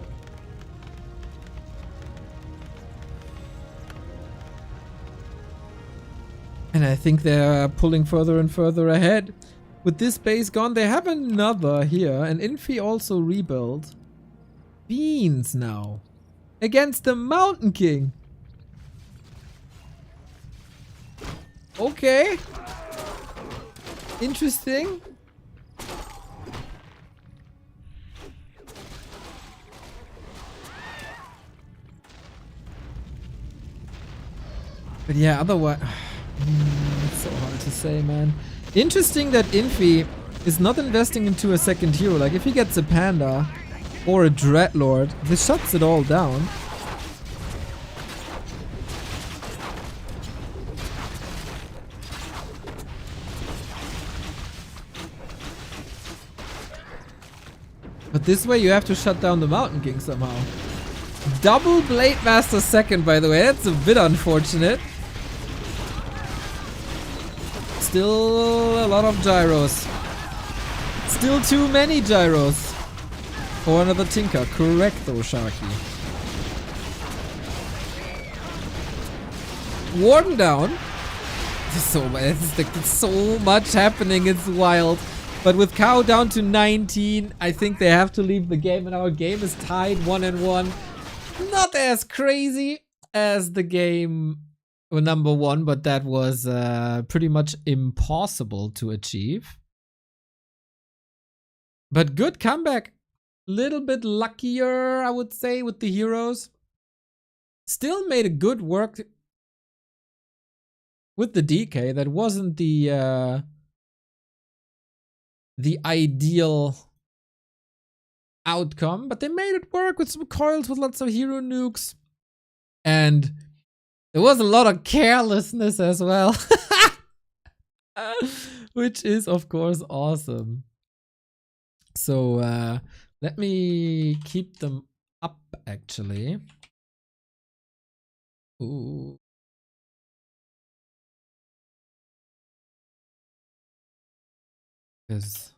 And I think they're pulling further and further ahead. With this base gone, they have another here. And Infi also rebuilt. Beans now. Against the Mountain King. Okay. Interesting. But yeah, otherwise... it's so hard to say, man. Interesting that Infi is not investing into a second hero. Like, if he gets a Panda or a Dreadlord, this shuts it all down. But this way you have to shut down the Mountain King somehow. Double Blade Master second, by the way. That's a bit unfortunate. Still a lot of gyros. Still too many gyros. Or another Tinker. Correct though, Sharky. Warden down. There's so much happening. It's wild. But with Kaho down to 19, I think they have to leave the game. And our game is tied 1-1. Not as crazy as the game number 1, but that was pretty much impossible to achieve. But good comeback. Little bit luckier, I would say, with the heroes. Still made a good work with the DK. That wasn't the ideal outcome, but they made it work with some coils, with lots of hero nukes. And there was a lot of carelessness as well. Which is, of course, awesome. So, let me keep them up, actually. Ooh. Because...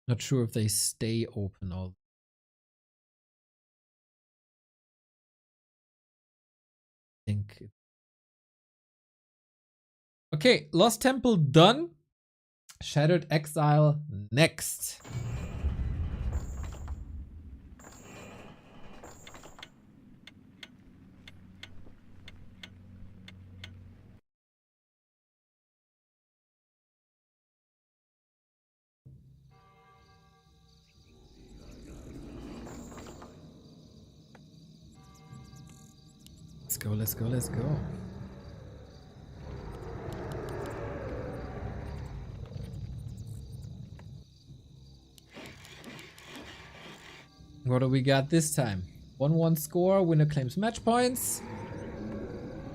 not sure if they stay open all. I think. Okay, Lost Temple done. Shattered Exile next. Let's go, let's go, let's go. What do we got this time? 1-1 score, winner claims match points.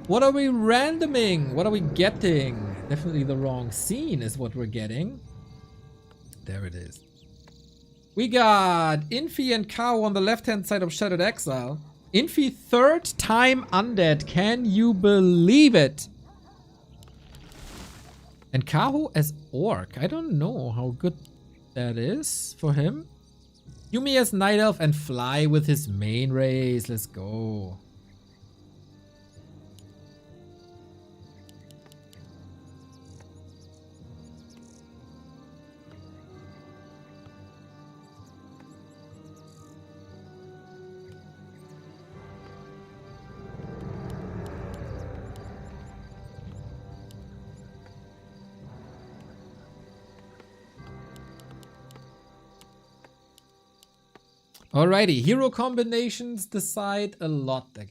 What are we randoming? What are we getting? Definitely the wrong scene is what we're getting. There it is. We got Infi and Kaho on the left-hand side of Shattered Exile. Infi third time undead. Can you believe it? And Kaho as Orc. I don't know how good that is for him. Yumi as Night Elf and Fly with his main race. Let's go. Alrighty, hero combinations decide a lot again.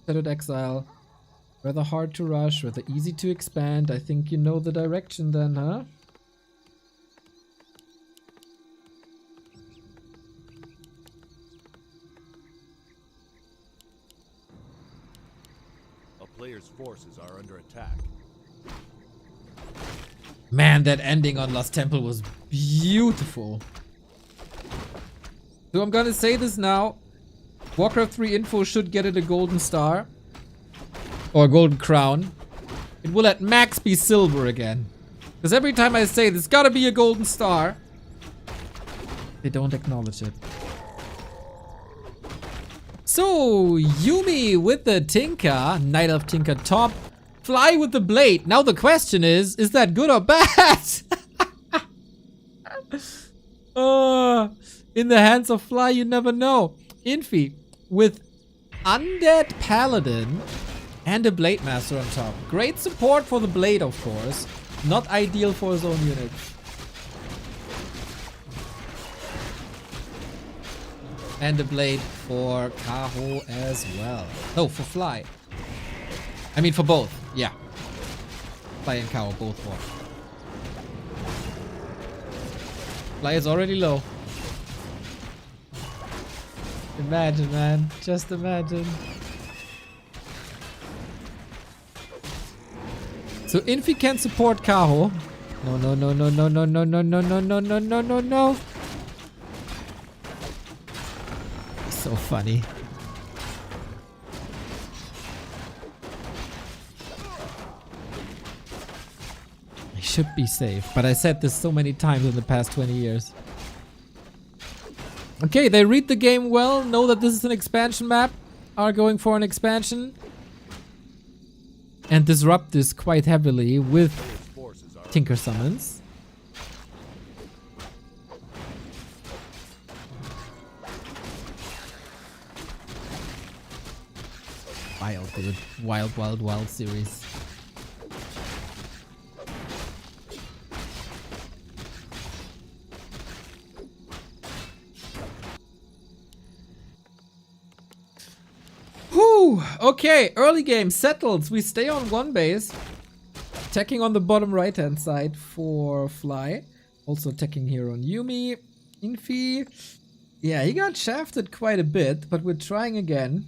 Shadowed Exile. Rather hard to rush, rather easy to expand. I think you know the direction then, huh? A player's forces are under attack. Man, that ending on Lost Temple was beautiful. So I'm gonna say this now. Warcraft 3 info should get it a golden star. Or a golden crown. It will at max be silver again. Because every time I say there's gotta be a golden star, they don't acknowledge it. So, Yuumi with the Tinker, Night Elf Tinker top, Fly with the Blade. Now the question is that good or bad? In the hands of Fly, you never know. Infi with Undead Paladin and a Blade Master on top. Great support for the Blade, of course. Not ideal for his own unit. And a Blade for Kaho as well. No, for Fly. I mean for both, yeah. Fly and Kaho both for. Fly is already low. Imagine, man. Just imagine. So Infi can support Kaho. No, no, no, no, no, no, no, no, no, no, no, no, no, no, no. So funny. I should be safe, but I said this so many times in the past 20 years. Okay, they read the game well, know that this is an expansion map, are going for an expansion. And disrupt this quite heavily with Tinker Summons. Wild, dude. Wild, wild, wild series. Whew! Okay, early game settles. We stay on one base. Attacking on the bottom right hand side for Fly. Also attacking here on Yuumi. Infi. Yeah, he got shafted quite a bit, but we're trying again.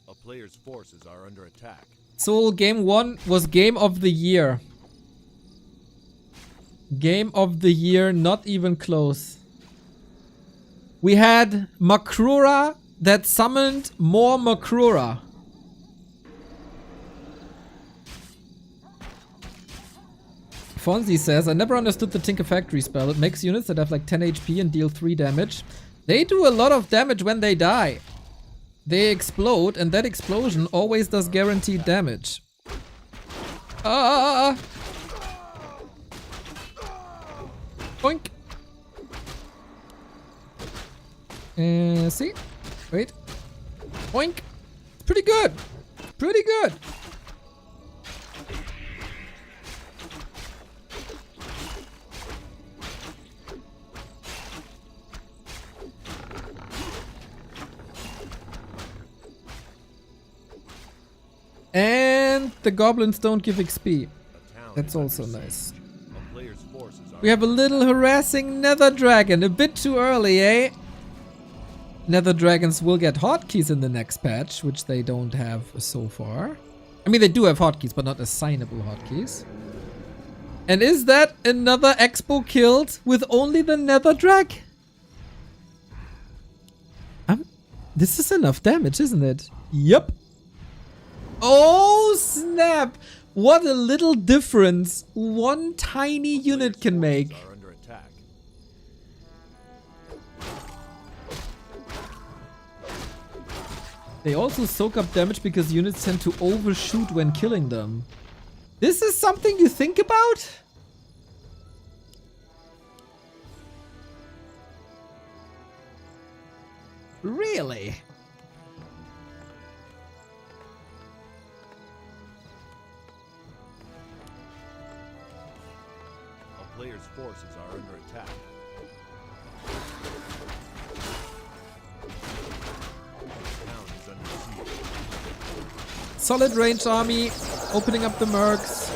A player's forces are under attack. Soul game 1 was game of the year. Game of the year, not even close. We had Makrura that summoned more Makrura. Fonzie says, I never understood the Tinker Factory spell. It makes units that have like 10 HP and deal 3 damage. They do a lot of damage when they die. They explode, and that explosion always does guaranteed damage. Boink. See? Wait. Boink. Pretty good. Pretty good. And the goblins don't give XP. That's also nice. We have a little harassing Nether Dragon. A bit too early, eh? Nether Dragons will get hotkeys in the next patch, which they don't have so far. I mean, they do have hotkeys, but not assignable hotkeys. And is that another Expo killed with only the Nether Drag? This is enough damage, isn't it? Yep. Oh, snap! What a little difference one tiny unit can make. They also soak up damage because units tend to overshoot when killing them. This is something you think about? Really? player's forces are under attack. Town is under siege. Solid range army, opening up the mercs.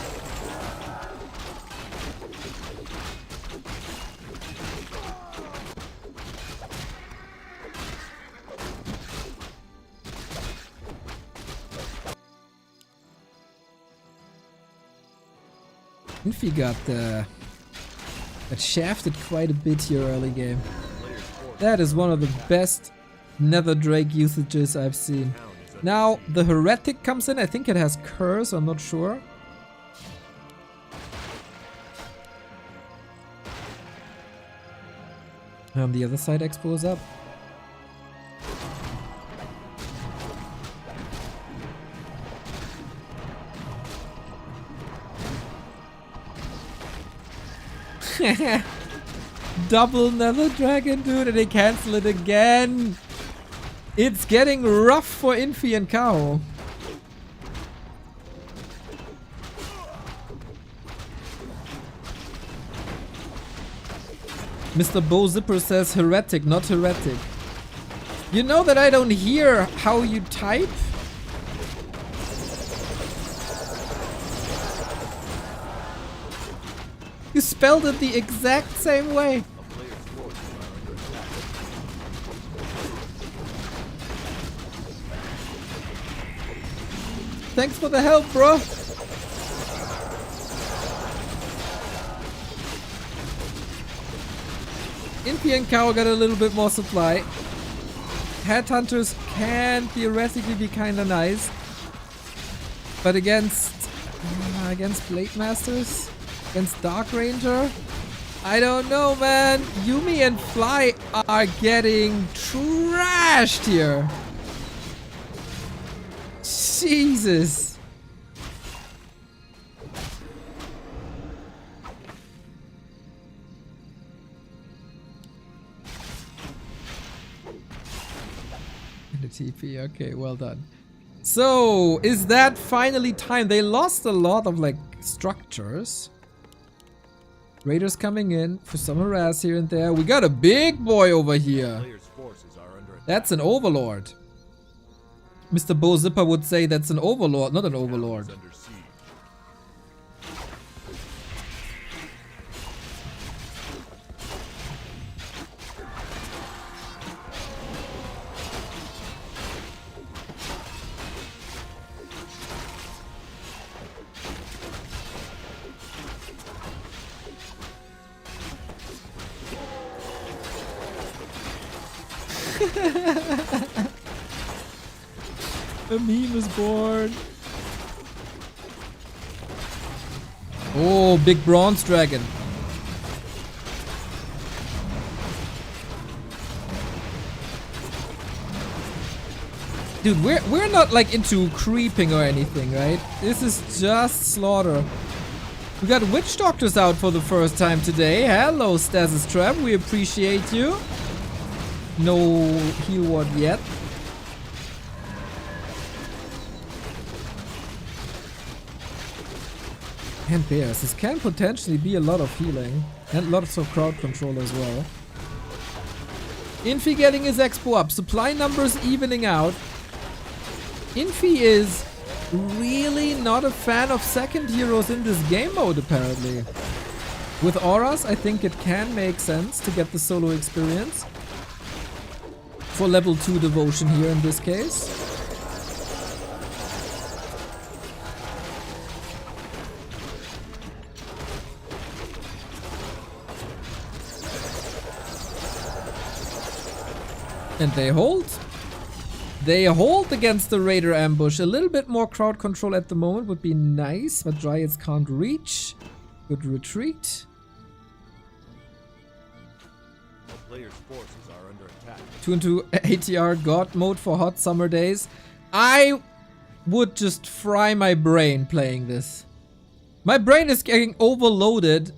Infi got shafted quite a bit here early game. That is one of the best Nether Drake usages I've seen. Now the Heretic comes in. I think it has Curse, I'm not sure. And the other side Expo is up. Double Nether Dragon, dude, and they cancel it again. It's getting rough for Infi and Kaho. Mr. Bo Zipper says heretic, not heretic. You know that I don't hear how you type? You spelled it the exact same way. Thanks for the help, bro. Infi and Kaho got a little bit more supply. Headhunters can theoretically be kinda nice. But against Blade Masters? Against Dark Ranger? I don't know, man. Yuumi and Fly are getting trashed here. Jesus. The TP, okay, well done. So, is that finally time? They lost a lot of, like, structures. Raiders coming in for some harass here and there. We got a big boy over here. That's an overlord. Mr. Bo Zipper would say that's an overlord, not an overlord. A meme is born. Oh, big bronze dragon. Dude, we're not like into creeping or anything, right? This is just slaughter. We got witch doctors out for the first time today. Hello, Stasis Trap. We appreciate you. No heal ward yet. And bears. This can potentially be a lot of healing. And lots of crowd control as well. Infi getting his expo up. Supply numbers evening out. Infi is really not a fan of second heroes in this game mode, apparently. With auras, I think it can make sense to get the solo experience. For level 2 devotion here in this case. And they hold. They hold against the Raider ambush. A little bit more crowd control at the moment would be nice, but Dryads can't reach. Good retreat. Player's forces are under attack. 2-2 ATR God mode for hot summer days. I would just fry my brain playing this. My brain is getting overloaded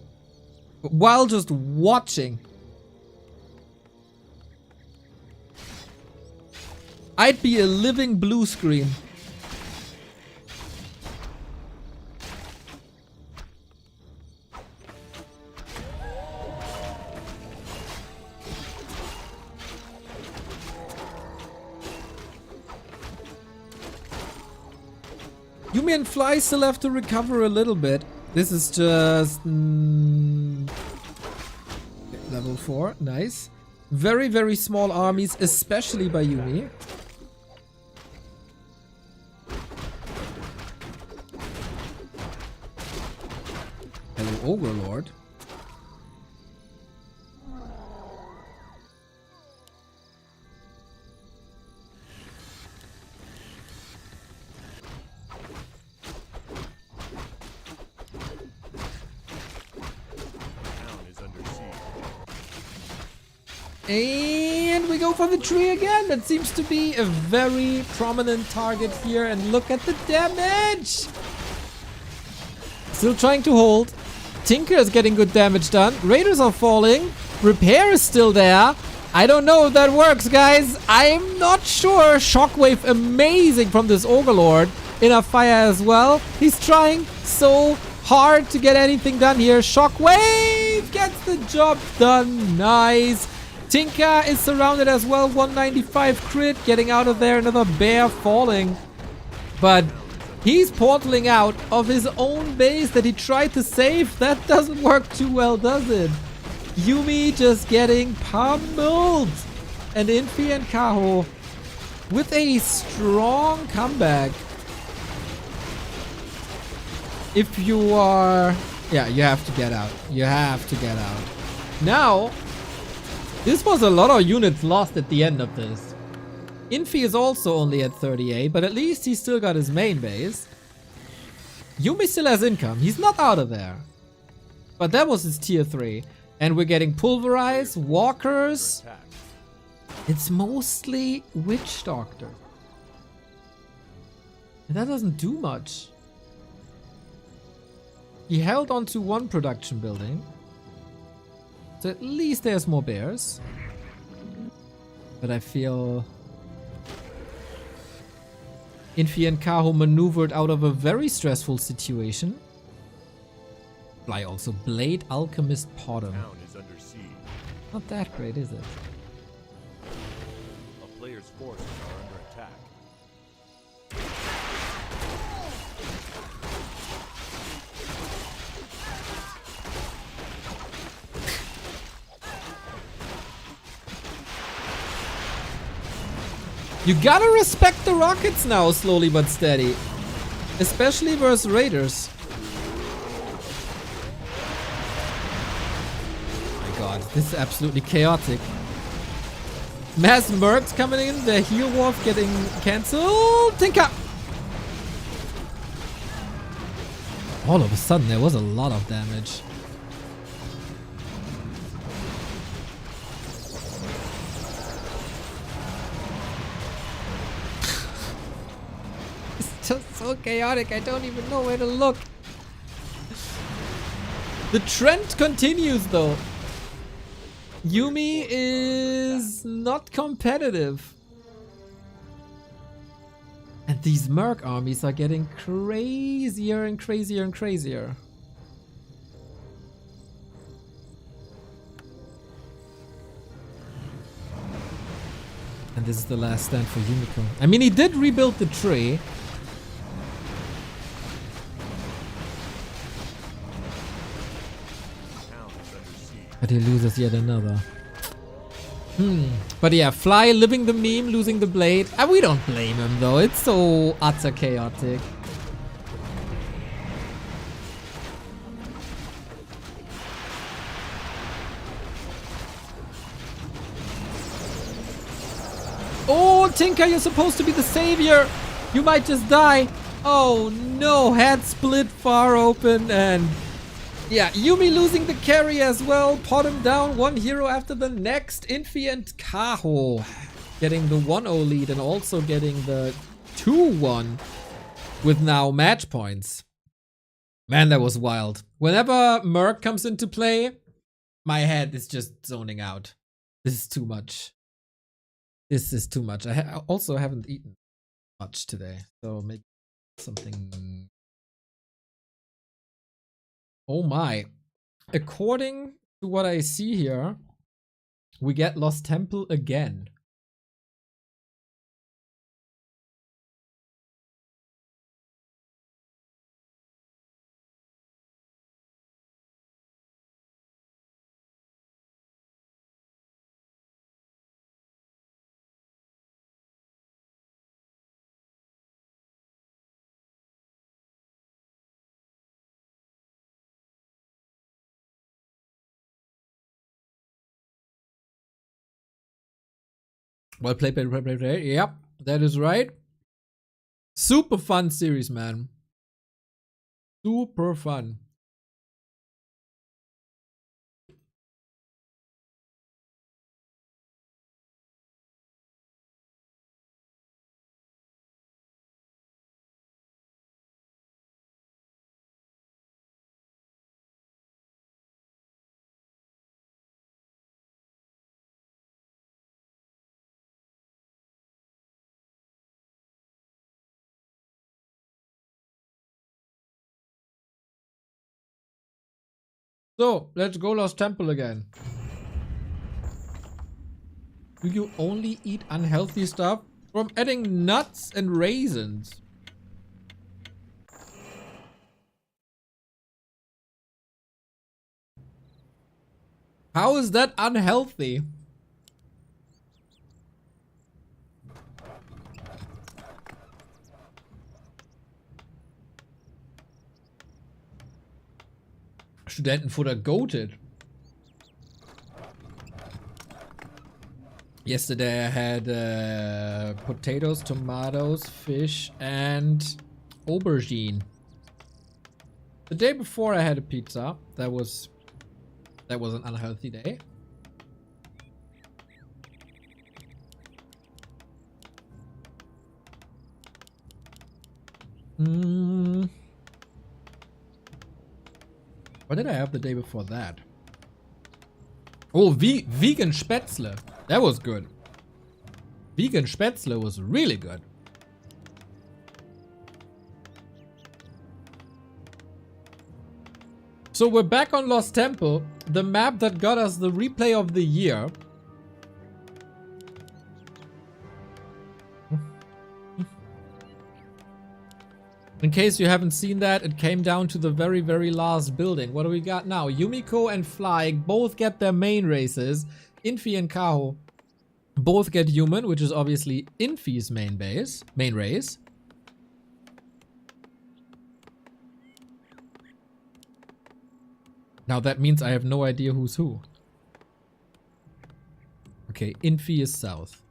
while just watching. I'd be a living blue screen. Yumi and Fly still have to recover a little bit. This is just... level 4. Nice. Very, very small armies, especially by Yumi. Hello, Overlord. And we go for the tree again. That seems to be a very prominent target here. And look at the damage. Still trying to hold. Tinker is getting good damage done. Raiders are falling. Repair is still there. I don't know if that works, guys. I'm not sure. Shockwave amazing from this Overlord. Inner fire as well. He's trying so hard to get anything done here. Shockwave gets the job done. Nice. Tinker is surrounded as well. 195 crit. Getting out of there. Another bear falling. But he's portaling out of his own base that he tried to save. That doesn't work too well, does it? Yumi just getting pummeled. And Infi and Kaho with a strong comeback. If you are... yeah, you have to get out. You have to get out. Now... this was a lot of units lost at the end of this. Infi is also only at 38, but at least he still got his main base. Yumi still has income. He's not out of there. But that was his tier 3. And we're getting pulverized, walkers. It's mostly Witch Doctor. And that doesn't do much. He held on to one production building. So at least there's more bears. But I feel... Infi and Kaho maneuvered out of a very stressful situation. Fly also Blade Alchemist Potter. Town is under siege. Not that great, is it? A player's forces are under attack. You gotta respect the rockets now, slowly but steady. Especially versus Raiders. Oh my god, this is absolutely chaotic. Mass Mercs coming in, the heal wolf getting cancelled. Tinker! All of a sudden there was a lot of damage. Just so chaotic, I don't even know where to look. The trend continues though. Yumi is not competitive. And these Merc armies are getting crazier and crazier and crazier. And this is the last stand for Yumiko. I mean, he did rebuild the tree. But he loses yet another. But yeah, Fly living the meme, losing the blade. We don't blame him though. It's so utter chaotic. Oh, Tinker, you're supposed to be the savior. You might just die. Oh no, head split far open and... yeah, Yumi losing the carry as well. Pot him down, one hero after the next. Infi and Kaho getting the 1-0 lead and also getting the 2-1 with now match points. Man, that was wild. Whenever Merc comes into play, my head is just zoning out. This is too much. This is too much. I also haven't eaten much today, so maybe something... oh my. According to what I see here, we get Lost Temple again. Well played, play. Yep, that is right. Super fun series, man. Super fun. So, let's go Lost Temple again. Do you only eat unhealthy stuff? From adding nuts and raisins. How is that unhealthy? Studentenfutter goated. Yesterday I had potatoes, tomatoes, fish, and aubergine. The day before I had a pizza. That was an unhealthy day. What did I have the day before that? Oh, vegan Spätzle. That was good. Vegan Spätzle was really good. So we're back on Lost Temple, the map that got us the replay of the year. In case you haven't seen that, it came down to the very, very last building. What do we got now? Yumiko and Fly both get their main races. Infi and Kaho both get human, which is obviously Infi's main race. Now that means I have no idea who's who. Okay, Infi is south.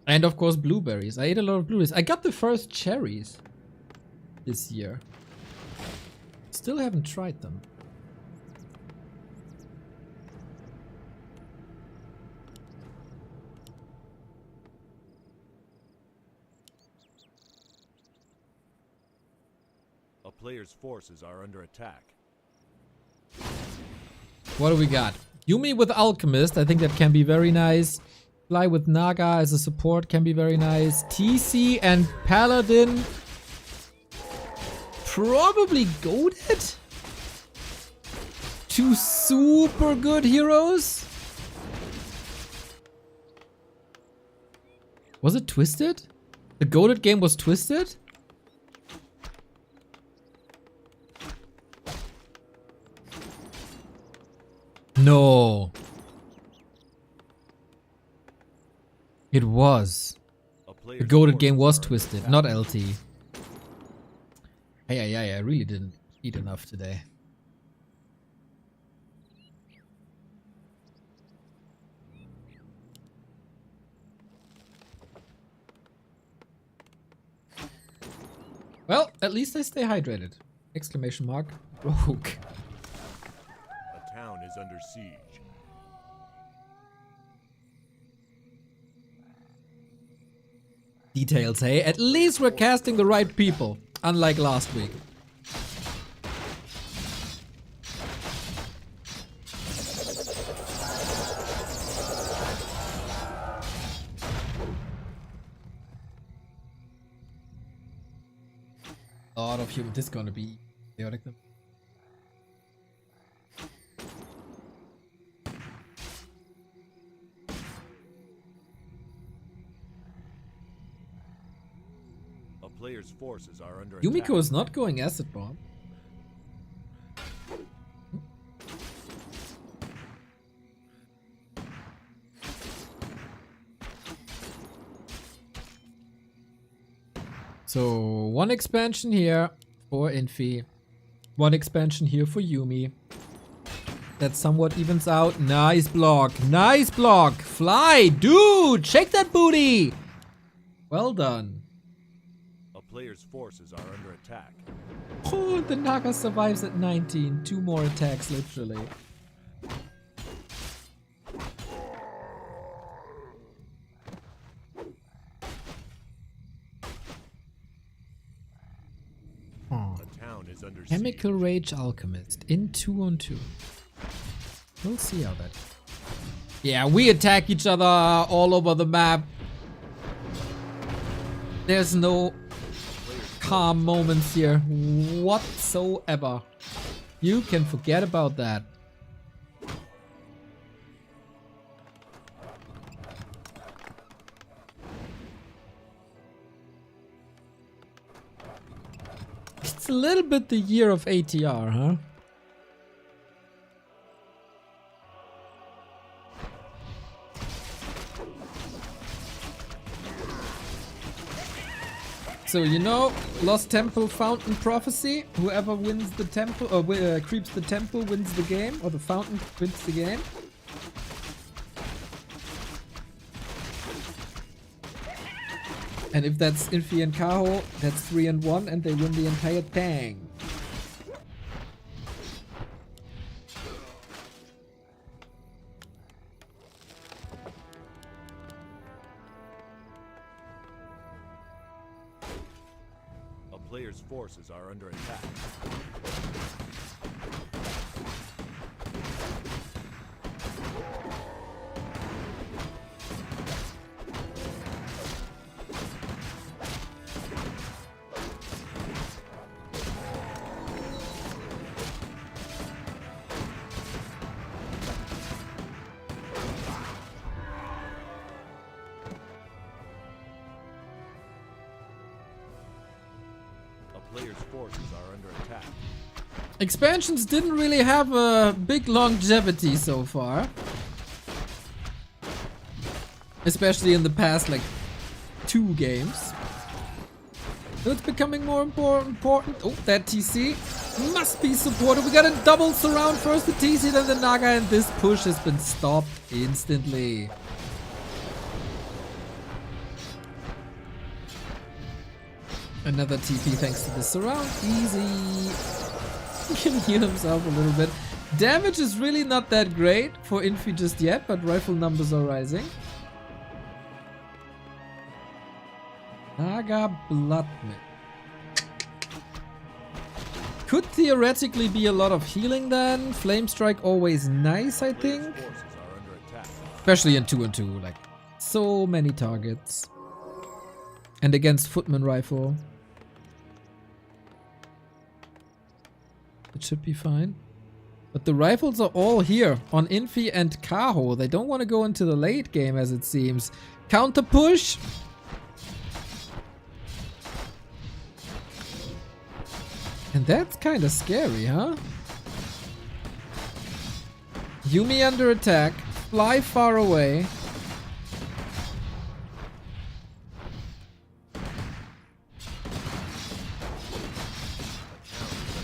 And of course blueberries. I ate a lot of blueberries. I got the first cherries this year. Still haven't tried them. A player's forces are under attack. What do we got? Yumi with Alchemist. I think that can be very nice. Fly with Naga as a support can be very nice. TC and Paladin. Probably goated? Two super good heroes? Was it Twisted? The goated game was Twisted? No. It was. The goated game was Twisted, not LT. Hey, I really didn't eat enough today. Well, at least I stay hydrated. Exclamation mark. Rogue. A town is under siege. Details, hey? At least we're casting the right people, unlike last week. A lot of human. This is gonna be chaotic. Player's forces are under Yumiko attack. is not going acid bomb. So, one expansion here for Infi. One expansion here for Yuumi. That somewhat evens out. Nice block. Nice block. Fly. Dude, shake that booty. Well done. A player's forces are under attack. Oh, the Naga survives at 19. 2 more attacks, literally. Oh. A town is under Chemical siege. Rage Alchemist in 2-on-2. We'll see how that. Yeah, we attack each other all over the map. There's no calm moments here whatsoever. You can forget about that. It's a little bit the year of ATR, huh? So, you know, Lost Temple Fountain Prophecy. Whoever wins the temple, or creeps the temple wins the game, or the fountain wins the game. And if that's Infi and Kaho, that's 3-1 and they win the entire thing. A player's forces are under attack. Players' forces are under attack. Expansions didn't really have a big longevity so far. Especially in the past, like, 2 games. So it's becoming more important. Oh, that TC must be supported. We got a double surround. First the TC, then the Naga, and this push has been stopped instantly. Another TP thanks to the surround. Easy. He can heal himself a little bit. Damage is really not that great for Infi just yet, but rifle numbers are rising. Naga Bloodman. Could theoretically be a lot of healing then. Flame Strike always nice, I think. Forces are under attack. Especially in 2-on-2, like so many targets. And against Footman Rifle. It should be fine. But the rifles are all here on Infi and Kaho. They don't want to go into the late game as it seems. Counter push. And that's kind of scary, huh? Yuumi under attack. Fly far away.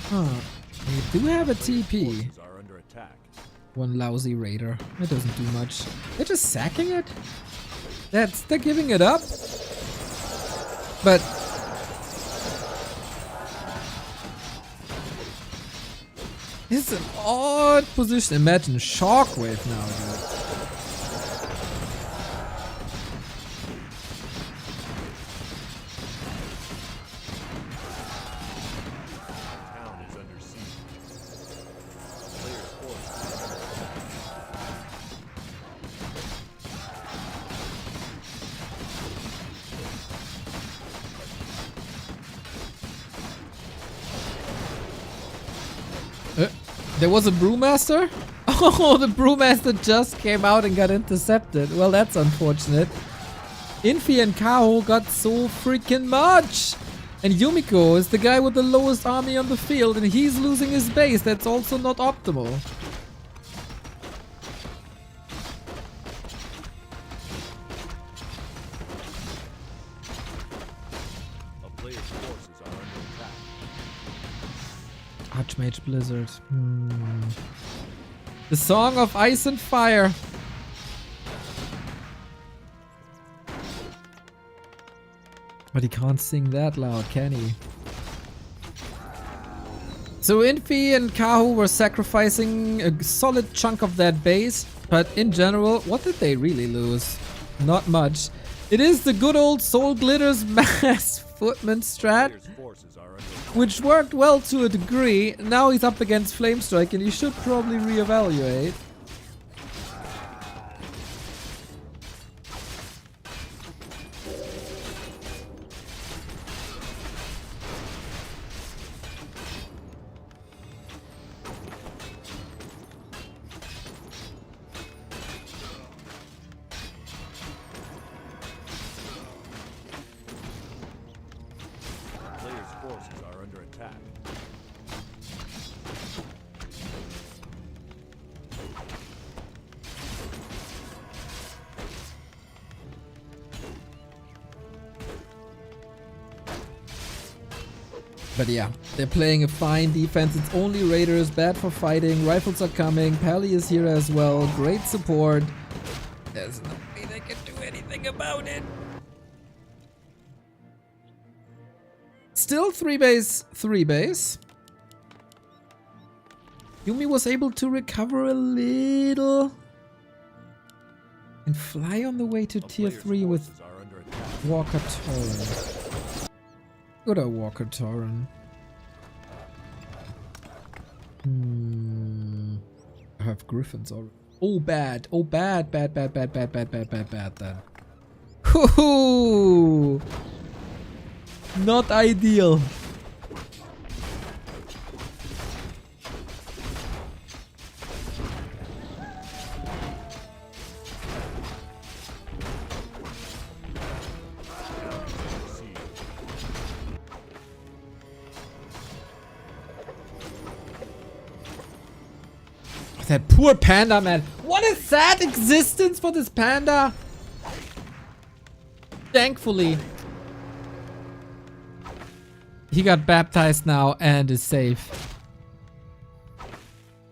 Huh. They do have a TP. Forces are under attack. One lousy raider. That doesn't do much. They're just sacking it? They're giving it up? But it's an odd position. Imagine Shockwave now, dude. Town is under siege. A player's forces are under attack. There was a Brewmaster? Oh, the Brewmaster just came out and got intercepted. Well, that's unfortunate. Infi and Kaho got so freaking much! And Yumiko is the guy with the lowest army on the field and he's losing his base. That's also not optimal. A player's forces are under attack. Archmage Blizzard. The Song of Ice and Fire. But he can't sing that loud, can he? So Infi and Kaho were sacrificing a solid chunk of that base, but in general, what did they really lose? Not much. It is the good old Soul Glitters mass footman strat, Player's forces are under attack. which worked well to a degree. Now he's up against Flamestrike and he should probably reevaluate. Player's forces are under attack. But yeah, they're playing a fine defense. It's only Raiders, bad for fighting. Rifles are coming. Pally is here as well. Great support. There's no way they can do anything about it. Still 3 base, 3 base. Yumi was able to recover a little and fly on the way to tier 3 with Forces are under attack. Walker Torrent. Good old Walker Torrent. I have Griffins already. Oh bad. Oh bad. Bad then. Hoo-hoo! Not ideal. That poor panda, man. What a sad existence for this panda. Thankfully, he got baptized now and is safe.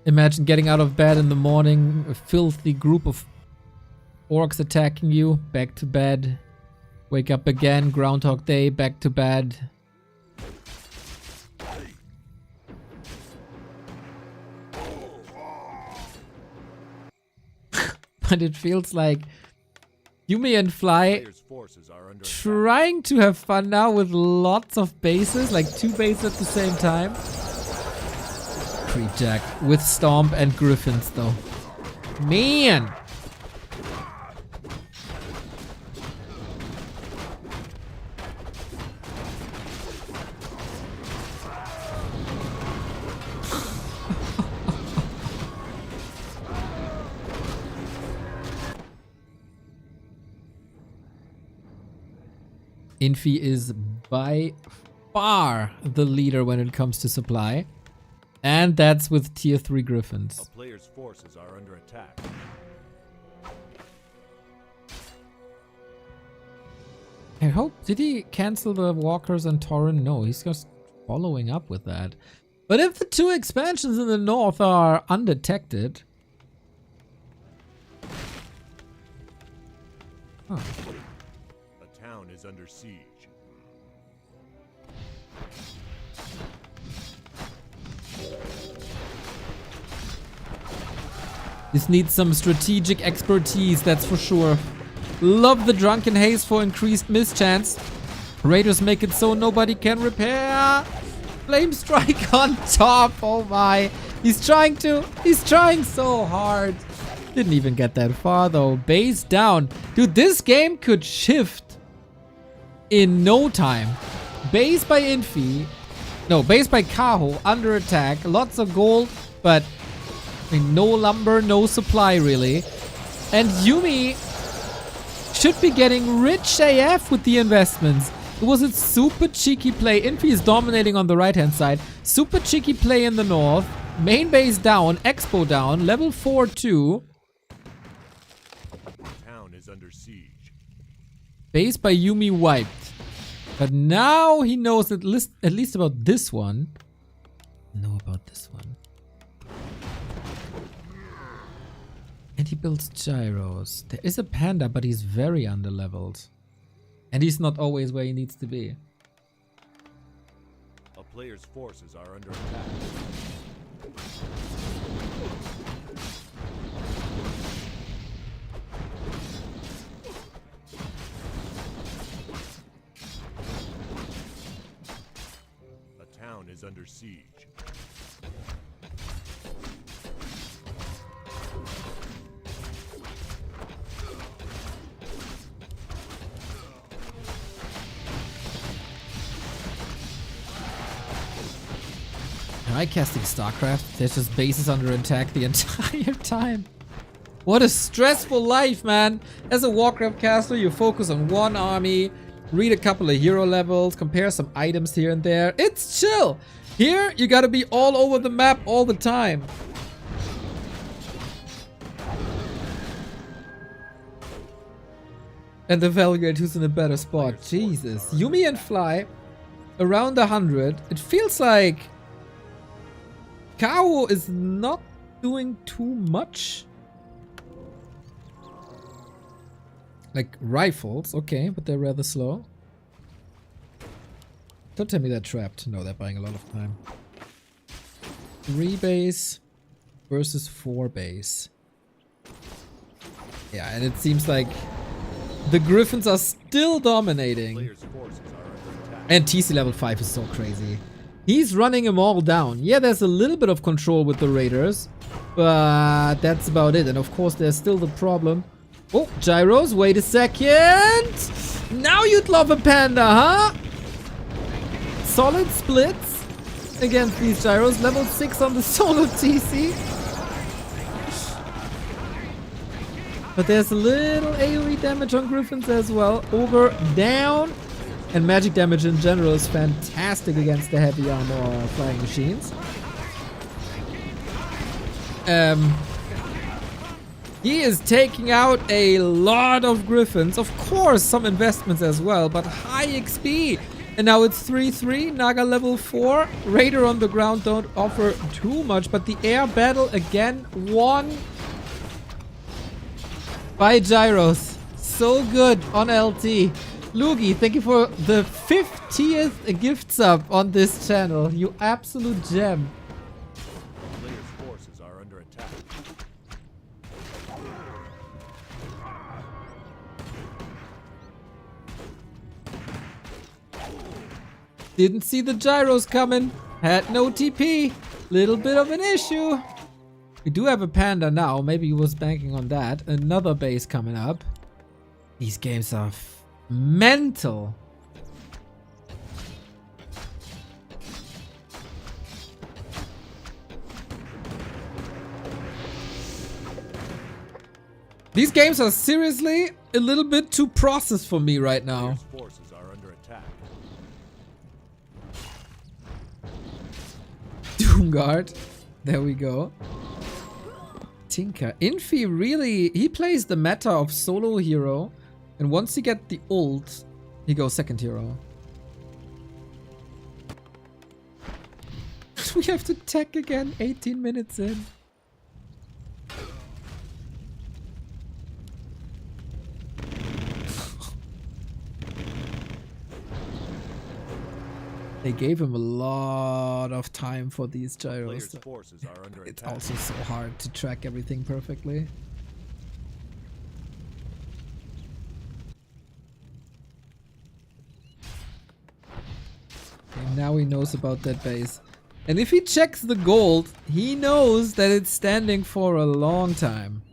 Imagine getting out of bed in the morning, a filthy group of orcs attacking you, back to bed. Wake up again, Groundhog Day, back to bed. But it feels like Yumi and Fly Player's forces are under attack. trying to have fun now with lots of bases, like 2 bases at the same time. Pre-Jack with Stomp and Griffins though. Man! Infi is by far the leader when it comes to supply. And that's with tier 3 Griffins. A player's forces are under attack. I hope, did he cancel the walkers and Torrent? No, he's just following up with that. But if the 2 expansions in the north are undetected... Huh. A town is under siege. This needs some strategic expertise, that's for sure. Love the Drunken Haze for increased mischance. Raiders make it so nobody can repair. Flame Strike on top, oh my. He's trying so hard. Didn't even get that far though. Base down. Dude, this game could shift in no time. Base by Infi. No, base by Kaho, under attack. Lots of gold, but I mean, no lumber, no supply really. And Yumi should be getting rich AF with the investments. It was a super cheeky play. Infi is dominating on the right hand side. Super cheeky play in the north. Main base down, Expo down, level 4-2. Town is under siege. Base by Yumi wiped. But now he knows at least about this one. Know about this one. And he builds gyros. There is a panda, but he's very underleveled. And he's not always where he needs to be. A player's forces are under attack. A town is under siege. Am I casting StarCraft? There's just bases under attack the entire time. What a stressful life, man. As a Warcraft caster, you focus on one army, read a couple of hero levels, compare some items here and there. It's chill. Here, you gotta be all over the map all the time. And evaluate who's in a better spot. Jesus. Yumi and Fly, around 100. It feels like Kaho is not doing too much. Like rifles, okay, but they're rather slow. Don't tell me they're trapped. No, they're buying a lot of time. 3 base versus 4 base. Yeah, and it seems like the Griffins are still dominating. Player's forces are under attack. And TC level 5 is so crazy. He's running them all down. Yeah, there's a little bit of control with the Raiders, but that's about it. And of course, there's still the problem. Oh, gyros, wait a second. Now you'd love a panda, huh? Solid splits against these gyros. Level 6 on the solo TC. But there's a little AoE damage on Griffins as well. Over, down. And magic damage in general is fantastic against the heavy armor flying machines. He is taking out a lot of Griffins. Of course, some investments as well, but high XP. And now it's 3-3, Naga level 4. Raider on the ground don't offer too much, but the air battle again won by gyros. So good on LT. Lugi, thank you for the 50th gift sub on this channel. You absolute gem. Player's forces are under attack. Didn't see the gyros coming. Had no TP. Little bit of an issue. We do have a panda now. Maybe he was banking on that. Another base coming up. These games are mental. These games are seriously a little bit too processed for me right now. Player's forces are under attack. Doomguard. There we go. Tinker. Infi really, he plays the meta of solo hero. And once he get the ult, he goes second hero. We have to tech again 18 minutes in. They gave him a lot of time for these gyros. Player's forces are under It's attack. also so hard to track everything perfectly. And now he knows about that base. And if he checks the gold, he knows that it's standing for a long time.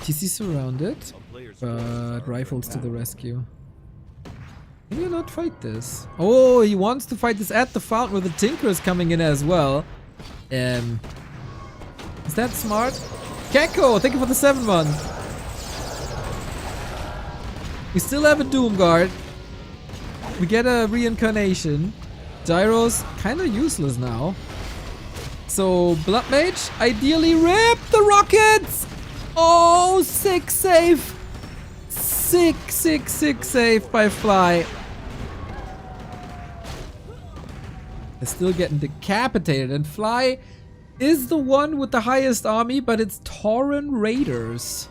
TC surrounded, A player's forces but are under rifles to attack. the rescue. Can you not fight this? Oh, he wants to fight this at the fountain where the Tinker is coming in as well. Is that smart? Kaho, thank you for the 7 months. We still have a Doomguard. We get a reincarnation. Gyro's kind of useless now. So, Blood Mage, ideally rip the rockets! Oh, sick save! Sick save by Fly. They're still getting decapitated, and Fly is the one with the highest army, but it's Tauren Raiders.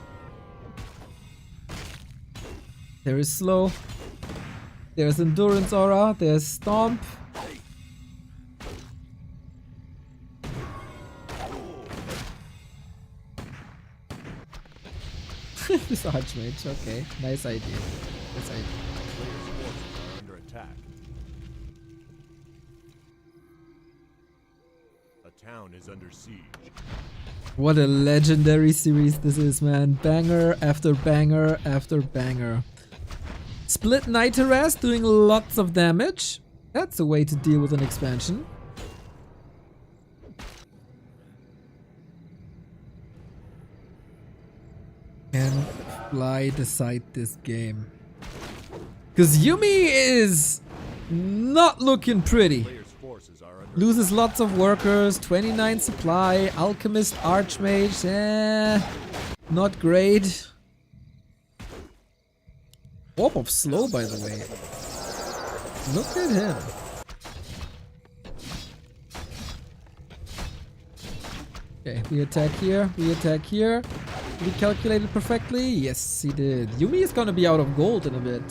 There is Slow. There's Endurance Aura. There's Stomp. This Archmage, okay. Nice idea. Nice idea. Players' forces are under attack. A town is under siege. What a legendary series this is, man. Banger after banger after banger. Split Knight Harass doing lots of damage. That's a way to deal with an expansion. Can Fly decide this game? Because Yuumi is not looking pretty. Players' forces are under Loses lots of workers, 29 supply, Alchemist, Archmage, not great. Orb of Slow, by the way. Look at him. Okay, we attack here, we attack here. Did he calculate it perfectly? Yes, he did. Yuumi is gonna be out of gold in a bit.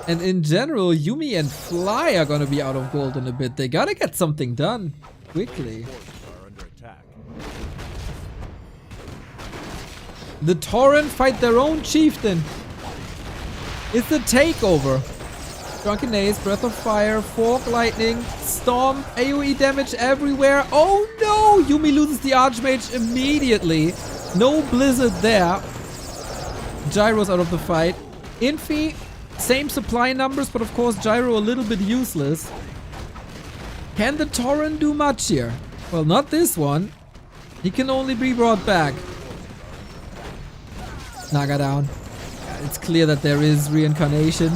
And in general, Yuumi and Fly are gonna be out of gold in a bit. They gotta get something done quickly. forces are under attack. The Tauren fight their own chieftain. It's a takeover. Drunken Ace, Breath of Fire, Fork Lightning, Storm, AoE damage everywhere. Oh no! Yuumi loses the Archmage immediately. No Blizzard there. Gyro's out of the fight. Infi, same supply numbers, but of course Gyro a little bit useless. Can the Tauren do much here? Well, not this one. He can only be brought back. Naga down. It's clear that there is reincarnation.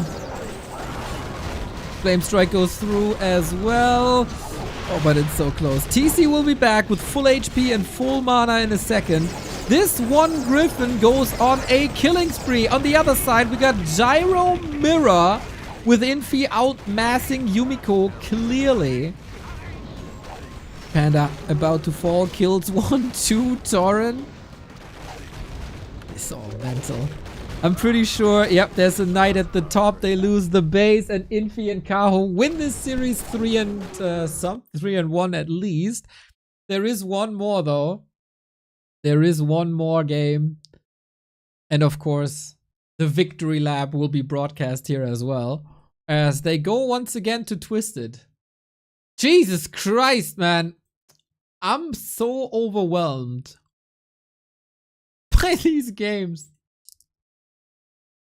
Flame Strike goes through as well. Oh, but it's so close. TC will be back with full HP and full mana in a second. This one Griffin goes on a killing spree. On the other side, we got Gyro Mirror with Infi outmassing Yumiko clearly. Panda about to fall. Kills 1-2 Tauren. It's all mental. I'm pretty sure, yep, there's a knight at the top. They lose the base, and Infi and Kaho win this series 3-1 at least. There is one more though. There is one more game. And of course, the Victory Lap will be broadcast here as well, as they go once again to Twisted. Jesus Christ, man. I'm so overwhelmed by these games.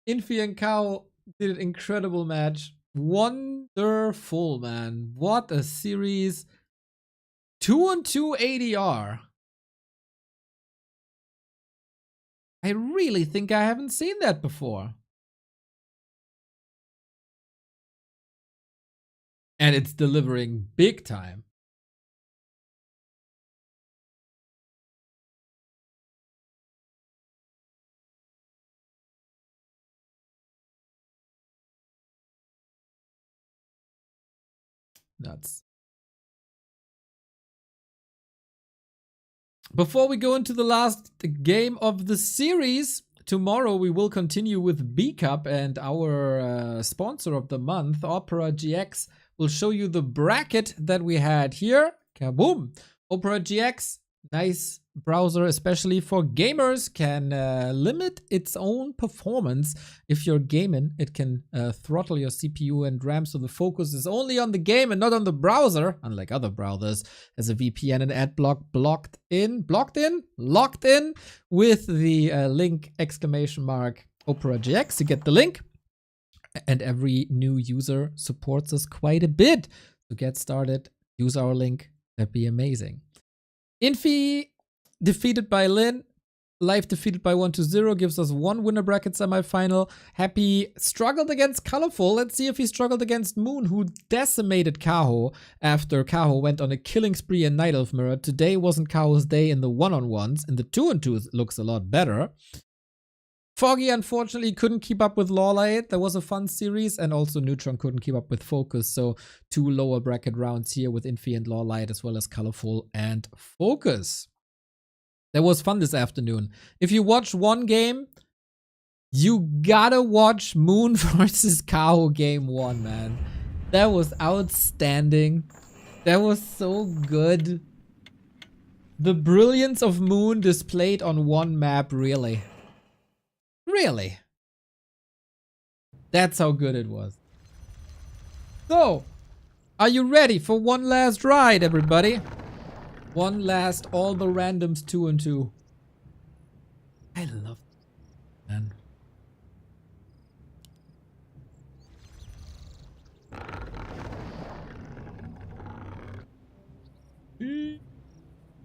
Infi and Kao did an incredible match. Wonderful, man. What a series. 2-2 ADR. I really think I haven't seen that before. And it's delivering big time. Nuts. Before we go into the last game of the series, tomorrow we will continue with B Cup, and our sponsor of the month, OperaGX, will show you the bracket that we had here. Kaboom! OperaGX, nice browser, especially for gamers, can limit its own performance. If you're gaming, it can throttle your CPU and RAM, so the focus is only on the game and not on the browser, unlike other browsers. As a VPN and ad block locked in with the link !OperaGX. You get the link, and every new user supports us quite a bit. To get started, use our link. That'd be amazing. Infi defeated by Lin. Live defeated by 1-0 gives us 1 winner bracket semifinal. Happy struggled against Colorful. Let's see if he struggled against Moon, who decimated Kaho after Kaho went on a killing spree in Night Elf Mirror. Today wasn't Kaho's day in the 1-on-1s. In the 2-on-2s, it looks a lot better. Foggy unfortunately couldn't keep up with LawLiet. That was a fun series, and also Neutron couldn't keep up with FoCuS. So 2 lower bracket rounds here with Infi and LawLiet, as well as Colorful and FoCuS. That was fun this afternoon. If you watch one game, you gotta watch Moon versus Kaho game 1, man. That was outstanding. That was so good. The brilliance of Moon displayed on one map, really. Really. That's how good it was. So, are you ready for one last ride, everybody? One last all the randoms 2-on-2. I love it, man.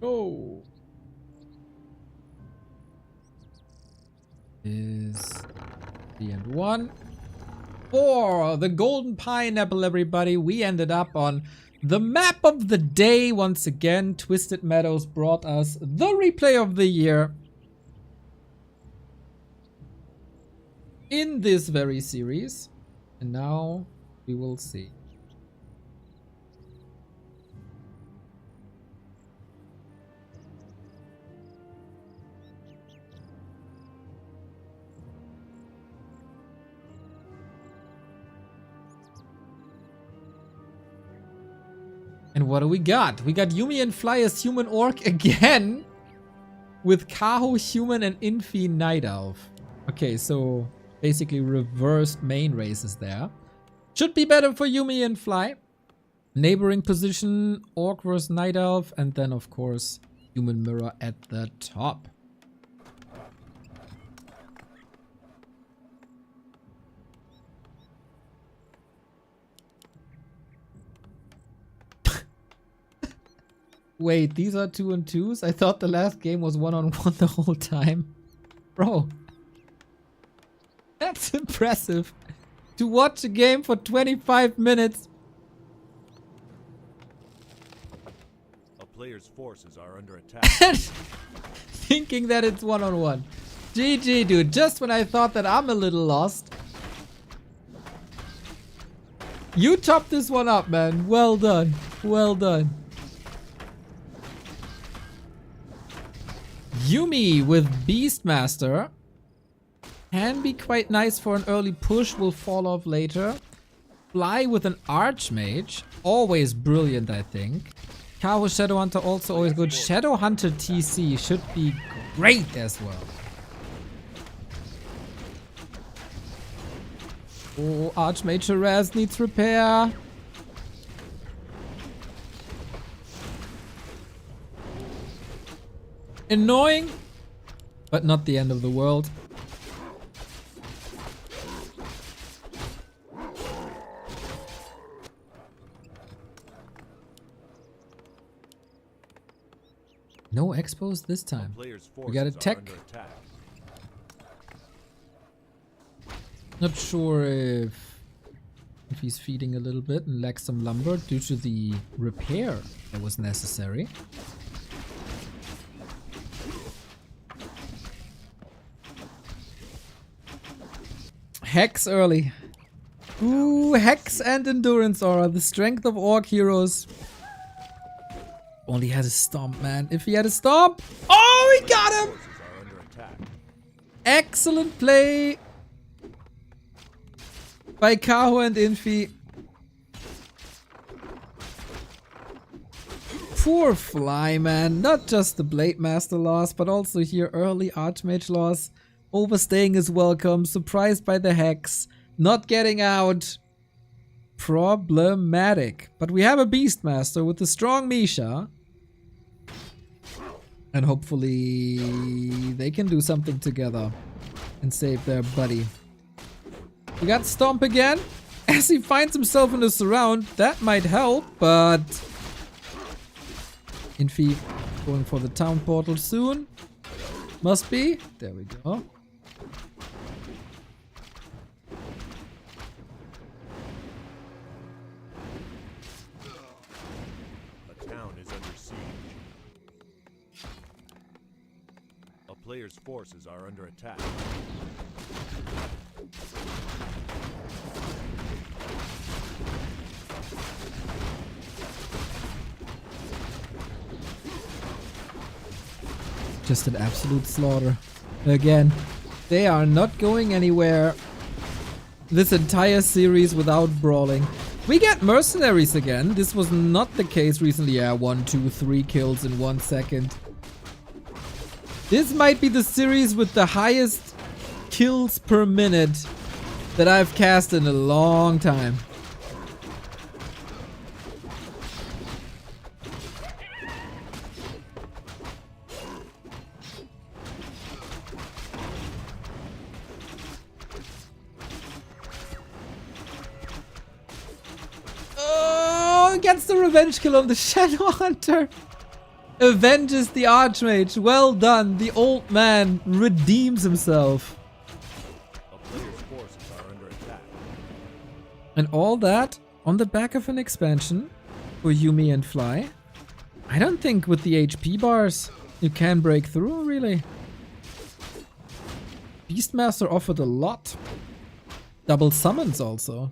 Oh. Is 3 and 1. 4. The Golden Pineapple, everybody. We ended up on the map of the day once again. Twisted Meadows brought us the replay of the year in this very series. And now we will see. And what do we got? We got Yumi and Fly as Human Orc again, with Kaho Human and Infi Night Elf. Okay, so basically reversed main races there. Should be better for Yumi and Fly. Neighboring position, Orc versus Night Elf, and then of course Human Mirror at the top. Wait, these are 2-on-2s? I thought the last game was 1-on-1 the whole time. Bro. That's impressive. To watch a game for 25 minutes. A player's forces are under attack. Thinking that it's 1-on-1. GG, dude. Just when I thought that I'm a little lost. You chopped this one up, man. Well done. Well done. Yumi with Beastmaster can be quite nice for an early push, will fall off later. Fly with an Archmage, always brilliant, I think. Kaho Shadowhunter also always good. Shadowhunter TC should be great as well. Oh, Archmage Harass needs repair. Annoying, but not the end of the world. No expos this time. We got a tech. Not sure if he's feeding a little bit and lacks some lumber due to the repair that was necessary. Hex early. Ooh, Hex and Endurance Aura. The strength of Orc heroes. Only had a Stomp, man. If he had a Stomp. Oh, we got him! Excellent play by Kaho and Infi. Poor Fly, man. Not just the Blade Master loss, but also here early Archmage loss. Overstaying is welcome. Surprised by the Hex. Not getting out. Problematic. But we have a Beastmaster with a strong Misha. And hopefully they can do something together and save their buddy. We got Stomp again. As he finds himself in a surround, that might help, but Infi going for the town portal soon. Must be. There we go. A town is under siege. A player's forces are under attack. Just an absolute slaughter. Again, they are not going anywhere this entire series without brawling. We get mercenaries again. This was not the case recently. Yeah, 1, 2, 3 kills in 1 second. This might be the series with the highest kills per minute that I've cast in a long time. Gets the revenge kill on the Shadow Hunter. Avenges the Archmage. Well done. The old man redeems himself. A player's forces are under attack. And all that on the back of an expansion for Yuumi and Fly. I don't think with the HP bars you can break through, really. Beastmaster offered a lot. Double summons also.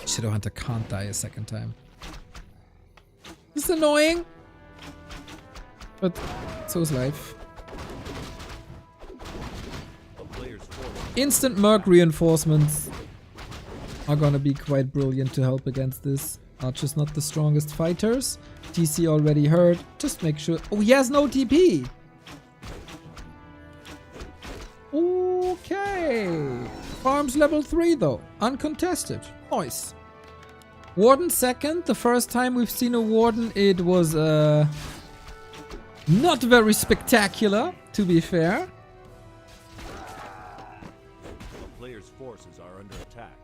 Shadowhunter can't die a second time. This is annoying. But so is life. Instant Merc reinforcements are gonna be quite brilliant to help against this. Archer's not the strongest fighters. TC already heard. Just make sure. Oh, he has no TP. Okay. Farms level 3 though. Uncontested. Nice. Warden second. The first time we've seen a Warden, it was not very spectacular, to be fair. The player's forces are under attack.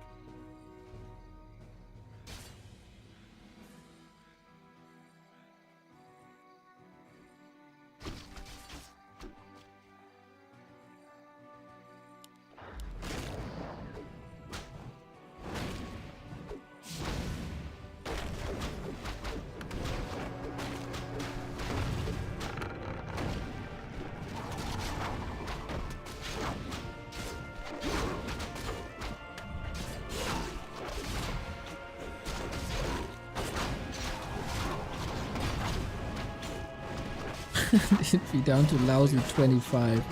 It'd be down to lousy 25.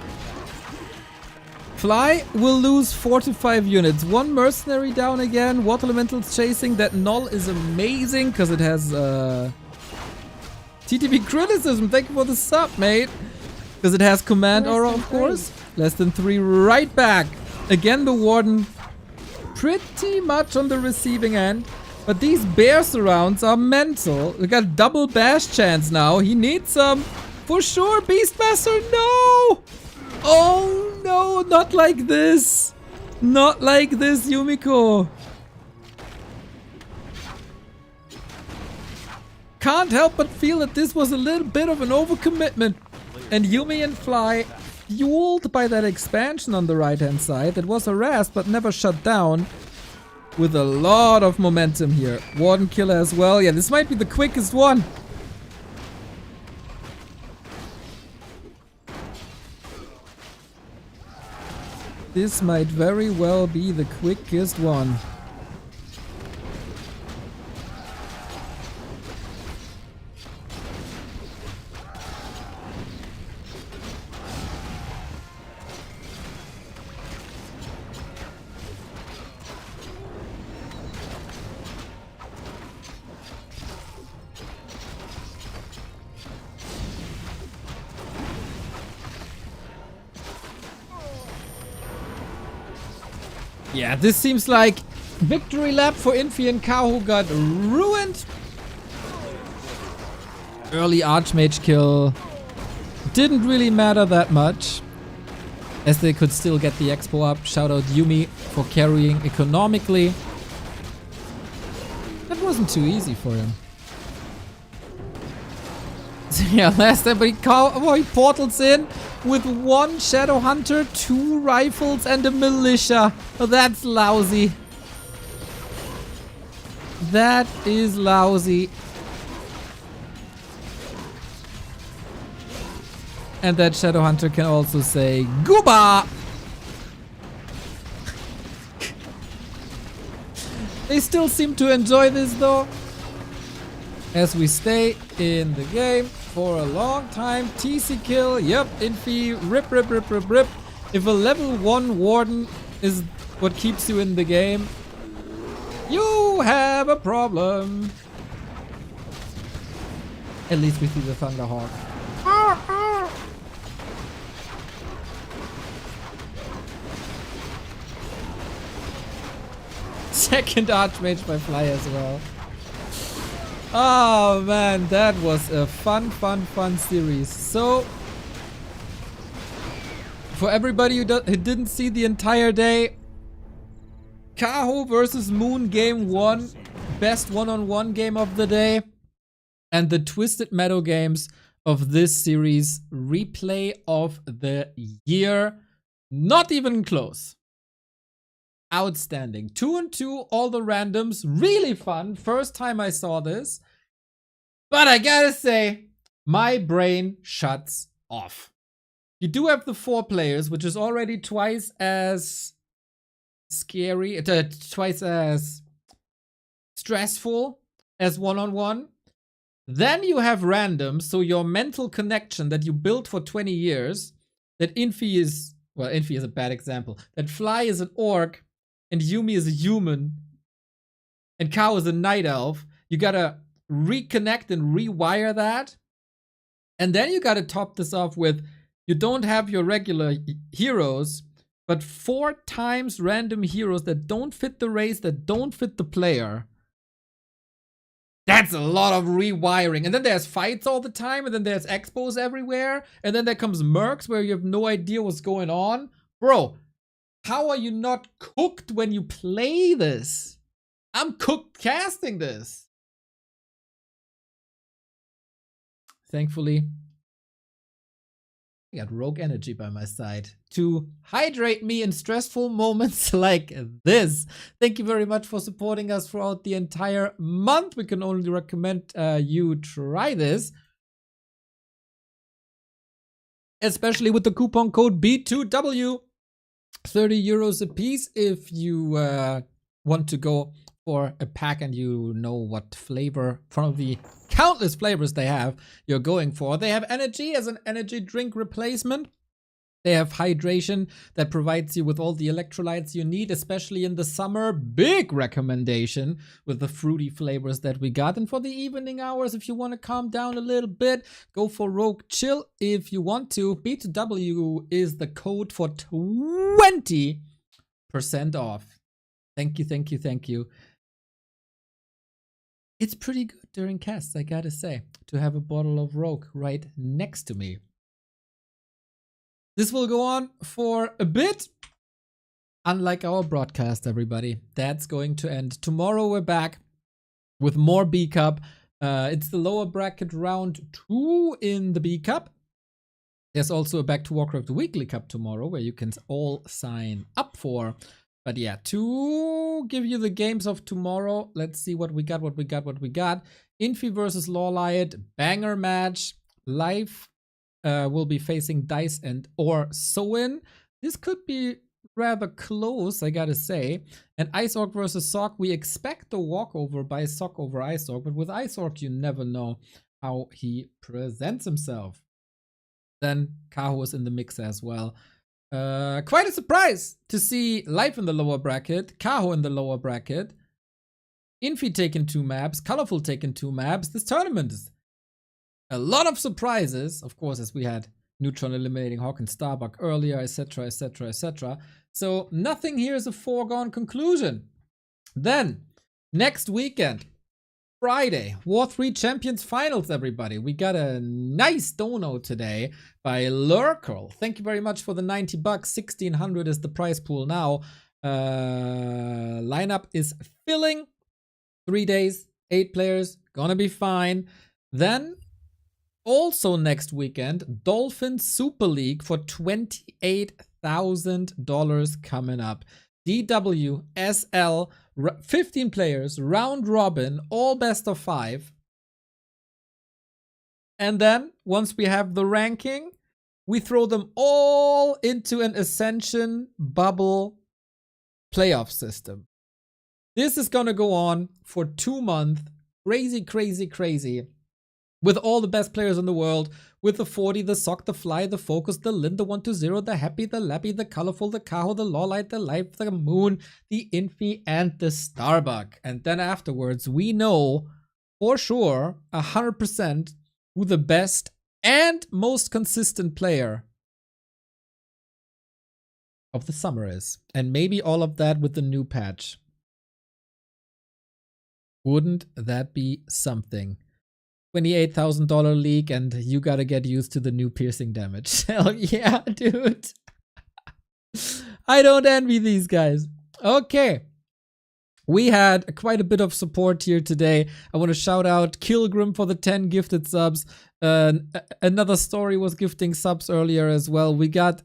Fly will lose 4 to 5 units. 1 mercenary down again. Water Elemental's chasing. That null is amazing because it has TTP criticism. Thank you for the sub, mate. Because it has command aura, of course. Less than 3 right back. Again, the Warden pretty much on the receiving end. But these bear surrounds are mental. We got double bash chance now. He needs some. For sure, Beastmaster, no! Oh no, not like this. Not like this, Yumiko. Can't help but feel that this was a little bit of an overcommitment. And Yuumi and Fly, fueled by that expansion on the right hand side, that was harassed but never shut down, with a lot of momentum here. Warden killer as well. Yeah, this might be the quickest one. This might very well be the quickest one. Yeah, this seems like victory lap for Infi and Kaho got ruined. Early Archmage kill didn't really matter that much, as they could still get the expo up. Shout out Yuumi for carrying economically. That wasn't too easy for him. So yeah, last time, but he portals in with 1 Shadow Hunter, 2 rifles, and a militia. Oh, that's lousy. That is lousy. And that Shadow Hunter can also say, Gooba! They still seem to enjoy this though. As we stay in the game for a long time. TC kill, yep, Infi, rip, rip, rip, rip, rip. If a level 1 Warden is what keeps you in the game, you have a problem. At least we see the Thunderhawk. Second Archmage by Fly as well. Oh man, that was a fun series. So, for everybody who didn't see the entire day, Kaho versus Moon game 1, best one-on-one game of the day, and the Twisted Meadow games of this series, replay of the year, not even close. Outstanding. 2-2, all the randoms, really fun. First time I saw this, but I gotta say, my brain shuts off. You do have the 4 players, which is already twice as scary, twice as stressful as one-on-one. Then you have randoms, so your mental connection that you built for 20 years, that Infi is, well, Infi is a bad example, that Fly is an orc, and Yumi is a human, and Kaho is a night elf. You gotta reconnect and rewire that. And then you gotta top this off with, you don't have your regular heroes, but 4 times random heroes that don't fit the race, that don't fit the player. That's a lot of rewiring. And then there's fights all the time, and then there's expos everywhere, and then there comes mercs where you have no idea what's going on. Bro, how are you not cooked when you play this? I'm cooked casting this. Thankfully, I got Rogue Energy by my side to hydrate me in stressful moments like this. Thank you very much for supporting us throughout the entire month. We can only recommend you try this. Especially with the coupon code B2W. 30 euros a piece if you want to go for a pack and you know what flavor from the countless flavors they have you're going for. They have energy as an energy drink replacement. They have hydration that provides you with all the electrolytes you need, especially in the summer. Big recommendation with the fruity flavors that we got. And for the evening hours, if you want to calm down a little bit, go for Rogue Chill if you want to. B2W is the code for 20% off. Thank you, thank you, thank you. It's pretty good during casts, I gotta say, to have a bottle of Rogue right next to me. This will go on for a bit. Unlike our broadcast, everybody. That's going to end. Tomorrow we're back with more B Cup. It's the lower bracket round 2 in the B Cup. There's also a Back to Warcraft Weekly Cup tomorrow where you can all sign up for. But yeah, to give you the games of tomorrow, let's see what we got. Infi versus LawLiet, banger match. Live will be facing Dice and or Soin. This could be rather close, I gotta say. And Ice Orc versus Sock, we expect a walkover by Sock over Ice Orc, but with Ice Orc, you never know how he presents himself. Then Kaho is in the mix as well. Quite a surprise to see Life in the lower bracket, Kaho in the lower bracket, Infi taking 2 maps, Colorful taking 2 maps. This tournament is a lot of surprises, of course, as we had Neutron eliminating Hawk and Starbuck earlier, etc, etc, etc. So nothing here is a foregone conclusion. Then, next weekend, Friday, War 3 Champions Finals, everybody. We got a nice dono today by Lurkel. Thank you very much for the 90 bucks. 1,600 is the prize pool now. Lineup is filling. 3 days, 8 players, gonna be fine. Then Also next weekend, Dolphin Super League for $28,000 coming up. DWSL, 15 players, round robin, all best of 5. And then, once we have the ranking, we throw them all into an Ascension bubble playoff system. This is gonna go on for 2 months. Crazy, crazy, crazy. With all the best players in the world, with the 40, the Sock, the Fly, the FoCuS, the Lin, the 120, the Happy, the Lappy, the Colorful, the Kaho, the LawLiet, the Life, the Moon, the Infi, and the Starbuck. And then afterwards, we know for sure 100% who the best and most consistent player of the summer is. And maybe all of that with the new patch. Wouldn't that be something? $28,000 league, and you gotta get used to the new piercing damage. Hell yeah, dude. I don't envy these guys. Okay. We had quite a bit of support here today. I want to shout out Kilgrim for the 10 gifted subs. Another story was gifting subs earlier as well. We got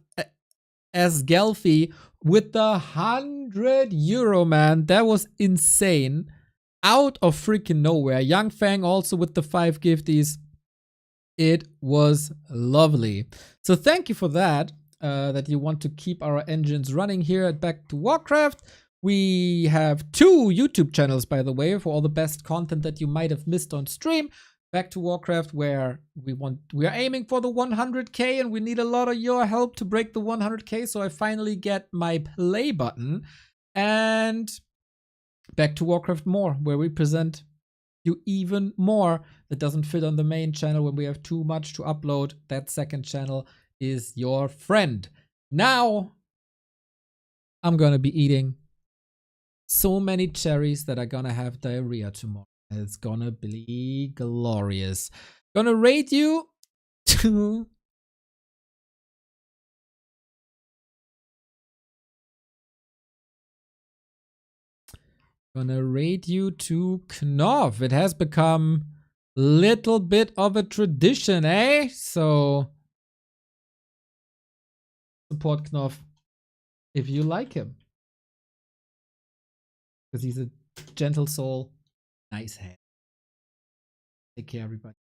Asgelfi with the €100, man. That was insane. Out of freaking nowhere. Young Fang also with the 5 gifties. It was lovely. So thank you for that. That you want to keep our engines running here at Back to Warcraft. We have 2 YouTube channels, by the way, for all the best content that you might have missed on stream. Back to Warcraft, where we are aiming for the 100K, and we need a lot of your help to break the 100K. So I finally get my play button. And Back to Warcraft More, where we present you even more that doesn't fit on the main channel when we have too much to upload. That second channel is your friend. Now, I'm gonna be eating so many cherries that are gonna have diarrhea tomorrow. It's gonna be glorious. Gonna rate you to... Gonna rate you to Knopf. It has become a little bit of a tradition, eh? So support Knopf if you like him. Because he's a gentle soul, nice head. Take care, everybody.